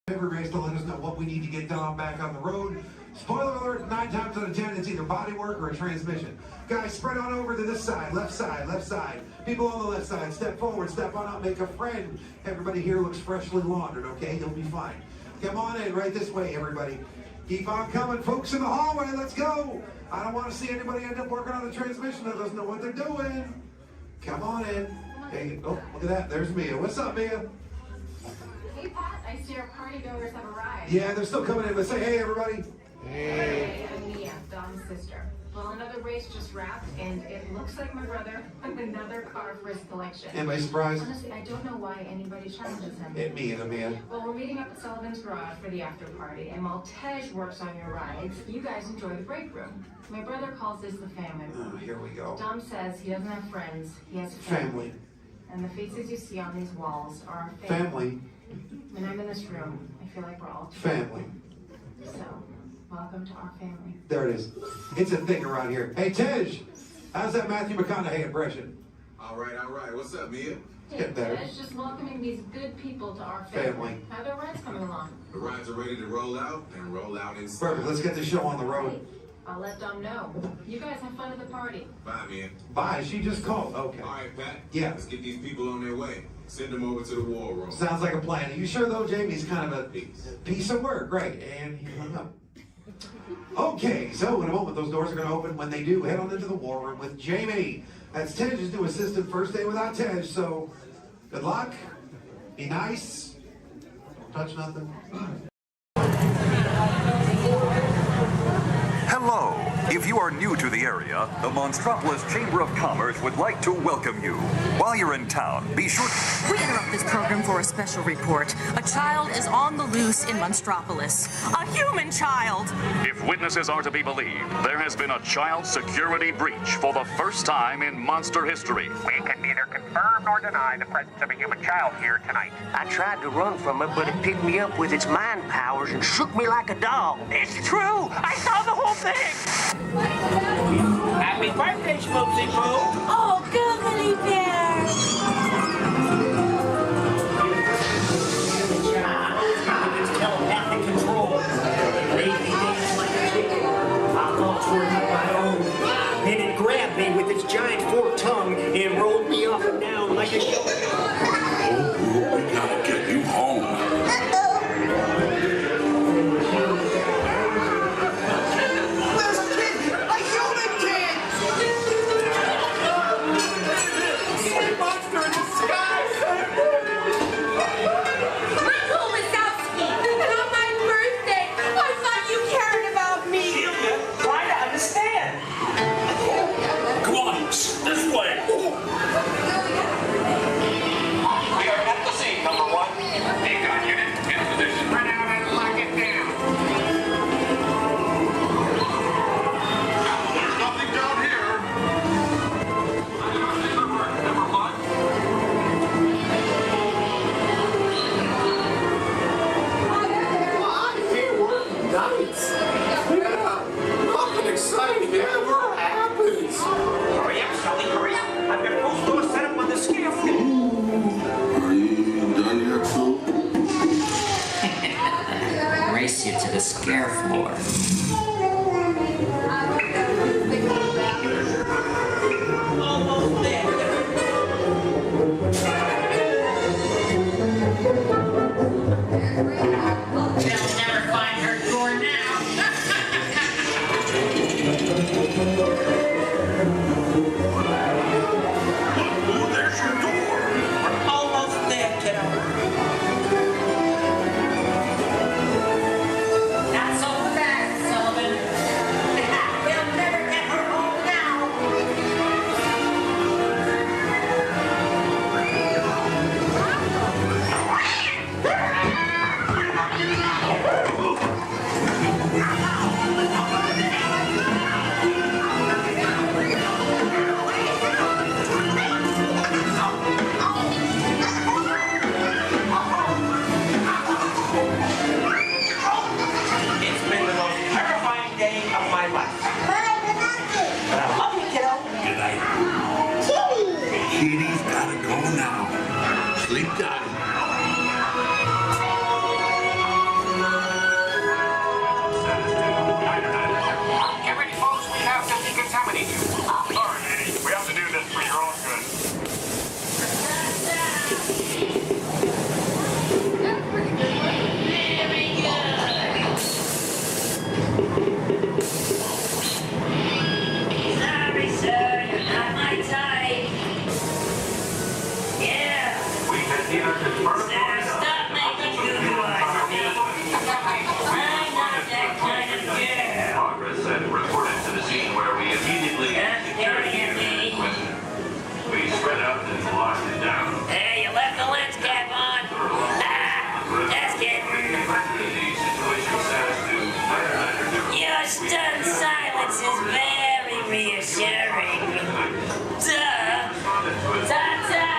[SPEAKER 20] Every race to let us know what we need to get done back on the road. Spoiler alert,
[SPEAKER 3] 9 times out of 10, it's either body work or a transmission. Guys, spread on over to this side, left side, left side. People on the left side, step forward, step on up, make a friend. Everybody here looks freshly laundered, okay? You'll be fine. Come on in, right this way, everybody. Keep on coming, folks in the hallway, let's go. I don't want to see anybody end up working on the transmission that doesn't know what they're doing. Come on in. Hey, oh, look at that, there's Mia. What's up, Mia?
[SPEAKER 20] Hey, Pat, I see our party goers have arrived.
[SPEAKER 3] Yeah, they're still coming in, but say hey, everybody.
[SPEAKER 20] Hey, I'm Mia, Dom's sister. Well, another race just wrapped, and it looks like my brother with another car for his collection.
[SPEAKER 3] Anybody surprised?
[SPEAKER 20] Honestly, I don't know why anybody challenges him.
[SPEAKER 3] Hit me in a man.
[SPEAKER 20] Well, we're meeting up at Sullivan's Garage for the after party, and while Tej works on your rides, you guys enjoy the break room. My brother calls this the family room.
[SPEAKER 3] Oh, here we go.
[SPEAKER 20] Dom says he doesn't have friends, he has
[SPEAKER 3] Family.
[SPEAKER 20] And the faces you see on these walls are our
[SPEAKER 3] Family.
[SPEAKER 20] When I'm in this room, I feel like we're all
[SPEAKER 3] Family.
[SPEAKER 20] So, welcome to our family.
[SPEAKER 3] There it is. It's a thing around here. Hey, Tej, how's that Matthew McConaughey impression?
[SPEAKER 22] All right, all right. What's up, Mia?
[SPEAKER 3] Get better.
[SPEAKER 20] Tej, just welcoming these good people to our family. How are their rides coming along?
[SPEAKER 22] The rides are ready to roll out and roll out inside.
[SPEAKER 3] Perfect. Let's get the show on the road.
[SPEAKER 20] I'll let Dom know. You guys have fun at the party.
[SPEAKER 22] Bye, Mia.
[SPEAKER 3] Bye. She just called. Okay.
[SPEAKER 22] All right, Pat.
[SPEAKER 3] Yeah.
[SPEAKER 22] Let's get these people on their way. Send them over to the war room.
[SPEAKER 3] Sounds like a plan. Are you sure, though, Jamie's kind of a piece of work? Right. And he hung up. Okay, so in a moment, those doors are going to open. When they do, head on into the war room with Jamie. That's Tej's new assistant, first day without Tej. So good luck. Be nice. Don't touch nothing.
[SPEAKER 24] Hello. If you are new to the area, the Monstropolis Chamber of Commerce would like to welcome you. While you're in town, be sure...
[SPEAKER 25] We interrupt this program for a special report. A child is on the loose in Monstropolis. A human child!
[SPEAKER 26] If witnesses are to be believed, there has been a child security breach for the first time in monster history.
[SPEAKER 27] We can neither confirm nor deny the presence of a human child here tonight.
[SPEAKER 28] I tried to run from it, but it picked me up with its mind powers and shook me like a dog.
[SPEAKER 27] It's true! I saw the whole thing! Happy birthday, Schmoopsy Poo!
[SPEAKER 8] Oh, goodly bear!
[SPEAKER 27] It's telepathic control. Lazy dance like a chicken. I thought toward my own. Then it grabbed me with its giant forked tongue and rolled me up and down like a show.
[SPEAKER 22] Oh, we gotta get you home.
[SPEAKER 29] Race you to the scare floor.
[SPEAKER 27] Almost there. They'll never find her door now.
[SPEAKER 22] Oh, there's your door.
[SPEAKER 27] We're almost there, kiddo. Not so fast, Sullivan. We'll never get her home It's been the most terrifying day of my life. But I love you, kiddo.
[SPEAKER 22] Good night. Kitty's gotta go now. Sleep tight.
[SPEAKER 1] scene where we immediately we spread out and locked it down.
[SPEAKER 25] Hey, you left the lens cap on. Just kidding. Your stunned silence is very reassuring. Duh. Ta-ta.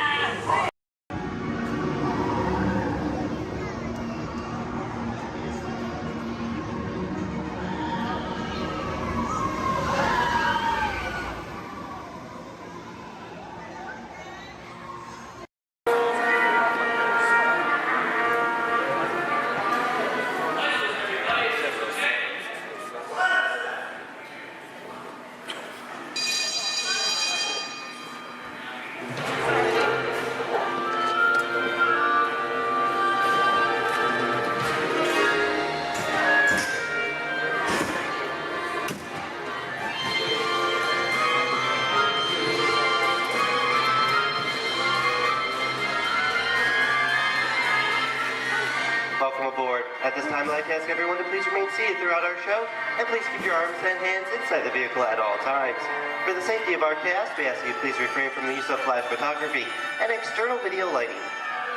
[SPEAKER 4] Welcome aboard. At this time, I'd like to ask everyone to please remain seated throughout our show, and please keep your arms and hands inside the vehicle at all times. For the safety of our cast, we ask you please refrain from the use of flash photography and external video lighting.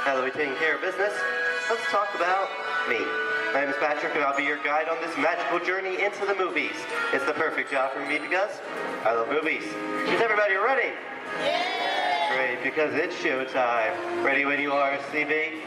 [SPEAKER 4] Now that we've taken care of business, let's talk about me. My name is Patrick, and I'll be your guide on this magical journey into the movies. It's the perfect job for me because I love movies. Is everybody ready? Yeah! Great, because it's showtime. Ready when you are, CB?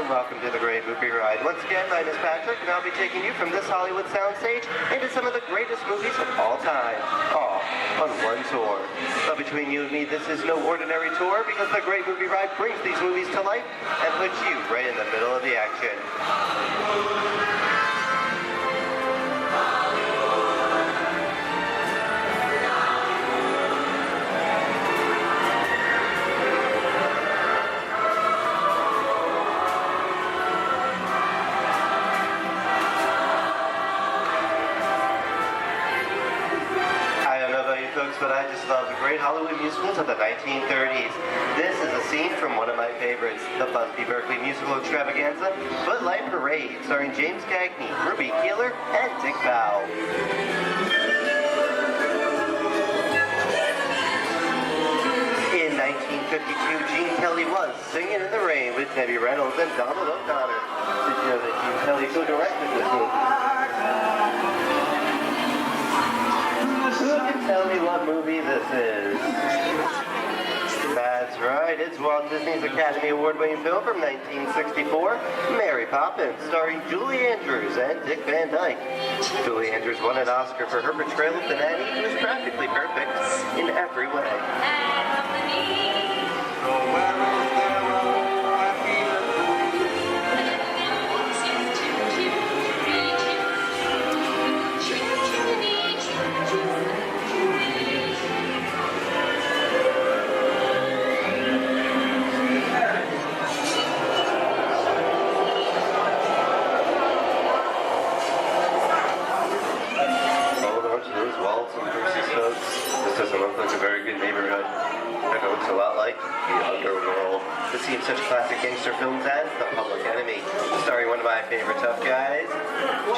[SPEAKER 4] Welcome to the Great Movie Ride. Once again, my name is Patrick, and I'll be taking you from this Hollywood soundstage into some of the greatest movies of all time, all on one tour. But between you and me, this is no ordinary tour because the Great Movie Ride brings these movies to life and puts you right in the middle of the action. But I just love the great Hollywood musicals of the 1930s. This is a scene from one of my favorites, the Busby Berkeley musical extravaganza, Footlight Parade, starring James Cagney, Ruby Keeler, and Dick Powell. In 1952, Gene Kelly was Singing in the Rain with Debbie Reynolds and Donald O'Connor. Did you know that Gene Kelly co-directed this movie? Who can tell me what movie this is? That's right, it's Walt Disney's Academy Award-winning film from 1964, Mary Poppins, starring Julie Andrews and Dick Van Dyke. Julie Andrews won an Oscar for her portrayal of the nanny, who is practically perfect in every way. Such classic gangster films as The Public Enemy, starring one of my favorite tough guys,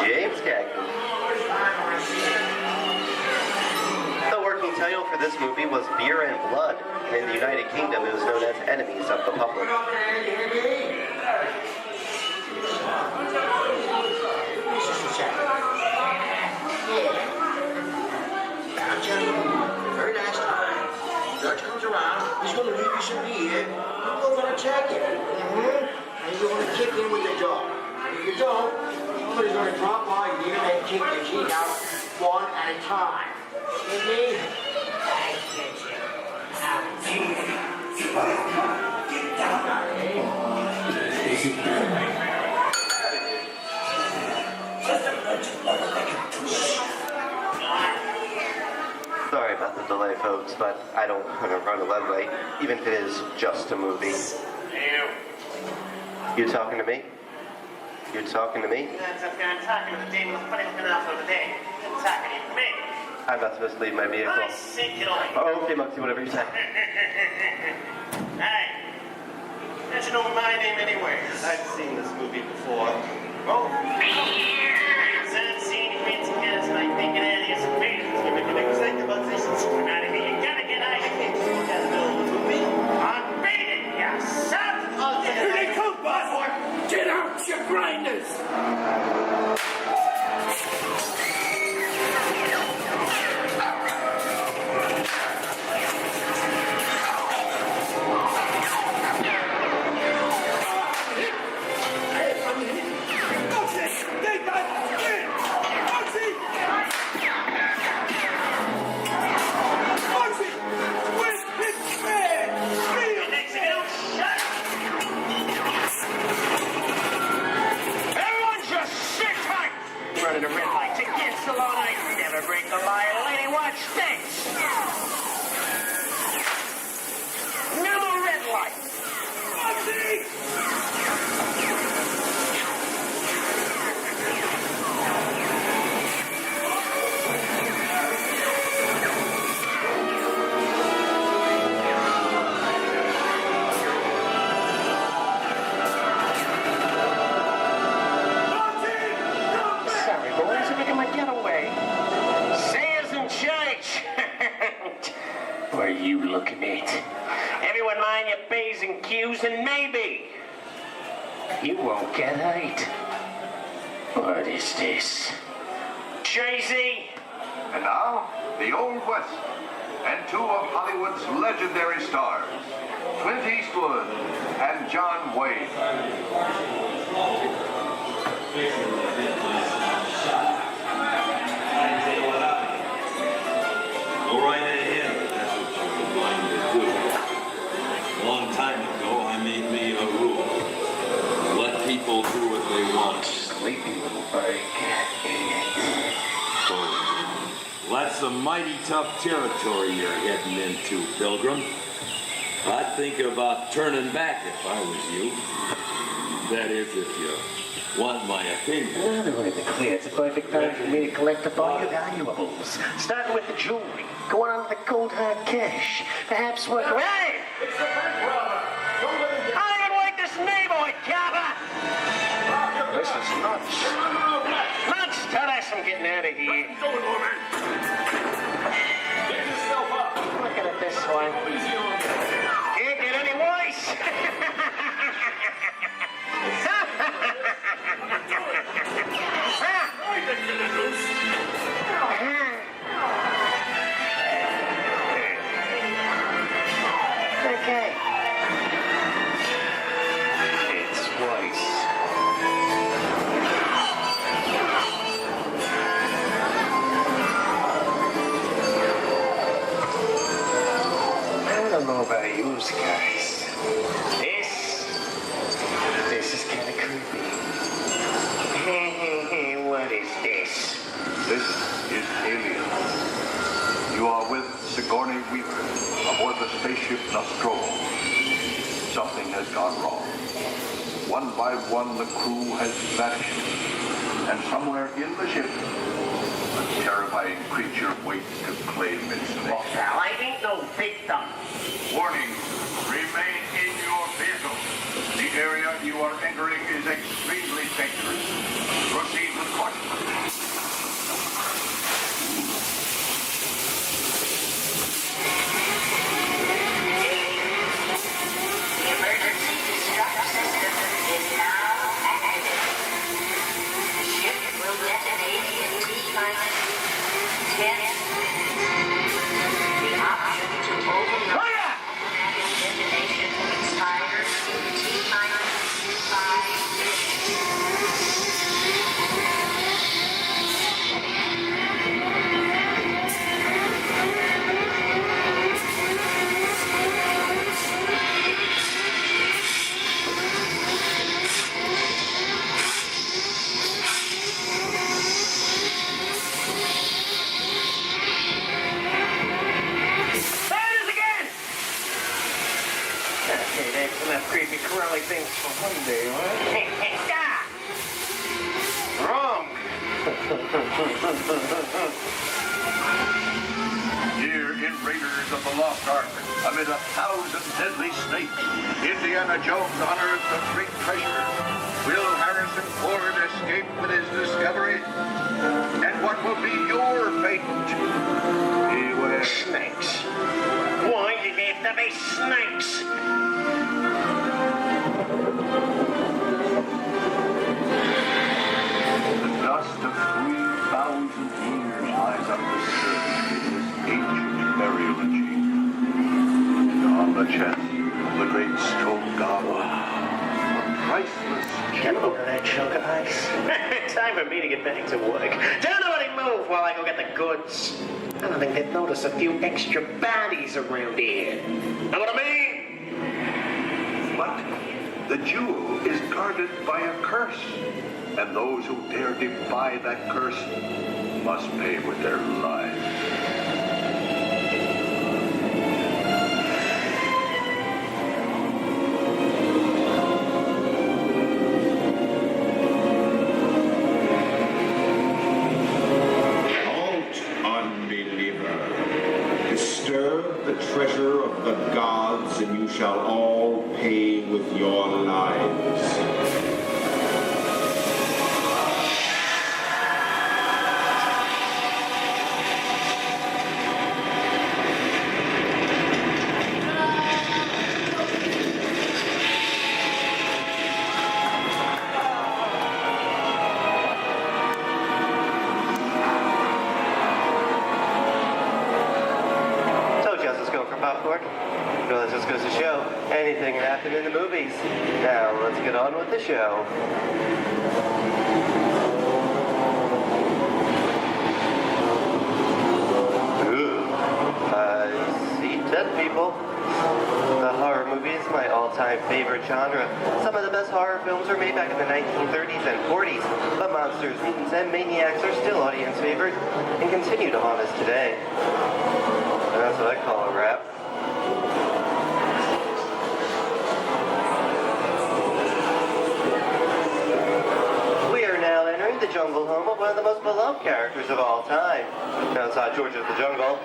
[SPEAKER 4] James Cagney. The working title for this movie was Beer and Blood, and in the United Kingdom it was known as Enemies of the Public.
[SPEAKER 6] Very nice time. Judge comes around, he's going to leave you some beer. You're going to check it. And you're going to kick in with the dog. If you don't, somebody's going to drop by you and kick your teeth out one at a time. You me? I get you.
[SPEAKER 4] delay, folks, but I don't want to run a red light, even if it is just a movie. You talking to me? You talking to me?
[SPEAKER 28] I'm talking to the demon who's putting me off over there. I'm talking to me.
[SPEAKER 4] I'm not supposed to leave my vehicle.
[SPEAKER 28] I say get away.
[SPEAKER 4] Oh, okay, Muggsy, whatever you say.
[SPEAKER 28] Hey, don't you know my name anywhere?
[SPEAKER 4] I've seen this movie before.
[SPEAKER 28] Oh. Unseen fancy cats like thinking that is amazing. You're making me think about this and scream out of here. You gotta get out of here. You gotta know the movie. I'm beating you, son.
[SPEAKER 2] Here they come, boss. Get out your grinders.
[SPEAKER 28] Everyone just sit tight. Running a red light against the law. I never break the law. Lady, watch this. No more red light. Sorry, boys, I'm making my getaway. Sayers and church. What are you looking at? Everyone mind your P's and Q's, and maybe you won't get hurt. What is this? Jay-Z?
[SPEAKER 24] And now, the Old West, and two of Hollywood's legendary stars, Clint Eastwood and John Wayne.
[SPEAKER 9] Go right ahead. That's what you're going to do. A long time ago, I made me a rule. Let people do what they want.
[SPEAKER 28] Sleepy little bird.
[SPEAKER 9] So, that's some mighty tough territory you're heading into, Pilgrim. I'd think about turning back if I was you. That is, if you want my opinion.
[SPEAKER 28] Now to make it clear, it's a perfect time for me to collect up all your valuables. Starting with the jewelry, going on with the cold hard cash. Perhaps work around. Hey! I don't even like this neighborhood, Kappa! This is nuts. Nuts! Tell us I'm getting out of here. Looking at this one. Can't get any worse. Okay. It's twice. I don't know about you guys. This is kind of creepy. What is this?
[SPEAKER 24] This is Alien. You are with Sigourney Weaver aboard the spaceship Nostromo. Something has gone wrong. One by one, the crew has vanished. And somewhere in the ship, a terrifying creature waits to claim its name.
[SPEAKER 28] Well, I ain't no victim.
[SPEAKER 24] Warning, remain in your vehicle. The area you are entering is extremely dangerous. Proceed with caution.
[SPEAKER 28] Emergency distress system is now active. The ship will detonate in T-minus 10. The option to override automatic detonation expires in T-minus 5 minutes. things for one day, right? Wrong.
[SPEAKER 24] Here in Raiders of the Lost Ark, amid 1,000 deadly snakes, Indiana Jones unearthed a great treasure. Will Harrison Ford escape with his discovery? And what will be your fate? Beware.
[SPEAKER 28] Snakes. Why did they have to be snakes?
[SPEAKER 24] The dust of 3,000 years lies undisturbed in this ancient burial chamber. And on the chest of the great stone goblet, a priceless
[SPEAKER 28] Get over that chunk of ice. Time for me to get back to work. Don't nobody move while I go get the goods. I don't think they'd notice a few extra bodies around here. Know what I mean?
[SPEAKER 24] But the jewel is guarded by a curse, and those who dare defy that curse must pay with their lives.
[SPEAKER 22] Disturb the treasure of the gods, and you shall all pay with your lives.
[SPEAKER 4] Popcorn. So this just goes to show anything can happen in the movies. Now let's get on with the show. Ooh, I see dead people. The horror movie is my all-time favorite genre. Some of the best horror films were made back in the 1930s and 40s, but monsters, mutants, and maniacs are still audience favorite and continue to haunt us today. And that's what I call a wrap. We are now entering the jungle home of one of the most beloved characters of all time. Now it's not George of the Jungle.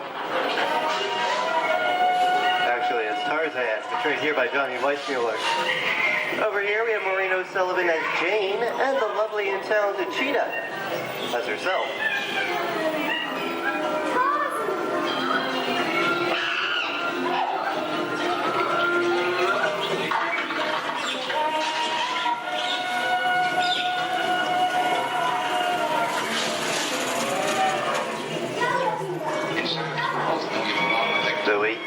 [SPEAKER 4] Actually, it's Tarzan, portrayed here by Johnny Weissmuller. Over here we have Maureen O'Sullivan as Jane, and the lovely and talented Cheetah as herself. Zoe,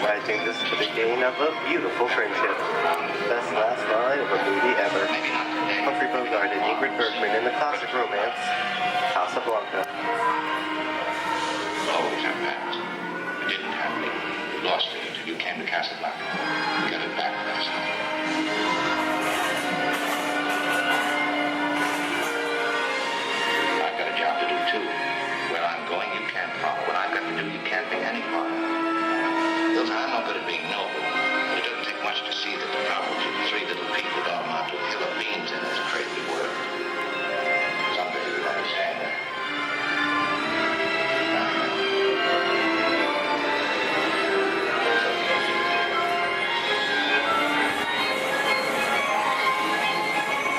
[SPEAKER 4] I think this is the beginning of a beautiful friendship. Best last line of a movie ever. Humphrey Bogart and Ingrid Bergman in the classic romance, Casablanca.
[SPEAKER 22] Always have that. It didn't happen. You lost it until you came to Casablanca. You got it back last night. I've got a job to do too. Where I'm going, you can't follow. What I've got to do, you can't be any part of. Listen, I'm not good at being noble, but it doesn't take much to see that the problems of three little people don't amount to a hill of beans in this crazy world. Someday you'll understand that.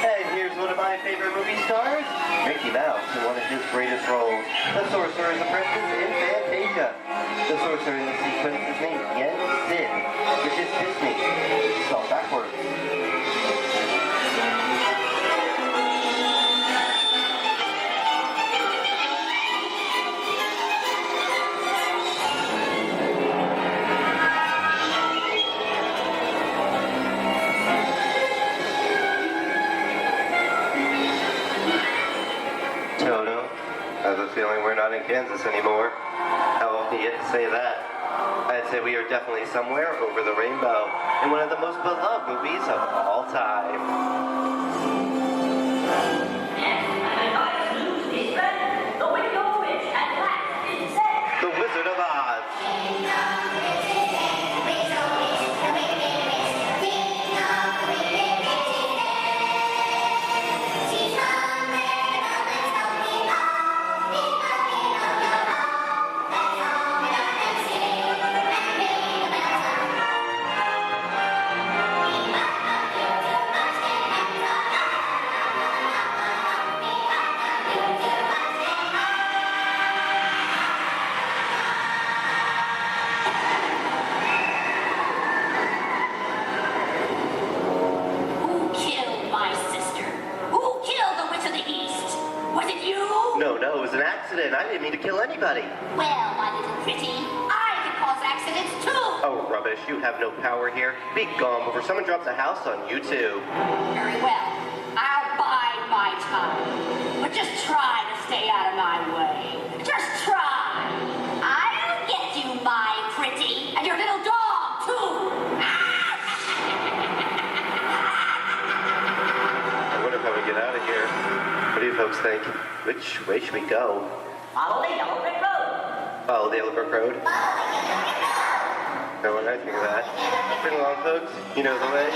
[SPEAKER 4] And here's one of my favorite movie stars, Mickey Mouse, in one of his greatest roles, the Sorcerer's Apprentice in Fantasia. The sorcerer in the sequence is named Yen Sid, which is Disney, spelled backwards. Toto, I have a feeling we're not in Kansas anymore. How often do you get to say that? I'd say we are definitely somewhere over the rainbow in one of the most beloved movies of all time. The Wizard of Oz. kill anybody.
[SPEAKER 8] Well, my little pretty, I can cause accidents too.
[SPEAKER 4] Oh, rubbish. You have no power here. Be gone before someone drops a house on you, too.
[SPEAKER 8] Very well. I'll bide my time. But just try to stay out of my way. Just try. I'll get you, my pretty. And your little dog, too.
[SPEAKER 4] I wonder how we get out of here. What do you folks think? Which way should we go?
[SPEAKER 8] Follow the yellow brick road.
[SPEAKER 4] Follow the Yellow Brick Road? No, what do I think of that? Bring along, folks. You know the way.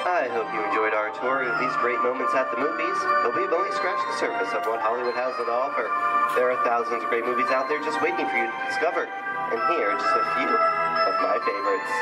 [SPEAKER 4] I hope you enjoyed our tour of these great moments at the movies, but we've only scratched the surface of what Hollywood has to offer. There are thousands of great movies out there just waiting for you to discover, and here are just a few of my favorites.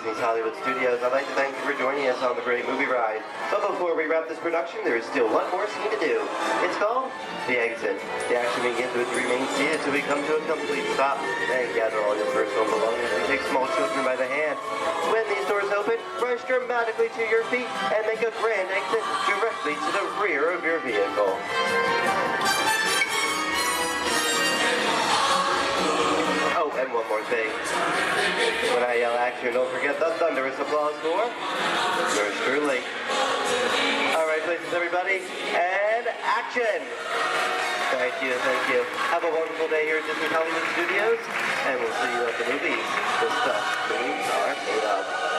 [SPEAKER 4] Disney's Hollywood Studios, I'd like to thank you for joining us on the great movie ride. But before we wrap this production, there is still one more scene to do. It's called The Exit. The action begins with you remain seated till we come to a complete stop. Then gather all your personal belongings and take small children by the hand. When these doors open, rush dramatically to your feet and make a grand exit directly to the rear of your vehicle. Oh, and one more thing. When I yell action, don't forget the thunderous applause for yours truly. All right, places, everybody, and action! Thank you, thank you. Have a wonderful day here at Disney Hollywood Studios, and we'll see you at the movies. The stuff movies are made of.